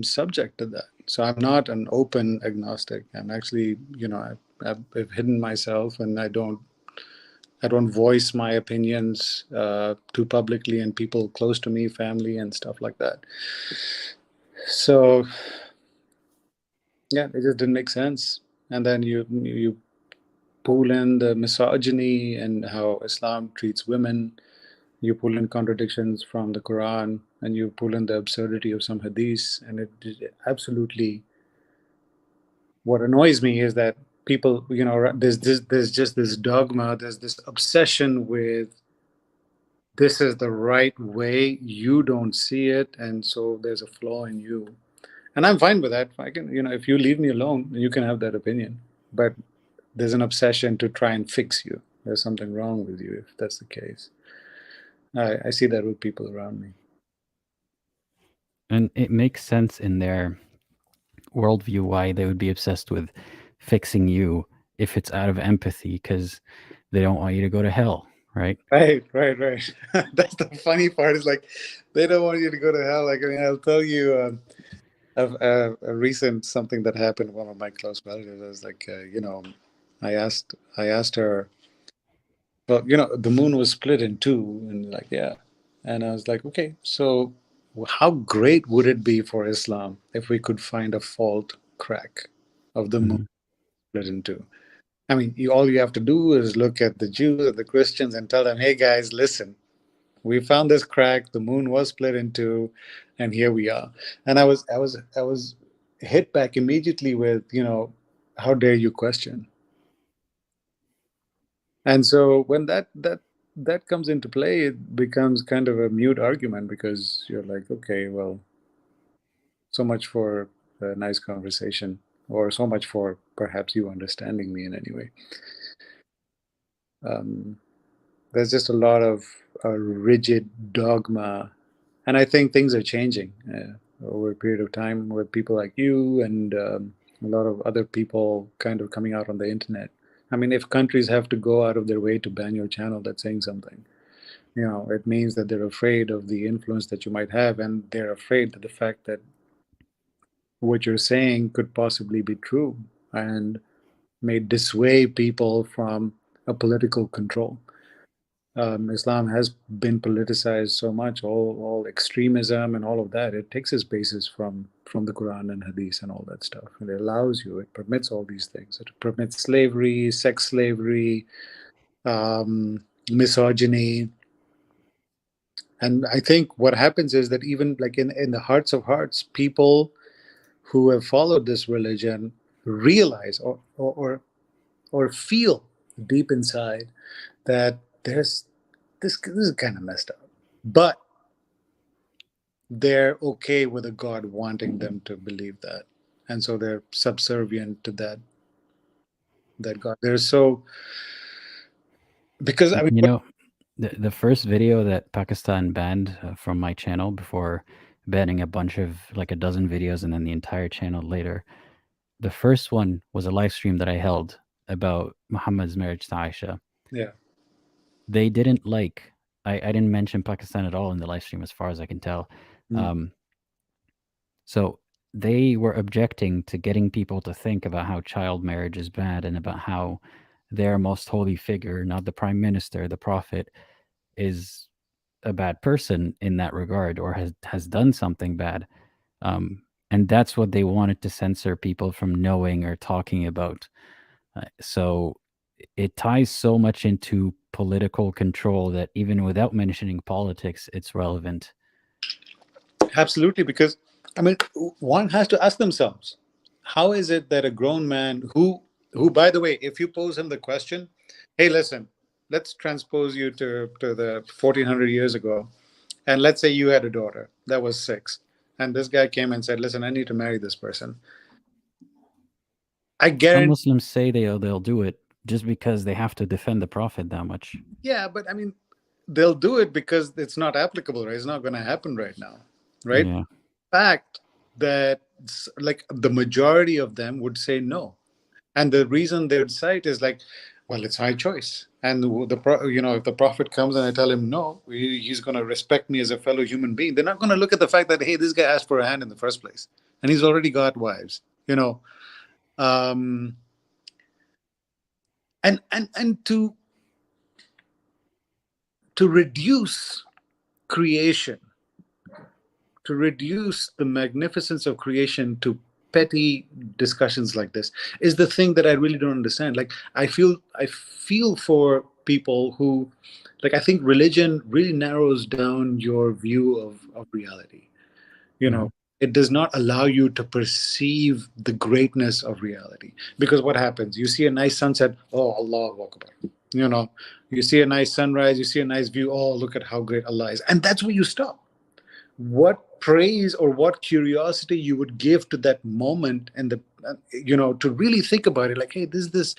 subject to that. So I'm not an open agnostic. I'm actually, I've hidden myself, and I don't voice my opinions too publicly, and people close to me, family and stuff like that. So yeah, it just didn't make sense. And then you pull in the misogyny and how Islam treats women. You pull in contradictions from the Quran, and you pull in the absurdity of some hadiths, and it absolutely. What annoys me is that people, there's just this dogma, there's this obsession with this is the right way, you don't see it, and so there's a flaw in you. And I'm fine with that. I can, if you leave me alone, you can have that opinion. But there's an obsession to try and fix you. There's something wrong with you if that's the case. I see that with people around me.
And it makes sense in their worldview why they would be obsessed with fixing you if it's out of empathy, because they don't want you to go to hell, right?
Right. That's the funny part, is like they don't want you to go to hell. Like, I'll tell you a recent something that happened. One of my close relatives, I was like, I asked her, well, the moon was split in two, and like, yeah. And I was like, okay, so how great would it be for Islam if we could find a fault crack of the moon split in two? I mean, all you have to do is look at the Jews and the Christians and tell them, hey guys, listen, we found this crack, the moon was split in two, and here we are. And I was hit back immediately with, how dare you question? And so when that comes into play, it becomes kind of a mute argument, because you're like, okay, well, so much for a nice conversation, or so much for perhaps you understanding me in any way. There's just a lot of rigid dogma, and I think things are changing over a period of time with people like you and a lot of other people kind of coming out on the internet. I mean, if countries have to go out of their way to ban your channel, that's saying something. It means that they're afraid of the influence that you might have, and they're afraid that the fact that what you're saying could possibly be true and may dissuade people from a political control. Islam has been politicized so much, all extremism and all of that. It takes its basis from the Quran and Hadith and all that stuff. And it allows you, it permits all these things. It permits slavery, sex slavery, misogyny. And I think what happens is that even like in the hearts of hearts, people who have followed this religion realize or feel deep inside that this is kind of messed up, but they're okay with a God wanting them to believe that, and so they're subservient to that God. They're so, because I mean,
the first video that Pakistan banned from my channel, before banning a bunch of like a dozen videos and then the entire channel later, the first one was a live stream that I held about Muhammad's marriage to Aisha.
Yeah.
They didn't like, I didn't mention Pakistan at all in the live stream as far as I can tell. So they were objecting to getting people to think about how child marriage is bad, and about how their most holy figure, not the prime minister, the prophet, is a bad person in that regard, or has done something bad. And that's what they wanted to censor people from knowing or talking about. So it ties so much into political control that even without mentioning politics, it's relevant.
Absolutely, because I mean, one has to ask themselves, how is it that a grown man who, by the way, if you pose him the question, hey, listen, let's transpose you to the 1400 years ago, and let's say you had a daughter that was 6, and this guy came and said, listen, I need to marry this person. I
Some
guarantee.
Muslims say they'll do it just because they have to defend the Prophet that much.
Yeah, but I mean, they'll do it because it's not applicable, right? It's not going to happen right now, right?
Yeah.
Fact that like the majority of them would say no, and the reason they would cite is like, well, it's my choice, and if the Prophet comes and I tell him no, he's going to respect me as a fellow human being. They're not going to look at the fact that, hey, this guy asked for a hand in the first place, and he's already got wives, and to reduce creation, to reduce the magnificence of creation to petty discussions like this is the thing that I really don't understand. Like, I feel for people who, like, I think religion really narrows down your view of reality. It does not allow you to perceive the greatness of reality, because what happens? You see a nice sunset, oh, Allahu Akbar. You see a nice sunrise, you see a nice view, oh, look at how great Allah is, and that's where you stop. What praise or what curiosity you would give to that moment, and to really think about it, like, hey, this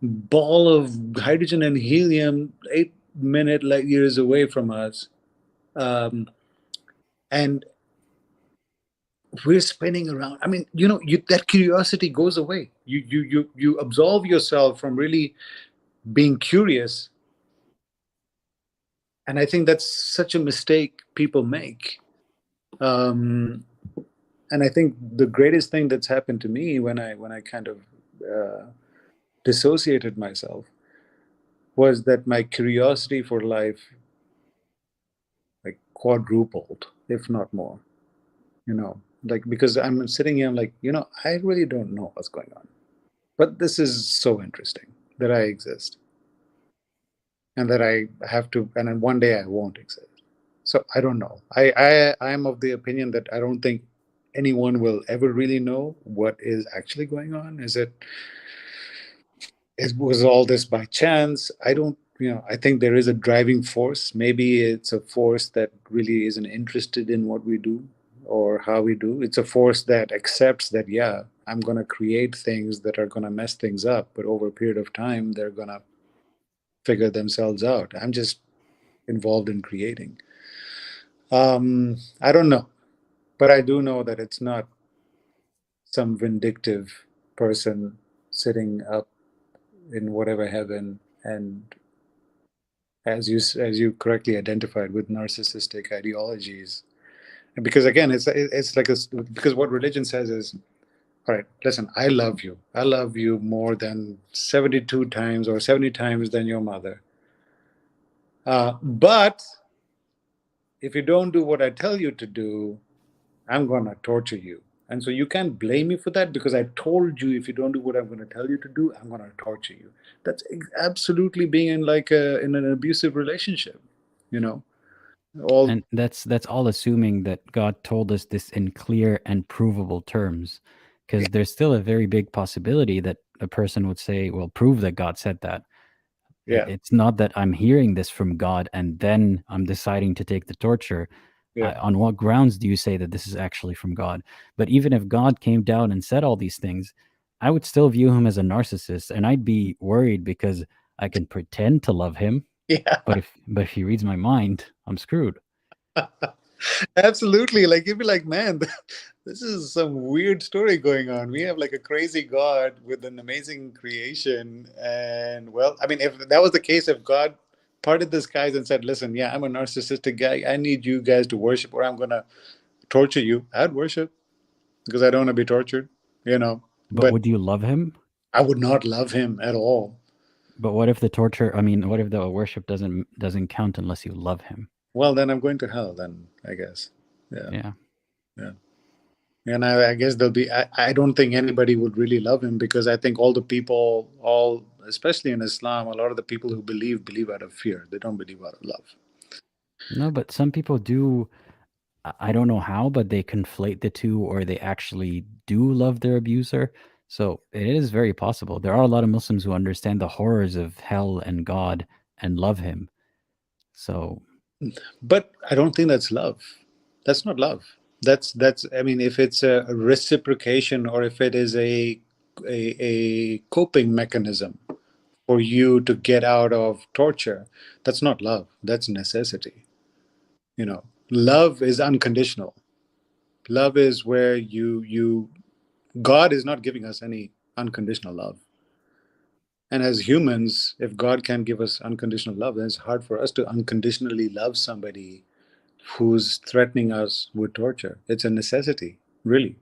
ball of hydrogen and helium 8 light years away from us, and we're spinning around. I mean, that curiosity goes away. You absolve yourself from really being curious, and I think that's such a mistake people make. And I think the greatest thing that's happened to me when I kind of dissociated myself was that my curiosity for life like quadrupled, if not more. Like, because I'm sitting here, I'm like, I really don't know what's going on, but this is so interesting that I exist, and that I have to, and then one day I won't exist. So I don't know. I'm of the opinion that I don't think anyone will ever really know what is actually going on. Was all this by chance? I don't, I think there is a driving force. Maybe it's a force that really isn't interested in what we do or how we do. It's a force that accepts that, yeah, I'm going to create things that are going to mess things up, but over a period of time, they're going to figure themselves out. I'm just involved in creating. I don't know, but I do know that it's not some vindictive person sitting up in whatever heaven, and as you correctly identified, with narcissistic ideologies. And because again, it's like because what religion says is, all right, listen, I love you more than 72 times or 70 times than your mother, but if you don't do what I tell you to do, I'm gonna torture you. And so you can't blame me for that, because I told you, if you don't do what I'm going to tell you to do, I'm going to torture you. That's absolutely being in in an abusive relationship,
And that's all assuming that God told us this in clear and provable terms, because there's still a very big possibility that a person would say, well, prove that God said that.
Yeah.
It's not that I'm hearing this from God and then I'm deciding to take the torture. On what grounds do you say that this is actually from God? But even if God came down and said all these things, I would still view him as a narcissist, and I'd be worried because I can pretend to love him.
Yeah.
But if he reads my mind, I'm screwed.
Absolutely. Like, you'd be like, man, this is some weird story going on. We have like a crazy God with an amazing creation. And well, I mean, if that was the case, if God parted the skies and said, listen, yeah, I'm a narcissistic guy, I need you guys to worship, or I'm going to torture you, I'd worship, because I don't want to be tortured,
But would you love him?
I would not love him at all.
But what if what if the worship doesn't count unless you love him?
Well, then I'm going to hell then, I guess.
Yeah.
And I guess there'll be, I don't think anybody would really love him, because I think all the people, especially in Islam, a lot of the people who believe out of fear. They don't believe out of love.
No, but some people do. I don't know how, but they conflate the two, or they actually do love their abuser. So it is very possible. There are a lot of Muslims who understand the horrors of hell and God, and love him. So
But I don't think that's love. That's not love. That's I mean, if it's a reciprocation or if it is a coping mechanism for you to get out of torture, that's not love. That's necessity. You know, love is unconditional. Love is where God is not giving us any unconditional love. And as humans, if God can give us unconditional love, then it's hard for us to unconditionally love somebody who's threatening us with torture. It's a necessity, really.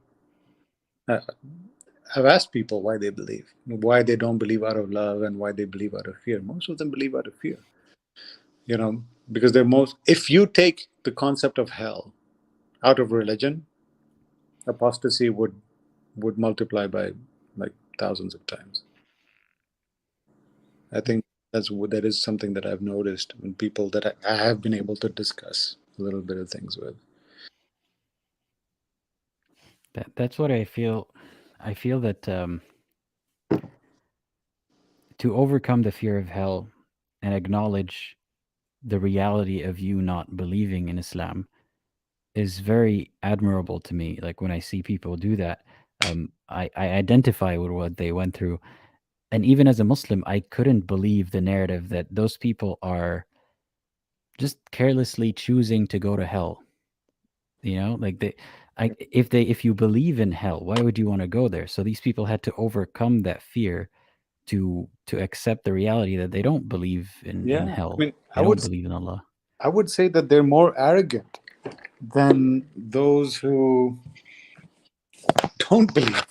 I've asked people why they believe, why they don't believe out of love and why they believe out of fear. Most of them believe out of fear, you know, because if you take the concept of hell out of religion, apostasy would multiply by like thousands of times. I think that is something that I've noticed in people that I have been able to discuss a little bit of things with.
that's what I feel. I feel that to overcome the fear of hell and acknowledge the reality of you not believing in Islam is very admirable to me. Like when I see people do that, I identify with what they went through. And even as a Muslim, I couldn't believe the narrative that those people are just carelessly choosing to go to hell. You know, like if you believe in hell, why would you want to go there? So these people had to overcome that fear to accept the reality that they don't believe in hell.
I mean,
they don't believe in Allah.
I would say that they're more arrogant than those who don't believe.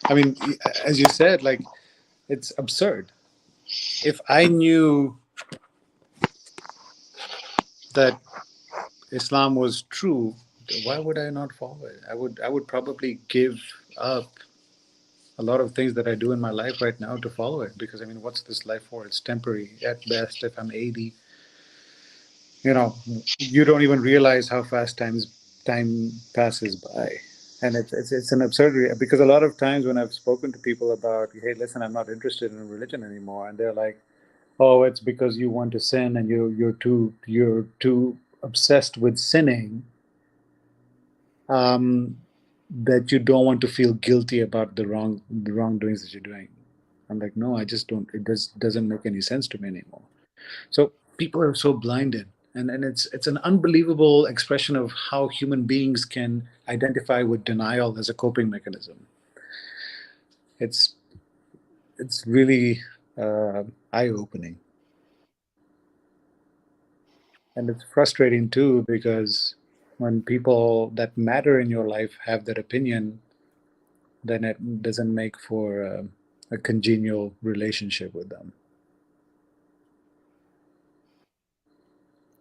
I mean, as you said, like, it's absurd. If I knew that Islam was true, why would I not follow it? I would probably give up a lot of things that I do in my life right now to follow it, because I mean, what's this life for? It's temporary at best. If I'm 80, you know, you don't even realize how fast time passes by. And it's an absurdity, because a lot of times when I've spoken to people about, hey, listen, I'm not interested in religion anymore, and they're like, oh, it's because you want to sin and you're too obsessed with sinning, that you don't want to feel guilty about the wrongdoings that you're doing. I'm like, no, I just don't. It doesn't make any sense to me anymore. So people are so blinded, and it's an unbelievable expression of how human beings can identify with denial as a coping mechanism. It's really eye-opening, and it's frustrating too, because when people that matter in your life have that opinion, then it doesn't make for a congenial relationship with them.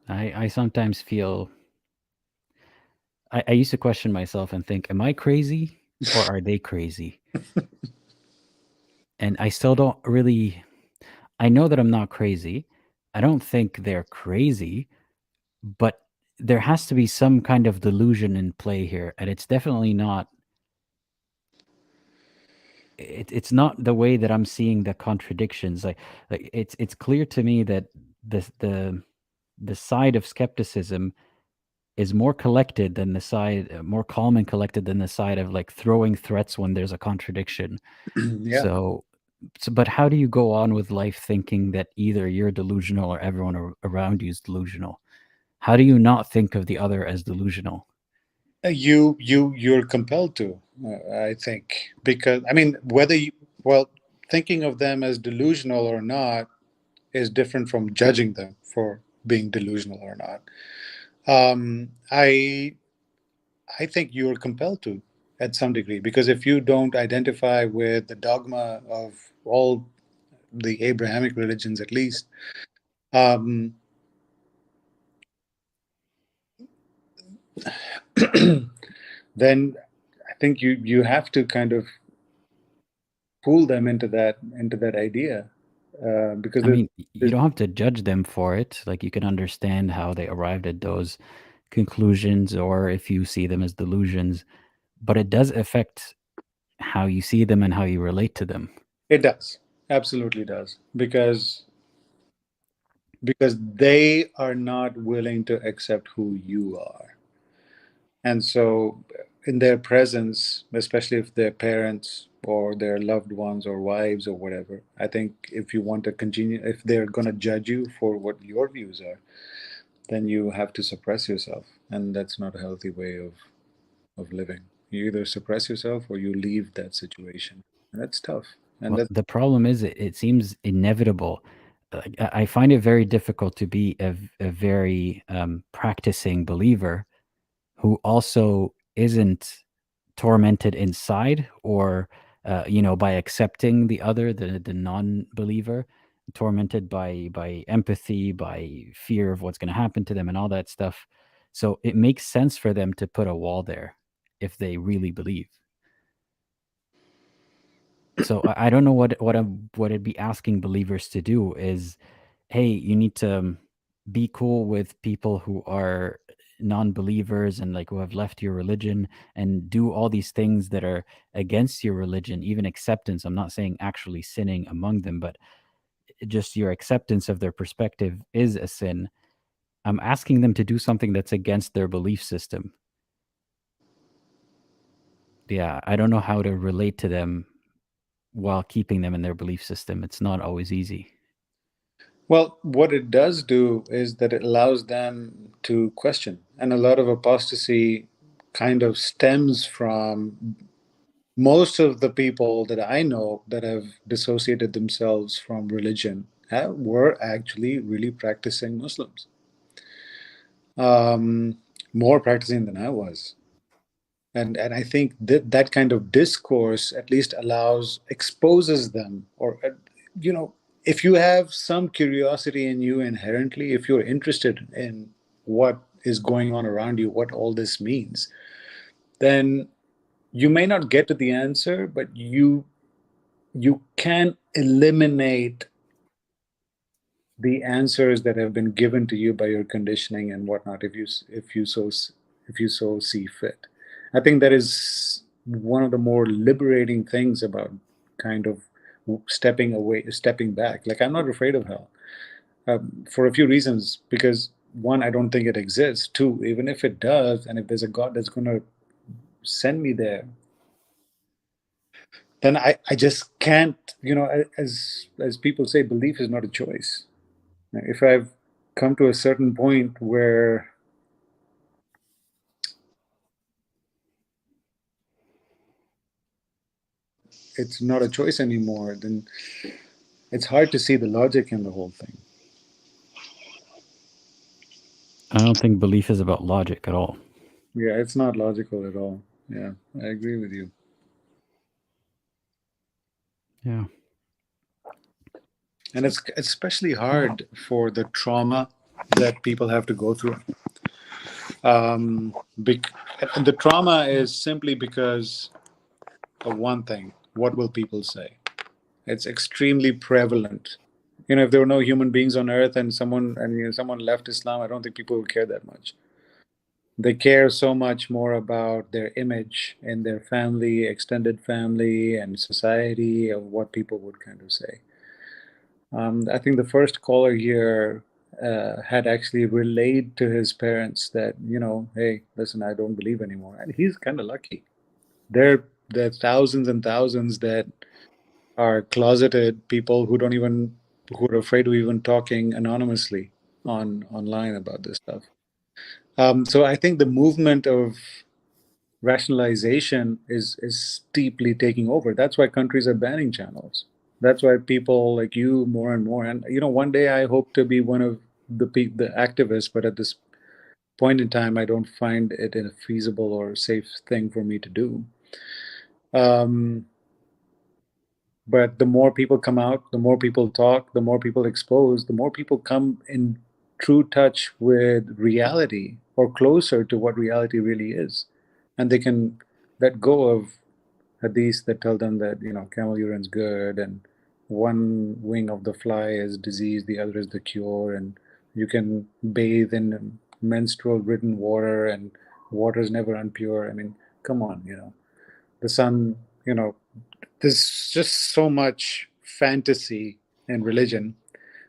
I sometimes feel I used to question myself and think, am I crazy or are they crazy? And I still don't really, I know that I'm not crazy. I don't think they're crazy, but there has to be some kind of delusion in play here. And it's definitely not, it's not the way that I'm seeing the contradictions. Like it's clear to me that the side of skepticism is more collected than the side, more calm and collected than the side of like throwing threats when there's a contradiction.
Yeah.
So, but how do you go on with life thinking that either you're delusional or everyone around you is delusional? How do you not think of the other as delusional?
You're compelled to, I think, because I mean, thinking of them as delusional or not is different from judging them for being delusional or not. I think you're compelled to, at some degree, because if you don't identify with the dogma of all the Abrahamic religions, at least, then I think you have to kind of pull them into that idea, because
I mean, you don't have to judge them for it. Like you can understand how they arrived at those conclusions, or if you see them as delusions, but it does affect how you see them and how you relate to them.
It does, absolutely does, because because they are not willing to accept who you are. And so in their presence, especially if their parents or their loved ones or wives or whatever, I think if you want to continue, if they're going to judge you for what your views are, then you have to suppress yourself. And that's not a healthy way of living. You either suppress yourself or you leave that situation. And that's tough. And
Well,
that's
the problem is it seems inevitable. Like, I find it very difficult to be a very practicing believer who also isn't tormented inside, or by accepting the other, the non-believer, tormented by empathy, by fear of what's going to happen to them and all that stuff. So it makes sense for them to put a wall there if they really believe. So I don't know what I'd be asking believers to do is, hey, you need to be cool with people who are non-believers and like who have left your religion, and do all these things that are against your religion, even acceptance. I'm not saying actually sinning among them, but just your acceptance of their perspective is a sin. I'm asking them to do something that's against their belief system. Yeah, I don't know how to relate to them while keeping them in their belief system. It's not always easy.
Well, what it does do is that it allows them to question. And a lot of apostasy kind of stems from most of the people that I know that have dissociated themselves from religion were actually really practicing Muslims. More practicing than I was. And I think that kind of discourse at least exposes them, or if you have some curiosity in you inherently, if you're interested in what is going on around you, what all this means, then you may not get to the answer, but you can eliminate the answers that have been given to you by your conditioning and whatnot, if you so see fit. I think that is one of the more liberating things about kind of stepping back. Like, I'm not afraid of hell, for a few reasons. Because one, I don't think it exists. Two, even if it does, and if there's a God that's going to send me there, then I just can't. As people say, belief is not a choice. If I've come to a certain point where it's not a choice anymore, then it's hard to see the logic in the whole thing.
I don't think belief is about logic at all.
Yeah, it's not logical at all. Yeah, I agree with you.
Yeah.
And it's especially hard for the trauma that people have to go through. And the trauma is simply because of one thing: what will people say? It's extremely prevalent. If there were no human beings on earth and someone left Islam, I don't think people would care that much. They care so much more about their image and their family, extended family, and society, of what people would kind of say. I think the first caller here had actually relayed to his parents that, hey, listen, I don't believe anymore. And he's kind of lucky. There are thousands and thousands that are closeted people who are afraid of even talking anonymously online about this stuff. So I think the movement of rationalization is steeply taking over. That's why countries are banning channels. That's why people like you more and more. And one day I hope to be one of the activists, but at this point in time, I don't find it a feasible or safe thing for me to do. But the more people come out, the more people talk, the more people expose, the more people come in true touch with reality, or closer to what reality really is. And they can let go of hadiths that tell them that, camel urine's good, and one wing of the fly is disease, the other is the cure, and you can bathe in menstrual ridden water, and water is never impure. I mean, come on, the sun, there's just so much fantasy in religion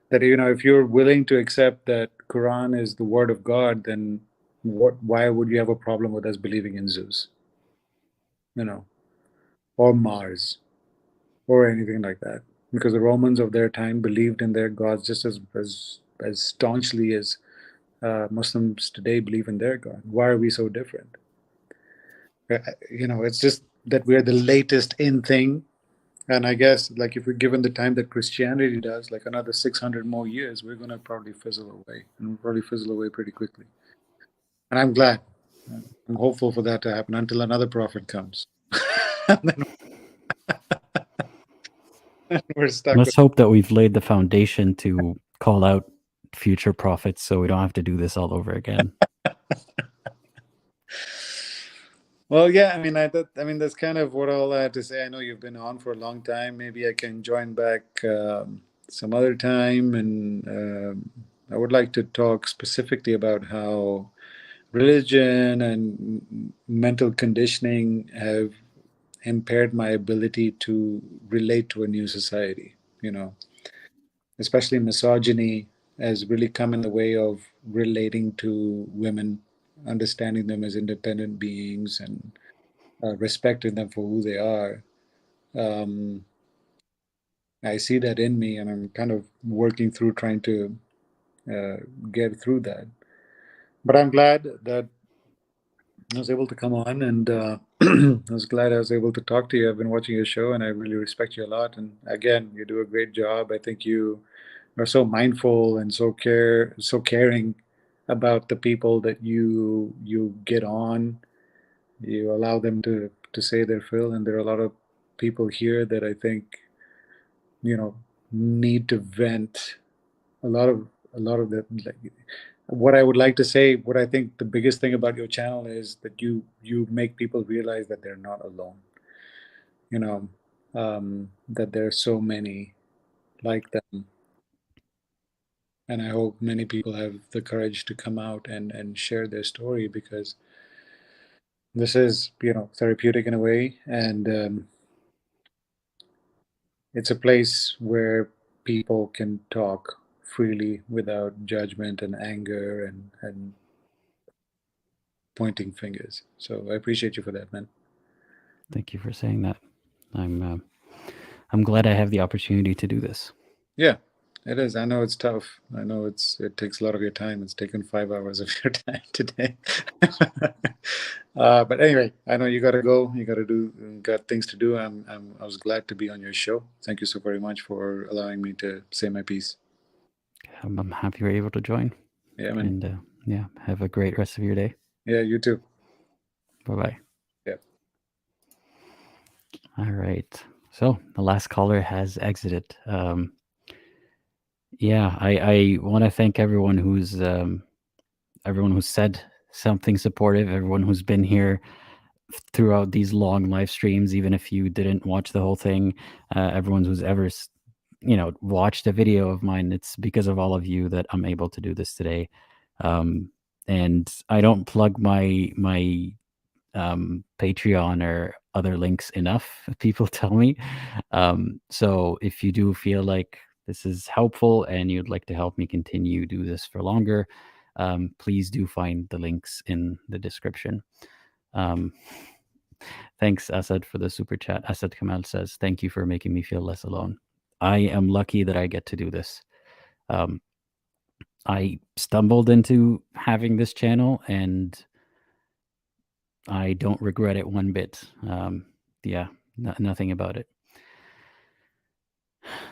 That, you know, if you're willing to accept that Quran is the word of God, then why would you have a problem with us believing in Zeus, you know, or Mars, or anything like that? Because the Romans of their time believed in their gods just as staunchly as Muslims today believe in their God. Why are we so different? You know, it's just that we're the latest in thing. And I guess, like, if we're given the time that Christianity does, like another 600 more years, we're going to probably fizzle away, and we'll probably fizzle away pretty quickly. And I'm glad. I'm hopeful for that to happen until another prophet comes. And then we're stuck.
Let's hope that we've laid the foundation to call out future prophets so we don't have to do this all over again.
Well, yeah, I mean, that's kind of what all I had to say. I know you've been on for a long time. Maybe I can join back some other time. And I would like to talk specifically about how religion and mental conditioning have impaired my ability to relate to a new society. You know, especially misogyny has really come in the way of relating to women, understanding them as independent beings, and respecting them for who they are. Um, I see that in me, and I'm kind of working through trying to get through that. But I'm glad that I was able to come on, and I was glad I was able to talk to you. I've been watching your show, and I really respect you a lot. And again, you do a great job. I think you are so mindful and so caring about the people that you get on. You allow them to say their fill, and there are a lot of people here that I think, you know, need to vent a lot of the, like, what I would like to say, what I think the biggest thing about your channel is that you make people realize that they're not alone. You know, that there are so many like them. And I hope many people have the courage to come out and share their story, because this is, you know, therapeutic in a way. And it's a place where people can talk freely without judgment and anger and pointing fingers. So I appreciate you for that, man.
Thank you for saying that. I'm glad I have the opportunity to do this.
Yeah, it is. I know it's tough. I know it takes a lot of your time. It's taken 5 hours of your time today. But anyway, I know you got to go. You got things to do. I was glad to be on your show. Thank you so very much for allowing me to say my piece.
I'm happy you're able to join.
Yeah, man.
And yeah, have a great rest of your day.
Yeah, you too.
Bye-bye.
Yeah.
All right. So the last caller has exited. Yeah, I want to thank everyone who's said something supportive, everyone who's been here throughout these long live streams, even if you didn't watch the whole thing, everyone who's ever, you know, watched a video of mine. It's because of all of you that I'm able to do this today. And I don't plug my Patreon or other links enough, people tell me. So if you do feel like this is helpful and you'd like to help me continue do this for longer, please do find the links in the description. Thanks, Asad, for the super chat. Asad Kamal says, thank you for making me feel less alone. I am lucky that I get to do this. I stumbled into having this channel and I don't regret it one bit. Yeah, nothing about it.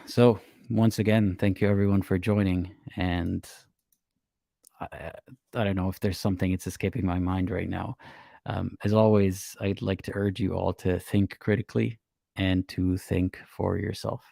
So once again, thank you everyone for joining. And I don't know if there's something it's escaping my mind right now. As always, I'd like to urge you all to think critically and to think for yourself.